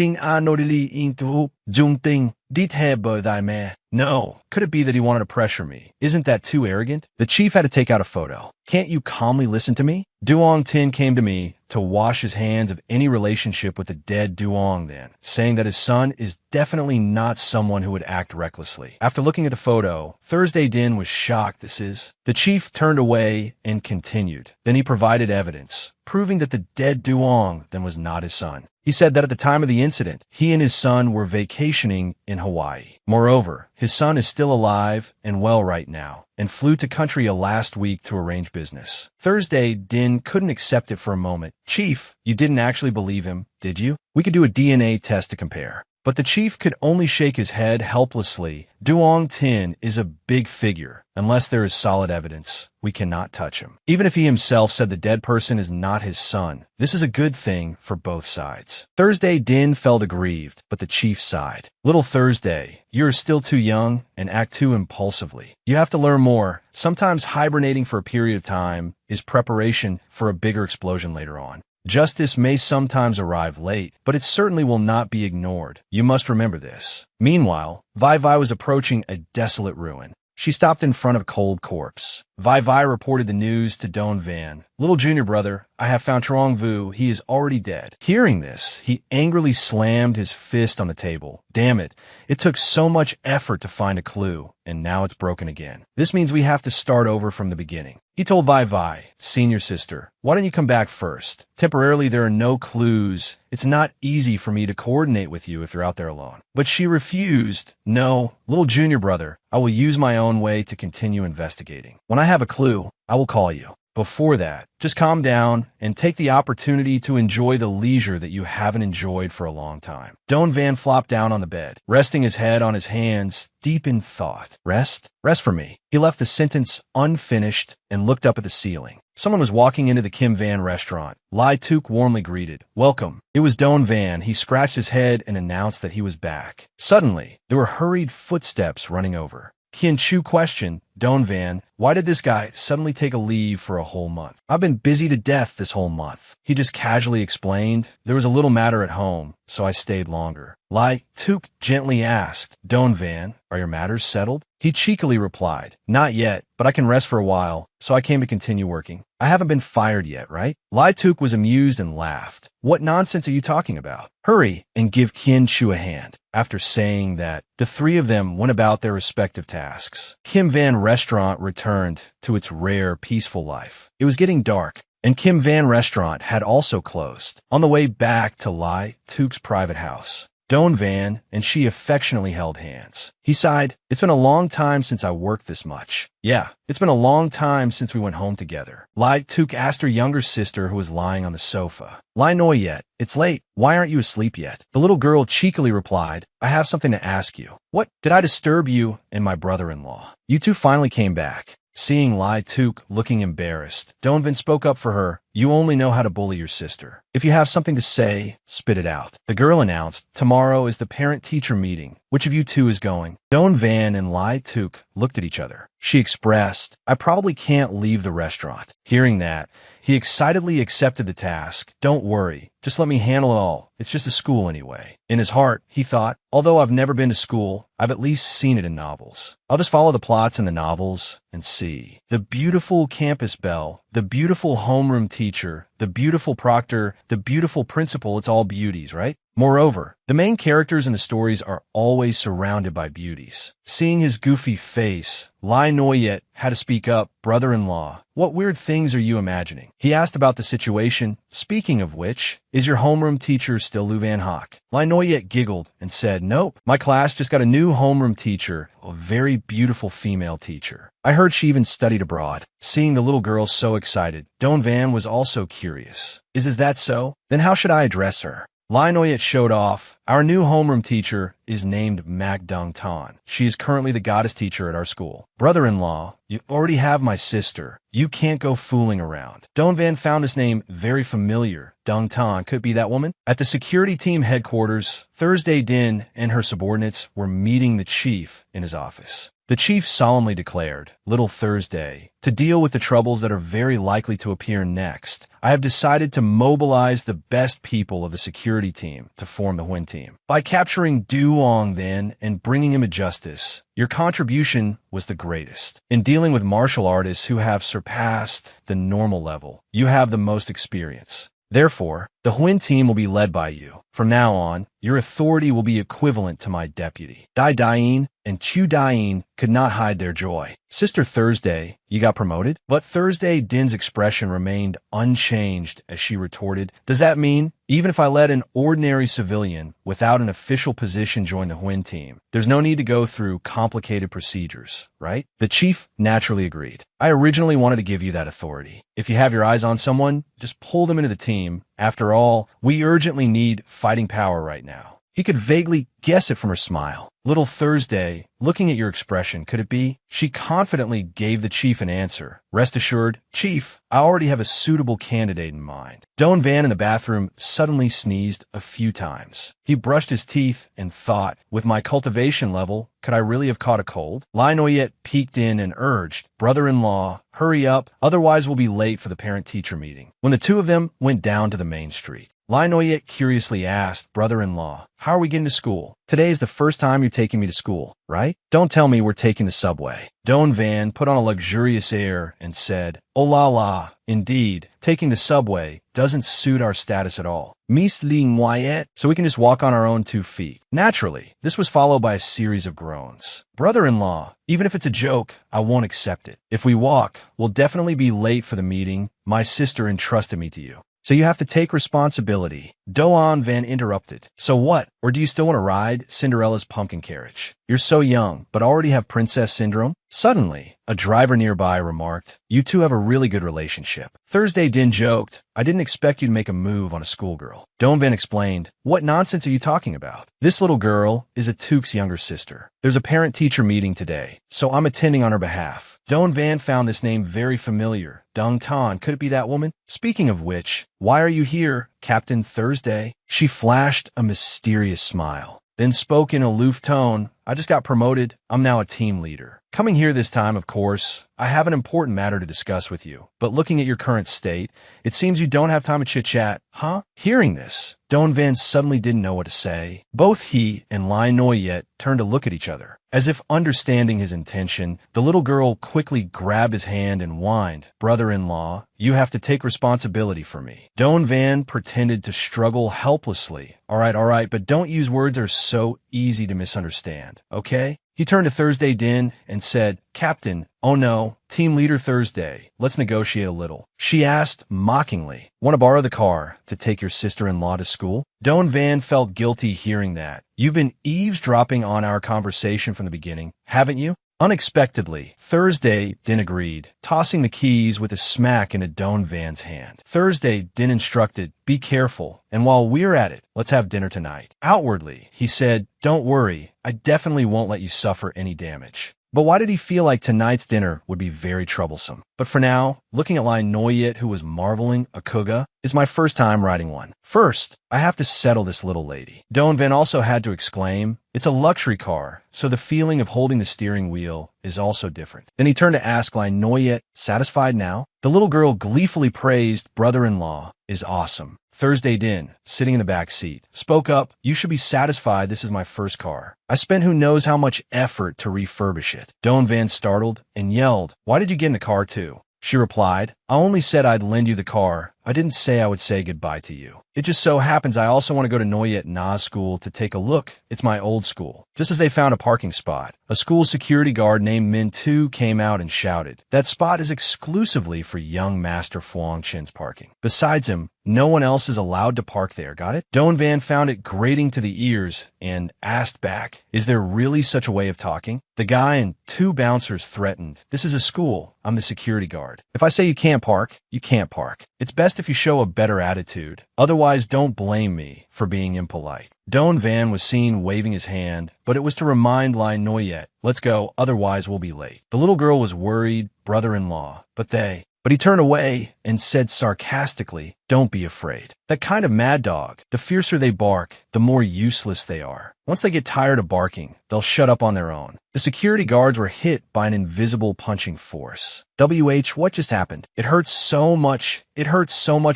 could it be that he wanted to pressure me? Isn't that too arrogant? The chief had to take out a photo. "Can't you calmly listen to me?" Duong Tin came to me to wash his hands of any relationship with the dead Duong Then, saying that his son is definitely not someone who would act recklessly. After looking at the photo, Thursday Din was shocked. The chief turned away and continued. Then he provided evidence, proving that the dead Duong Then was not his son. He said that at the time of the incident, he and his son were vacationing in Hawaii. Moreover, his son is still alive and well right now, and flew to country last week to arrange business. Thursday, Din couldn't accept it for a moment. "Chief, you didn't actually believe him, did you? We could do a DNA test to compare." But the chief could only shake his head helplessly. Duong Tin is a big figure. Unless there is solid evidence, we cannot touch him. Even if he himself said the dead person is not his son, this is a good thing for both sides. Thursday Din felt aggrieved, but the chief sighed. "Little Thursday, you are still too young and act too impulsively. You have to learn more. Sometimes hibernating for a period of time is preparation for a bigger explosion later on." Justice may sometimes arrive late, but it certainly will not be ignored. You must remember this. Meanwhile, Vi Vi was approaching a desolate ruin. She stopped in front of a cold corpse. Vi Vi reported the news to Don Van. Little junior brother, I have found Trong Vu. He is already dead. Hearing this, he angrily slammed his fist on the table. Damn it. It took so much effort to find a clue, and now it's broken again. This means we have to start over from the beginning. He told Vi Vi, senior sister, why don't you come back first? Temporarily, there are no clues. It's not easy for me to coordinate with you if you're out there alone. But she refused. No, little junior brother, I will use my own way to continue investigating. When I have a clue, I will call you. Before that, just calm down and take the opportunity to enjoy the leisure that you haven't enjoyed for a long time. Don Van flopped down on the bed, resting his head on his hands, deep in thought. Rest? Rest for me. He left the sentence unfinished and looked up at the ceiling. Someone was walking into the Kim Van restaurant. Lai Tuk warmly greeted. Welcome. It was Don Van. He scratched his head and announced that he was back. Suddenly, there were hurried footsteps running over. Kien Chu questioned, Don Van, why did this guy suddenly take a leave for a whole month? I've been busy to death this whole month. He just casually explained, there was a little matter at home, so I stayed longer. Lai Tuk gently asked, Don Van, are your matters settled? He cheekily replied, not yet, but I can rest for a while, so I came to continue working. I haven't been fired yet, right? Lai Tuk was amused and laughed. What nonsense are you talking about? Hurry and give Kien Chu a hand. After saying that, the three of them went about their respective tasks. Kim Van Restaurant returned to its rare, peaceful life. It was getting dark, and Kim Van Restaurant had also closed. On the way back to Lai Tuk's private house, Don Van and she affectionately held hands. He sighed, it's been a long time since I worked this much. Yeah, it's been a long time since we went home together. Lai Tuk asked her younger sister who was lying on the sofa. Lai Noi yet? It's late. Why aren't you asleep yet? The little girl cheekily replied, I have something to ask you. What? Did I disturb you and my brother-in-law? You two finally came back. Seeing Lai Tuk looking embarrassed, Don Van spoke up for her. You only know how to bully your sister. If you have something to say, spit it out. The girl announced, tomorrow is the parent-teacher meeting. Which of you two is going? Don Van and Lai Tuk looked at each other. She expressed, I probably can't leave the restaurant. Hearing that, he excitedly accepted the task. Don't worry, just let me handle it all. It's just a school anyway. In his heart, he thought, although I've never been to school, I've at least seen it in novels. I'll just follow the plots in the novels and see. The beautiful campus belle, the beautiful homeroom teacher, the beautiful proctor, the beautiful principal, it's all beauties, right? Moreover, the main characters in the stories are always surrounded by beauties. Seeing his goofy face, Lai Noyet had to speak up, brother-in-law, what weird things are you imagining? He asked about the situation. Speaking of which, is your homeroom teacher still Lou Van Hock? Lai Noyet giggled and said, nope, my class just got a new homeroom teacher, a very beautiful female teacher. I heard she even studied abroad. Seeing the little girl so excited, Don Van was also curious. Is that so? Then how should I address her? Lai Noyet showed off. Our new homeroom teacher is named Mac Dung Tan. She is currently the goddess teacher at our school. Brother-in-law, you already have my sister. You can't go fooling around. Don Van found this name very familiar. Dung Tan could be that woman. At the security team headquarters, Thursday Din and her subordinates were meeting the chief in his office. The chief solemnly declared, Little Thursday, to deal with the troubles that are very likely to appear next, I have decided to mobilize the best people of the security team to form the Huin team. By capturing Duong then and bringing him to justice, your contribution was the greatest. In dealing with martial artists who have surpassed the normal level, you have the most experience. Therefore, the Huin team will be led by you. From now on, your authority will be equivalent to my deputy. Dai Dain and Chu Dain could not hide their joy. Sister Thursday, you got promoted? But Thursday Din's expression remained unchanged as she retorted, does that mean, even if I let an ordinary civilian without an official position join the Huin team, there's no need to go through complicated procedures, right? The chief naturally agreed. I originally wanted to give you that authority. If you have your eyes on someone, just pull them into the team. After all, we urgently need fighting power right now. He could vaguely guess it from her smile. Little Thursday, looking at your expression, could it be? She confidently gave the chief an answer. Rest assured, Chief, I already have a suitable candidate in mind. Don Van in the bathroom suddenly sneezed a few times. He brushed his teeth and thought, with my cultivation level, could I really have caught a cold? Lai Noyette peeked in and urged, brother-in-law, hurry up, otherwise we'll be late for the parent-teacher meeting. When the two of them went down to the main street, Lai Noyette curiously asked, brother-in-law, how are we getting to school? Today is the first time you're taking me to school, right? Don't tell me we're taking the subway. Don Van put on a luxurious air and said, oh la la, indeed, taking the subway doesn't suit our status at all. Miss Li Noyette, so we can just walk on our own 2 feet. Naturally, this was followed by a series of groans. Brother-in-law, even if it's a joke, I won't accept it. If we walk, we'll definitely be late for the meeting. My sister entrusted me to you. So you have to take responsibility. Doan Van interrupted. So what? Or do you still want to ride Cinderella's pumpkin carriage? You're so young, but already have princess syndrome? Suddenly, a driver nearby remarked, you two have a really good relationship. Thursday Din joked, I didn't expect you to make a move on a schoolgirl. Don Van explained, what nonsense are you talking about? This little girl is Atuk's younger sister. There's a parent-teacher meeting today, so I'm attending on her behalf. Don Van found this name very familiar. Dung Tan, could it be that woman? Speaking of which, why are you here, Captain Thursday? She flashed a mysterious smile, then spoke in an aloof tone, I just got promoted. I'm now a team leader. Coming here this time, of course, I have an important matter to discuss with you. But looking at your current state, it seems you don't have time to chit-chat. Huh? Hearing this, Don Van suddenly didn't know what to say. Both he and Lai Noyette turned to look at each other. As if understanding his intention, the little girl quickly grabbed his hand and whined, brother-in-law, you have to take responsibility for me. Don Van pretended to struggle helplessly. All right, but don't use words that are so easy to misunderstand, okay? He turned to Thursday Din and said, Captain, oh no, Team Leader Thursday, let's negotiate a little. She asked mockingly, want to borrow the car to take your sister-in-law to school? Don Van felt guilty hearing that. You've been eavesdropping on our conversation from the beginning, haven't you? Unexpectedly, Thursday Din agreed, tossing the keys with a smack into Don Van's hand. Thursday Din instructed, be careful, and while we're at it, let's have dinner tonight. Outwardly, he said, don't worry, I definitely won't let you suffer any damage. But why did he feel like tonight's dinner would be very troublesome? But for now, looking at Lai Noyette, who was marveling a kuga, is my first time riding one. First, I have to settle this little lady. Don Van also had to exclaim, it's a luxury car, so the feeling of holding the steering wheel is also different. Then he turned to ask Lai Noyette, satisfied now? The little girl gleefully praised brother-in-law is awesome. Thursday Din, sitting in the back seat, spoke up, you should be satisfied this is my first car. I spent who knows how much effort to refurbish it. Don Van startled and yelled, why did you get in the car too? She replied, I only said I'd lend you the car. I didn't say I would say goodbye to you. It just so happens I also want to go to Noyette Na school to take a look. It's my old school. Just as they found a parking spot, a school security guard named Min Tu came out and shouted, that spot is exclusively for young Master Fuang Chen's parking. Besides him, no one else is allowed to park there, got it? Don Van found it grating to the ears and asked back, is there really such a way of talking? The guy and 2 bouncers threatened, this is a school, I'm the security guard. If I say you can't park, you can't park. It's best if you show a better attitude. Otherwise, don't blame me for being impolite. Don Van was seen waving his hand, but it was to remind Lai Noyette, let's go, otherwise we'll be late. The little girl was worried, brother-in-law, but he turned away and said sarcastically, don't be afraid. That kind of mad dog, the fiercer they bark, the more useless they are. Once they get tired of barking, they'll shut up on their own. The security guards were hit by an invisible punching force. What just happened? It hurts so much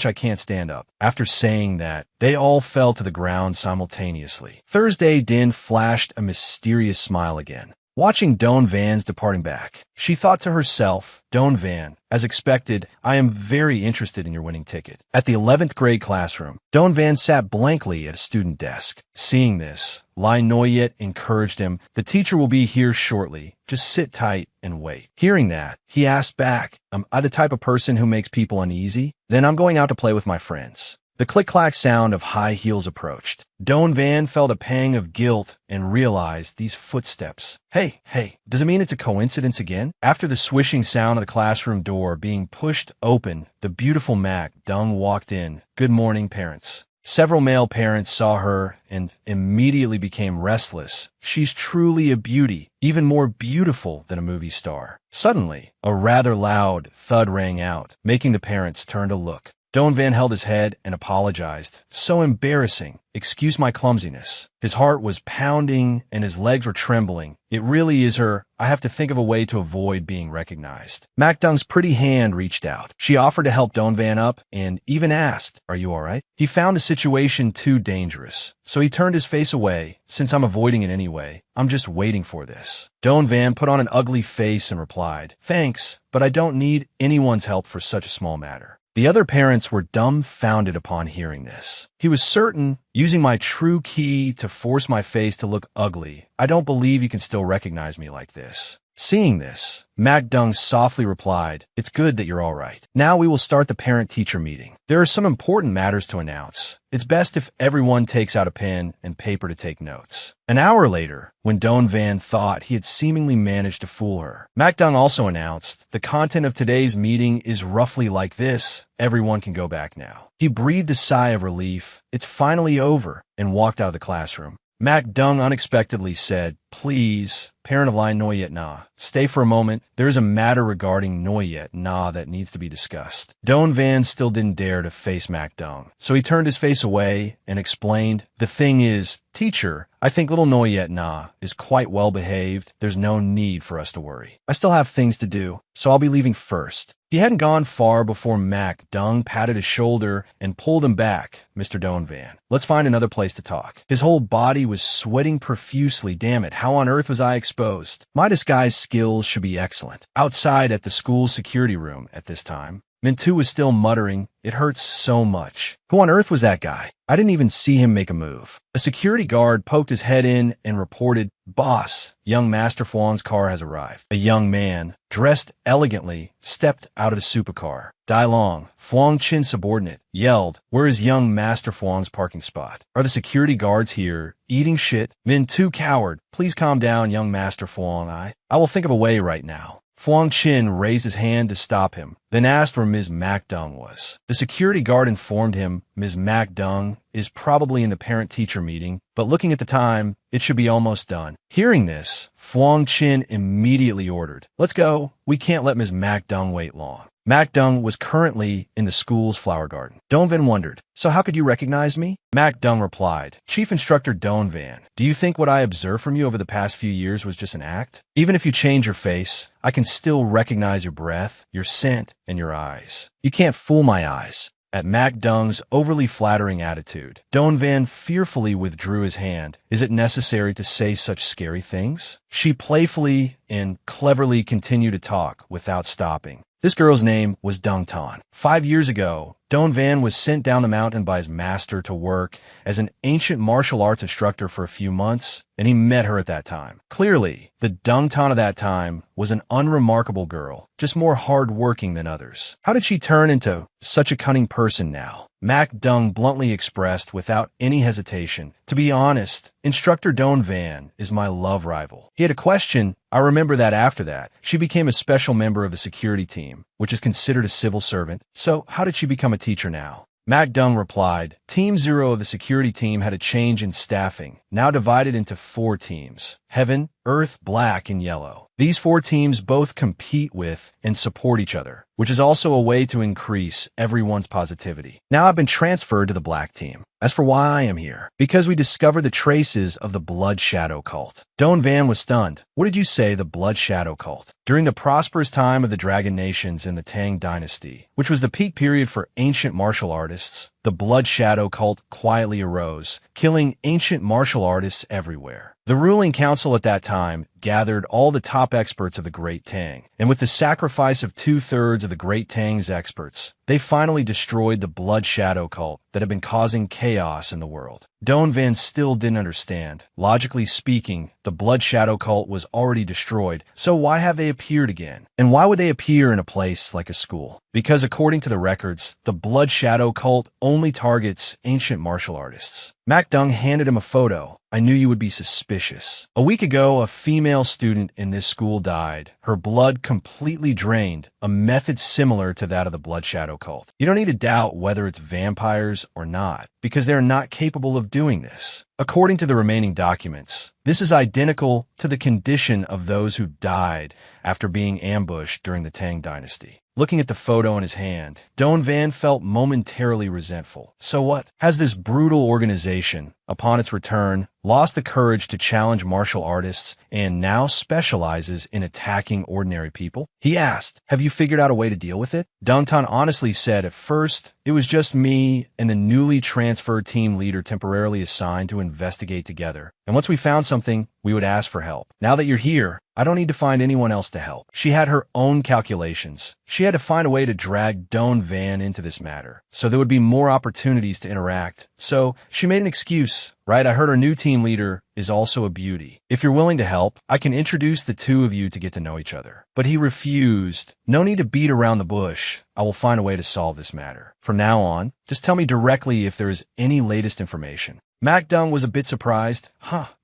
I can't stand up. After saying that, they all fell to the ground simultaneously. Thursday Din flashed a mysterious smile again. Watching Don Van's departing back, she thought to herself, Don Van, as expected, I am very interested in your winning ticket. At the 11th grade classroom, Don Van sat blankly at a student desk. Seeing this, Lai Noyette encouraged him, the teacher will be here shortly. Just sit tight and wait. Hearing that, he asked back, am I the type of person who makes people uneasy? Then I'm going out to play with my friends. The click-clack sound of high heels approached. Don Van felt a pang of guilt and realized these footsteps. Hey, does it mean it's a coincidence again? After the swishing sound of the classroom door being pushed open, the beautiful Mac Dung walked in. Good morning, parents. Several male parents saw her and immediately became restless. She's truly a beauty, even more beautiful than a movie star. Suddenly, a rather loud thud rang out, making the parents turn to look. Donovan held his head and apologized. So embarrassing. Excuse my clumsiness. His heart was pounding and his legs were trembling. It really is her. I have to think of a way to avoid being recognized. MacDung's pretty hand reached out. She offered to help Donovan up and even asked, "Are you all right?" He found the situation too dangerous, so he turned his face away. "Since I'm avoiding it anyway, I'm just waiting for this." Donovan put on an ugly face and replied, "Thanks, but I don't need anyone's help for such a small matter." The other parents were dumbfounded upon hearing this. He was certain, using my true key to force my face to look ugly. I don't believe you can still recognize me like this. Seeing this, MacDung softly replied, "It's good that you're all right. Now we will start the parent-teacher meeting. There are some important matters to announce. It's best if everyone takes out a pen and paper to take notes." An hour later, when Donovan thought he had seemingly managed to fool her, MacDung also announced, "The content of today's meeting is roughly like this. Everyone can go back now." He breathed a sigh of relief. It's finally over, and walked out of the classroom. MacDung unexpectedly said, "Please, parent of line Noyet Na, stay for a moment. There is a matter regarding Noyet Na that needs to be discussed." Donovan still didn't dare to face MacDung, so he turned his face away and explained, "The thing is, teacher, I think little Noyet Na is quite well behaved. There's no need for us to worry. I still have things to do, so I'll be leaving first." He hadn't gone far before MacDung patted his shoulder and pulled him back. "Mr. Donovan, let's find another place to talk." His whole body was sweating profusely. Damn it, how on earth was I exposed? My disguise skills should be excellent. Outside at the school security room at this time, Mintu was still muttering, "It hurts so much." Who on earth was that guy? I didn't even see him make a move. A security guard poked his head in and reported, "Boss, young Master Fuang's car has arrived." A young man, dressed elegantly, stepped out of the supercar. Dai Long, Fuang Chin's subordinate, yelled, "Where is young Master Fuang's parking spot? Are the security guards here eating shit?" Mintu cowered. "Please calm down, young Master Fuang. I will think of a way right now." Fuang Chin raised his hand to stop him, then asked where Ms. MacDung was. The security guard informed him Ms. MacDung is probably in the parent-teacher meeting, but looking at the time, it should be almost done. Hearing this, Fuang Chin immediately ordered, "Let's go. We can't let Ms. MacDung wait long." MacDung was currently in the school's flower garden. Donovan wondered, "So how could you recognize me?" MacDung replied, "Chief Instructor Donovan, do you think what I observed from you over the past few years was just an act? Even if you change your face, I can still recognize your breath, your scent, and your eyes. You can't fool my eyes." At MacDung's overly flattering attitude, Donovan fearfully withdrew his hand. "Is it necessary to say such scary things?" She playfully and cleverly continued to talk without stopping. This girl's name was Dung Tan. 5 years ago, Donovan was sent down the mountain by his master to work as an ancient martial arts instructor for a few months, and he met her at that time. Clearly, the Dung Tan of that time was an unremarkable girl, just more hard-working than others. How did she turn into such a cunning person now? MacDung bluntly expressed without any hesitation, "To be honest, Instructor Donovan is my love rival." He had a question. I remember that after that, she became a special member of the security team, which is considered a civil servant. So how did she become a teacher now? MacDung replied, "Team 0 of the security team had a change in staffing, now divided into 4 teams. Heaven, Earth, Black, and Yellow. These 4 teams both compete with and support each other, which is also a way to increase everyone's positivity. Now I've been transferred to the Black team. As for why I am here, because we discovered the traces of the Blood Shadow cult." Donovan was stunned. "What did you say, the Blood Shadow cult?" During the prosperous time of the Dragon Nations in the Tang Dynasty, which was the peak period for ancient martial artists, the Blood Shadow cult quietly arose, killing ancient martial artists everywhere. The ruling council at that time gathered all the top experts of the Great Tang, and with the sacrifice of 2/3 of the Great Tang's experts, they finally destroyed the Blood Shadow cult that had been causing chaos in the world. Donovan still didn't understand. Logically speaking, the Blood Shadow cult was already destroyed, so why have they appeared again? And why would they appear in a place like a school? Because according to the records, the Blood Shadow cult only targets ancient martial artists. Mac Dung handed him a photo. I knew you would be suspicious. A week ago, a female student in this school died. Her blood completely drained, a method similar to that of the Blood Shadow cult. You don't need to doubt whether it's vampires or not, because they're not capable of doing this. According to the remaining documents, this is identical to the condition of those who died after being ambushed during the Tang Dynasty. Looking at the photo in his hand, Doan Van felt momentarily resentful. So what? Has this brutal organization, upon its return, lost the courage to challenge martial artists and now specializes in attacking ordinary people? He asked, have you figured out a way to deal with it? Downtown honestly said at first, it was just me and the newly transferred team leader temporarily assigned to investigate together. And once we found something, we would ask for help. Now that you're here, I don't need to find anyone else to help. She had her own calculations. She had to find a way to drag Doan Van into this matter, so there would be more opportunities to interact. So she made an excuse. Right, I heard our new team leader is also a beauty. If you're willing to help, I can introduce the two of you to get to know each other. But he refused. No need to beat around the bush. I will find a way to solve this matter. From now on, just tell me directly if there is any latest information. Mac Dung was a bit surprised.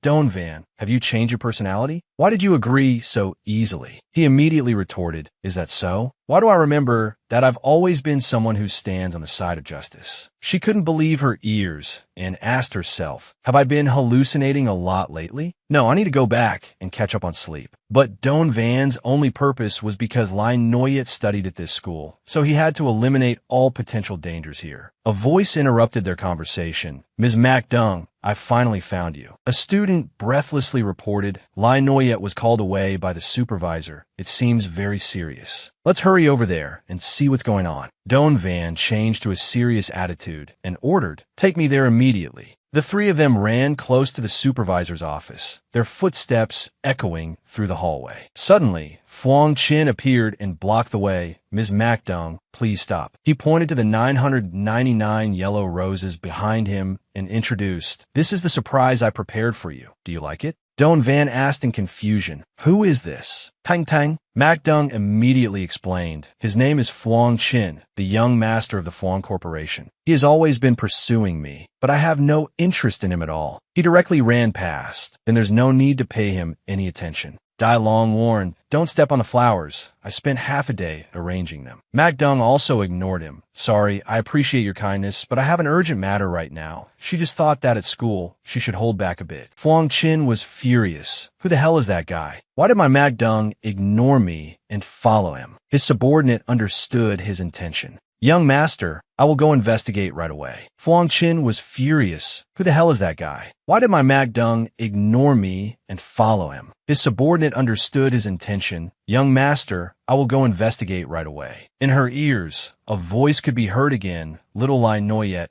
Doan Van, have you changed your personality? Why did you agree so easily? He immediately retorted, is that so? Why do I remember that I've always been someone who stands on the side of justice? She couldn't believe her ears and asked herself, have I been hallucinating a lot lately? No, I need to go back and catch up on sleep. But Doan Van's only purpose was because Lin Noyet studied at this school, so he had to eliminate all potential dangers here. A voice interrupted their conversation. Ms. Mac Dung, I finally found you. A student breathlessly reported Lin Noyet was called away by the supervisor. It seems very serious. Let's hurry over there and see what's going on. Doan Van changed to a serious attitude and ordered, take me there immediately. The three of them ran close to the supervisor's office, their footsteps echoing through the hallway. Suddenly, Fuang Chin appeared and blocked the way. Ms. Mac Dung, please stop. He pointed to the 999 yellow roses behind him and introduced, this is the surprise I prepared for you. Do you like it? Doan Van asked in confusion, who is this? Tang Tang. Mac Dung immediately explained. His name is Fuang Chin, the young master of the Fuang Corporation. He has always been pursuing me, but I have no interest in him at all. He directly ran past. Then there's no need to pay him any attention. Dai Long warned, don't step on the flowers. I spent half a day arranging them. Mac Dung also ignored him. Sorry, I appreciate your kindness, but I have an urgent matter right now. She just thought that at school, she should hold back a bit. Fuang Chin was furious. Who the hell is that guy? Why did my Mac Dung ignore me and follow him? His subordinate understood his intention. Young master, I will go investigate right away. Fuang Chin was furious. Who the hell is that guy? Why did my Mac Dung ignore me and follow him? His subordinate understood his intention. Young master, I will go investigate right away. In her ears, a voice could be heard again. Little Lin Noyet,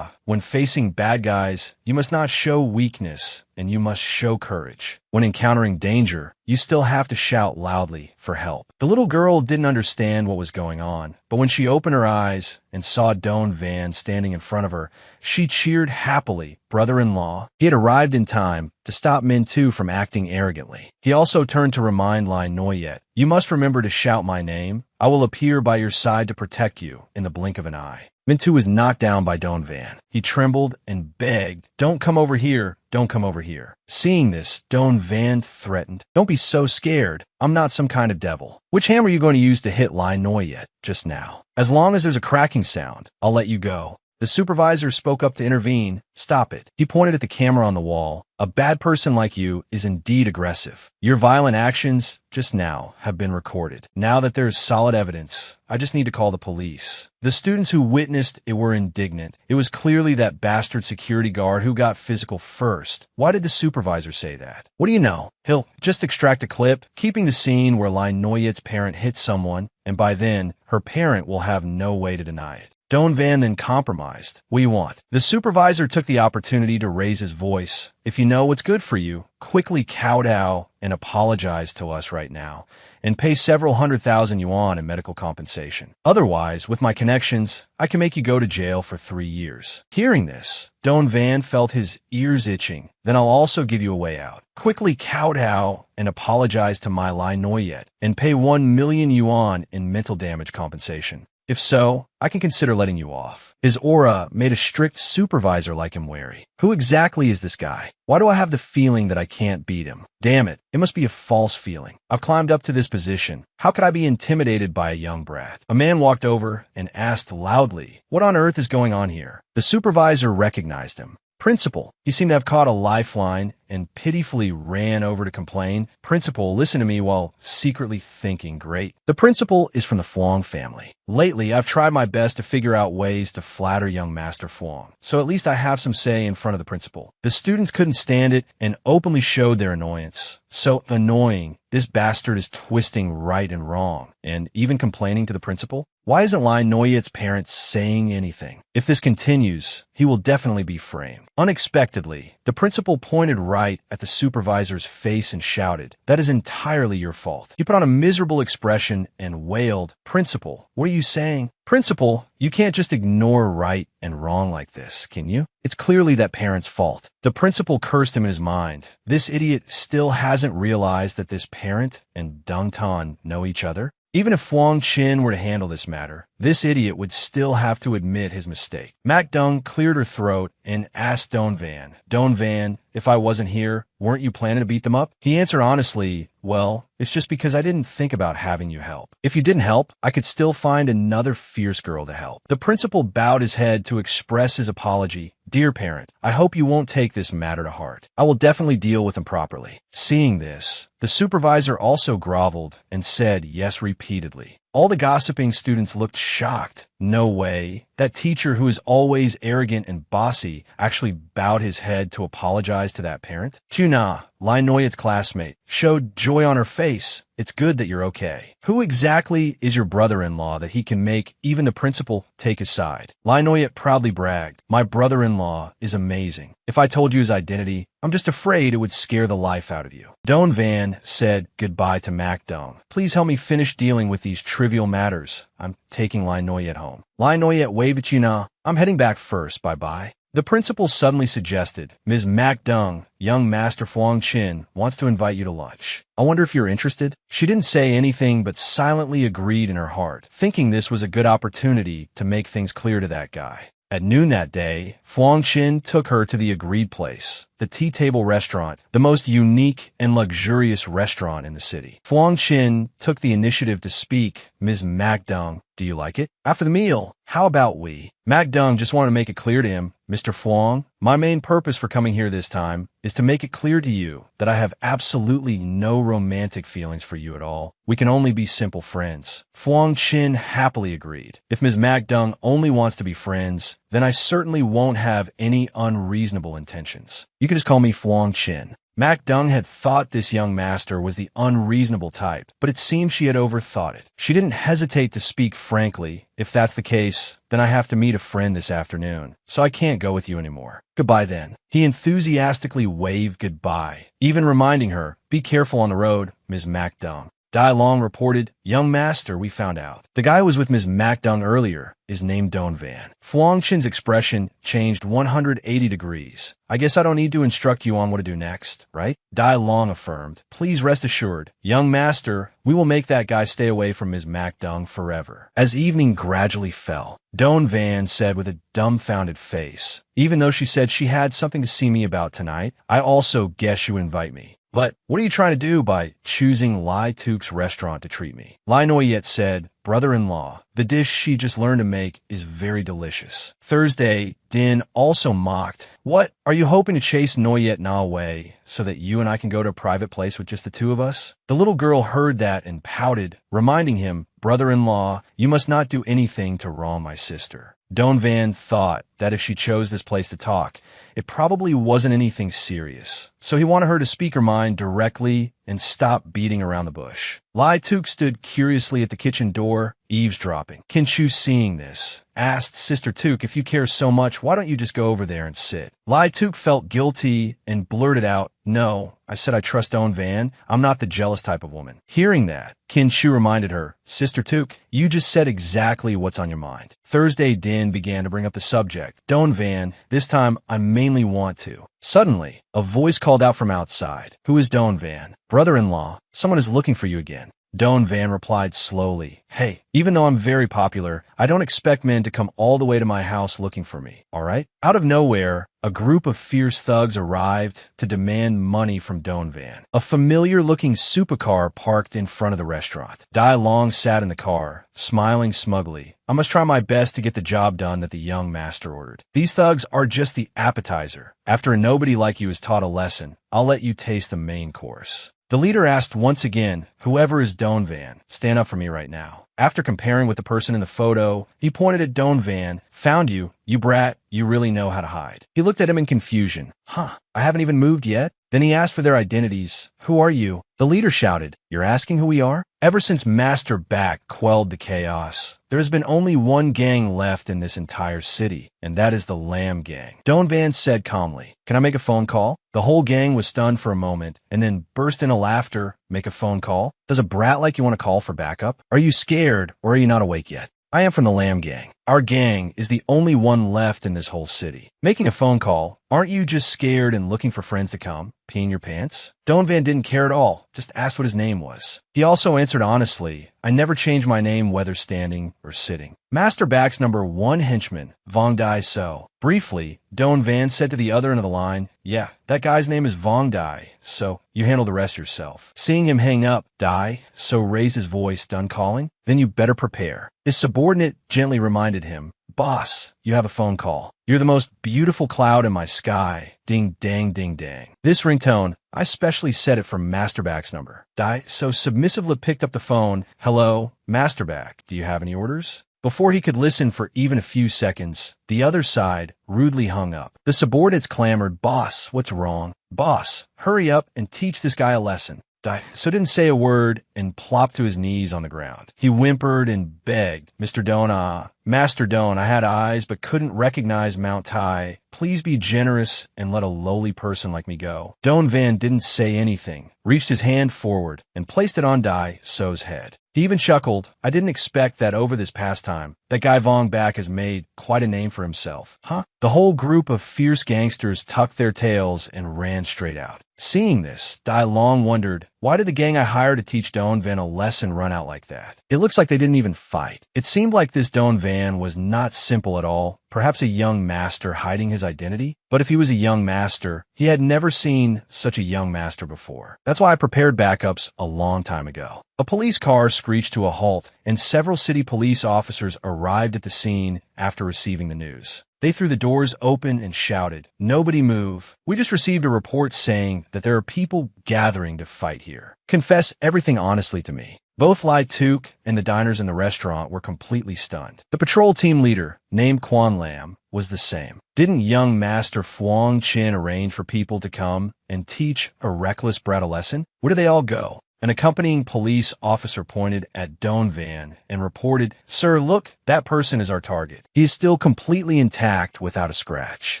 when facing bad guys, you must not show weakness and you must show courage. When encountering danger, you still have to shout loudly for help. The little girl didn't understand what was going on, but when she opened her eyes and saw Doan Van standing in front of her, she cheered happily. Brother-in-law, he had arrived in time to stop Mintu from acting arrogantly. He also turned to remind Lin Noyet, you must remember to shout my name. I will appear by your side to protect you in the blink of an eye. Mintu was knocked down by Doan Van. He trembled and begged, don't come over here, don't come over here. Seeing this, Doan Van threatened, don't be so scared. I'm not some kind of devil. Which hammer are you going to use to hit Lin Noyet just now? As long as there's a cracking sound, I'll let you go. The supervisor spoke up to intervene. Stop it. He pointed at the camera on the wall. A bad person like you is indeed aggressive. Your violent actions just now have been recorded. Now that there's solid evidence, I just need to call the police. The students who witnessed it were indignant. It was clearly that bastard security guard who got physical first. Why did the supervisor say that? What do you know? He'll just extract a clip, keeping the scene where Lin Noyet's parent hit someone, and by then, her parent will have no way to deny it. Doan Van then compromised. What do you want? The supervisor took the opportunity to raise his voice. If you know what's good for you, quickly kowtow and apologize to us right now, and pay several 100,000 yuan in medical compensation. Otherwise, with my connections, I can make you go to jail for 3 years. Hearing this, Doan Van felt his ears itching. Then I'll also give you a way out. Quickly kowtow and apologize to my Lin Noyet, and pay 1 million yuan in mental damage compensation. If so, I can consider letting you off. His aura made a strict supervisor like him wary. Who exactly is this guy? Why do I have the feeling that I can't beat him? Damn it, it must be a false feeling. I've climbed up to this position. How could I be intimidated by a young brat? A man walked over and asked loudly, "What on earth is going on here?" The supervisor recognized him. "Principal." He seemed to have caught a lifeline and pitifully ran over to complain. "Principal, listen to me," while secretly thinking, "Great. The principal is from the Fuang family. Lately, I've tried my best to figure out ways to flatter young Master Fuang, so at least I have some say in front of the principal." The students couldn't stand it and openly showed their annoyance. So annoying, this bastard is twisting right and wrong, and even complaining to the principal? Why isn't Lai Noyet's parents saying anything? If this continues, he will definitely be framed. Unexpectedly, the principal pointed right at the supervisor's face and shouted, "That is entirely your fault." He put on a miserable expression and wailed, "Principal, what are you saying?" "Principal, you can't just ignore right and wrong like this, can you? It's clearly that parent's fault." The principal cursed him in his mind. This idiot still hasn't realized that this parent and Dung Tan know each other. Even if Fuang Qin were to handle this matter, this idiot would still have to admit his mistake. Mac Dung cleared her throat and asked Don Van, "Don Van, if I wasn't here, weren't you planning to beat them up?" He answered honestly, "Well, it's just because I didn't think about having you help. If you didn't help, I could still find another fierce girl to help." The principal bowed his head to express his apology. "Dear parent, I hope you won't take this matter to heart. I will definitely deal with him properly." Seeing this, the supervisor also groveled and said yes repeatedly. All the gossiping students looked shocked. No way. That teacher who is always arrogant and bossy actually bowed his head to apologize to that parent? Tuna, Lai Noyet's classmate, showed joy on her face. "It's good that you're okay. Who exactly is your brother-in-law that he can make even the principal take his side?" Lai Noyet proudly bragged, "My brother-in-law is amazing. If I told you his identity, I'm just afraid it would scare the life out of you." Don Van said goodbye to Mac Dung. "Please help me finish dealing with these trivial matters. I'm taking Lai Noyet home." Lai Noyet waved at Yuna. "I'm heading back first. Bye-bye." The principal suddenly suggested, "Ms. Mac Dung, young Master Fuang Qin, wants to invite you to lunch. I wonder if you're interested?" She didn't say anything but silently agreed in her heart, thinking this was a good opportunity to make things clear to that guy. At noon that day, Fuang Qin took her to the agreed place, the Tea Table Restaurant, the most unique and luxurious restaurant in the city. Fuang Qin took the initiative to speak. "Ms. Mac Dung, do you like it? After the meal, how about we?" Mac Dung just wanted to make it clear to him, "Mr. Fuang, my main purpose for coming here this time is to make it clear to you that I have absolutely no romantic feelings for you at all. We can only be simple friends." Fuang Qin happily agreed. If Ms. Mac Dung only wants to be friends, then I certainly won't have any unreasonable intentions. You can just call me Fuang Qin. Mac Dung had thought this young master was the unreasonable type, but it seemed she had overthought it. She didn't hesitate to speak frankly. "If that's the case, then I have to meet a friend this afternoon, so I can't go with you anymore. Goodbye then." He enthusiastically waved goodbye, even reminding her, "Be careful on the road, Ms. Mac Dung." Dai Long reported, "Young master, we found out. The guy who was with Ms. Mac Dung earlier is named Don Van." Fuang Qin's expression changed 180 degrees. "I guess I don't need to instruct you on what to do next, right?" Dai Long affirmed, "Please rest assured, young master, we will make that guy stay away from Ms. Mac Dung forever." As evening gradually fell, Don Van said with a dumbfounded face, "Even though she said she had something to see me about tonight, I also guess you invite me. But what are you trying to do by choosing Lai Tuk's restaurant to treat me?" Lai Noyet said, "Brother-in-law, the dish she just learned to make is very delicious." Thursday, Din also mocked, "What, are you hoping to chase Noyet Na away so that you and I can go to a private place with just the two of us?" The little girl heard that and pouted, reminding him, "Brother-in-law, you must not do anything to wrong my sister." Don Van thought that if she chose this place to talk, it probably wasn't anything serious, so he wanted her to speak her mind directly and stop beating around the bush. Lai Tuk stood curiously at the kitchen door, eavesdropping. Kinshu, seeing this, asked Sister Tuk, "If you care so much, why don't you just go over there and sit?" Lai Tuk felt guilty and blurted out, "No, I said I trust Don Van. I'm not the jealous type of woman." Hearing that, Kinshu reminded her, "Sister Tuk, you just said exactly what's on your mind." Thursday, Din began to bring up the subject. "Don Van, this time I mainly want to." Suddenly, a voice called out from outside. "Who is Don Van?" "Brother-in-law, someone is looking for you again." Doan Van replied slowly. Hey, even though I'm very popular, I don't expect men to come all the way to my house looking for me, all right? Out of nowhere, a group of fierce thugs arrived to demand money from Doan Van. A familiar-looking supercar parked in front of the restaurant. Dai Long sat in the car, smiling smugly. I must try my best to get the job done that the young master ordered. These thugs are just the appetizer. After a nobody like you has taught a lesson, I'll let you taste the main course. The leader asked once again, whoever is Doan Van, stand up for me right now. After comparing with the person in the photo, he pointed at Doan Van. Found you, you brat, you really know how to hide. He looked at him in confusion. I haven't even moved yet. Then he asked for their identities. Who are you? The leader shouted, you're asking who we are? Ever since Master Back quelled the chaos, there has been only one gang left in this entire city, and that is the Lamb Gang. Doan Van said calmly, can I make a phone call? The whole gang was stunned for a moment, and then burst into laughter. Make a phone call? Does a brat like you want to call for backup? Are you scared, or are you not awake yet? I am from the Lamb Gang. Our gang is the only one left in this whole city. Making a phone call, aren't you just scared and looking for friends to come? Peeing your pants? Doan Van didn't care at all, just asked what his name was. He also answered honestly, I never change my name whether standing or sitting. Master Back's number 1 henchman, Vong Dai So. Briefly, Doan Van said to the other end of the line, yeah, that guy's name is Vong Dai, so you handle the rest yourself. Seeing him hang up, Dai So raised his voice, done calling, then you better prepare. His subordinate gently reminded him, boss, you have a phone call. You're the most beautiful cloud in my sky. Ding, dang, ding, dang. This ringtone, I specially set it for Masterback's number. Dai So submissively picked up the phone. Hello, Masterback. Do you have any orders? Before he could listen for even a few seconds, the other side rudely hung up. The subordinates clamored, boss, what's wrong? Boss, hurry up and teach this guy a lesson. Dai So didn't say a word and plopped to his knees on the ground. He whimpered and begged, Mr. Don, Master Don, I had eyes but couldn't recognize Mount Tai. Please be generous and let a lowly person like me go. Doan Van didn't say anything, reached his hand forward and placed it on Dai So's head. He even chuckled. I didn't expect that over this past time. That guy Vong Back has made quite a name for himself. The whole group of fierce gangsters tucked their tails and ran straight out. Seeing this, Dai Long wondered, why did the gang I hired to teach Doan Van a lesson run out like that? It looks like they didn't even fight. It seemed like this Doan Van was not simple at all, perhaps a young master hiding his identity. But if he was a young master, he had never seen such a young master before. That's why I prepared backups a long time ago. A police car screeched to a halt, and several city police officers arrived at the scene after receiving the news. They threw the doors open and shouted, nobody move. We just received a report saying that there are people gathering to fight here. Confess everything honestly to me. Both Lai Tuk and the diners in the restaurant were completely stunned. The patrol team leader, named Quan Lam, was the same. Didn't young Master Phuong Chin arrange for people to come and teach a reckless brat a lesson? Where did they all go? An accompanying police officer pointed at Doan Van and reported, Sir, look, that person is our target. He is still completely intact without a scratch.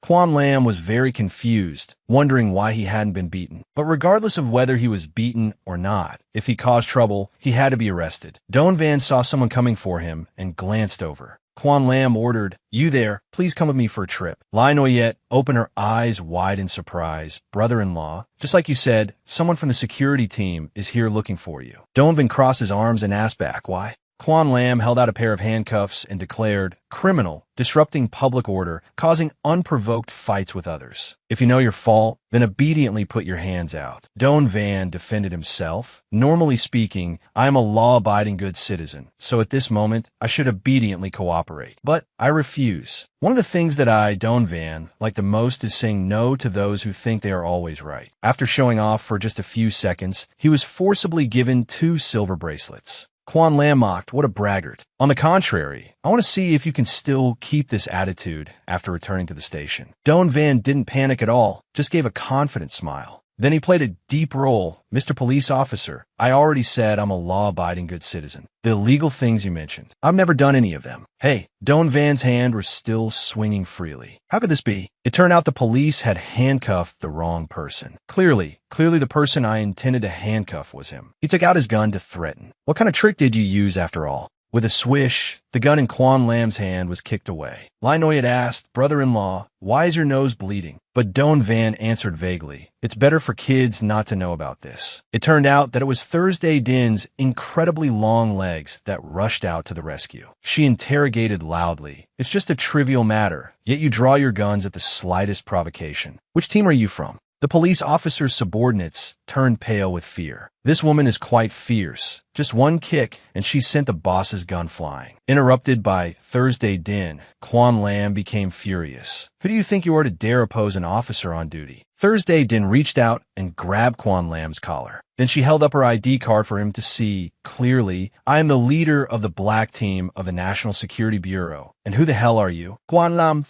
Quan Lam was very confused, wondering why he hadn't been beaten. But regardless of whether he was beaten or not, if he caused trouble, he had to be arrested. Doan Van saw someone coming for him and glanced over. Quan Lam ordered, you there, please come with me for a trip. Lai Noyette opened her eyes wide in surprise. Brother-in-law, just like you said, someone from the security team is here looking for you. Doan Van crossed his arms and asked back, why? Quan Lam held out a pair of handcuffs and declared, criminal, disrupting public order, causing unprovoked fights with others. If you know your fault, then obediently put your hands out. Doan Van defended himself. Normally speaking, I am a law-abiding good citizen, so at this moment, I should obediently cooperate. But I refuse. One of the things that I, Doan Van, like the most is saying no to those who think they are always right. After showing off for just a few seconds, he was forcibly given 2 silver bracelets. Quan Lam mocked, what a braggart. On the contrary, I want to see if you can still keep this attitude after returning to the station. Doan Van didn't panic at all, just gave a confident smile. Then he played a deep role. Mr. Police Officer, I already said I'm a law-abiding good citizen. The illegal things you mentioned, I've never done any of them. Hey, Doan Van's hand was still swinging freely. How could this be? It turned out the police had handcuffed the wrong person. Clearly the person I intended to handcuff was him. He took out his gun to threaten. What kind of trick did you use after all? With a swish, the gun in Quan Lam's hand was kicked away. Lai Noi had asked, "Brother-in-law, why is your nose bleeding?" But Don Van answered vaguely, "It's better for kids not to know about this." It turned out that it was Thursday Din's incredibly long legs that rushed out to the rescue. She interrogated loudly, "It's just a trivial matter, yet you draw your guns at the slightest provocation. Which team are you from?" The police officer's subordinates turned pale with fear. This woman is quite fierce. Just one kick, and she sent the boss's gun flying. Interrupted by Thursday Din, Quan Lam became furious. "Who do you think you are to dare oppose an officer on duty?" Thursday Din reached out and grabbed Quan Lam's collar. Then she held up her ID card for him to see clearly. "I am the leader of the black team of the National Security Bureau. And who the hell are you?" Quan Lam,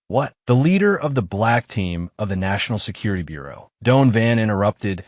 what? "The leader of the black team of the National Security Bureau." Don Van interrupted,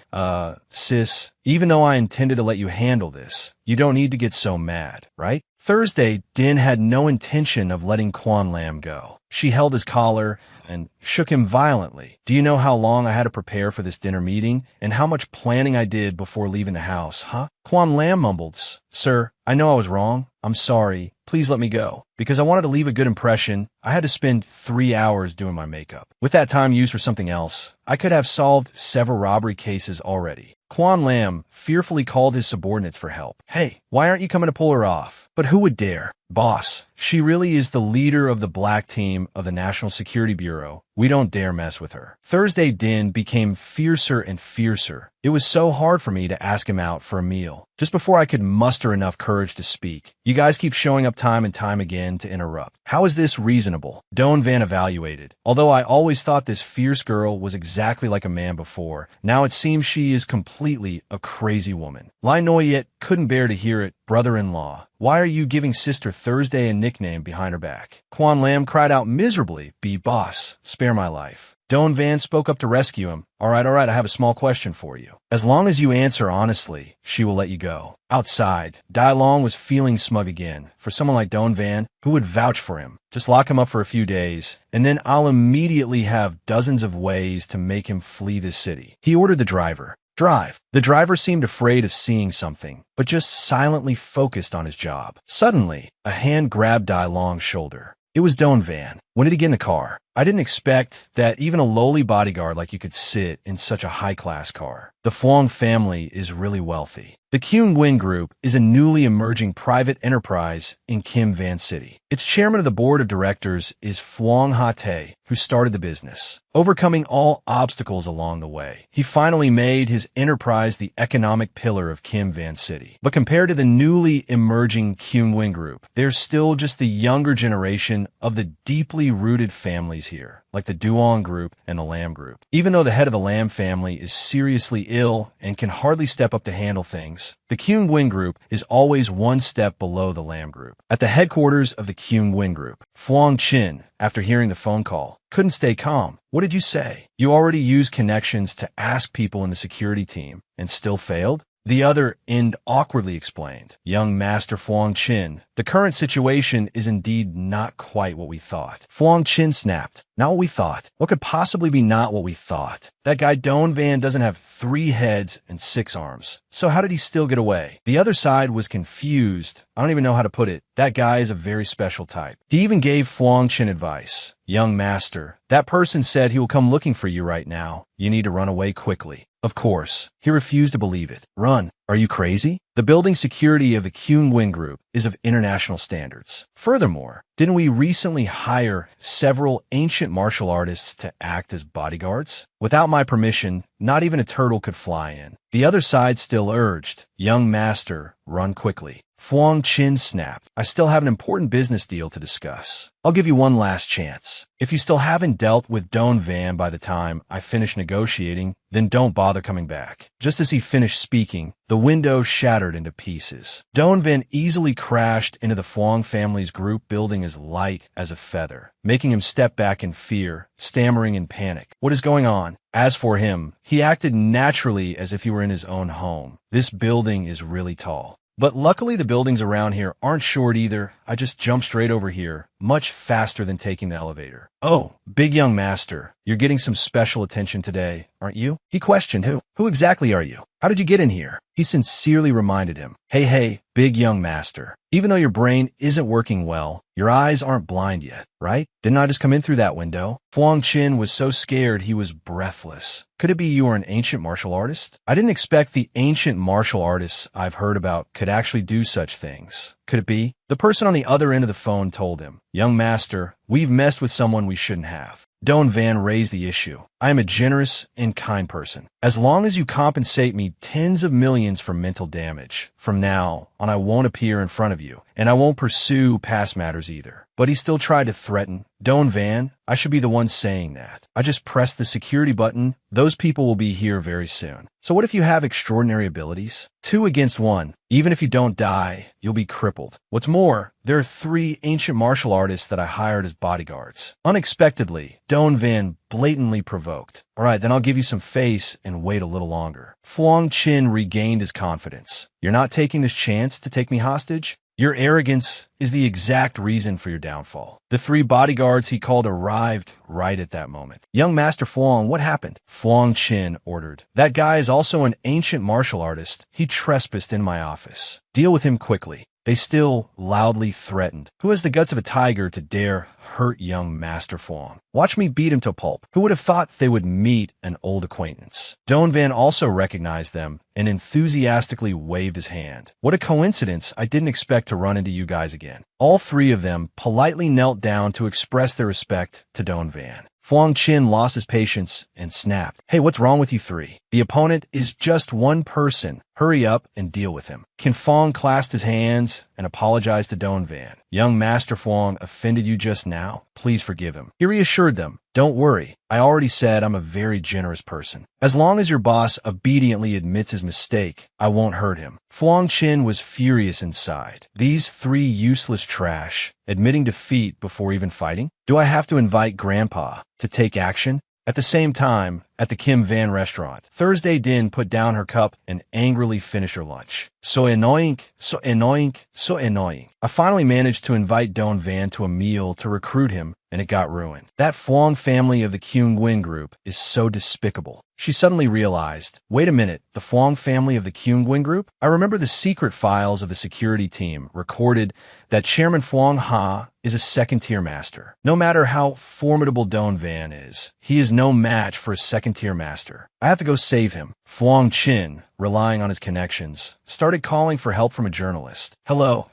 sis, even though I intended to let you handle this, you don't need to get so mad, right?" Thursday, Din had no intention of letting Quan Lam go. She held his collar and shook him violently. "Do you know how long I had to prepare for this dinner meeting and how much planning I did before leaving the house, huh?" Quan Lam mumbled, "Sir, I know I was wrong. I'm sorry. Please let me go. Because I wanted to leave a good impression, I had to spend 3 hours doing my makeup. With that time used for something else, I could have solved several robbery cases already." Quan Lam fearfully called his subordinates for help. "Hey, why aren't you coming to pull her off?" "But who would dare?" "Boss, she really is the leader of the black team of the National Security Bureau. We don't dare mess with her." Thursday Din became fiercer and fiercer. "It was so hard for me to ask him out for a meal, just before I could muster enough courage to speak. You guys keep showing up time and time again to interrupt. How is this reasonable?" Don Van evaluated. "Although I always thought this fierce girl was exactly like a man before, now it seems she is completely a crazy woman." Lai Noi couldn't bear to hear it. "Brother-in-law, why are you giving Sister Thursday a nickname behind her back?" Quan Lam cried out miserably, "Boss, spare my life." Don Van spoke up to rescue him. All right, I have a small question for you. As long as you answer honestly, she will let you go." Outside, Dai Long was feeling smug again. For someone like Don Van, who would vouch for him? Just lock him up for a few days, and then I'll immediately have dozens of ways to make him flee this city. He ordered the driver. "Drive." The driver seemed afraid of seeing something, but just silently focused on his job. Suddenly, a hand grabbed Dai Long's shoulder. It was Don Van. "When did he get in the car?" "I didn't expect that even a lowly bodyguard like you could sit in such a high-class car. The Phuong family is really wealthy." The Kyung Win Group is a newly emerging private enterprise in Kim Van City. Its chairman of the board of directors is Phuong Ha Tae, who started the business. Overcoming all obstacles along the way, he finally made his enterprise the economic pillar of Kim Van City. But compared to the newly emerging Kyung Win Group, there's still just the younger generation of the deeply rooted families here, like the Duong Group and the Lam Group. Even though the head of the Lam family is seriously ill and can hardly step up to handle things, the Kyung Win Group is always one step below the Lam Group. At the headquarters of the Kyung Win Group, Phuong Chin, after hearing the phone call, couldn't stay calm. "What did you say? You already used connections to ask people in the security team and still failed?" The other end awkwardly explained. "Young Master Phuong Chin, the current situation is indeed not quite what we thought." Phuong Chin snapped. "Not what we thought? What could possibly be not what we thought? That guy Don Van doesn't have 3 heads and 6 arms. So how did he still get away?" The other side was confused. "I don't even know how to put it. That guy is a very special type." He even gave Phuong Chin advice. "Young Master, that person said he will come looking for you right now. You need to run away quickly." Of course, he refused to believe it. "Run? Are you crazy?" The building security of the Kyung Win Group is of international standards. Furthermore, didn't we recently hire several ancient martial artists to act as bodyguards? Without my permission, not even a turtle could fly in. The other side still urged, "Young Master, run quickly." Phuong Chin snapped. "I still have an important business deal to discuss. I'll give you one last chance. If you still haven't dealt with Don Van by the time I finish negotiating, then don't bother coming back." Just as he finished speaking, the window shattered into pieces. Don Van easily crashed into the Phuong family's group building as light as a feather, making him step back in fear, stammering in panic. "What is going on?" As for him, he acted naturally as if he were in his own home. "This building is really tall. But luckily the buildings around here aren't short either. I just jumped straight over here, much faster than taking the elevator." "Oh, big young master, you're getting some special attention today, aren't you?" He questioned. Who exactly are you?" How did you get in here? He sincerely reminded him. Hey, big young master. Even though your brain isn't working well, your eyes aren't blind yet, right? Didn't I just come in through that window? Fuang Qin was so scared he was breathless. Could it be you were an ancient martial artist? I didn't expect the ancient martial artists I've heard about could actually do such things. Could it be? The person on the other end of the phone told him, Young master, we've messed with someone we shouldn't have. Don Van raised the issue. I am a generous and kind person. As long as you compensate me tens of millions for mental damage, from now on I won't appear in front of you, and I won't pursue past matters either. But he still tried to threaten. Don Van, I should be the one saying that. I just pressed the security button. Those people will be here very soon. So what if you have extraordinary abilities? 2 against 1. Even if you don't die, you'll be crippled. What's more, there are 3 ancient martial artists that I hired as bodyguards. Unexpectedly, Don Van blatantly provoked. All right, then I'll give you some face and wait a little longer. Fuang Qin regained his confidence. You're not taking this chance to take me hostage? Your arrogance is the exact reason for your downfall. The 3 bodyguards he called arrived right at that moment. Young Master Fuang, what happened? Fuang Qin ordered. That guy is also an ancient martial artist. He trespassed in my office. Deal with him quickly. They still loudly threatened. Who has the guts of a tiger to dare hurt young Master Fuang? Watch me beat him to pulp. Who would have thought they would meet an old acquaintance? Don Van also recognized them and enthusiastically waved his hand. What a coincidence. I didn't expect to run into you guys again. All 3 of them politely knelt down to express their respect to Don Van. Fuang Qin lost his patience and snapped. Hey, what's wrong with you 3? The opponent is just one person. Hurry up and deal with him. Qin Fong clasped his hands and apologized to Don Van. Young Master Fuang offended you just now. Please forgive him. He reassured them. Don't worry. I already said I'm a very generous person. As long as your boss obediently admits his mistake, I won't hurt him. Fuang Qin was furious inside. These 3 useless trash, admitting defeat before even fighting? Do I have to invite Grandpa to take action? At the same time, at the Kim Van restaurant, Thursday Din put down her cup and angrily finished her lunch. So annoying, so annoying, so annoying. I finally managed to invite Don Van to a meal to recruit him, and it got ruined. That Fuang family of the Kyung Nguyen group is so despicable. She suddenly realized, wait a minute, the Fuang family of the Kyung Nguyen group? I remember the secret files of the security team recorded that Chairman Fuang Ha is a second-tier master. No matter how formidable Don Van is, he is no match for a second-tier master. I have to go save him. Fuang Qin, relying on his connections, started calling for help from a journalist. Hello.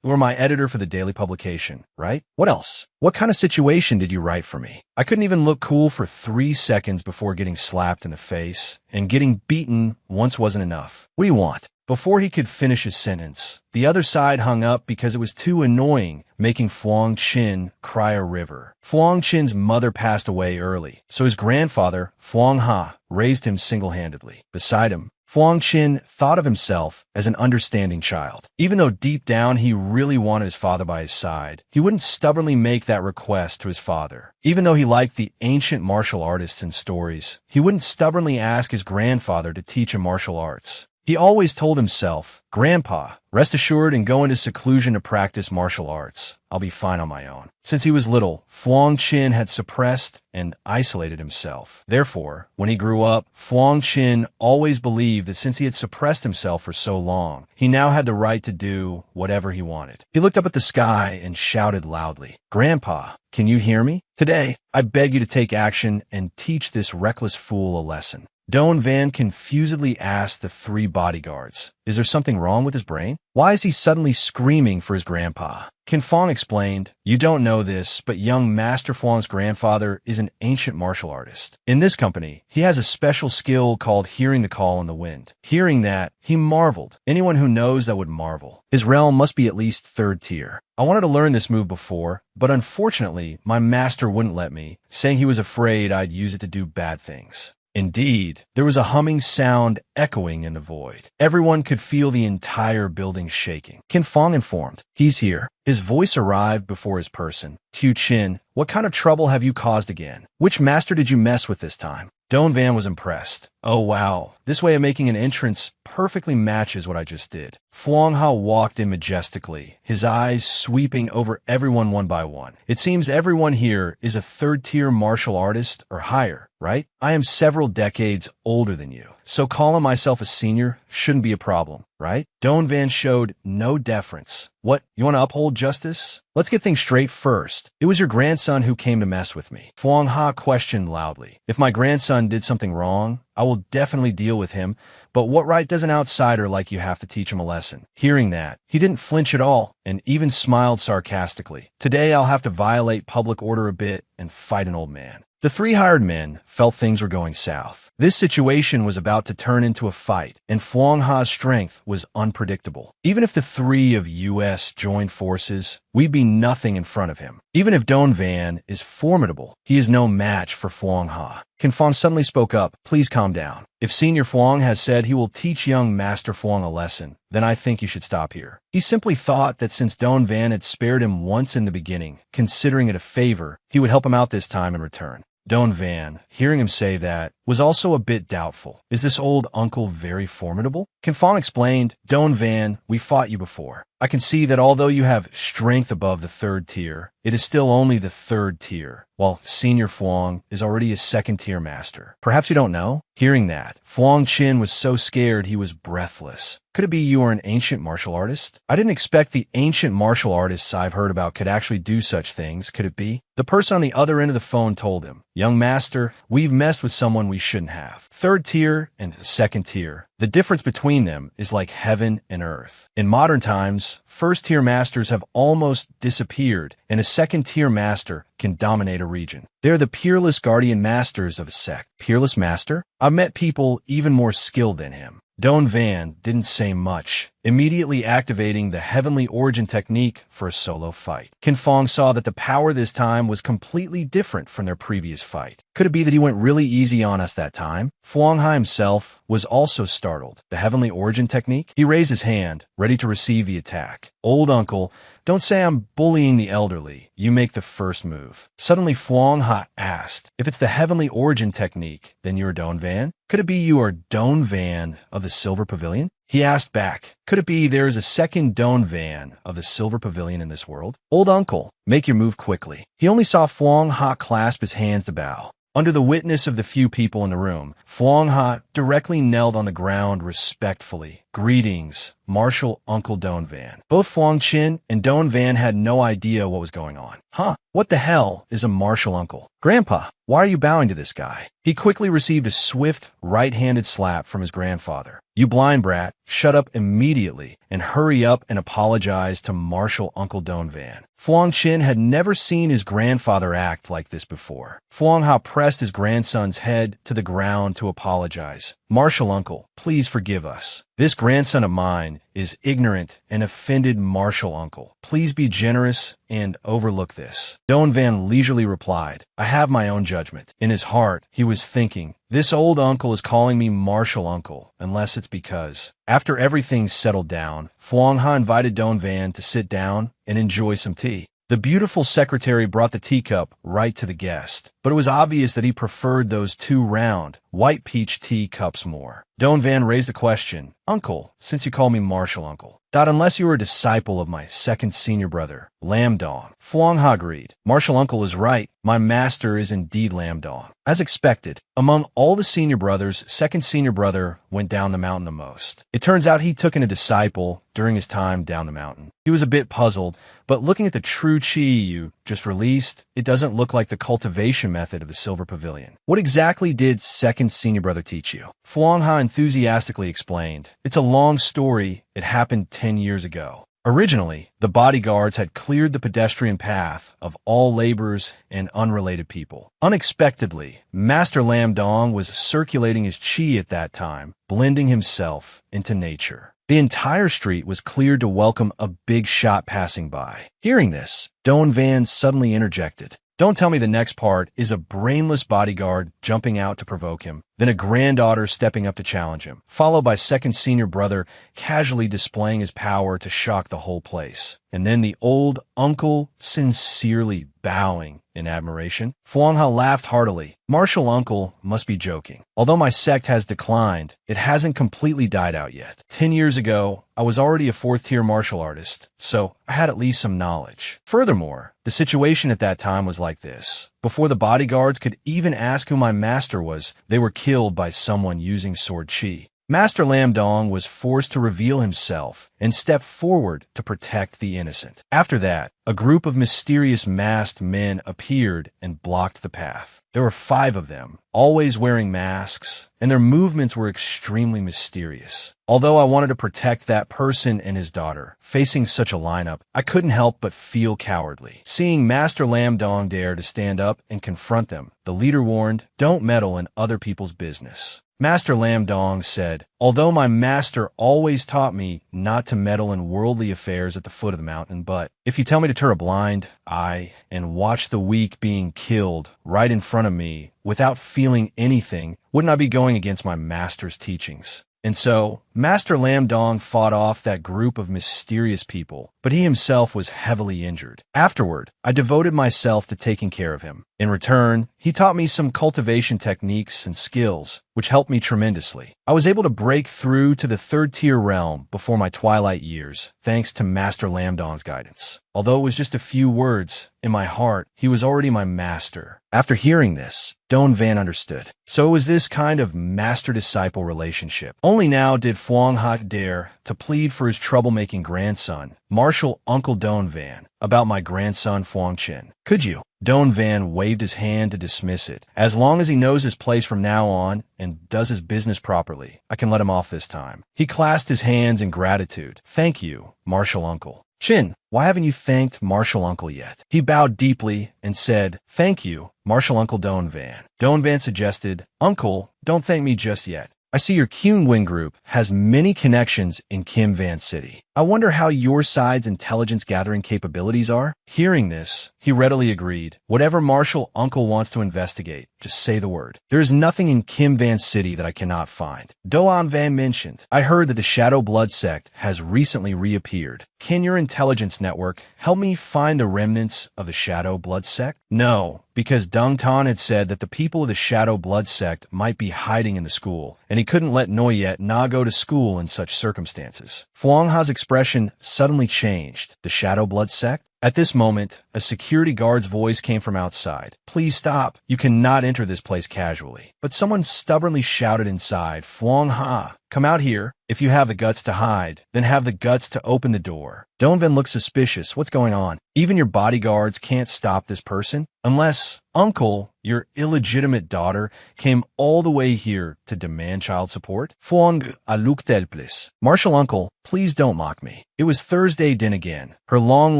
You were my editor for the daily publication, right? What else? What kind of situation did you write for me? I couldn't even look cool for 3 seconds before getting slapped in the face, and getting beaten once wasn't enough. What do you want? Before he could finish his sentence, the other side hung up because it was too annoying, making Fuang Qin cry a river. Fuang Qin's mother passed away early, so his grandfather, Fuang Ha, raised him single-handedly. Beside him, Fuang Qin thought of himself as an understanding child. Even though deep down he really wanted his father by his side, he wouldn't stubbornly make that request to his father. Even though he liked the ancient martial artists and stories, he wouldn't stubbornly ask his grandfather to teach him martial arts. He always told himself, Grandpa, rest assured and go into seclusion to practice martial arts. I'll be fine on my own. Since he was little, Fuang Qin had suppressed and isolated himself. Therefore, when he grew up, Fuang Qin always believed that since he had suppressed himself for so long, he now had the right to do whatever he wanted. He looked up at the sky and shouted loudly, Grandpa, can you hear me? Today, I beg you to take action and teach this reckless fool a lesson. Don Van confusedly asked the 3 bodyguards, is there something wrong with his brain? Why is he suddenly screaming for his grandpa? Qin Fong explained, you don't know this, but young Master Fuang's grandfather is an ancient martial artist. In this company, he has a special skill called hearing the call in the wind. Hearing that, he marveled. Anyone who knows that would marvel. His realm must be at least 3rd tier. I wanted to learn this move before, but unfortunately, my master wouldn't let me, saying he was afraid I'd use it to do bad things. Indeed, there was a humming sound echoing in the void. Everyone could feel the entire building shaking. Qin Fong informed, he's here. His voice arrived before his person. Tu Qin, what kind of trouble have you caused again? Which master did you mess with this time? Don Van was impressed. Oh wow, this way of making an entrance perfectly matches what I just did. Fuang Ha walked in majestically, his eyes sweeping over everyone one by one. It seems everyone here is a 3rd-tier martial artist or higher, right? I am several decades older than you. so calling myself a senior shouldn't be a problem, right? Don Van showed no deference. What, you want to uphold justice? Let's get things straight first. It was your grandson who came to mess with me. Fuang Ha questioned loudly. If my grandson did something wrong, I will definitely deal with him, but what right does an outsider like you have to teach him a lesson? Hearing that, he didn't flinch at all and even smiled sarcastically. Today I'll have to violate public order a bit and fight an old man. The three hired men felt things were going south. This situation was about to turn into a fight, and Fuang Ha's strength was unpredictable. Even if the three of U.S. joined forces, we'd be nothing in front of him. Even if Don Van is formidable, he is no match for Fuang Ha. Can Fong suddenly spoke up, please calm down. If Senior Fuang has said he will teach young Master Fuang a lesson, then I think you should stop here. He simply thought that since Don Van had spared him once in the beginning, considering it a favor, he would help him out this time in return. Don Van, hearing him say that, was also a bit doubtful. Is this old uncle very formidable? Can Fong explained, Don Van, we fought you before. I can see that although you have strength above the third tier, it is still only the third tier, while Senior Fuang is already a second-tier master. Perhaps you don't know? Hearing that, Fuang Qin was so scared he was breathless. Could it be you are an ancient martial artist? I didn't expect the ancient martial artists I've heard about could actually do such things. Could it be? The person on the other end of the phone told him, young master, we've messed with someone we shouldn't have. Third tier and second tier. The difference between them is like heaven and earth. In modern times, first-tier masters have almost disappeared, and a second-tier master can dominate a region. They're the peerless guardian masters of a sect. Peerless master? I've met people even more skilled than him. Don Van didn't say much, immediately activating the heavenly origin technique for a solo fight. Qin Fong saw that the power this time was completely different from their previous fight. Could it be that he went really easy on us that time? Fuang Ha himself was also startled. The heavenly origin technique? He raised his hand, ready to receive the attack. Old uncle, don't say I'm bullying the elderly. You make the first move. Suddenly Fuang Ha asked, if it's the heavenly origin technique, then you're Don Van? Could it be you are Don Van of the Silver Pavilion? He asked back, could it be there is a second Don Van of the Silver Pavilion in this world? Old uncle, make your move quickly. He only saw Fuang Ha clasp his hands to bow. Under the witness of the few people in the room, Fuang Ha directly knelt on the ground respectfully. Greetings, Martial Uncle Don Van. Both Fuang Qin and Don Van had no idea what was going on. Huh, what the hell is a martial uncle? Grandpa, why are you bowing to this guy? He quickly received a swift, right-handed slap from his grandfather. You blind brat, shut up immediately and hurry up and apologize to Martial Uncle Don Van. Fuang Qin had never seen his grandfather act like this before. Fuang Ha pressed his grandson's head to the ground to apologize. Martial Uncle, please forgive us. This grandson of mine is ignorant and offended Martial Uncle. Please be generous and overlook this. Don Van leisurely replied, I have my own judgment. In his heart, he was thinking, this old uncle is calling me Martial Uncle, unless it's because. After everything settled down, Fuang Ha invited Don Van to sit down and enjoy some tea. The beautiful secretary brought the teacup right to the guest, but it was obvious that he preferred those two round, white peach tea cups more. Don Van raised the question, Uncle, since you call me Martial Uncle, unless you are a disciple of my second senior brother, Lam Dong. Fuang Ha agreed. Martial Uncle is right. My master is indeed Lam Dong. As expected, among all the senior brothers, second senior brother went down the mountain the most. It turns out he took in a disciple during his time down the mountain. He was a bit puzzled, but looking at the true chi you just released, it doesn't look like the cultivation method of the Silver Pavilion. What exactly did second senior brother teach you? Fuang Ha enthusiastically explained. It's a long story. It happened 10 years ago. Originally, the bodyguards had cleared the pedestrian path of all laborers and unrelated people. Unexpectedly, Master Lam Dong was circulating his chi at that time, blending himself into nature. The entire street was cleared to welcome a big shot passing by. Hearing this, Don Van suddenly interjected. Don't tell me the next part is a brainless bodyguard jumping out to provoke him, then a granddaughter stepping up to challenge him, followed by second senior brother casually displaying his power to shock the whole place, and then the old uncle sincerely bowing in admiration. Fuang Ha laughed heartily. Martial Uncle must be joking. Although my sect has declined, it hasn't completely died out yet. 10 years ago, I was already a fourth-tier martial artist, so I had at least some knowledge. Furthermore, the situation at that time was like this. Before the bodyguards could even ask who my master was, they were killed by someone using sword chi. Master Lam Dong was forced to reveal himself and step forward to protect the innocent. After that, a group of mysterious masked men appeared and blocked the path. There were 5 of them, always wearing masks, and their movements were extremely mysterious. Although I wanted to protect that person and his daughter, facing such a lineup, I couldn't help but feel cowardly. Seeing Master Lam Dong dare to stand up and confront them, the leader warned, "Don't meddle in other people's business." Master Lam Dong said, "Although my master always taught me not to meddle in worldly affairs at the foot of the mountain, but if you tell me to turn a blind eye and watch the weak being killed right in front of me without feeling anything, wouldn't I be going against my master's teachings?" And so, Master Lam Dong fought off that group of mysterious people, but he himself was heavily injured. Afterward, I devoted myself to taking care of him. In return, he taught me some cultivation techniques and skills, which helped me tremendously. I was able to break through to the 3rd-tier realm before my twilight years, thanks to Master Lam Dong's guidance. Although it was just a few words, in my heart, he was already my master. After hearing this, Don Van understood. So it was this kind of master-disciple relationship. Only now did Phuong Ha dare to plead for his troublemaking grandson, Marshal Uncle Don Van, about my grandson Phuong Chin. "Could you?" Don Van waved his hand to dismiss it. "As long as he knows his place from now on and does his business properly, I can let him off this time." He clasped his hands in gratitude. "Thank you, Marshal Uncle." "Chin, why haven't you thanked Marshal Uncle yet?" He bowed deeply and said, "Thank you, Marshal Uncle Don Van." Don Van suggested, "Uncle, don't thank me just yet. I see your Kyung Wing group has many connections in Kim Van City. I wonder how your side's intelligence gathering capabilities are?" Hearing this, he readily agreed. "Whatever Marshal Uncle wants to investigate, just say the word. There is nothing in Kim Van City that I cannot find." Doan Van mentioned, "I heard that the Shadow Blood sect has recently reappeared. Can your intelligence network help me find the remnants of the Shadow Blood sect?" No, because Dung Tan had said that the people of the Shadow Blood sect might be hiding in the school, and he couldn't let Noyet Na go to school in such circumstances. Phuong Ha's expression suddenly changed. The Shadow Blood sect? At this moment, a security guard's voice came from outside. "Please stop. You cannot enter this place casually." But someone stubbornly shouted inside, "Phuong Ha, come out here. If you have the guts to hide, then have the guts to open the door." Donvan looked suspicious. "What's going on? Even your bodyguards can't stop this person? Unless, Uncle, your illegitimate daughter came all the way here to demand child support?" Phuong aluk delplis. "Marshal Uncle, please don't mock me." It was Thursday Din again. Her long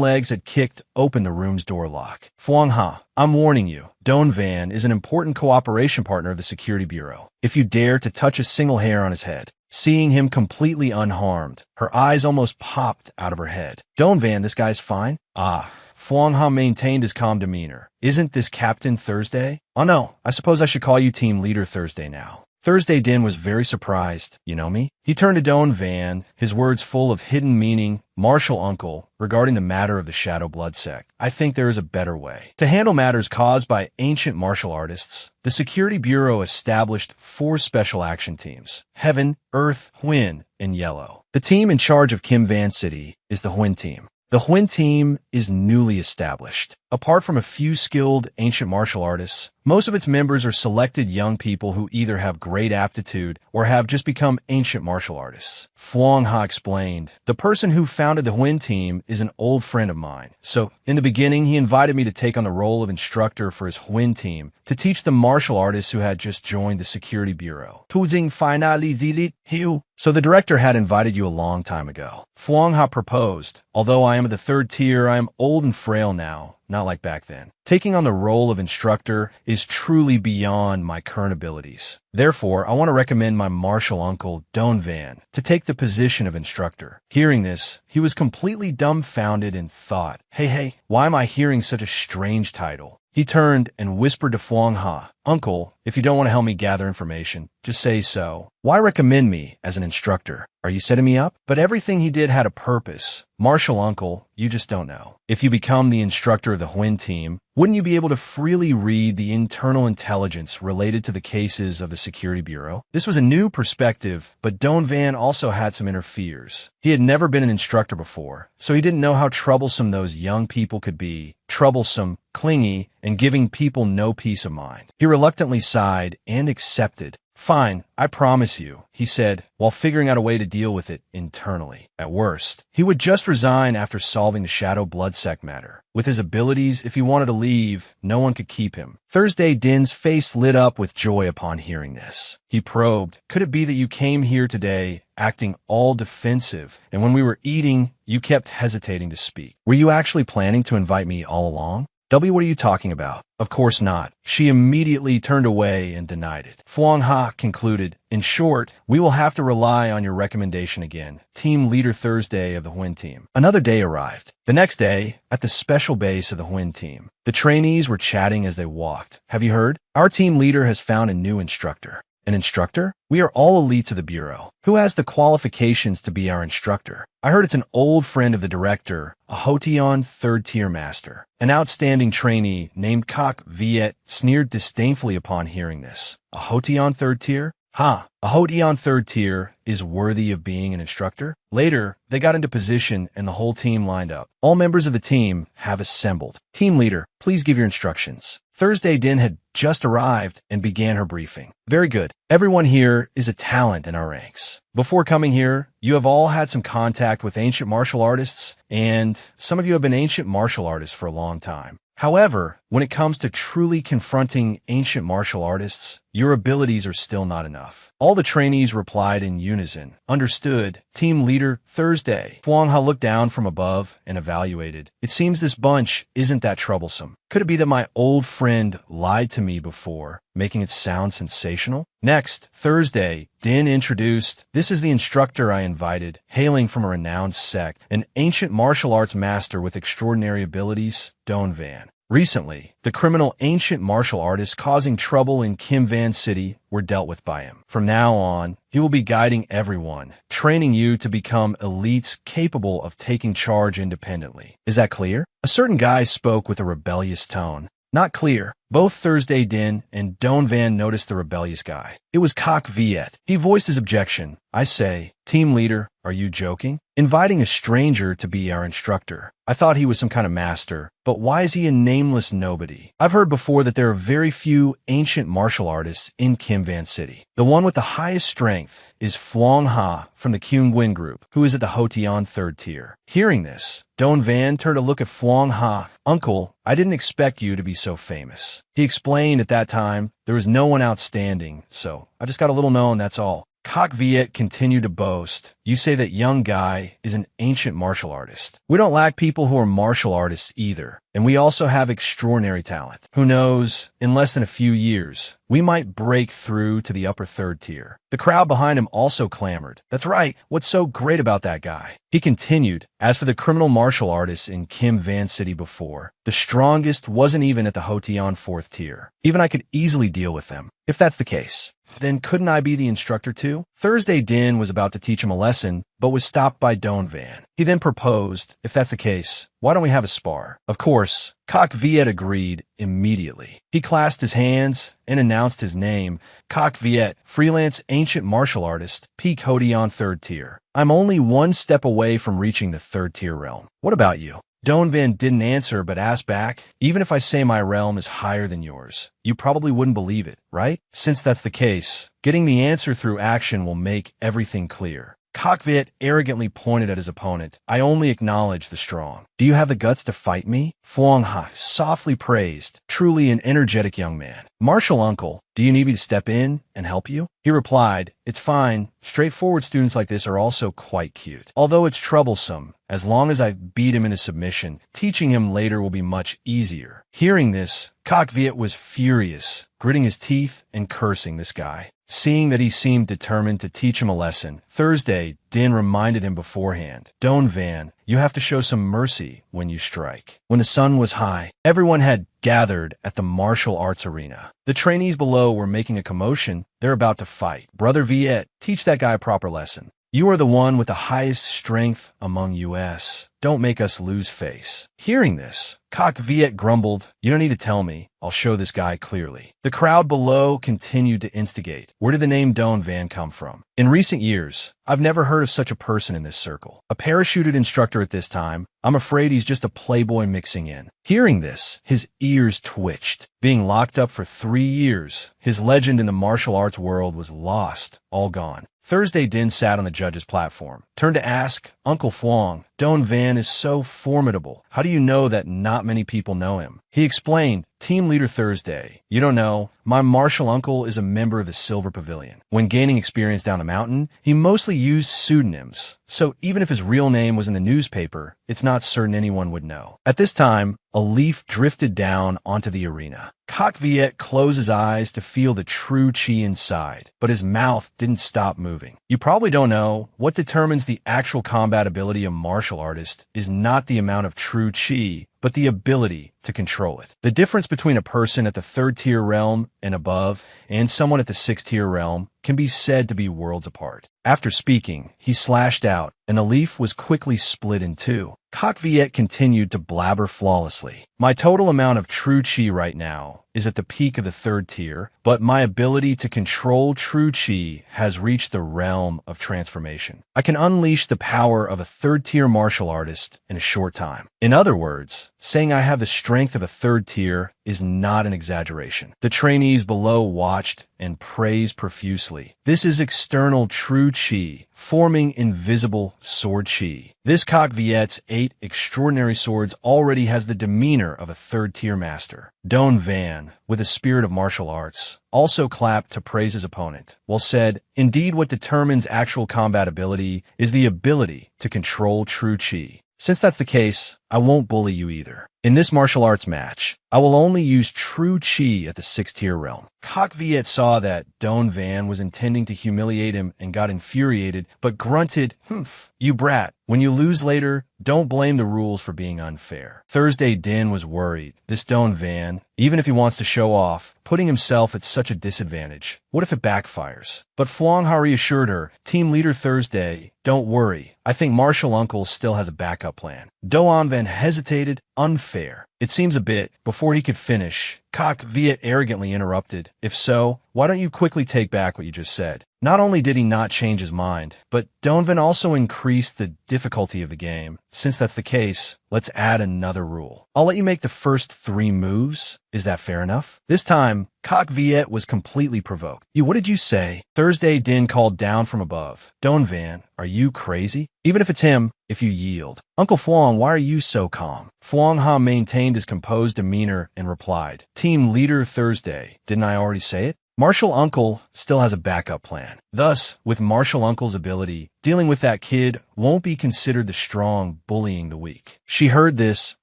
legs had kicked open the room's door lock. "Phuong Ha, I'm warning you. Don Van is an important cooperation partner of the Security Bureau. If you dare to touch a single hair on his head." Seeing him completely unharmed, her eyes almost popped out of her head. "Don Van, this guy's fine?" Phuong Ha maintained his calm demeanor. "Isn't this Captain Thursday?" "Oh no, I suppose I should call you Team Leader Thursday now." Thursday Din was very surprised. "You know me?" He turned to Don Van, his words full of hidden meaning. "Marshal Uncle, regarding the matter of the Shadow Blood sect, I think there is a better way. To handle matters caused by ancient martial artists, the Security Bureau established 4 special action teams: Heaven, Earth, Hwin, and Yellow. The team in charge of Kim Van City is the Hwin team. The Hwin team is newly established. Apart from a few skilled ancient martial artists, most of its members are selected young people who either have great aptitude or have just become ancient martial artists." Phuong Ha explained, "The person who founded the Hwin team is an old friend of mine. So, in the beginning, he invited me to take on the role of instructor for his Hwin team to teach the martial artists who had just joined the Security Bureau. Tuzing finally zilit hiu. So the director had invited you a long time ago." Phuong Ha proposed, "Although I am of the 3rd tier, I am old and frail now. Not like back then. Taking on the role of instructor is truly beyond my current abilities. Therefore, I want to recommend my martial uncle, Don Van, to take the position of instructor." Hearing this, he was completely dumbfounded and thought, Hey, why am I hearing such a strange title?" He turned and whispered to Phuong Ha, "Uncle, if you don't want to help me gather information, just say so." Why recommend me as an instructor? Are you setting me up? But everything he did had a purpose. Martial uncle, you just don't know. If you become the instructor of the Huyn team, wouldn't you be able to freely read the internal intelligence related to the cases of the Security Bureau? This was a new perspective, but Don Van also had some inner fears. He had never been an instructor before, so he didn't know how troublesome those young people could be. Troublesome, clingy, and giving people no peace of mind. He reluctantly sighed and accepted. Fine, I promise you, he said, while figuring out a way to deal with it internally. At worst, he would just resign after solving the Shadow Bloodsect matter. With his abilities, if he wanted to leave, no one could keep him. Thursday Din's face lit up with joy upon hearing this. He probed, could it be that you came here today acting all defensive, and when we were eating, you kept hesitating to speak? Were you actually planning to invite me all along? W, what are you talking about? Of course not. She immediately turned away and denied it. Phuong Ha concluded, in short, we will have to rely on your recommendation again. Team Leader Thursday of the Huyn team. Another day arrived. The next day, at the special base of the Huyn team, the trainees were chatting as they walked. Have you heard? Our team leader has found a new instructor. An instructor? We are all elites of the Bureau. Who has the qualifications to be our instructor? I heard it's an old friend of the director, a Hotion third-tier master. An outstanding trainee named Kok Viet sneered disdainfully upon hearing this. A Hotion third tier? Ha! A Hotion third tier is worthy of being an instructor? Later, they got into position and the whole team lined up. All members of the team have assembled. Team leader, please give your instructions. Thursday Din had just arrived and began her briefing. Very good. Everyone here is a talent in our ranks. Before coming here, you have all had some contact with ancient martial artists, and some of you have been ancient martial artists for a long time. However, when it comes to truly confronting ancient martial artists, your abilities are still not enough. All the trainees replied in unison. Understood. Team leader, Thursday. Phuong Ha looked down from above and evaluated. It seems this bunch isn't that troublesome. Could it be that my old friend lied to me before, making it sound sensational? Next, Thursday, Din introduced, this is the instructor I invited, hailing from a renowned sect, an ancient martial arts master with extraordinary abilities, Don Van. Recently, the criminal ancient martial artists causing trouble in Kim Van City were dealt with by him. From now on, he will be guiding everyone, training you to become elites capable of taking charge independently. Is that clear? A certain guy spoke with a rebellious tone. Not clear. Both Thursday Din and Don Van noticed the rebellious guy. It was Kok Viet. He voiced his objection. I say, team leader, are you joking? Inviting a stranger to be our instructor. I thought he was some kind of master, but why is he a nameless nobody? I've heard before that there are very few ancient martial artists in Kim Van City. The one with the highest strength is Phuong Ha from the Kyung Nguyen group, who is at the Hotion third tier. Hearing this, Don Van turned to look at Phuong Ha. Uncle, I didn't expect you to be so famous. He explained at that time there was no one outstanding, so I just got a little known, that's all. Kok Viet continued to boast. You say that young guy is an ancient martial artist. We don't lack people who are martial artists either, and we also have extraordinary talent. Who knows, in less than a few years, we might break through to the upper third tier. The crowd behind him also clamored. That's right, what's so great about that guy? He continued, as for the criminal martial artists in Kim Van City before, the strongest wasn't even at the Hotion fourth tier. Even I could easily deal with them. If that's the case, then couldn't I be the instructor too? Thursday Din was about to teach him a lesson, but was stopped by Don Van. He then proposed, if that's the case, why don't we have a spar? Of course, Kok Viet agreed immediately. He clasped his hands and announced his name, Kok Viet, freelance ancient martial artist, peak Hotion third tier. I'm only one step away from reaching the third tier realm. What about you? Don Van didn't answer but asked back, even if I say my realm is higher than yours, you probably wouldn't believe it, right? Since that's the case, getting the answer through action will make everything clear. Kok Viet arrogantly pointed at his opponent. I only acknowledge the strong. Do you have the guts to fight me? Phuong Ha softly praised. Truly an energetic young man. Martial uncle, do you need me to step in and help you? He replied, it's fine. Straightforward students like this are also quite cute. Although it's troublesome, as long as I beat him into submission, teaching him later will be much easier. Hearing this, Kok Viet was furious, gritting his teeth and cursing this guy. Seeing that he seemed determined to teach him a lesson, Thursday, Din reminded him beforehand, Don Van, you have to show some mercy when you strike. When the sun was high, everyone had gathered at the martial arts arena. The trainees below were making a commotion. They're about to fight. Brother Viet, teach that guy a proper lesson. You are the one with the highest strength among US. Don't make us lose face. Hearing this, Kok Viet grumbled, you don't need to tell me. I'll show this guy clearly. The crowd below continued to instigate. Where did the name Don Van come from? In recent years, I've never heard of such a person in this circle. A parachuted instructor at this time. I'm afraid he's just a playboy mixing in. Hearing this, his ears twitched. Being locked up for 3 years, his legend in the martial arts world was lost, all gone. Thursday Din sat on the judge's platform, turned to ask, Uncle Phuong, Don Van is so formidable. How do you know that not many people know him? He explained, Team Leader Thursday, you don't know, my martial uncle is a member of the Silver Pavilion. When gaining experience down the mountain, he mostly used pseudonyms. So even if his real name was in the newspaper, it's not certain anyone would know. At this time, a leaf drifted down onto the arena. Kok Viet closed his eyes to feel the true chi inside, but his mouth didn't stop moving. You probably don't know, what determines the actual combat ability of a martial artist is not the amount of true chi, but the ability to control it. The difference between a person at the 3rd tier realm and above and someone at the 6th tier realm can be said to be worlds apart. After speaking, he slashed out, and the leaf was quickly split in two. Kok Viet continued to blabber flawlessly. My total amount of true chi right now is at the peak of the 3rd tier, but my ability to control true chi has reached the realm of transformation. I can unleash the power of a 3rd tier martial artist in a short time. In other words, saying I have the strength of a 3rd tier is not an exaggeration. The trainees below watched and praised profusely. This is external true chi, forming invisible sword chi. This Kok Viet's 8 extraordinary swords already has the demeanor of a 3rd tier master. Don Van, with a spirit of martial arts, also clapped to praise his opponent, while said, indeed what determines actual combat ability is the ability to control true chi. Since that's the case, I won't bully you either. In this martial arts match, I will only use true chi at the 6th tier realm. Kok Viet saw that Don Van was intending to humiliate him and got infuriated, but grunted, humph, you brat. When you lose later, don't blame the rules for being unfair. Thursday Din was worried. This Don Van, even if he wants to show off, putting himself at such a disadvantage. What if it backfires? But Phuong Ha reassured her, Team Leader Thursday, don't worry. I think Martial Uncle still has a backup plan. Don Van hesitated, unfair. It seems a bit. Before he could finish, Kok Viet arrogantly interrupted. If so, why don't you quickly take back what you just said? Not only did he not change his mind, but Don Van also increased the difficulty of the game. Since that's the case, let's add another rule. I'll let you make the first 3 moves. Is that fair enough? This time, Kok Viet was completely provoked. What did you say? Thursday Din called down from above. Don Van, are you crazy? Even if it's him, if you yield. Uncle Phuong, why are you so calm? Phuong Ha maintained his composed demeanor and replied, Team Leader Thursday, didn't I already say it? Martial Uncle still has a backup plan. Thus, with Martial Uncle's ability, dealing with that kid won't be considered the strong bullying the weak. She heard this,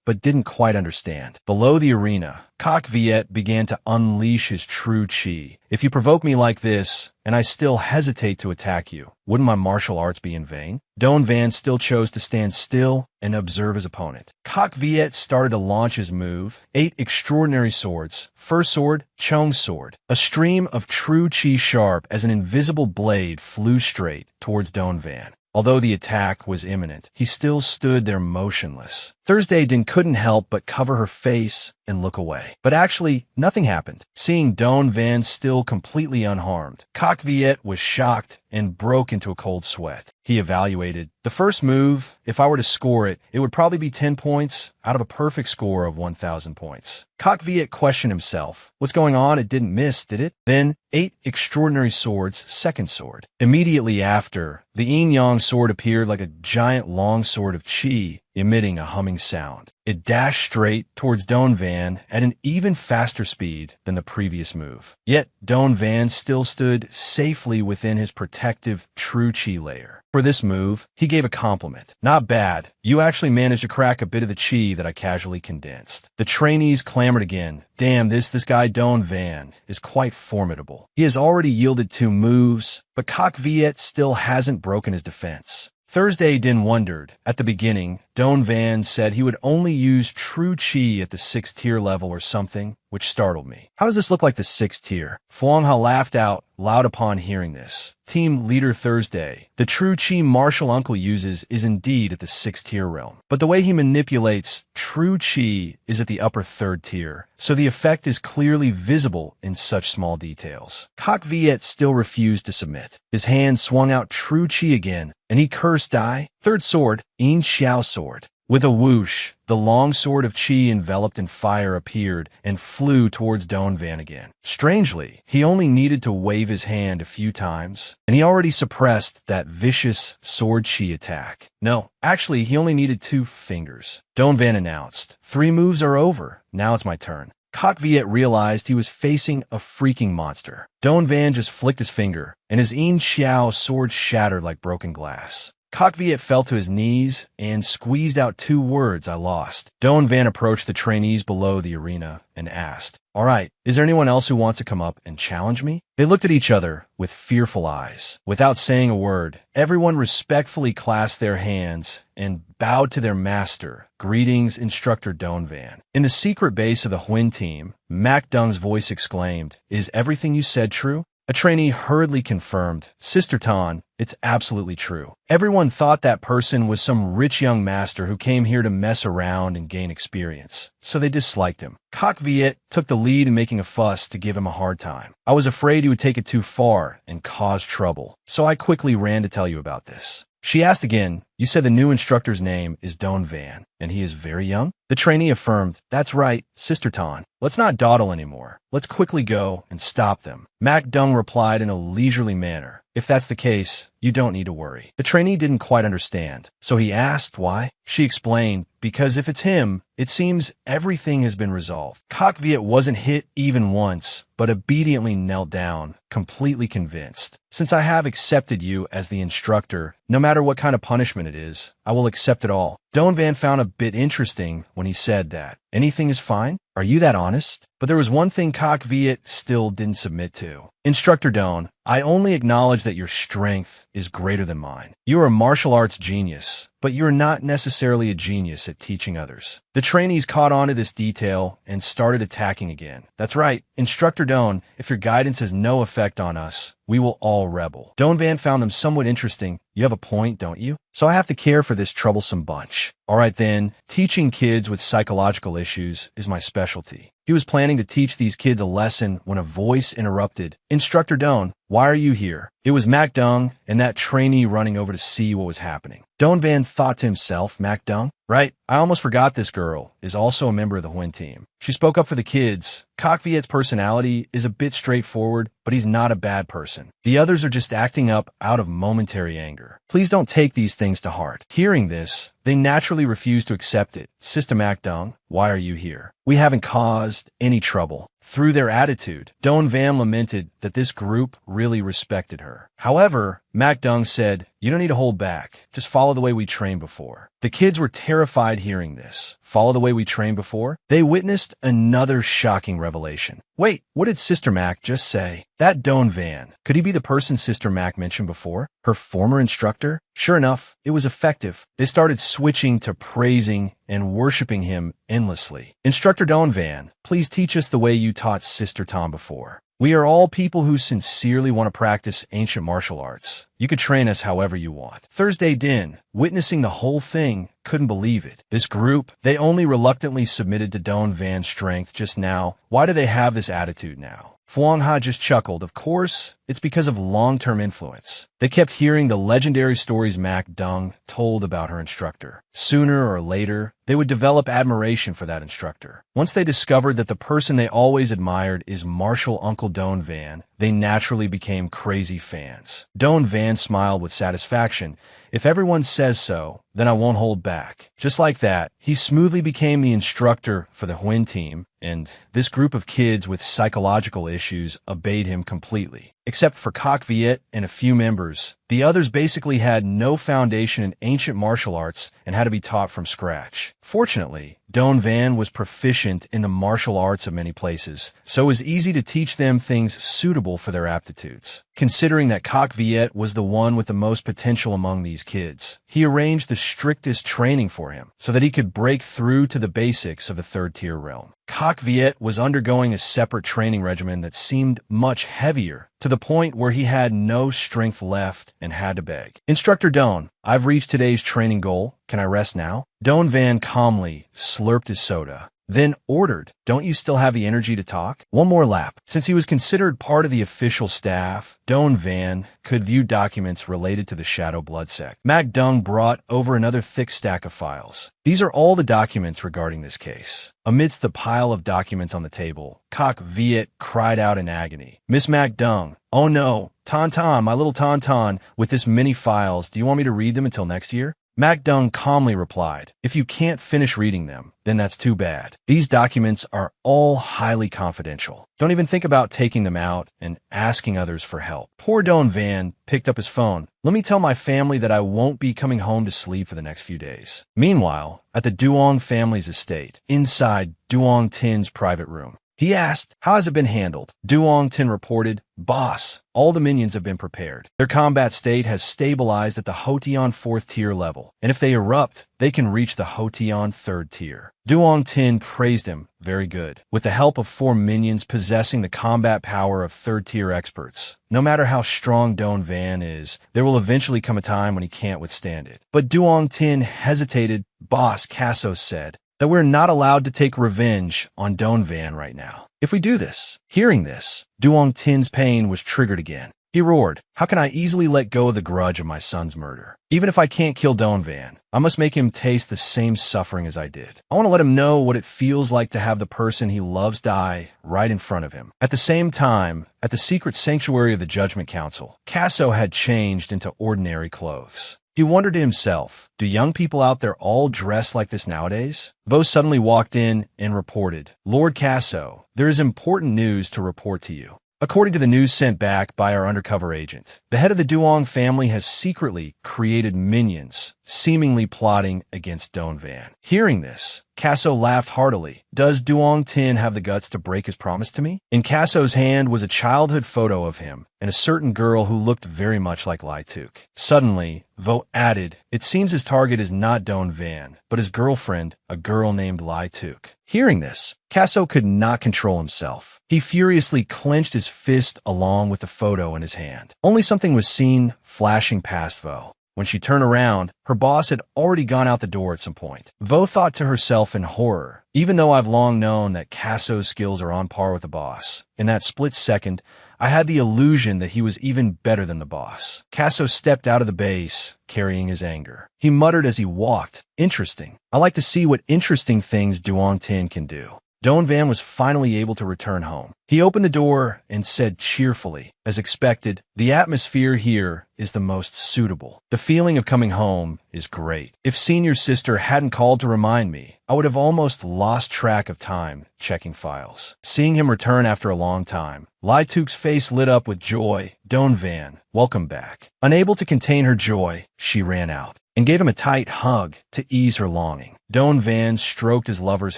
but didn't quite understand. Below the arena, Kok Viet began to unleash his true chi. If you provoke me like this, and I still hesitate to attack you, wouldn't my martial arts be in vain? Don Van still chose to stand still and observe his opponent. Kok Viet started to launch his move, 8 extraordinary swords. First sword, Chong's sword. A stream of true chi sharp as an invisible blade flew straight towards Don Van. Although the attack was imminent, he still stood there motionless. Thursday Din couldn't help but cover her face and look away. But actually, nothing happened. Seeing Don Van still completely unharmed, Kok Viet was shocked and broke into a cold sweat. He evaluated. The first move, if I were to score it, it would probably be 10 points out of a perfect score of 1,000 points. Kok Viet questioned himself. What's going on? It didn't miss, did it? Then, 8 extraordinary swords, second sword. Immediately after, the yin-yang sword appeared like a giant long sword of chi, emitting a humming sound. It dashed straight towards Don Van at an even faster speed than the previous move. Yet, Don Van still stood safely within his protective true chi layer. For this move, he gave a compliment. Not bad. You actually managed to crack a bit of the chi that I casually condensed. The trainees clamored again. Damn, this guy Don Van is quite formidable. He has already yielded 2 moves, but Coq Viet still hasn't broken his defense. Thursday Din wondered. At the beginning, Don Van said he would only use true chi at the 6th tier level or something, which startled me. How does this look like the 6th tier? Fuang Ha laughed out loud upon hearing this. Team Leader Thursday. The true chi martial uncle uses is indeed at the 6th tier realm, but the way he manipulates true chi is at the upper 3rd tier, so the effect is clearly visible in such small details. Coq Viet still refused to submit. His hand swung out true chi again, and he cursed Dai. 3rd sword, Yin Xiao sword. With a whoosh, the long sword of chi enveloped in fire appeared and flew towards Don Van again. Strangely, he only needed to wave his hand a few times, and he already suppressed that vicious sword chi attack. No, actually, he only needed 2 fingers. Don Van announced, 3 moves are over. Now it's my turn. Coq Viet realized he was facing a freaking monster. Don Van just flicked his finger, and his Yin Xiao sword shattered like broken glass. Coq Viet fell to his knees and squeezed out 2 words, I lost. Don Van approached the trainees below the arena and asked, all right, is there anyone else who wants to come up and challenge me? They looked at each other with fearful eyes. Without saying a word, everyone respectfully clasped their hands and bowed to their master. Greetings, Instructor Don Van. In the secret base of the Huyn team, Mac Dung's voice exclaimed, is everything you said true? A trainee hurriedly confirmed, Sister Tan, it's absolutely true. Everyone thought that person was some rich young master who came here to mess around and gain experience, so they disliked him. Coq Viet took the lead in making a fuss to give him a hard time. I was afraid he would take it too far and cause trouble, so I quickly ran to tell you about this. She asked again, you said the new instructor's name is Don Van, and he is very young? The trainee affirmed, that's right, Sister Tan. Let's not dawdle anymore. Let's quickly go and stop them. Mac Dung replied in a leisurely manner, if that's the case, you don't need to worry. The trainee didn't quite understand, so he asked why. She explained, because if it's him, it seems everything has been resolved. Coq Viet wasn't hit even once, but obediently knelt down, completely convinced. Since I have accepted you as the instructor, no matter what kind of punishment it is, I will accept it all. Don Van found a bit interesting when he said that. Anything is fine? Are you that honest? But there was one thing Coq Viet still didn't submit to. Instructor Don, I only acknowledge that your strength is greater than mine. You are a martial arts genius, but you're not necessarily a genius at teaching others. The trainees caught on to this detail and started attacking again. That's right, Instructor Don, if your guidance has no effect on us, we will all rebel. Don Van found them somewhat interesting. You have a point, don't you? So I have to care for this troublesome bunch. All right then, teaching kids with psychological issues is my specialty. He was planning to teach these kids a lesson when a voice interrupted. Instructor Don, why are you here? It was Mac Dung and that trainee running over to see what was happening. Don Van thought to himself, Mac Dung? Right, I almost forgot this girl is also a member of the Huyn team. She spoke up for the kids. Coq Viet's personality is a bit straightforward, but he's not a bad person. The others are just acting up out of momentary anger. Please don't take these things to heart. Hearing this, they naturally refuse to accept it. Sister Mac Dung, why are you here? We haven't caused any trouble. Through their attitude, Don Van lamented that this group really respected her. However, Mac Dung said, you don't need to hold back. Just follow the way we trained before. The kids were terrified hearing this. Follow the way we trained before? They witnessed another shocking revelation. Wait, what did Sister Mac just say? That Don Van, could he be the person Sister Mac mentioned before? Her former instructor? Sure enough, it was effective. They started switching to praising and worshiping him endlessly. Instructor Don Van, please teach us the way you taught Sister Tom before. We are all people who sincerely want to practice ancient martial arts. You could train us however you want. Thursday Din, witnessing the whole thing, couldn't believe it. This group, they only reluctantly submitted to Don Van's strength just now. Why do they have this attitude now? Fuang Ha just chuckled. Of course, it's because of long-term influence. They kept hearing the legendary stories Mac Dung told about her instructor. Sooner or later, they would develop admiration for that instructor. Once they discovered that the person they always admired is martial Uncle Don Van, they naturally became crazy fans. Don Van smiled with satisfaction. If everyone says so, then I won't hold back. Just like that, he smoothly became the instructor for the Huyn team and this group of kids with psychological issues obeyed him completely. Except for Kak Viet and a few members, the others basically had no foundation in ancient martial arts and had to be taught from scratch. Fortunately, Don Van was proficient in the martial arts of many places, so it was easy to teach them things suitable for their aptitudes. Considering that Kak Viet was the one with the most potential among these kids, he arranged the strictest training for him so that he could break through to the basics of the third-tier realm. Kak Viet was undergoing a separate training regimen that seemed much heavier, to the point where he had no strength left and had to beg. "Instructor Doan, I've reached today's training goal. Can I rest now?" Don Van calmly slurped his soda, then ordered, "Don't you still have the energy to talk? One more lap." Since he was considered part of the official staff, Don Van could view documents related to the Shadow Blood sect. Mac Dung brought over another thick stack of files. These are all the documents regarding this case. Amidst the pile of documents on the table, Kak Viet cried out in agony. "Miss Mac Dung, oh no, Tauntaun, my little Tauntaun, with this many files, do you want me to read them until next year?" Mac Dung calmly replied, "If you can't finish reading them, then that's too bad. These documents are all highly confidential. Don't even think about taking them out and asking others for help." Poor Don Van picked up his phone. "Let me tell my family that I won't be coming home to sleep for the next few days." Meanwhile, at the Duong family's estate, inside Duong Tin's private room, he asked, "How has it been handled?" Duong Tin reported, "Boss, all the minions have been prepared. Their combat state has stabilized at the Hotion 4th tier level, and if they erupt, they can reach the Hotion 3rd tier." Duong Tin praised him, "Very good. With the help of 4 minions possessing the combat power of 3rd tier experts, no matter how strong Don Van is, there will eventually come a time when he can't withstand it." But Duong Tin hesitated. "Boss," Casso said, "that we're not allowed to take revenge on Don Van right now. If we do this." Hearing this, Duong Tin's pain was triggered again. He roared, "How can I easily let go of the grudge of my son's murder? Even if I can't kill Don Van, I must make him taste the same suffering as I did. I want to let him know what it feels like to have the person he loves die right in front of him." At the same time, at the secret sanctuary of the Judgment Council, Casso had changed into ordinary clothes. He wondered to himself, do young people out there all dress like this nowadays? Vo suddenly walked in and reported, "Lord Casso, there is important news to report to you." According to the news sent back by our undercover agent, the head of the Duong family has secretly created minions, seemingly plotting against Don Van. Hearing this, Casso laughed heartily. "Does Duong Tin have the guts to break his promise to me?" In Casso's hand was a childhood photo of him and a certain girl who looked very much like Lai Tuk. Suddenly, Vo added, "It seems his target is not Don Van, but his girlfriend, a girl named Lai Tuk." Hearing this, Casso could not control himself. He furiously clenched his fist along with the photo in his hand. Only something was seen flashing past Vo. When she turned around, her boss had already gone out the door at some point. Vo thought to herself in horror, even though I've long known that Casso's skills are on par with the boss. In that split second, I had the illusion that he was even better than the boss. Casso stepped out of the base, carrying his anger. He muttered as he walked, "Interesting. I like to see what interesting things Duong Tin can do." Don Van was finally able to return home. He opened the door and said cheerfully, as expected, "The atmosphere here is the most suitable. The feeling of coming home is great. If senior sister hadn't called to remind me, I would have almost lost track of time checking files." Seeing him return after a long time, Lai Tuk's face lit up with joy. "Don Van, welcome back." Unable to contain her joy, she ran out and gave him a tight hug to ease her longing. Don Van stroked his lover's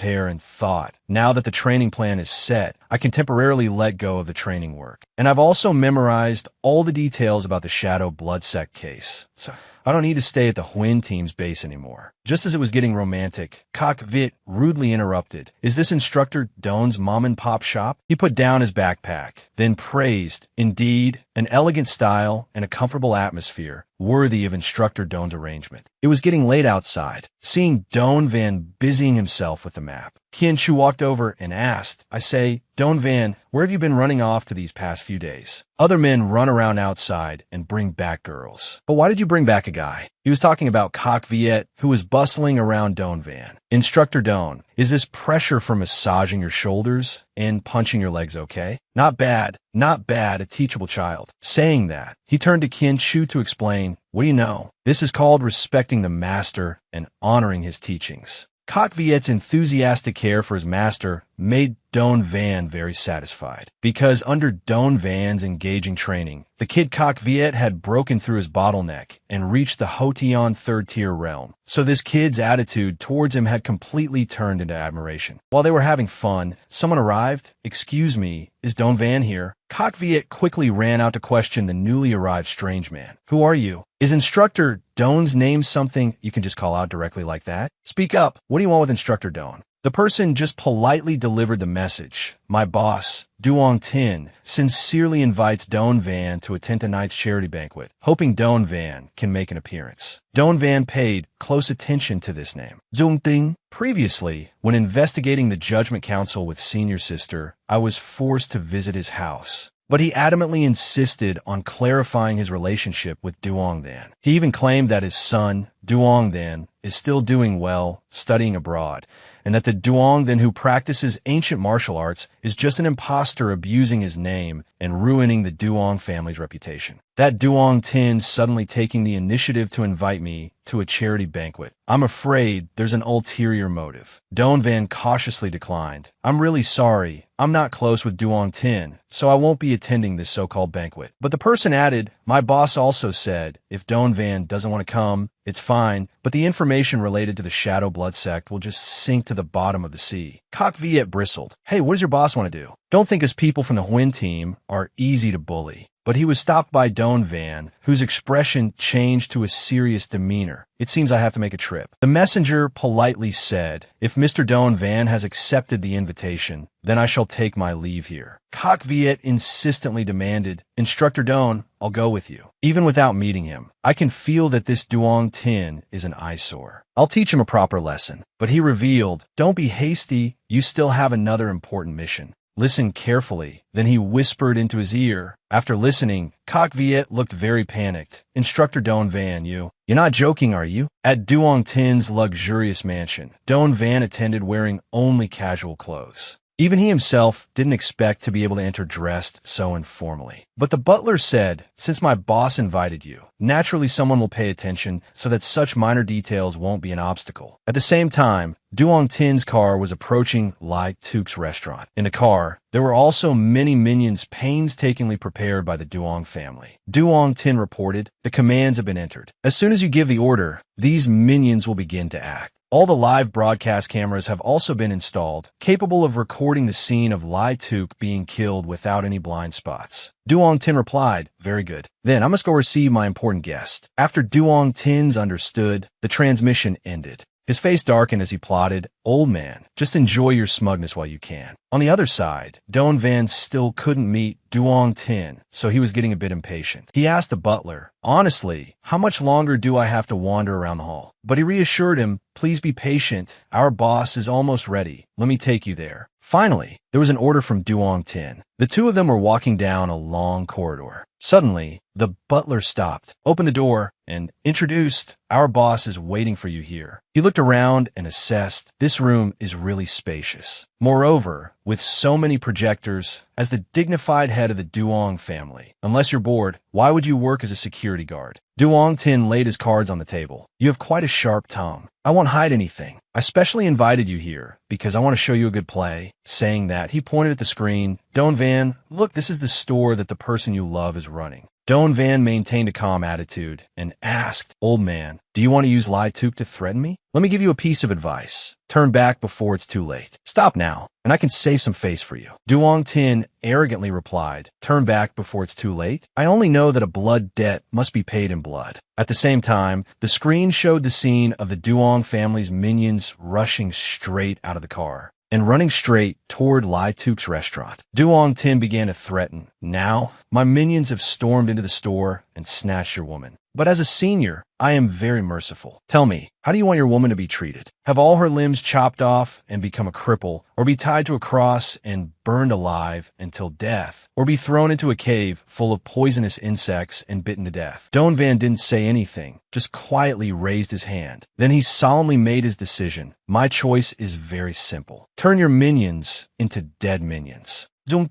hair and thought, now that the training plan is set, I can temporarily let go of the training work. And I've also memorized all the details about the Shadow Blood sect case. So I don't need to stay at the Huyn team's base anymore. Just as it was getting romantic, Kak Vit rudely interrupted. "Is this Instructor Don's mom-and-pop shop?" He put down his backpack, then praised, "Indeed, an elegant style and a comfortable atmosphere, worthy of Instructor Don's arrangement." It was getting late outside. Seeing Don Van busying himself with the map, Kian Chu walked over and asked, "I say, Don Van, where have you been running off to these past few days?" Other men run around outside and bring back girls. But why did you bring back a guy? He was talking about Kak Viet, who was bustling around Don Van. "Instructor Don, is this pressure for massaging your shoulders and punching your legs okay?" Not bad, a teachable child." Saying that, he turned to Kian Chu to explain, "What do you know? This is called respecting the master and honoring his teachings." Cock Viet's enthusiastic care for his master made Don Van very satisfied, because under Don Van's engaging training, the kid Cock Viet had broken through his bottleneck and reached the Hotion third-tier realm. So this kid's attitude towards him had completely turned into admiration. While they were having fun, someone arrived. "Excuse me, is Don Van here?" Cock Viet quickly ran out to question the newly arrived strange man. "Who are you? Is instructor Don's name something you can just call out directly like that? Speak up. What do you want with instructor Don?" The person just politely delivered the message. "My boss, Duong Tin, sincerely invites Don Van to attend tonight's charity banquet, hoping Don Van can make an appearance." Don Van paid close attention to this name. Dung Ting. Previously, when investigating the Judgment Council with Senior Sister, I was forced to visit his house. But he adamantly insisted on clarifying his relationship with Duong Than. He even claimed that his son, Duong Than, is still doing well, studying abroad, and that the Duong Than who practices ancient martial arts is just an imposter abusing his name and ruining the Duong family's reputation. That Duong Tin suddenly taking the initiative to invite me to a charity banquet. I'm afraid there's an ulterior motive. Don Van cautiously declined. "I'm really sorry. I'm not close with Duong Tin, so I won't be attending this so-called banquet." But the person added, "My boss also said, if Don Van doesn't want to come, it's fine, but the information related to the Shadow Blood sect will just sink to the bottom of the sea." Cock Viet bristled. "Hey, what does your boss want to do?" Don't think his people from the Huyn team are easy to bully. But he was stopped by Don Van, whose expression changed to a serious demeanor. "It seems I have to make a trip." The messenger politely said, "If Mr. Don Van has accepted the invitation, then I shall take my leave here." Cock Viet insistently demanded, "Instructor Don, I'll go with you." Even without meeting him, I can feel that this Duong Tin is an eyesore. I'll teach him a proper lesson. But he revealed, "Don't be hasty, you still have another important mission. Listen carefully." Then he whispered into his ear. After listening, Cock Viet looked very panicked. "Instructor Don Van, you're not joking, are you?" At Duong Tin's luxurious mansion, Don Van attended wearing only casual clothes. Even he himself didn't expect to be able to enter dressed so informally. But the butler said, "Since my boss invited you, naturally someone will pay attention so that such minor details won't be an obstacle." At the same time, Duong Tin's car was approaching Lai Tuk's restaurant. In the car, there were also many minions painstakingly prepared by the Duong family. Duong Tin reported, "The commands have been entered. As soon as you give the order, these minions will begin to act." All the live broadcast cameras have also been installed, capable of recording the scene of Lai Tuk being killed without any blind spots. Duong Tin replied, "Very good. Then I must go receive my important guest." After Duong Tin's understood, the transmission ended. His face darkened as he plotted, "Old man, just enjoy your smugness while you can." On the other side, Don Van still couldn't meet Duong Tin, so he was getting a bit impatient. He asked the butler, "Honestly, how much longer do I have to wander around the hall?" But he reassured him, "Please be patient. Our boss is almost ready. Let me take you there." Finally, there was an order from Duong Tin. The two of them were walking down a long corridor. Suddenly, the butler stopped, opened the door, and introduced, "Our boss is waiting for you here." He looked around and assessed, "This room is really spacious. Moreover, with so many projectors, as the dignified head of the Duong family, unless you're bored, why would you work as a security guard?" Duong Tin laid his cards on the table. "You have quite a sharp tongue. I won't hide anything. I specially invited you here because I want to show you a good play." Saying that, he pointed at the screen. "Don Van, look, this is the store that the person you love is running." Don Van maintained a calm attitude and asked, "Old man, do you want to use Lai Tuk to threaten me? Let me give you a piece of advice. Turn back before it's too late. Stop now, and I can save some face for you." Duong Tin arrogantly replied, "Turn back before it's too late? I only know that a blood debt must be paid in blood." At the same time, the screen showed the scene of the Duong family's minions rushing straight out of the car and running straight toward Lai Tuk's restaurant. Duong Tin began to threaten, "Now, my minions have stormed into the store and snatched your woman. But as a senior, I am very merciful. Tell me, how do you want your woman to be treated? Have all her limbs chopped off and become a cripple, or be tied to a cross and burned alive until death, or be thrown into a cave full of poisonous insects and bitten to death?" Don Van didn't say anything, just quietly raised his hand. Then he solemnly made his decision. "My choice is very simple. Turn your minions into dead minions." No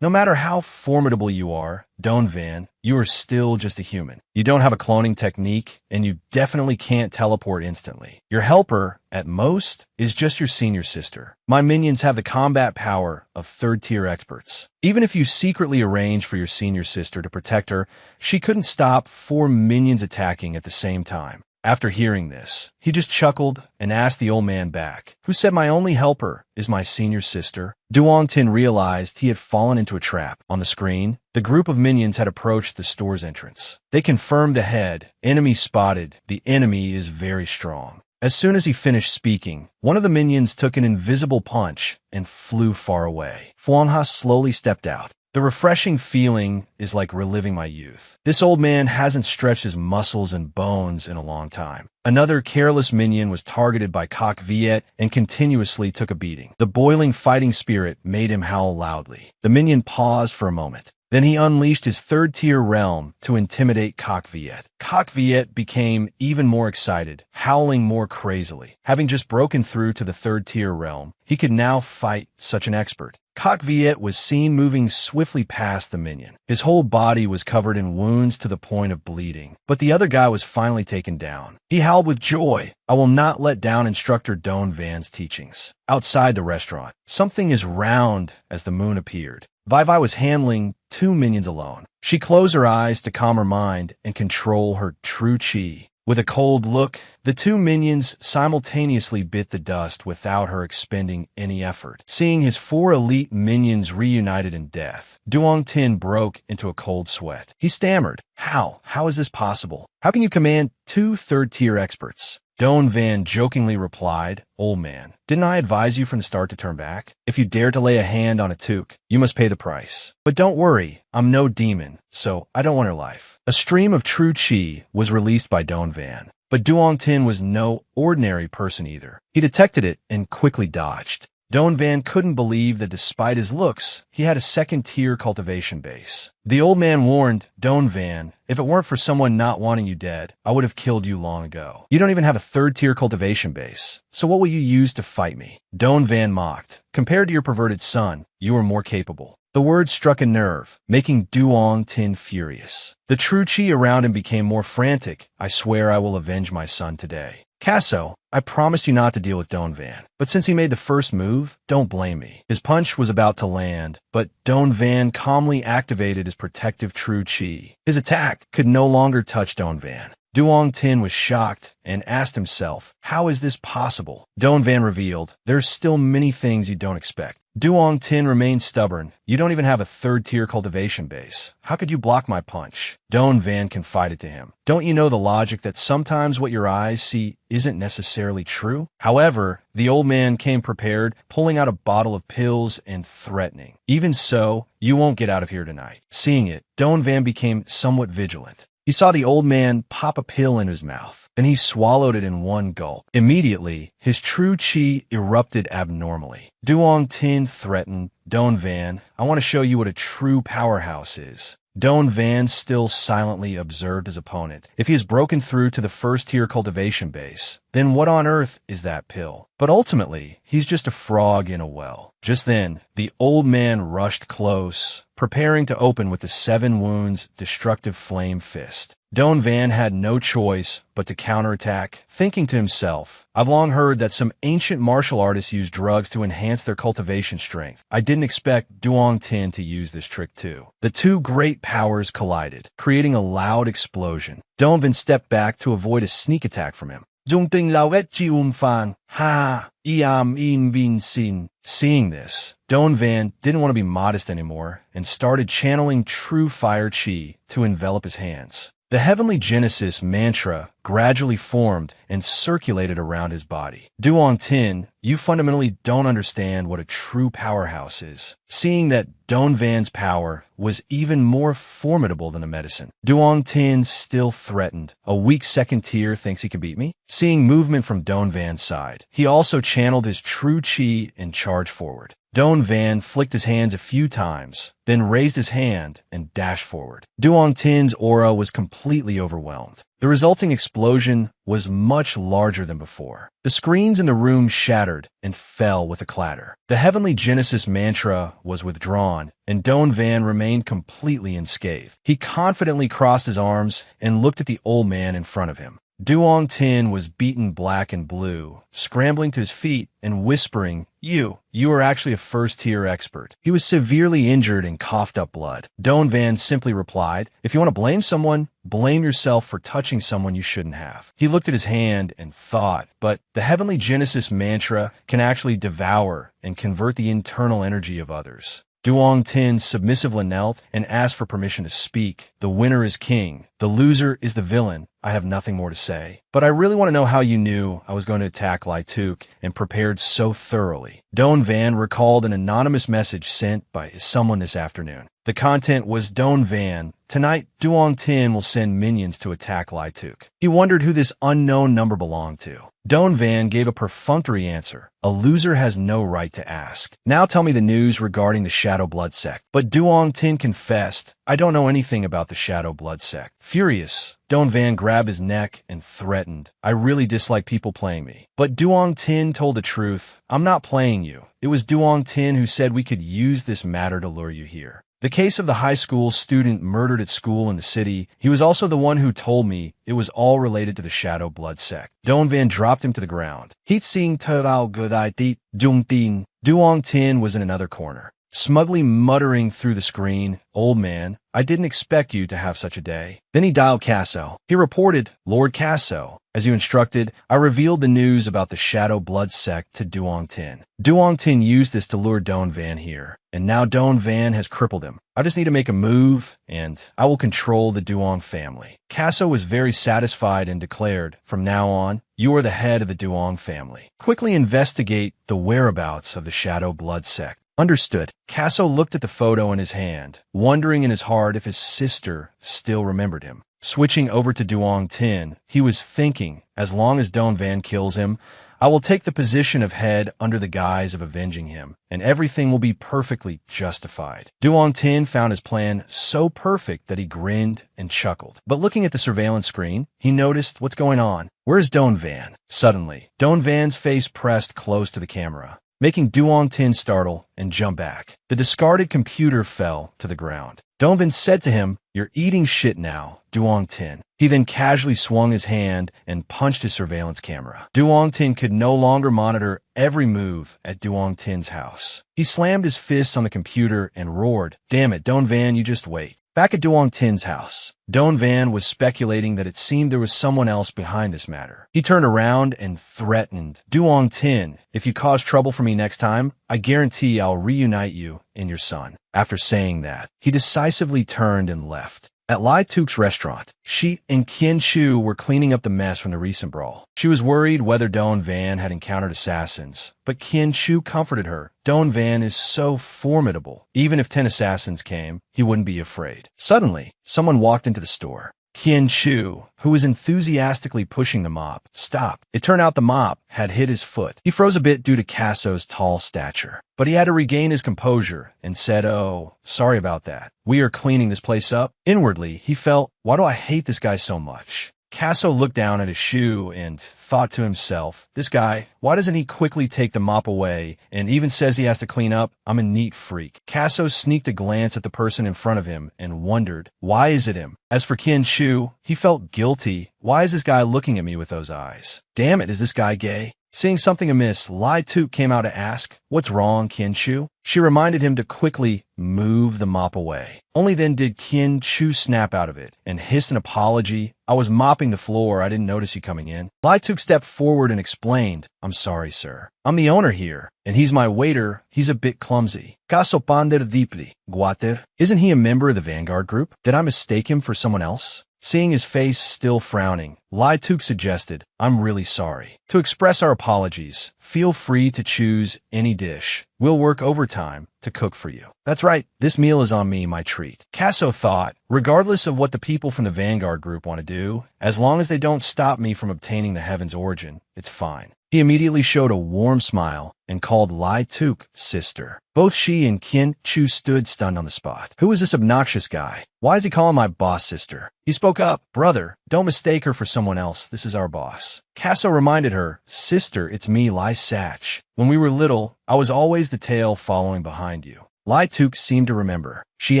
matter how formidable you are, Don Van, you are still just a human. You don't have a cloning technique, and you definitely can't teleport instantly. Your helper, at most, is just your senior sister. My minions have the combat power of third-tier experts. Even if you secretly arrange for your senior sister to protect her, she couldn't stop 4 minions attacking at the same time. After hearing this, he just chuckled and asked the old man back, "Who said my only helper is my senior sister?" Duong Tin realized he had fallen into a trap. On the screen, the group of minions had approached the store's entrance. They confirmed ahead, "Enemy spotted. The enemy is very strong." As soon as he finished speaking, one of the minions took an invisible punch and flew far away. Fuanha slowly stepped out. The refreshing feeling is like reliving my youth. This old man hasn't stretched his muscles and bones in a long time. Another careless minion was targeted by Cock Viet and continuously took a beating. The boiling fighting spirit made him howl loudly. The minion paused for a moment. Then he unleashed his third-tier realm to intimidate Cock Viet. Cock Viet became even more excited, howling more crazily. Having just broken through to the third-tier realm, he could now fight such an expert. Cock Viet was seen moving swiftly past the minion. His whole body was covered in wounds to the point of bleeding, but the other guy was finally taken down. He howled with joy, "I will not let down Instructor Don Van's teachings." Outside the restaurant, something as round as the moon appeared. Vai was handling 2 minions alone. She closed her eyes to calm her mind and control her true chi. With a cold look, the 2 minions simultaneously bit the dust without her expending any effort. Seeing his 4 elite minions reunited in death, Duong Tin broke into a cold sweat. He stammered, How? How is this possible? How can you command 2 third-tier experts?" Don Van jokingly replied, "Old man, didn't I advise you from the start to turn back? If you dare to lay a hand on a Took, you must pay the price. But don't worry, I'm no demon, so I don't want her life." A stream of true chi was released by Don Van. But Duong Tin was no ordinary person either. He detected it and quickly dodged. Don Van couldn't believe that despite his looks, he had a second-tier cultivation base. The old man warned, "Don Van, if it weren't for someone not wanting you dead, I would have killed you long ago. You don't even have a third-tier cultivation base, so what will you use to fight me?" Don Van mocked. "Compared to your perverted son, you are more capable." The word struck a nerve, making Duong Tin furious. The true chi around him became more frantic. "I swear I will avenge my son today. Casso, I promised you not to deal with Don Van, but since he made the first move, don't blame me." His punch was about to land, but Don Van calmly activated his protective true chi. His attack could no longer touch Don Van. Duong Tin was shocked and asked himself, "How is this possible?" Don Van revealed, "There's still many things you don't expect." Duong Tin remained stubborn. "You don't even have a third-tier cultivation base. How could you block my punch?" Don Van confided to him, "Don't you know the logic that sometimes what your eyes see isn't necessarily true?" However, the old man came prepared, pulling out a bottle of pills and threatening, "Even so, you won't get out of here tonight." Seeing it, Don Van became somewhat vigilant. He saw the old man pop a pill in his mouth. Then he swallowed it in one gulp. Immediately, his true chi erupted abnormally. Duong Tin threatened, "Don Van, I want to show you what a true powerhouse is." Don Van still silently observed his opponent. If he has broken through to the first-tier cultivation base, then what on earth is that pill? But ultimately, he's just a frog in a well. Just then, the old man rushed close, preparing to open with the 7 wounds destructive flame fist. Don Van had no choice but to counterattack, thinking to himself, "I've long heard that some ancient martial artists use drugs to enhance their cultivation strength. I didn't expect Duong Tin to use this trick too." The 2 great powers collided, creating a loud explosion. Don Van stepped back to avoid a sneak attack from him. "Dung ting lao et chi fan, ha, iam in vin sin." Seeing this, Don Van didn't want to be modest anymore and started channeling true fire chi to envelop his hands. The Heavenly Genesis mantra gradually formed and circulated around his body. Duong Tin, you fundamentally don't understand what a true powerhouse is. Seeing that Don Van's power was even more formidable than a medicine, Duong Tin still threatened. "A weak second tier thinks he can beat me?" Seeing movement from Don Van's side, he also channeled his true chi and charged forward. Don Van flicked his hands a few times, then raised his hand and dashed forward. Duong Tin's aura was completely overwhelmed. The resulting explosion was much larger than before. The screens in the room shattered and fell with a clatter. The heavenly Genesis mantra was withdrawn, and Don Van remained completely unscathed. He confidently crossed his arms and looked at the old man in front of him. Duong Tin was beaten black and blue, scrambling to his feet and whispering, You are actually a first-tier expert. He was severely injured and coughed up blood. Don Van simply replied, If you want to blame someone, blame yourself for touching someone you shouldn't have. He looked at his hand and thought, but the heavenly Genesis mantra can actually devour and convert the internal energy of others. Duong Tin submissively knelt and asked for permission to speak. The winner is king. The loser is the villain. I have nothing more to say. But I really want to know how you knew I was going to attack Lai Tuk and prepared so thoroughly. Don Van recalled an anonymous message sent by someone this afternoon. The content was, Don Van, tonight Duong Tin will send minions to attack Lai Tuk. He wondered who this unknown number belonged to. Don Van gave a perfunctory answer. A loser has no right to ask. Now tell me the news regarding the Shadow Blood sect. But Duong Tin confessed, I don't know anything about the Shadow Blood sect. Furious, Don Van grabbed his neck and threatened, I really dislike people playing me. But Duong Tin told the truth. I'm not playing you. It was Duong Tin who said we could use this matter to lure you here. The case of the high school student murdered at school in the city, he was also the one who told me it was all related to the Shadow Blood sect. Don Van dropped him to the ground. Heat seeing Terao Godai Dit Dung Tin. Duong Tin was in another corner, smugly muttering through the screen, Old man, I didn't expect you to have such a day. Then he dialed Casso. He reported, Lord Casso, as you instructed, I revealed the news about the Shadow Blood sect to Duong Tin. Duong Tin used this to lure Don Van here, and now Don Van has crippled him. I just need to make a move, and I will control the Duong family. Casso was very satisfied and declared, from now on, you are the head of the Duong family. Quickly investigate the whereabouts of the Shadow Blood sect. Understood. Casso looked at the photo in his hand, wondering in his heart if his sister still remembered him. Switching over to Duong Tin, he was thinking, as long as Don Van kills him, I will take the position of head under the guise of avenging him, and everything will be perfectly justified. Duong Tin found his plan so perfect that he grinned and chuckled. But looking at the surveillance screen, he noticed what's going on. Where's Don Van? Suddenly, Don Van's face pressed close to the camera, making Duong Tin startle and jump back. The discarded computer fell to the ground. Don Van said to him, You're eating shit now, Duong Tin. He then casually swung his hand and punched his surveillance camera. Duong Tin could no longer monitor every move at Duong Tin's house. He slammed his fists on the computer and roared, Damn it, Don Van, you just wait. Back at Duong Tin's house, Don Van was speculating that it seemed there was someone else behind this matter. He turned around and threatened, Duong Tin, if you cause trouble for me next time, I guarantee I'll reunite you and your son. After saying that, he decisively turned and left. At Lai Tuk's restaurant, she and Qian Chu were cleaning up the mess from the recent brawl. She was worried whether Don Van had encountered assassins, but Qian Chu comforted her. Don Van is so formidable. Even if 10 assassins came, he wouldn't be afraid. Suddenly, someone walked into the store. Qian Chu, who was enthusiastically pushing the mop, stopped. It turned out the mop had hit his foot. He froze a bit due to Casso's tall stature, but he had to regain his composure and said, Oh, sorry about that. We are cleaning this place up. Inwardly, he felt, why do I hate this guy so much? Casso looked down at his shoe and thought to himself, this guy, why doesn't he quickly take the mop away and even says he has to clean up? I'm a neat freak. Casso sneaked a glance at the person in front of him and wondered, why is it him? As for Qian Chu, he felt guilty. Why is this guy looking at me with those eyes? Damn it, is this guy gay? Seeing something amiss, Lai Tuk came out to ask, What's wrong, Qian Chu? She reminded him to quickly move the mop away. Only then did Qian Chu snap out of it and hissed an apology. I was mopping the floor. I didn't notice you coming in. Lai Tuk stepped forward and explained, I'm sorry, sir. I'm the owner here, and he's my waiter. He's a bit clumsy. Caso pander deeply, guater. Isn't he a member of the Vanguard group? Did I mistake him for someone else? Seeing his face still frowning, Lai Tuk suggested, I'm really sorry. To express our apologies, feel free to choose any dish. We'll work overtime to cook for you. That's right, this meal is on me, my treat. Casso thought, regardless of what the people from the Vanguard group want to do, as long as they don't stop me from obtaining the Heaven's origin, it's fine. He immediately showed a warm smile and called Lai Tuk sister. Both she and Qian Chu stood stunned on the spot. Who is this obnoxious guy? Why is he calling my boss sister? He spoke up. Brother, don't mistake her for someone else. This is our boss. Casso reminded her, Sister, it's me, Lai Sach. When we were little, I was always the tail following behind you. Lai Tuk seemed to remember. She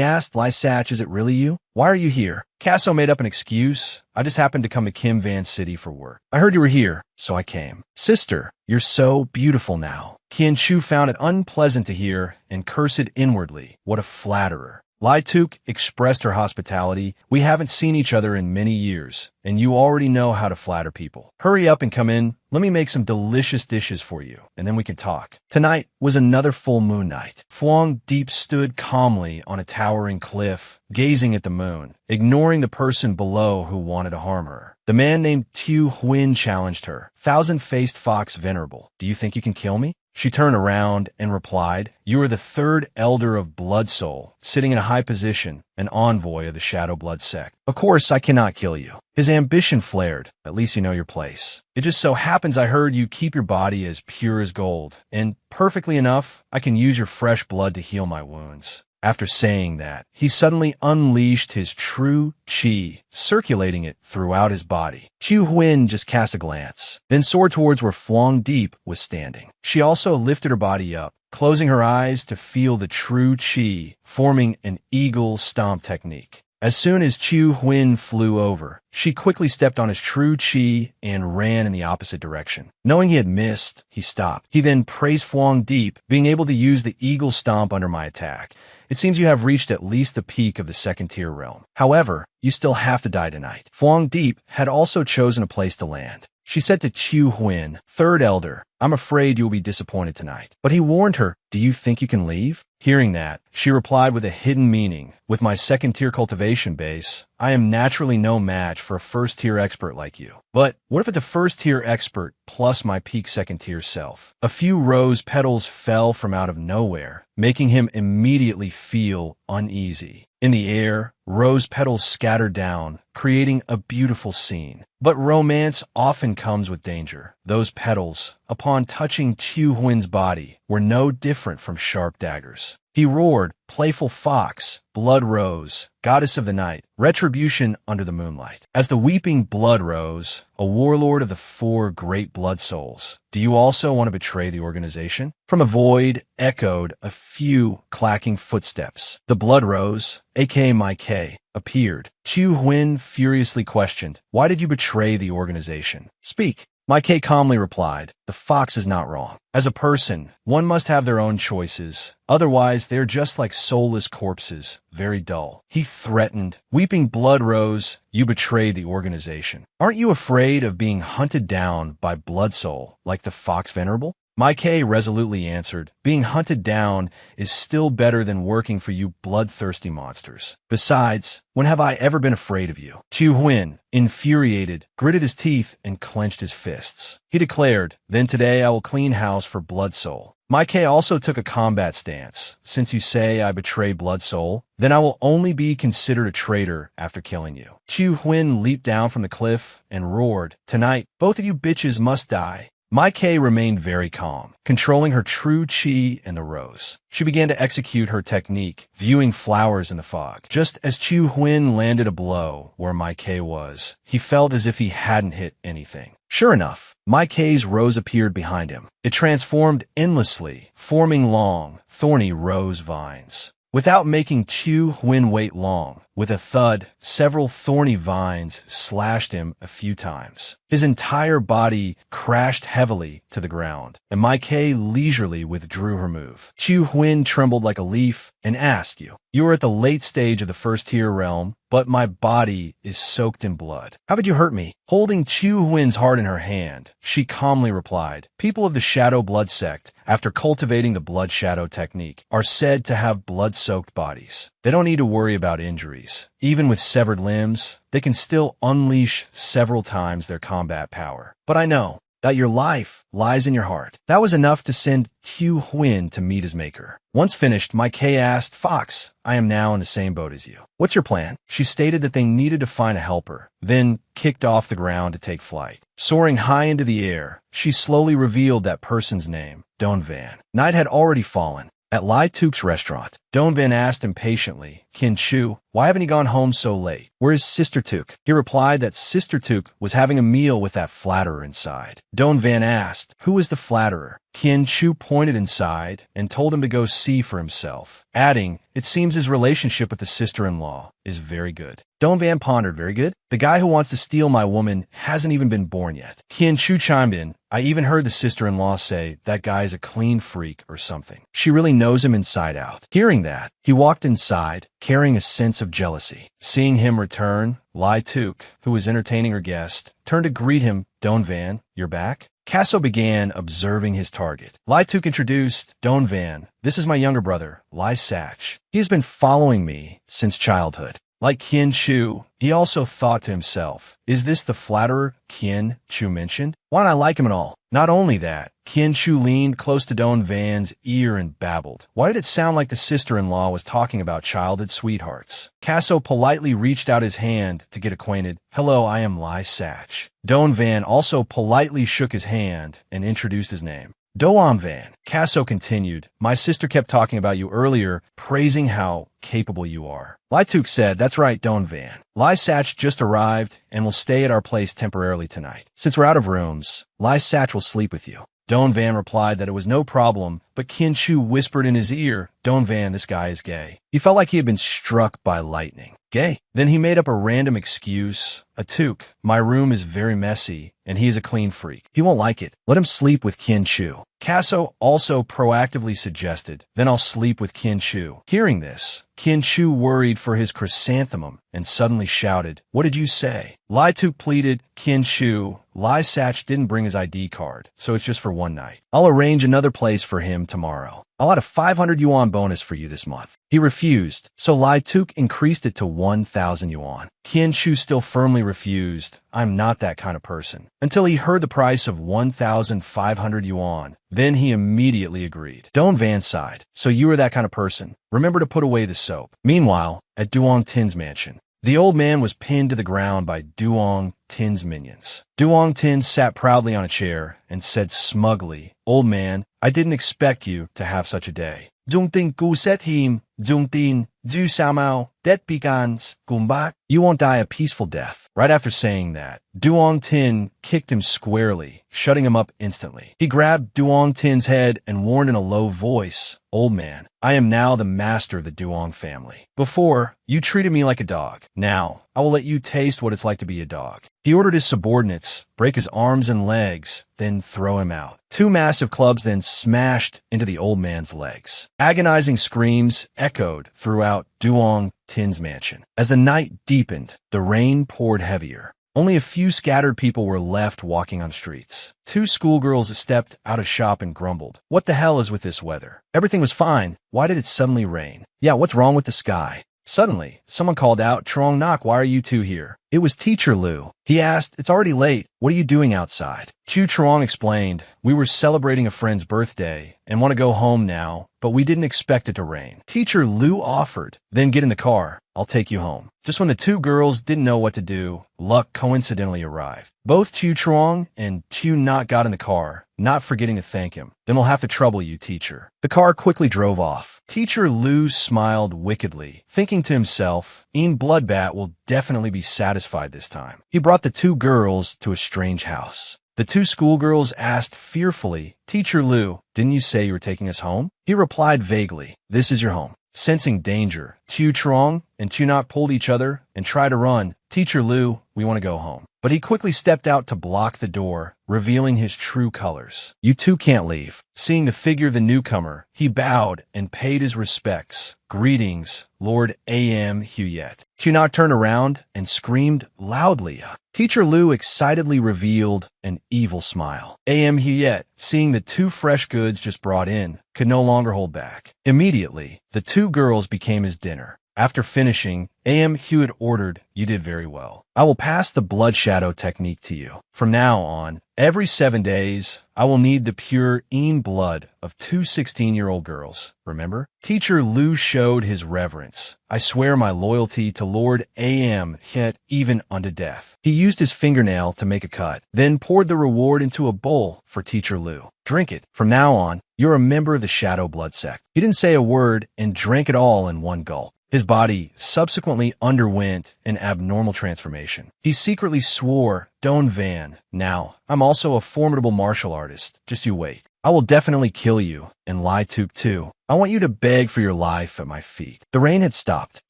asked, Lai Sach, is it really you? Why are you here? Casso made up an excuse. I just happened to come to Kim Van City for work. I heard you were here, so I came. Sister, you're so beautiful now. Qian Chu found it unpleasant to hear and cursed inwardly. What a flatterer. Lai Tuk expressed her hospitality. We haven't seen each other in many years, and you already know how to flatter people. Hurry up and come in. Let me make some delicious dishes for you, and then we can talk. Tonight was another full moon night. Phuong Deep stood calmly on a towering cliff, gazing at the moon, ignoring the person below who wanted to harm her. The man named Tu Huin challenged her. Thousand-faced fox venerable, do you think you can kill me? She turned around and replied, You are the third elder of Blood Soul, sitting in a high position, an envoy of the Shadow Blood sect. Of course, I cannot kill you. His ambition flared. At least you know your place. It just so happens I heard you keep your body as pure as gold, and perfectly enough, I can use your fresh blood to heal my wounds. After saying that, he suddenly unleashed his true qi, circulating it throughout his body. Chu Huin just cast a glance, then soared towards where Phuong Deep was standing. She also lifted her body up, closing her eyes to feel the true qi, forming an eagle stomp technique. As soon as Chu Huin flew over, she quickly stepped on his true qi and ran in the opposite direction. Knowing he had missed, he stopped. He then praised Phuong Deep, being able to use the eagle stomp under my attack. It seems you have reached at least the peak of the second-tier realm. However, you still have to die tonight. Phuong Deep had also chosen a place to land. She said to Chu Huin, Third Elder, I'm afraid you will be disappointed tonight. But he warned her, Do you think you can leave? Hearing that, she replied with a hidden meaning, With my second-tier cultivation base, I am naturally no match for a first-tier expert like you. But what if it's a first-tier expert plus my peak second-tier self? A few rose petals fell from out of nowhere, making him immediately feel uneasy. In the air, rose petals scattered down, creating a beautiful scene. But romance often comes with danger. Those petals, upon touching Chu Huin's body, were no different from sharp daggers. He roared, Playful fox, blood rose, goddess of the night, retribution under the moonlight. As the weeping blood rose, a warlord of the four great blood souls, do you also want to betray the organization? From a void echoed a few clacking footsteps. The blood rose, aka my K, appeared. Chu Huin furiously questioned, Why did you betray the organization? Speak. My K calmly replied, The fox is not wrong. As a person, one must have their own choices. Otherwise, they're just like soulless corpses, very dull. He threatened. Weeping blood rose, You betrayed the organization. Aren't you afraid of being hunted down by Blood Soul, like the fox venerable? My K resolutely answered, Being hunted down is still better than working for you bloodthirsty monsters. Besides, when have I ever been afraid of you? Chu Huin, infuriated, gritted his teeth and clenched his fists. He declared, Then today I will clean house for Blood Soul. My K also took a combat stance. Since you say I betray Blood Soul, then I will only be considered a traitor after killing you. Chu Huin leaped down from the cliff and roared, Tonight, both of you bitches must die. My K remained very calm, controlling her true qi and the rose. She began to execute her technique, viewing flowers in the fog. Just as Chu Huin landed a blow where My K was, he felt as if he hadn't hit anything. Sure enough, My K's rose appeared behind him. It transformed endlessly, forming long, thorny rose vines. Without making Chu Huin wait long, with a thud, several thorny vines slashed him a few times. His entire body crashed heavily to the ground, and My K leisurely withdrew her move. Chu Huin trembled like a leaf and asked, You are at the late stage of the first-tier realm, but my body is soaked in blood. How could you hurt me? Holding Chu Huin's heart in her hand, she calmly replied, People of the Shadow Blood sect, after cultivating the Blood Shadow technique, are said to have blood-soaked bodies. They don't need to worry about injuries. Even with severed limbs, they can still unleash several times their combat power. But I know that your life lies in your heart. That was enough to send Tu Huin to meet his maker. Once finished, my K asked, Fox, I am now in the same boat as you. What's your plan? She stated that they needed to find a helper, then kicked off the ground to take flight. Soaring high into the air, she slowly revealed that person's name, Don Van. Night had already fallen. At Lai Tuk's restaurant, Don Van asked impatiently, Kin Chu, why haven't you gone home so late? Where is Sister Tuk? He replied that Sister Tuk was having a meal with that flatterer inside. Don Van asked, who is the flatterer? Kin Chu pointed inside and told him to go see for himself, adding, it seems his relationship with the sister-in-law is very good. Don Van pondered, very good? The guy who wants to steal my woman hasn't even been born yet. Kin Chu chimed in, I even heard the sister-in-law say that guy is a clean freak or something. She really knows him inside out. Hearing that, he walked inside, carrying a sense of jealousy. Seeing him return, Lai Tuk, who was entertaining her guest, turned to greet him, Don Van, you're back? Casso began observing his target. Lai Tuk introduced, Don Van, this is my younger brother, Lai Sach. He has been following me since childhood. Like Kin Chu, he also thought to himself, is this the flatterer Kin Chu mentioned? Why don't I like him at all? Not only that, Kin Chu leaned close to Don Van's ear and babbled. Why did it sound like the sister-in-law was talking about childhood sweethearts? Casso politely reached out his hand to get acquainted. Hello, I am Lai Sach. Don Van also politely shook his hand and introduced his name. Doam Van. Casso continued, my sister kept talking about you earlier, praising how capable you are. Lai Tuk said, that's right, Don Van. Lai Sach just arrived and will stay at our place temporarily tonight. Since we're out of rooms, Lai Sach will sleep with you. Don Van replied that it was no problem, but Kin Chu whispered in his ear, Don Van, this guy is gay. He felt like he had been struck by lightning. Gay? Then he made up a random excuse. A Tuk, my room is very messy, and he is a clean freak. He won't like it. Let him sleep with Kin Chu. Casso also proactively suggested, then I'll sleep with Kin Chu. Hearing this, Kin Chu worried for his chrysanthemum and suddenly shouted, what did you say? Lai Tuk pleaded, Kin Chu, Lai Sach didn't bring his ID card, so it's just for one night. I'll arrange another place for him tomorrow. I'll add a 500 yuan bonus for you this month. He refused, so Lai Tuk increased it to 1,000 yuan. Kin Chu still firmly refused, I'm not that kind of person, until he heard the price of 1,500 yuan. Then he immediately agreed. Don Van sighed, so you are that kind of person. Remember to put away the soap. Meanwhile, at Duong Tin's mansion, the old man was pinned to the ground by Duong Tin's minions. Duong Tin sat proudly on a chair and said smugly, old man, I didn't expect you to have such a day. Dung Tin Gu set him, Dung Tin, Du Samao, Det Begans, Gumbak. You won't die a peaceful death. Right after saying that, Duong Tin kicked him squarely, shutting him up instantly. He grabbed Duong Tin's head and warned in a low voice, old man, I am now the master of the Duong family. Before, you treated me like a dog. Now, I will let you taste what it's like to be a dog. He ordered his subordinates, break his arms and legs, then throw him out. Two massive clubs then smashed into the old man's legs. Agonizing screams echoed throughout Duong Tin's mansion. As the night deepened, the rain poured heavier. Only a few scattered people were left walking on streets. Two schoolgirls stepped out of shop and grumbled. What the hell is with this weather? Everything was fine. Why did it suddenly rain? Yeah, what's wrong with the sky? Suddenly, someone called out, Trong Nok, why are you two here? It was Teacher Lu. He asked, it's already late. What are you doing outside? Chu Trong explained, we were celebrating a friend's birthday and want to go home now, but we didn't expect it to rain. Teacher Lu offered, then get in the car. I'll take you home. Just when the two girls didn't know what to do, luck coincidentally arrived. Both Chu Trong and Chu Nok got in the car, not forgetting to thank him. Then we'll have to trouble you, teacher. The car quickly drove off. Teacher Lu smiled wickedly, thinking to himself, Ian Bloodbat will definitely be satisfied this time. He brought the two girls to a strange house. The two schoolgirls asked fearfully, Teacher Lu, didn't you say you were taking us home? He replied vaguely, this is your home. Sensing danger, Chu Trong and Chu Nok pulled each other and tried to run. Teacher Lu, we want to go home. But he quickly stepped out to block the door, revealing his true colors. You two can't leave. Seeing the figure of the newcomer, he bowed and paid his respects. Greetings, Lord A.M. Huyet. Chu Nok turned around and screamed loudly. Teacher Lu excitedly revealed an evil smile. A.M. Huyet, seeing the two fresh goods just brought in, could no longer hold back. Immediately, the two girls became his dinner. After finishing, A.M. Hewitt ordered, "You did very well. I will pass the blood shadow technique to you. From now on, every 7 days, I will need the pure blood of two 16-year-old girls. Remember?" Teacher Liu showed his reverence. "I swear my loyalty to Lord A.M. Hewitt even unto death." He used his fingernail to make a cut, then poured the reward into a bowl for Teacher Liu. "Drink it. From now on, you're a member of the Shadow Blood sect." He didn't say a word and drank it all in one gulp. His body subsequently underwent an abnormal transformation. He secretly swore, "Don Van, now, I'm also a formidable martial artist. Just you wait. I will definitely kill you, and Lai Tup too. I want you to beg for your life at my feet." The rain had stopped.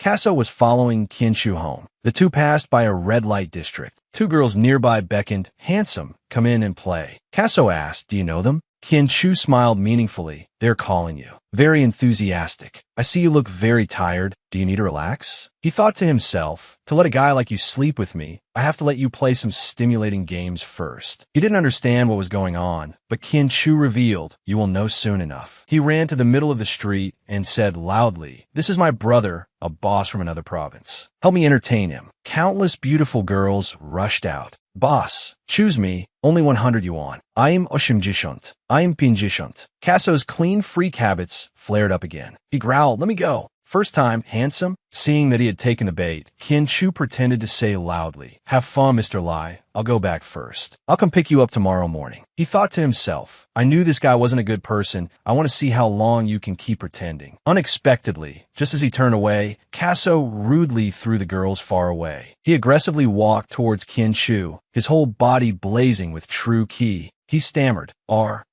Casso was following Qinshu home. The two passed by a red light district. Two girls nearby beckoned, "Handsome, come in and play." Casso asked, "Do you know them?" Qinshu smiled meaningfully. "They're calling you." Very enthusiastic. "I see you look very tired. Do you need to relax?" He thought to himself, "To let a guy like you sleep with me, I have to let you play some stimulating games first." He didn't understand what was going on, but Qinshu revealed, "You will know soon enough." He ran to the middle of the street and said loudly, "This is my brother, a boss from another province. Help me entertain him." Countless beautiful girls rushed out. "Boss, choose me, only 100 yuan. I am Oshimjishunt. I am Pinjishunt." Casso's clean freak habits flared up again. He growled, "Let me go." First time, handsome? Seeing that he had taken the bait, Qinshu pretended to say loudly, "Have fun, Mr. Lai. I'll go back first. I'll come pick you up tomorrow morning." He thought to himself, "I knew this guy wasn't a good person. I want to see how long you can keep pretending." Unexpectedly, just as he turned away, Casso rudely threw the girls far away. He aggressively walked towards Qinshu, his whole body blazing with true ki. He stammered,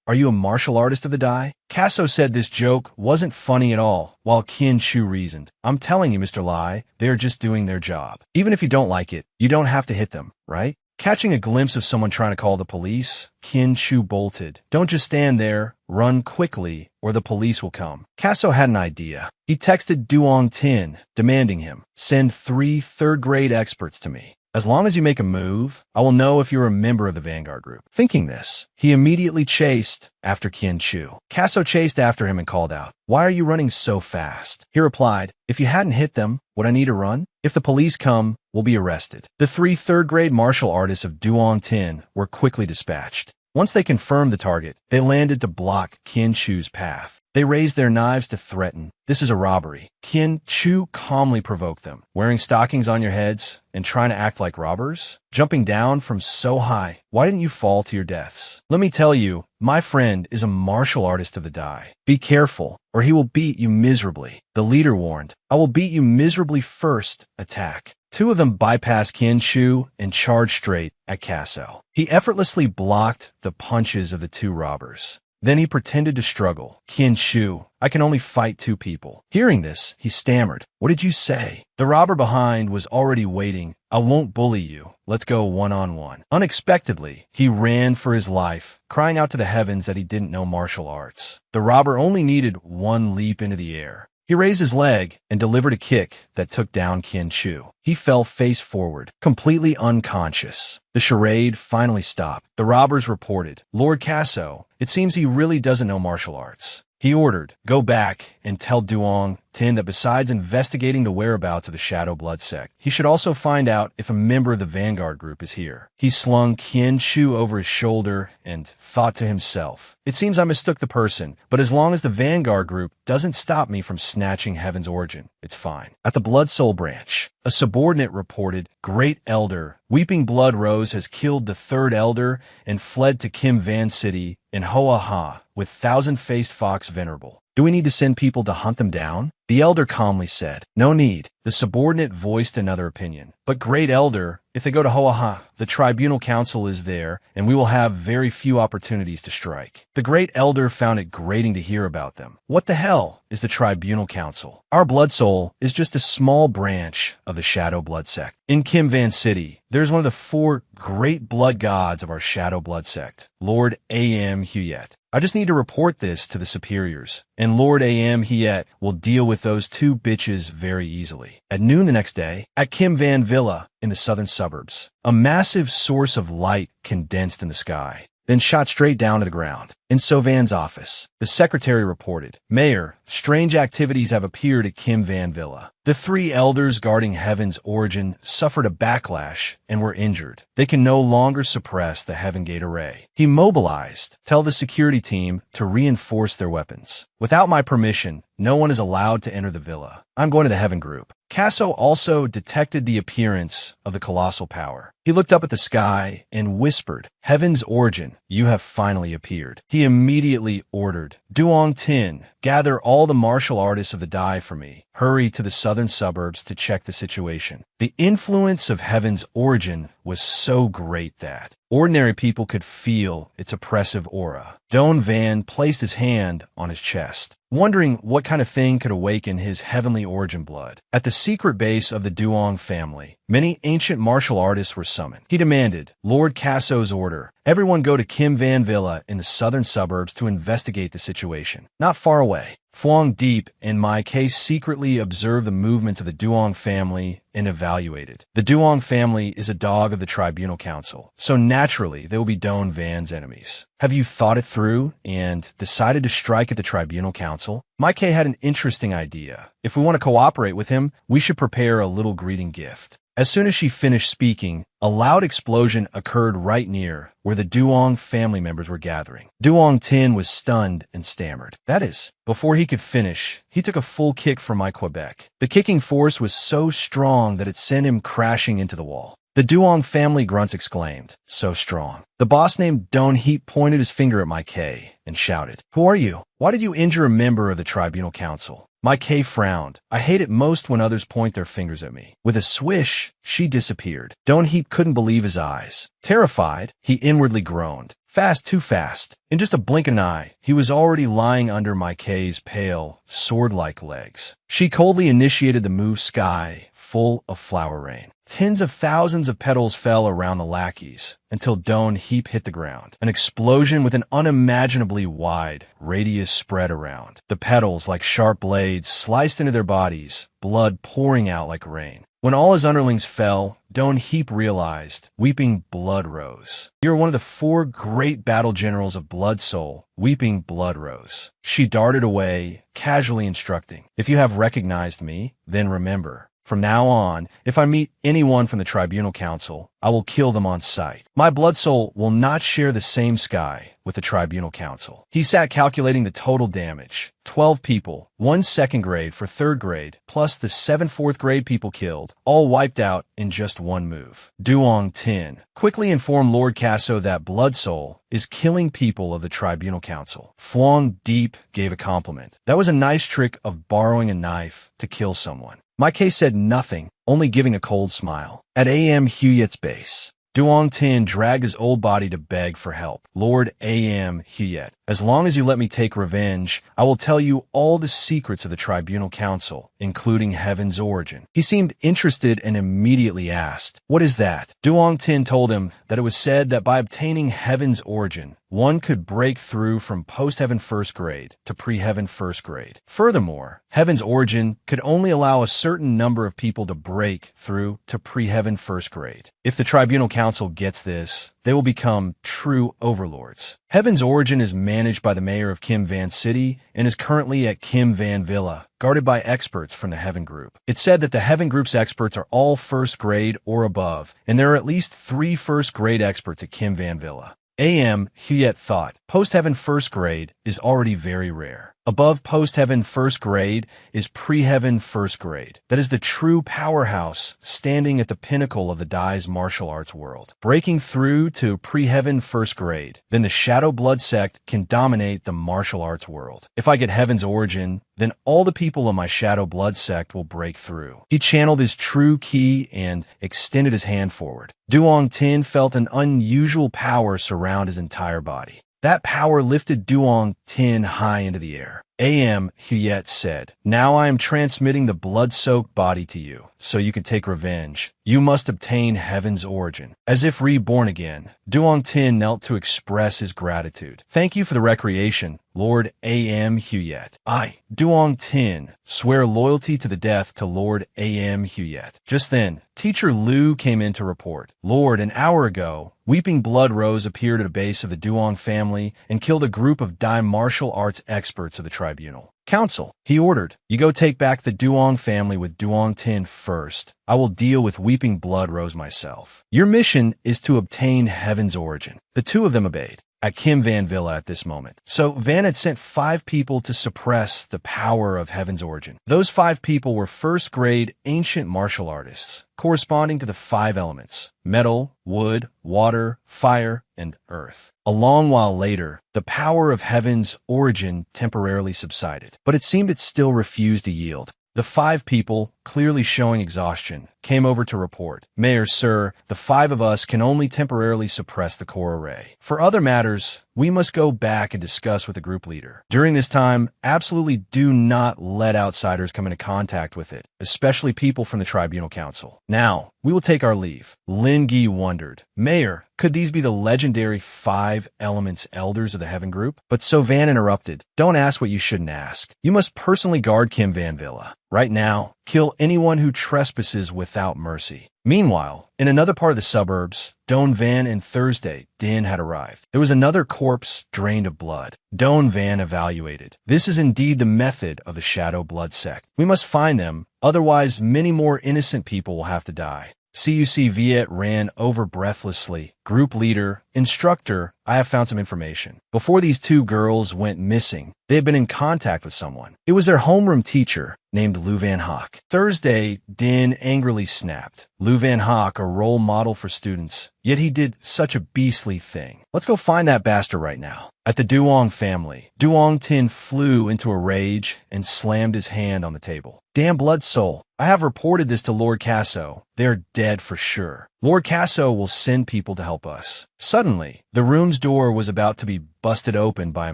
Are you a martial artist of the die?" Casso said this joke wasn't funny at all, while Qinshu reasoned, "I'm telling you, Mr. Lai, they are just doing their job. Even if you don't like it, you don't have to hit them, right?" Catching a glimpse of someone trying to call the police, Qinshu bolted. "Don't just stand there. Run quickly, or the police will come." Casso had an idea. He texted Duong Tin, demanding him, "Send 3 third-grade experts to me. As long as you make a move, I will know if you're a member of the Vanguard group." Thinking this, he immediately chased after Qinshu. Casso chased after him and called out, "Why are you running so fast?" He replied, "If you hadn't hit them, would I need to run? If the police come, we'll be arrested." The 3 third-grade martial artists of Duong Tin were quickly dispatched. Once they confirmed the target, they landed to block Qinshu's path. They raised their knives to threaten. "This is a robbery." Qinshu calmly provoked them. "Wearing stockings on your heads and trying to act like robbers? Jumping down from so high, why didn't you fall to your deaths? Let me tell you, my friend is a martial artist of the die. Be careful, or he will beat you miserably." The leader warned, "I will beat you miserably first. Attack." 2 of them bypassed Qinshu and charged straight at Casso. He effortlessly blocked the punches of the 2 robbers. Then he pretended to struggle. "Qinshu, I can only fight 2 people." Hearing this, he stammered, "What did you say?" The robber behind was already waiting. "I won't bully you. Let's go one-on-one." Unexpectedly, he ran for his life, crying out to the heavens that he didn't know martial arts. The robber only needed 1 leap into the air. He raised his leg and delivered a kick that took down Qinshu. He fell face forward, completely unconscious. The charade finally stopped. The robbers reported, "Lord Casso, it seems he really doesn't know martial arts." He ordered, "Go back and tell Duong Tin that besides investigating the whereabouts of the Shadow Blood sect, he should also find out if a member of the Vanguard group is here." He slung Qinshu over his shoulder and thought to himself, "It seems I mistook the person, but as long as the Vanguard group doesn't stop me from snatching Heaven's origin, it's fine." At the Blood Soul branch, a subordinate reported, "Great Elder, Weeping Blood Rose has killed the 3rd Elder and fled to Kim Van City in Hoa Ha with Thousand-Faced Fox Venerable. Do we need to send people to hunt them down?" The elder calmly said, "No need." The subordinate voiced another opinion. "But Great Elder, if they go to Hoaha, the Tribunal Council is there, and we will have very few opportunities to strike." The Great Elder found it grating to hear about them. "What the hell is the Tribunal Council? Our Blood Soul is just a small branch of the Shadow Blood sect. In Kim Van City, there's one of the 4 great blood gods of our Shadow Blood sect, Lord A.M. Hewitt. I just need to report this to the superiors, and Lord A.M. Hewitt will deal with those 2 bitches very easily." At noon the next day, at Kim Van Villa in the southern suburbs, a massive source of light condensed in the sky. then shot straight down to the ground. In Sovan's office, the secretary reported, "Mayor, strange activities have appeared at Kim Van Villa. The three elders guarding Heaven's origin suffered a backlash and were injured. They can no longer suppress the Heaven Gate array." He mobilized. "Tell the security team to reinforce their weapons. Without my permission, no one is allowed to enter the villa. I'm going to the Heaven Group." Casso also detected the appearance of the colossal power. He looked up at the sky and whispered, "Heaven's origin, you have finally appeared." He immediately ordered, "Duong Tin, gather all the martial artists of the Dai for me. Hurry to the southern suburbs to check the situation." The influence of Heaven's origin was so great that ordinary people could feel its oppressive aura. Don Van placed his hand on his chest, wondering what kind of thing could awaken his heavenly origin blood. At the secret base of the Duong family, many ancient martial artists were summoned. He demanded, Lord Casso's order, everyone go to Kim Van Villa in the southern suburbs to investigate the situation. Not far away, Phuong Deep and Mai Case secretly observed the movements of the Duong family and evaluated. The Duong family is a dog of the Tribunal Council, so naturally they will be Don Van's enemies. Have you thought it through and decided to strike at the Tribunal Council? Mai Case had an interesting idea. If we want to cooperate with him, we should prepare a little greeting gift. As soon as she finished speaking, a loud explosion occurred right near where the Duong family members were gathering. Duong Tin was stunned and stammered. That is, before he could finish, he took a full kick from my Quebec. The kicking force was so strong that it sent him crashing into the wall. The Duong family grunts exclaimed, "So strong." The boss named Don Heap pointed his finger at Mai Case and shouted, "Who are you? Why did you injure a member of the Tribunal Council?" Mai Case frowned. "I hate it most when others point their fingers at me." With a swish, she disappeared. Don Heap couldn't believe his eyes. Terrified, he inwardly groaned. Fast, too fast. In just a blink of an eye, he was already lying under Mai Case's pale, sword-like legs. She coldly initiated the move Sky, full of flower rain. Tens of thousands of petals fell around the lackeys until Don Heap hit the ground. An explosion with an unimaginably wide radius spread around. The petals, like sharp blades, sliced into their bodies, blood pouring out like rain. When all his underlings fell, Don Heap realized, weeping blood rose. "You're one of the 4 great battle generals of Blood Soul," weeping blood rose. She darted away, casually instructing, "If you have recognized me, then remember, from now on, if I meet anyone from the Tribunal Council, I will kill them on sight. My blood soul will not share the same sky with the Tribunal Council." He sat calculating the total damage. 12 people, 1 second grade for 3rd grade, plus the 7 4th grade people killed, all wiped out in just one move. Duong Tin quickly informed Lord Casso that Blood Soul is killing people of the Tribunal Council. Phuong Deep gave a compliment. That was a nice trick of borrowing a knife to kill someone. Mai Case said nothing, only giving a cold smile. At A.M. Huyet's base, Duong Tin dragged his old body to beg for help. "Lord A.M. Huyet, as long as you let me take revenge, I will tell you all the secrets of the Tribunal Council, including Heaven's origin." He seemed interested and immediately asked, "What is that?" Duong Tin told him that it was said that by obtaining Heaven's origin, one could break through from post-Heaven 1st grade to pre-Heaven 1st grade. Furthermore, Heaven's origin could only allow a certain number of people to break through to pre-Heaven 1st grade. If the Tribunal Council gets this, they will become true overlords. Heaven's origin is managed by the mayor of Kim Van City and is currently at Kim Van Villa, guarded by experts from the Heaven Group. It's said that the Heaven Group's experts are all 1st grade or above, and there are at least 3 1st grade experts at Kim Van Villa. A.M. Huyet thought, post-Heaven 1st grade is already very rare. Above post-Heaven 1st grade is pre-Heaven 1st grade. That is the true powerhouse standing at the pinnacle of the Dai's martial arts world. Breaking through to pre-Heaven 1st grade, then the Shadow Blood sect can dominate the martial arts world. If I get Heaven's origin, then all the people of my Shadow Blood sect will break through. He channeled his true ki and extended his hand forward. Duong Tin felt an unusual power surround his entire body. That power lifted Duong Tin high into the air. A.M. Huyet said, "Now I am transmitting the blood-soaked body to you, so you can take revenge. You must obtain heaven's origin." As if reborn again, Duong Tin knelt to express his gratitude. "Thank you for the recreation, Lord A.M. Huyet. I, Duong Tin, swear loyalty to the death to Lord A.M. Huyet." Just then, Teacher Liu came in to report. "Lord, an hour ago, Weeping Blood Rose appeared at a base of the Duong family and killed a group of Dai martial arts experts of the tribunal. Council," he ordered, "you go take back the Duong family with Duong Tin first. I will deal with Weeping Blood Rose myself. Your mission is to obtain heaven's origin." The two of them obeyed at Kim Van Villa at this moment. So Van had sent 5 people to suppress the power of heaven's origin. Those 5 people were first-grade ancient martial artists, corresponding to the 5 elements: metal, wood, water, fire, and earth. A long while later, the power of heaven's origin temporarily subsided, but it seemed it still refused to yield. The 5 people, clearly showing exhaustion, came over to report, "Mayor, sir, the 5 of us can only temporarily suppress the core array. For other matters, we must go back and discuss with the group leader. During this time, absolutely do not let outsiders come into contact with it, especially people from the Tribunal Council. Now, we will take our leave." Lin Gi wondered, "Mayor, could these be the legendary 5 elements elders of the Heaven Group?" But So Van interrupted, "Don't ask what you shouldn't ask. You must personally guard Kim Van Villa. Right now, kill anyone who trespasses without mercy." Meanwhile, in another part of the suburbs, Don Van and Thursday Din had arrived. There was another corpse drained of blood. Don Van evaluated. "This is indeed the method of the Shadow Blood sect. We must find them, otherwise many more innocent people will have to die." CUC Viet ran over breathlessly. "Group leader, instructor, I have found some information. Before these 2 girls went missing, they had been in contact with someone. It was their homeroom teacher, named Lou Van Hock." Thursday, Din angrily snapped. "Lou Van Hock, a role model for students, yet he did such a beastly thing. Let's go find that bastard right now." At the Duong family, Duong Tin flew into a rage and slammed his hand on the table. "Damn blood soul, I have reported this to Lord Casso. They're dead for sure. Lord Casso will send people to help us." Suddenly, the room's door was about to be busted open by a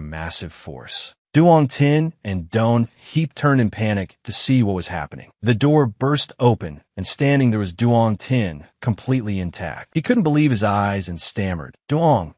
massive force. Duong Tin and Don Heap turned in panic to see what was happening. The door burst open, and standing there was Duong Tin, completely intact. He couldn't believe his eyes and stammered, Duong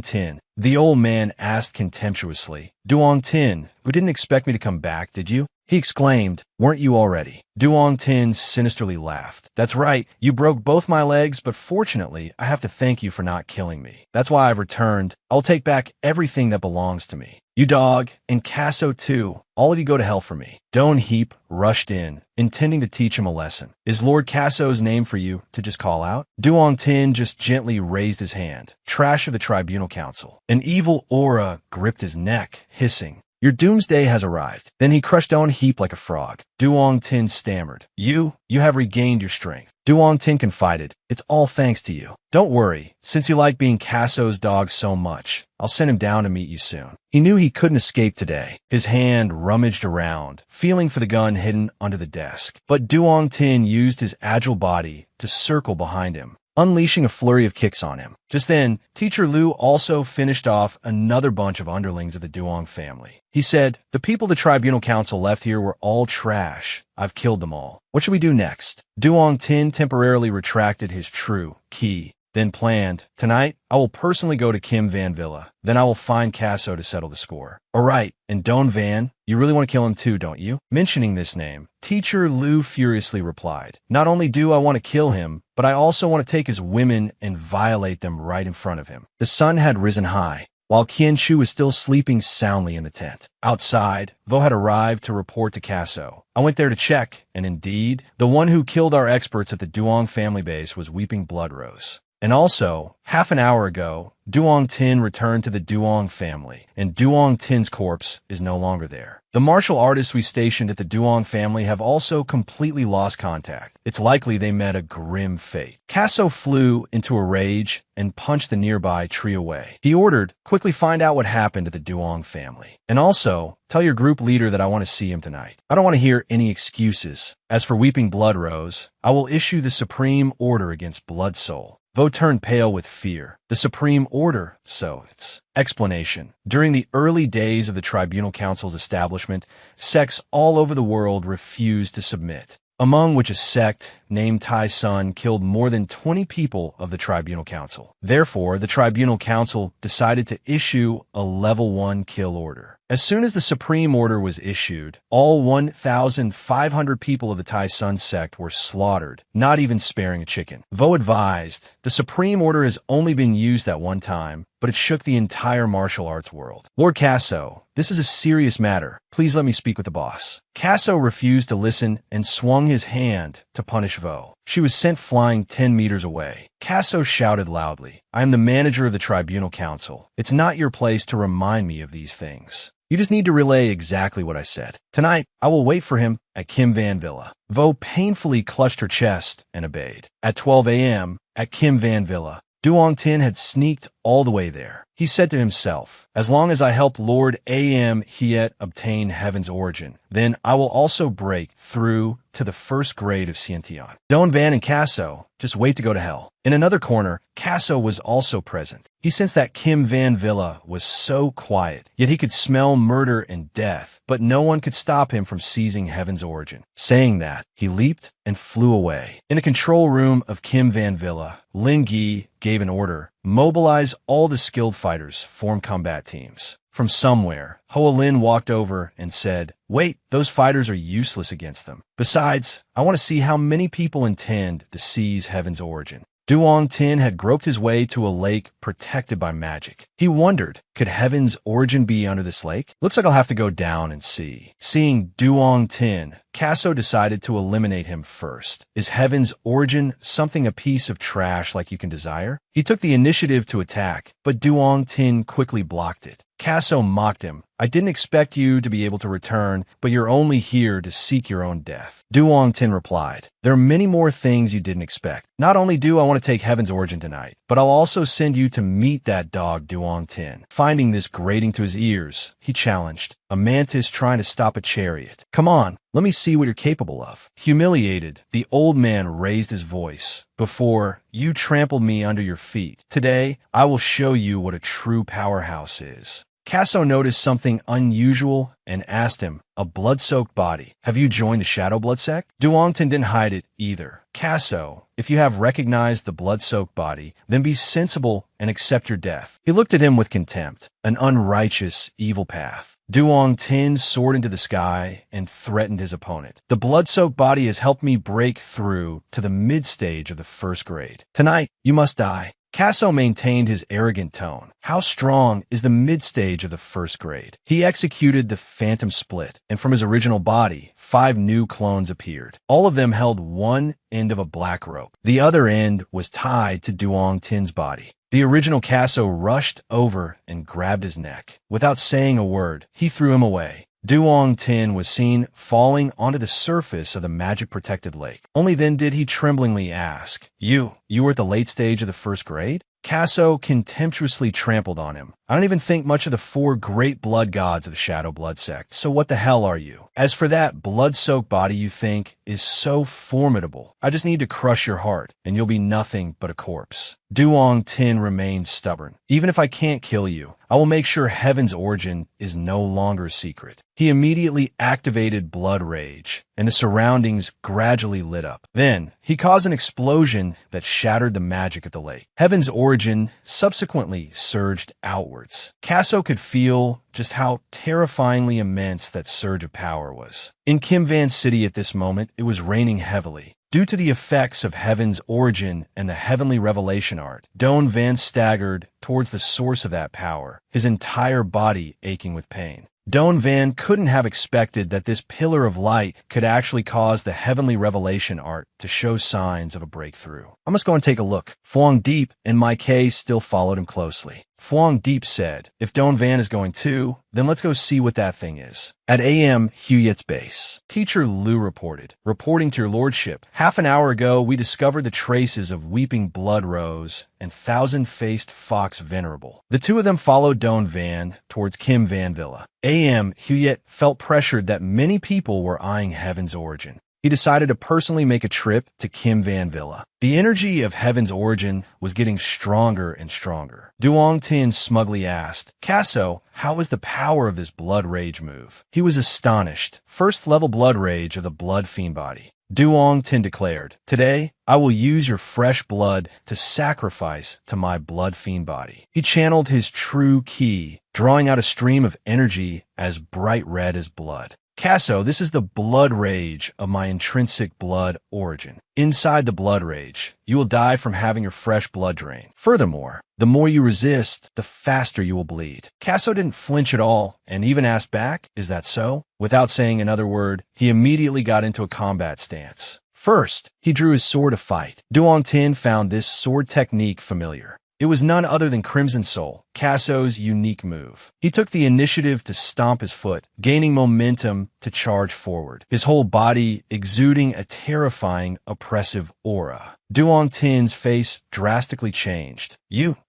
Tin." The old man asked contemptuously, "Duong Tin, you didn't expect me to come back, did you?" He exclaimed, "Weren't you already?" Duong Tin sinisterly laughed. "That's right, you broke both my legs, but fortunately, I have to thank you for not killing me. That's why I've returned. I'll take back everything that belongs to me. You dog, and Casso too. All of you go to hell for me." Don Heap rushed in, intending to teach him a lesson. "Is Lord Casso's name for you to just call out?" Duong Tin just gently raised his hand. "Trash of the Tribunal Council." An evil aura gripped his neck, hissing, "Your doomsday has arrived." Then he crushed Don Heap like a frog. Duong Tin stammered, You have regained your strength." Duong Tin confided, "It's all thanks to you. Don't worry, since you like being Casso's dog so much, I'll send him down to meet you soon." He knew he couldn't escape today. His hand rummaged around, feeling for the gun hidden under the desk. But Duong Tin used his agile body to circle behind him, unleashing a flurry of kicks on him. Just then, Teacher Liu also finished off another bunch of underlings of the Duong family. He said, "The people the Tribunal Council left here were all trash. I've killed them all. What should we do next?" Duong Tin temporarily retracted his true key, then planned, "Tonight, I will personally go to Kim Van Villa. Then I will find Casso to settle the score." "All right, and Don Van, you really want to kill him too, don't you?" Mentioning this name, Teacher Liu furiously replied, "Not only do I want to kill him, but I also want to take his women and violate them right in front of him." The sun had risen high, while Qian Chu was still sleeping soundly in the tent. Outside, Vo had arrived to report to Casso. "I went there to check, and indeed, the one who killed our experts at the Duong family base was Weeping Blood Rose. And also, half an hour ago, Duong Tin returned to the Duong family, and Duong Tin's corpse is no longer there. The martial artists we stationed at the Duong family have also completely lost contact. It's likely they met a grim fate." Casso flew into a rage and punched the nearby tree away. He ordered, "Quickly find out what happened to the Duong family. And also, tell your group leader that I want to see him tonight. I don't want to hear any excuses. As for Weeping Blood Rose, I will issue the supreme order against Blood Soul." Vo turned pale with fear. The Supreme Order, so it's... Explanation. During the early days of the Tribunal Council's establishment, sects all over the world refused to submit, among which a sect named Tai Sun killed more than 20 people of the Tribunal Council. Therefore, the Tribunal Council decided to issue a Level 1 kill order. As soon as the Supreme Order was issued, all 1,500 people of the Tai Sun sect were slaughtered, not even sparing a chicken. Vo advised, the Supreme Order has only been used at one time, but it shook the entire martial arts world. Lord Casso, this is a serious matter. Please let me speak with the boss. Casso refused to listen and swung his hand to punish Vo. She was sent flying 10 meters away. Casso shouted loudly, I am the manager of the Tribunal Council. It's not your place to remind me of these things. You just need to relay exactly what I said. Tonight, I will wait for him at Kim Van Villa. Vo painfully clutched her chest and obeyed. At 12 a.m., at Kim Van Villa, Duong Tin had sneaked all the way there. He said to himself, as long as I help Lord A.M. Hiet obtain heaven's origin, then I will also break through to the first grade of Sciention. Don Van and Casso just wait to go to hell. In another corner, Casso was also present. He sensed that Kim Van Villa was so quiet, yet he could smell murder and death, but no one could stop him from seizing heaven's origin. Saying that, he leaped and flew away. In the control room of Kim Van Villa, Lin Gi gave an order, mobilize all the skilled fighters, form combat teams. From somewhere, Hoa Lin walked over and said, wait, those fighters are useless against them. Besides, I want to see how many people intend to seize heaven's origin. Duong Tin had groped his way to a lake protected by magic. He wondered, could heaven's origin be under this lake? Looks like I'll have to go down and see. Seeing Duong Tin, Casso decided to eliminate him first. Is heaven's origin something a piece of trash like you can desire? He took the initiative to attack, but Duong Tin quickly blocked it. Casso mocked him. I didn't expect you to be able to return, but you're only here to seek your own death. Duong Tin replied, there are many more things you didn't expect. Not only do I want to take heaven's origin tonight, but I'll also send you to meet that dog Duong Tin. Finding this grating to his ears, he challenged, a mantis trying to stop a chariot. Come on, let me see what you're capable of. Humiliated, the old man raised his voice. Before, you trampled me under your feet. Today, I will show you what a true powerhouse is. Casso noticed something unusual and asked him, a blood-soaked body. Have you joined the Shadow Blood sect? Duong Tin didn't hide it either. Casso, if you have recognized the blood-soaked body, then be sensible and accept your death. He looked at him with contempt, an unrighteous, evil path. Duong Tin soared into the sky and threatened his opponent. The blood-soaked body has helped me break through to the mid-stage of the first grade. Tonight, you must die. Casso maintained his arrogant tone. How strong is the mid-stage of the first grade? He executed the Phantom Split, and from his original body, 5 new clones appeared. All of them held one end of a black rope. The other end was tied to Duong Tin's body. The original Casso rushed over and grabbed his neck. Without saying a word, he threw him away. Duong Tin was seen falling onto the surface of the magic-protected lake. Only then did he tremblingly ask, You were at the late stage of the first grade? Casso contemptuously trampled on him. I don't even think much of the 4 great blood gods of the Shadow Blood sect, so what the hell are you? As for that blood-soaked body you think is so formidable, I just need to crush your heart, and you'll be nothing but a corpse. Duong Tin remained stubborn. Even if I can't kill you, I will make sure heaven's origin is no longer a secret. He immediately activated blood rage, and the surroundings gradually lit up. Then, he caused an explosion that shattered the magic at the lake. Heaven's origin subsequently surged outwards. Casso could feel just how terrifyingly immense that surge of power was. In Kim Van City at this moment, it was raining heavily. Due to the effects of heaven's origin and the heavenly revelation art, Don Van staggered towards the source of that power, his entire body aching with pain. Don Van couldn't have expected that this pillar of light could actually cause the heavenly revelation art to show signs of a breakthrough. I must go and take a look. Phuong Deep and Mai Kay still followed him closely. Phuong Deep said, if Don Van is going too, then let's go see what that thing is. At A.M. Huyet's base, Teacher Liu reported, reporting to your lordship, half an hour ago we discovered the traces of Weeping Blood Rose and Thousand-Faced Fox Venerable. The two of them followed Don Van towards Kim Van Villa. A.M. Huyet felt pressured that many people were eyeing heaven's origin. He he decided to personally make a trip to Kim Van Villa. The energy of Heaven's origin was getting stronger and stronger. Duong Tin smugly asked, "Casso, how is the power of this blood rage move?" He was astonished. First-level blood rage of the blood fiend body. Duong Tin declared, "Today, I will use your fresh blood to sacrifice to my blood fiend body." He channeled his true ki, drawing out a stream of energy as bright red as blood. "Casso, this is the blood rage of my intrinsic blood origin. Inside the blood rage, you will die from having your fresh blood drained. Furthermore, the more you resist, the faster you will bleed." Casso didn't flinch at all and even asked back, "Is that so?" Without saying another word, he immediately got into a combat stance. First, he drew his sword to fight. Duong Tin found this sword technique familiar. It was none other than Crimson Soul, Casso's unique move. He took the initiative to stomp his foot, gaining momentum to charge forward, his whole body exuding a terrifying, oppressive aura. Duong Tin's face drastically changed.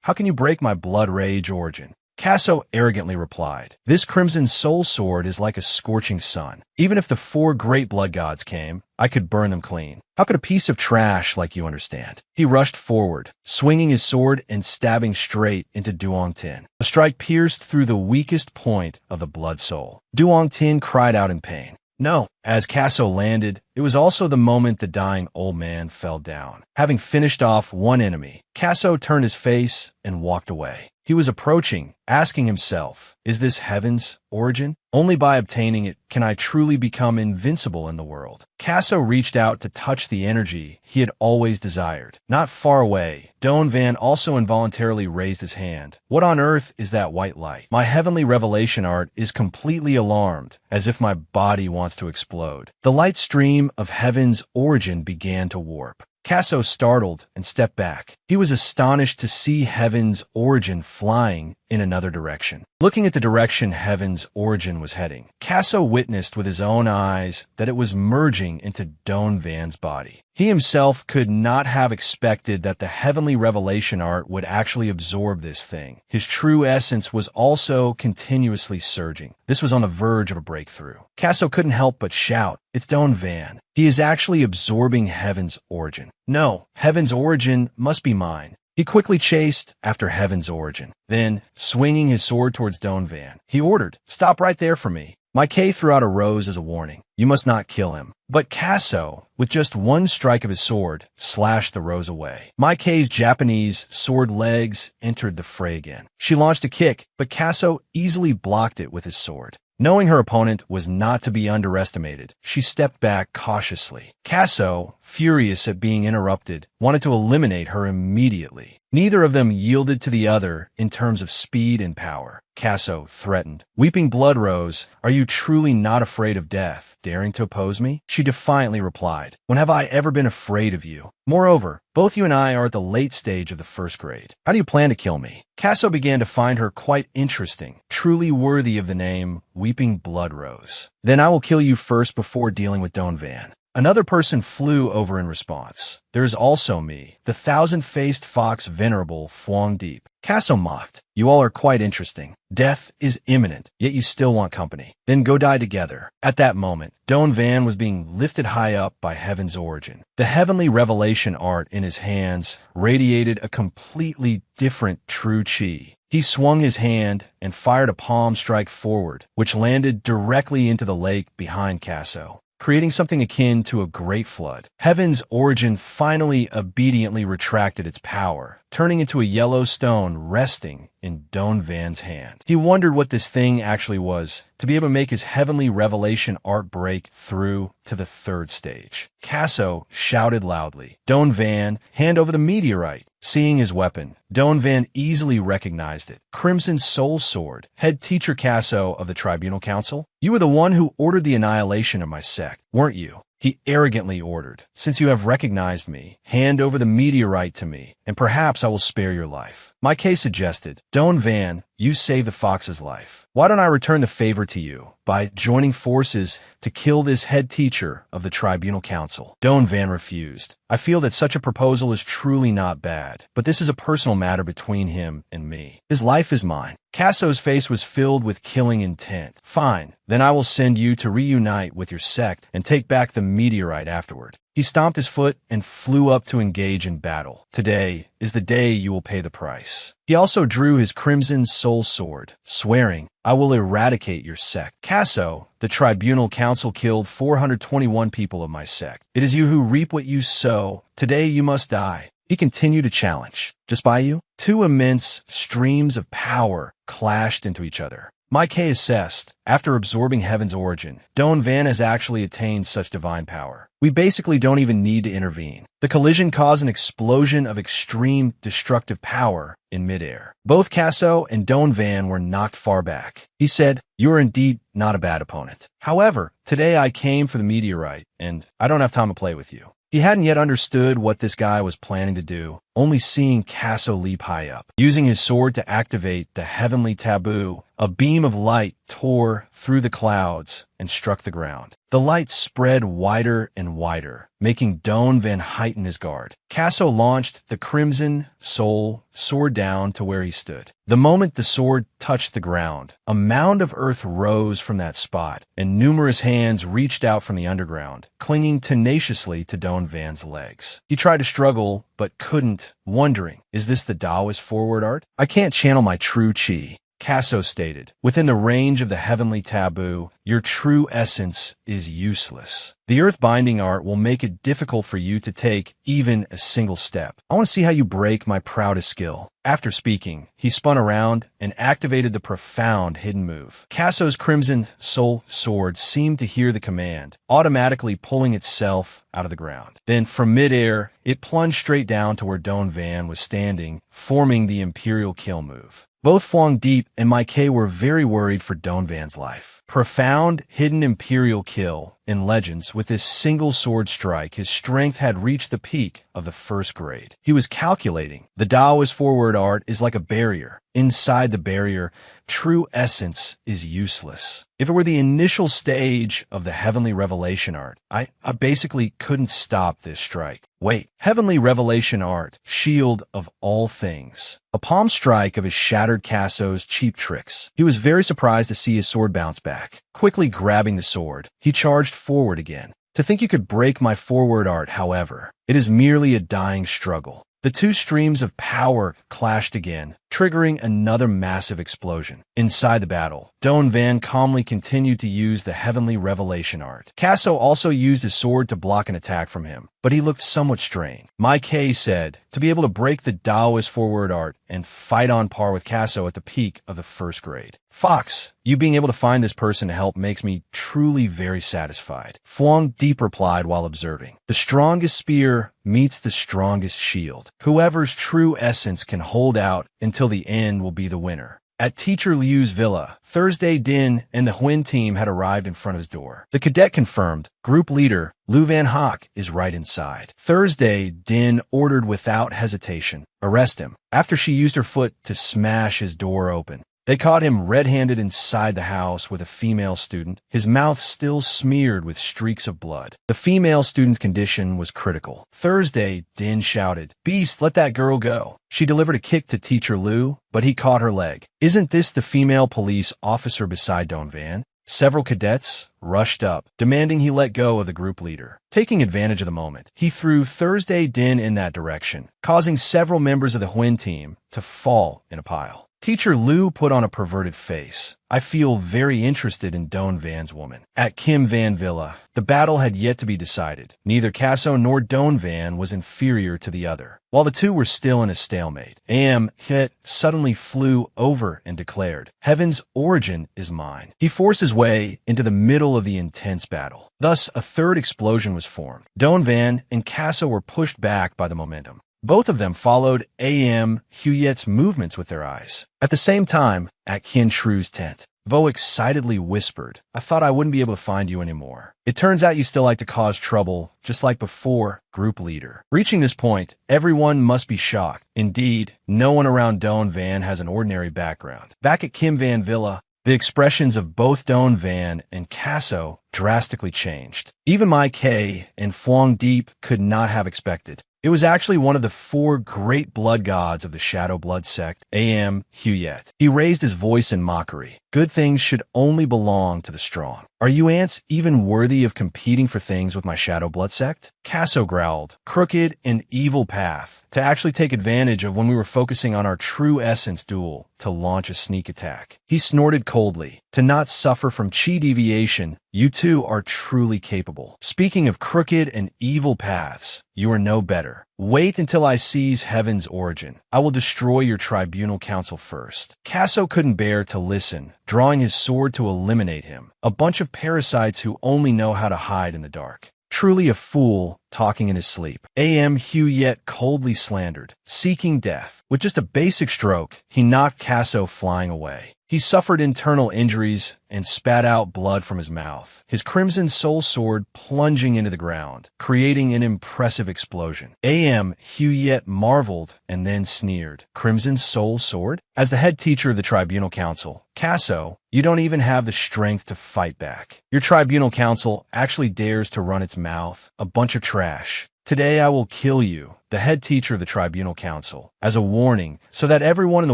How can you break my blood rage origin?" Casso arrogantly replied, "This Crimson Soul sword is like a scorching sun. Even if the 4 great blood gods came, I could burn them clean. How could a piece of trash like you understand?" He rushed forward, swinging his sword and stabbing straight into Duong Tin. A strike pierced through the weakest point of the blood soul. Duong Tin cried out in pain. No. As Casso landed, it was also the moment the dying old man fell down. Having finished off one enemy, Casso turned his face and walked away. He was approaching, asking himself, is this Heaven's origin? Only by obtaining it can I truly become invincible in the world. Casso reached out to touch the energy he had always desired. Not far away, Don Van also involuntarily raised his hand. "What on earth is that white light? My heavenly revelation art is completely alarmed, as if my body wants to explode." The light stream of Heaven's origin began to warp. Casso startled and stepped back. He was astonished to see Heaven's origin flying in another direction. Looking at the direction Heaven's origin was heading, Casso witnessed with his own eyes that it was merging into Don Van's body. He himself could not have expected that the heavenly revelation art would actually absorb this thing. His true essence was also continuously surging. This was on the verge of a breakthrough. Casso couldn't help but shout, "It's Don Van. He is actually absorbing Heaven's origin. No, Heaven's origin must be mine." He quickly chased after Heaven's origin. Then, swinging his sword towards Don Van, he ordered, "Stop right there for me." My K threw out a rose as a warning. "You must not kill him." But Casso, with just one strike of his sword, slashed the rose away. My K's Japanese sword legs entered the fray again. She launched a kick, but Casso easily blocked it with his sword. Knowing her opponent was not to be underestimated, she stepped back cautiously. Casso, furious at being interrupted, wanted to eliminate her immediately. Neither of them yielded to the other in terms of speed and power. Casso threatened. "Weeping Blood Rose, are you truly not afraid of death, daring to oppose me?" She defiantly replied, "When have I ever been afraid of you? Moreover, both you and I are at the late stage of the first grade. How do you plan to kill me?" Casso began to find her quite interesting, truly worthy of the name Weeping Blood Rose. "Then I will kill you first before dealing with Don Van." Another person flew over in response. "There is also me, the thousand-faced fox venerable Phuong Deep." Casso mocked. "You all are quite interesting. Death is imminent, yet you still want company. Then go die together." At that moment, Don Van was being lifted high up by Heaven's origin. The heavenly revelation art in his hands radiated a completely different true chi. He swung his hand and fired a palm strike forward, which landed directly into the lake behind Casso, creating something akin to a great flood. Heaven's origin finally obediently retracted its power, turning into a yellow stone resting in Don Van's hand. He wondered what this thing actually was, to be able to make his heavenly revelation art break through to the third stage. Casso shouted loudly, "Don Van, hand over the meteorite." Seeing his weapon, Don Van easily recognized it. Crimson Soul Sword, head teacher Casso of the Tribunal Council. "You were the one who ordered the annihilation of my sect, weren't you?" He arrogantly ordered, "Since you have recognized me, hand over the meteorite to me, and perhaps I will spare your life." My case suggested, "Don Van, you saved the fox's life. Why don't I return the favor to you by joining forces to kill this head teacher of the Tribunal Council?" Don Van refused. "I feel that such a proposal is truly not bad, but this is a personal matter between him and me. His life is mine. Casso's face was filled with killing intent. Fine, then I will send you to reunite with your sect and take back the meteorite afterward. He stomped his foot and flew up to engage in battle. Today is the day you will pay the price. He also drew his crimson soul sword, swearing, I will eradicate your sect. Casso, the tribunal council killed 421 people of my sect. It is you who reap what you sow. Today you must die. He continued to challenge. Just by you? Two immense streams of power clashed into each other. K assessed, after absorbing heaven's origin, Don Van has actually attained such divine power. We basically don't even need to intervene. The collision caused an explosion of extreme destructive power in midair. Both Casso and Don Van were knocked far back. He said, you are indeed not a bad opponent. However, today I came for the meteorite, and I don't have time to play with you. He hadn't yet understood what this guy was planning to do, only seeing Casso leap high up. Using his sword to activate the heavenly taboo, a beam of light tore through the clouds and struck the ground. The light spread wider and wider, making Don Van heighten his guard. Casso launched the crimson soul sword down to where he stood. The moment the sword touched the ground, a mound of earth rose from that spot, and numerous hands reached out from the underground, clinging tenaciously to Don Van's legs. He tried to struggle, but couldn't, wondering, is this the Taoist forward art? I can't channel my true chi. Casso stated, within the range of the heavenly taboo, your true essence is useless. The earth-binding art will make it difficult for you to take even a single step. I want to see how you break my proudest skill. After speaking, he spun around and activated the profound hidden move. Casso's crimson soul sword seemed to hear the command, automatically pulling itself out of the ground. Then, from midair, it plunged straight down to where Don Van was standing, forming the Imperial Kill move. Both Phuong Deep and K were very worried for Don Van's life. Profound, hidden Imperial Kill. In Legends, with his single sword strike, his strength had reached the peak of the first grade. He was calculating. The Taoist forward art is like a barrier. Inside the barrier, true essence is useless. If it were the initial stage of the heavenly revelation art, I basically couldn't stop this strike. Wait, heavenly revelation art, shield of all things. A palm strike of his shattered Casso's cheap tricks. He was very surprised to see his sword bounce back. Quickly grabbing the sword, he charged forward again. To think you could break my forward art, however, it is merely a dying struggle. The two streams of power clashed again, triggering another massive explosion. Inside the battle, Don Van calmly continued to use the heavenly revelation art. Casso also used his sword to block an attack from him, but he looked somewhat strained. K said, to be able to break the Taoist forward art and fight on par with Casso at the peak of the first grade. Fox, you being able to find this person to help makes me truly very satisfied. Phuong Deep replied while observing. The strongest spear meets the strongest shield. Whoever's true essence can hold out until the end will be the winner. At Teacher Liu's villa, Thursday Din and the Huyn team had arrived in front of his door. The cadet confirmed, group leader Liu Van Hock is right inside. Thursday Din ordered without hesitation, arrest him, after she used her foot to smash his door open. They caught him red-handed inside the house with a female student, his mouth still smeared with streaks of blood. The female student's condition was critical. Thursday, Din shouted, Beast, let that girl go. She delivered a kick to Teacher Liu, but he caught her leg. Isn't this the female police officer beside Don Van? Several cadets rushed up, demanding he let go of the group leader. Taking advantage of the moment, he threw Thursday Din in that direction, causing several members of the Huyn team to fall in a pile. Teacher Liu put on a perverted face. I feel very interested in Don Van's woman. At Kim Van Villa, the battle had yet to be decided. Neither Casso nor Don Van was inferior to the other. While the two were still in a stalemate, Am Hit suddenly flew over and declared, Heaven's origin is mine. He forced his way into the middle of the intense battle. Thus, a third explosion was formed. Don Van and Casso were pushed back by the momentum. Both of them followed A.M. Huyet's movements with their eyes. At the same time, at Kin Tru's tent, Vo excitedly whispered, I thought I wouldn't be able to find you anymore. It turns out you still like to cause trouble, just like before, group leader. Reaching this point, everyone must be shocked. Indeed, no one around Don Van has an ordinary background. Back at Kim Van Villa, the expressions of both Don Van and Casso drastically changed. Even K and Phuong Deep could not have expected. It was actually one of the 4 great blood gods of the Shadow Blood sect, Huyet. He raised his voice in mockery. Good things should only belong to the strong. Are you ants even worthy of competing for things with my Shadow Blood sect? Casso growled, crooked and evil path, to actually take advantage of when we were focusing on our true essence duel to launch a sneak attack. He snorted coldly, to not suffer from chi deviation. You two are truly capable. Speaking of crooked and evil paths, you are no better. Wait until I seize heaven's origin. I will destroy your tribunal council first. Casso couldn't bear to listen, drawing his sword to eliminate him. A bunch of parasites who only know how to hide in the dark. Truly a fool, talking in his sleep. Huyet coldly slandered, seeking death. With just a basic stroke, he knocked Casso flying away. He suffered internal injuries and spat out blood from his mouth, his crimson soul sword plunging into the ground, creating an impressive explosion. Huyet marveled and then sneered. Crimson soul sword? As the head teacher of the Tribunal Council, Casso, you don't even have the strength to fight back. Your Tribunal Council actually dares to run its mouth, a bunch of trash. Today I will kill you, the head teacher of the Tribunal Council, as a warning, so that everyone in the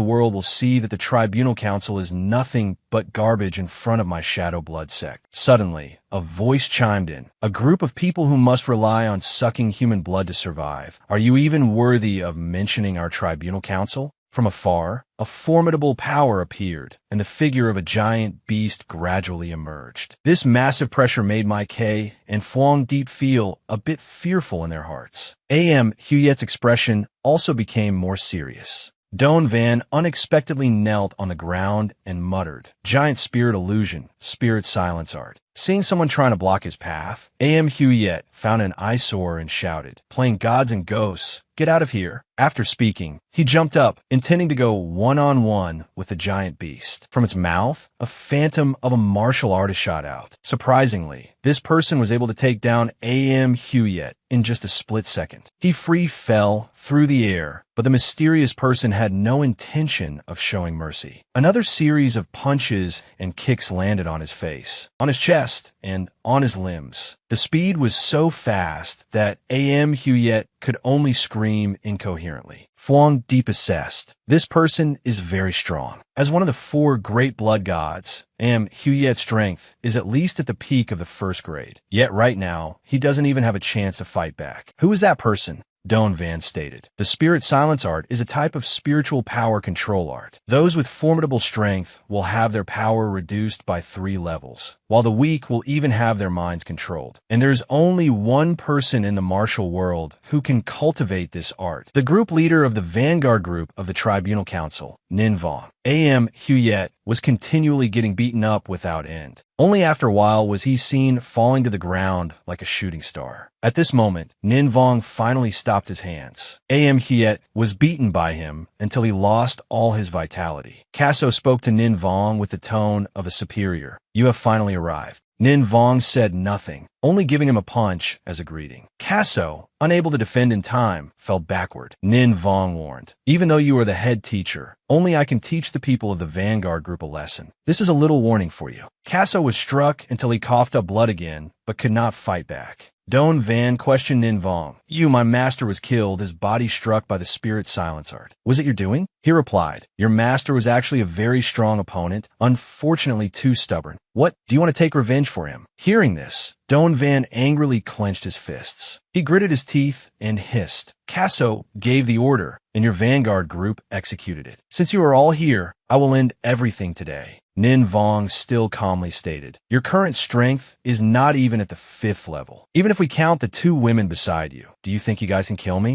world will see that the Tribunal Council is nothing but garbage in front of my Shadow Blood sect. Suddenly, a voice chimed in. A group of people who must rely on sucking human blood to survive. Are you even worthy of mentioning our Tribunal Council? From afar, a formidable power appeared, and the figure of a giant beast gradually emerged. This massive pressure made my K and Fuang Deep feel a bit fearful in their hearts. Huyet's expression also became more serious. Don Van unexpectedly knelt on the ground and muttered, "Giant spirit illusion, spirit silence art." Seeing someone trying to block his path, Huyet found an eyesore and shouted, "Playing gods and ghosts, get out of here." After speaking, he jumped up, intending to go one-on-one with the giant beast. From its mouth, a phantom of a martial artist shot out. Surprisingly, this person was able to take down Huyet in just a split second. He free fell through the air, but the mysterious person had no intention of showing mercy. Another series of punches and kicks landed on his face, on his chest, and on his limbs. The speed was so fast that Huyet could only scream incoherently. Fuang Deep assessed, "This person is very strong. As one of the 4 great blood gods, Huyet's strength is at least at the peak of the 1st grade. Yet right now, he doesn't even have a chance to fight back." "Who is that person?" Don Van stated. "The spirit silence art is a type of spiritual power control art. Those with formidable strength will have their power reduced by 3 levels, while the weak will even have their minds controlled. And there's only one person in the martial world who can cultivate this art. The group leader of the Vanguard group of the Tribunal Council, Nin Vong. Huyet was continually getting beaten up without end. Only after a while was he seen falling to the ground like a shooting star. At this moment, Nin Vong finally stopped his hands. Huyet was beaten by him until he lost all his vitality. Casso spoke to Nin Vong with the tone of a superior. "You have finally arrived." Nin Vong said nothing, only giving him a punch as a greeting. Casso, unable to defend in time, fell backward. Nin Vong warned, "Even though you are the head teacher, only I can teach the people of the Vanguard group a lesson. This is a little warning for you." Casso was struck until he coughed up blood again, but could not fight back. Don Van questioned Nin Vong. My master was killed, his body struck by the spirit silence art. Was it your doing?" He replied, "Your master was actually a very strong opponent, unfortunately too stubborn." "What, do you want to take revenge for him?" Hearing this, Don Van angrily clenched his fists. He gritted his teeth and hissed. "Casso gave the order, and your Vanguard group executed it. Since you are all here, I will end everything today." Nin Vong still calmly stated, "Your current strength is not even at the 5th level. Even if we count the 2 women beside you, do you think you guys can kill me?"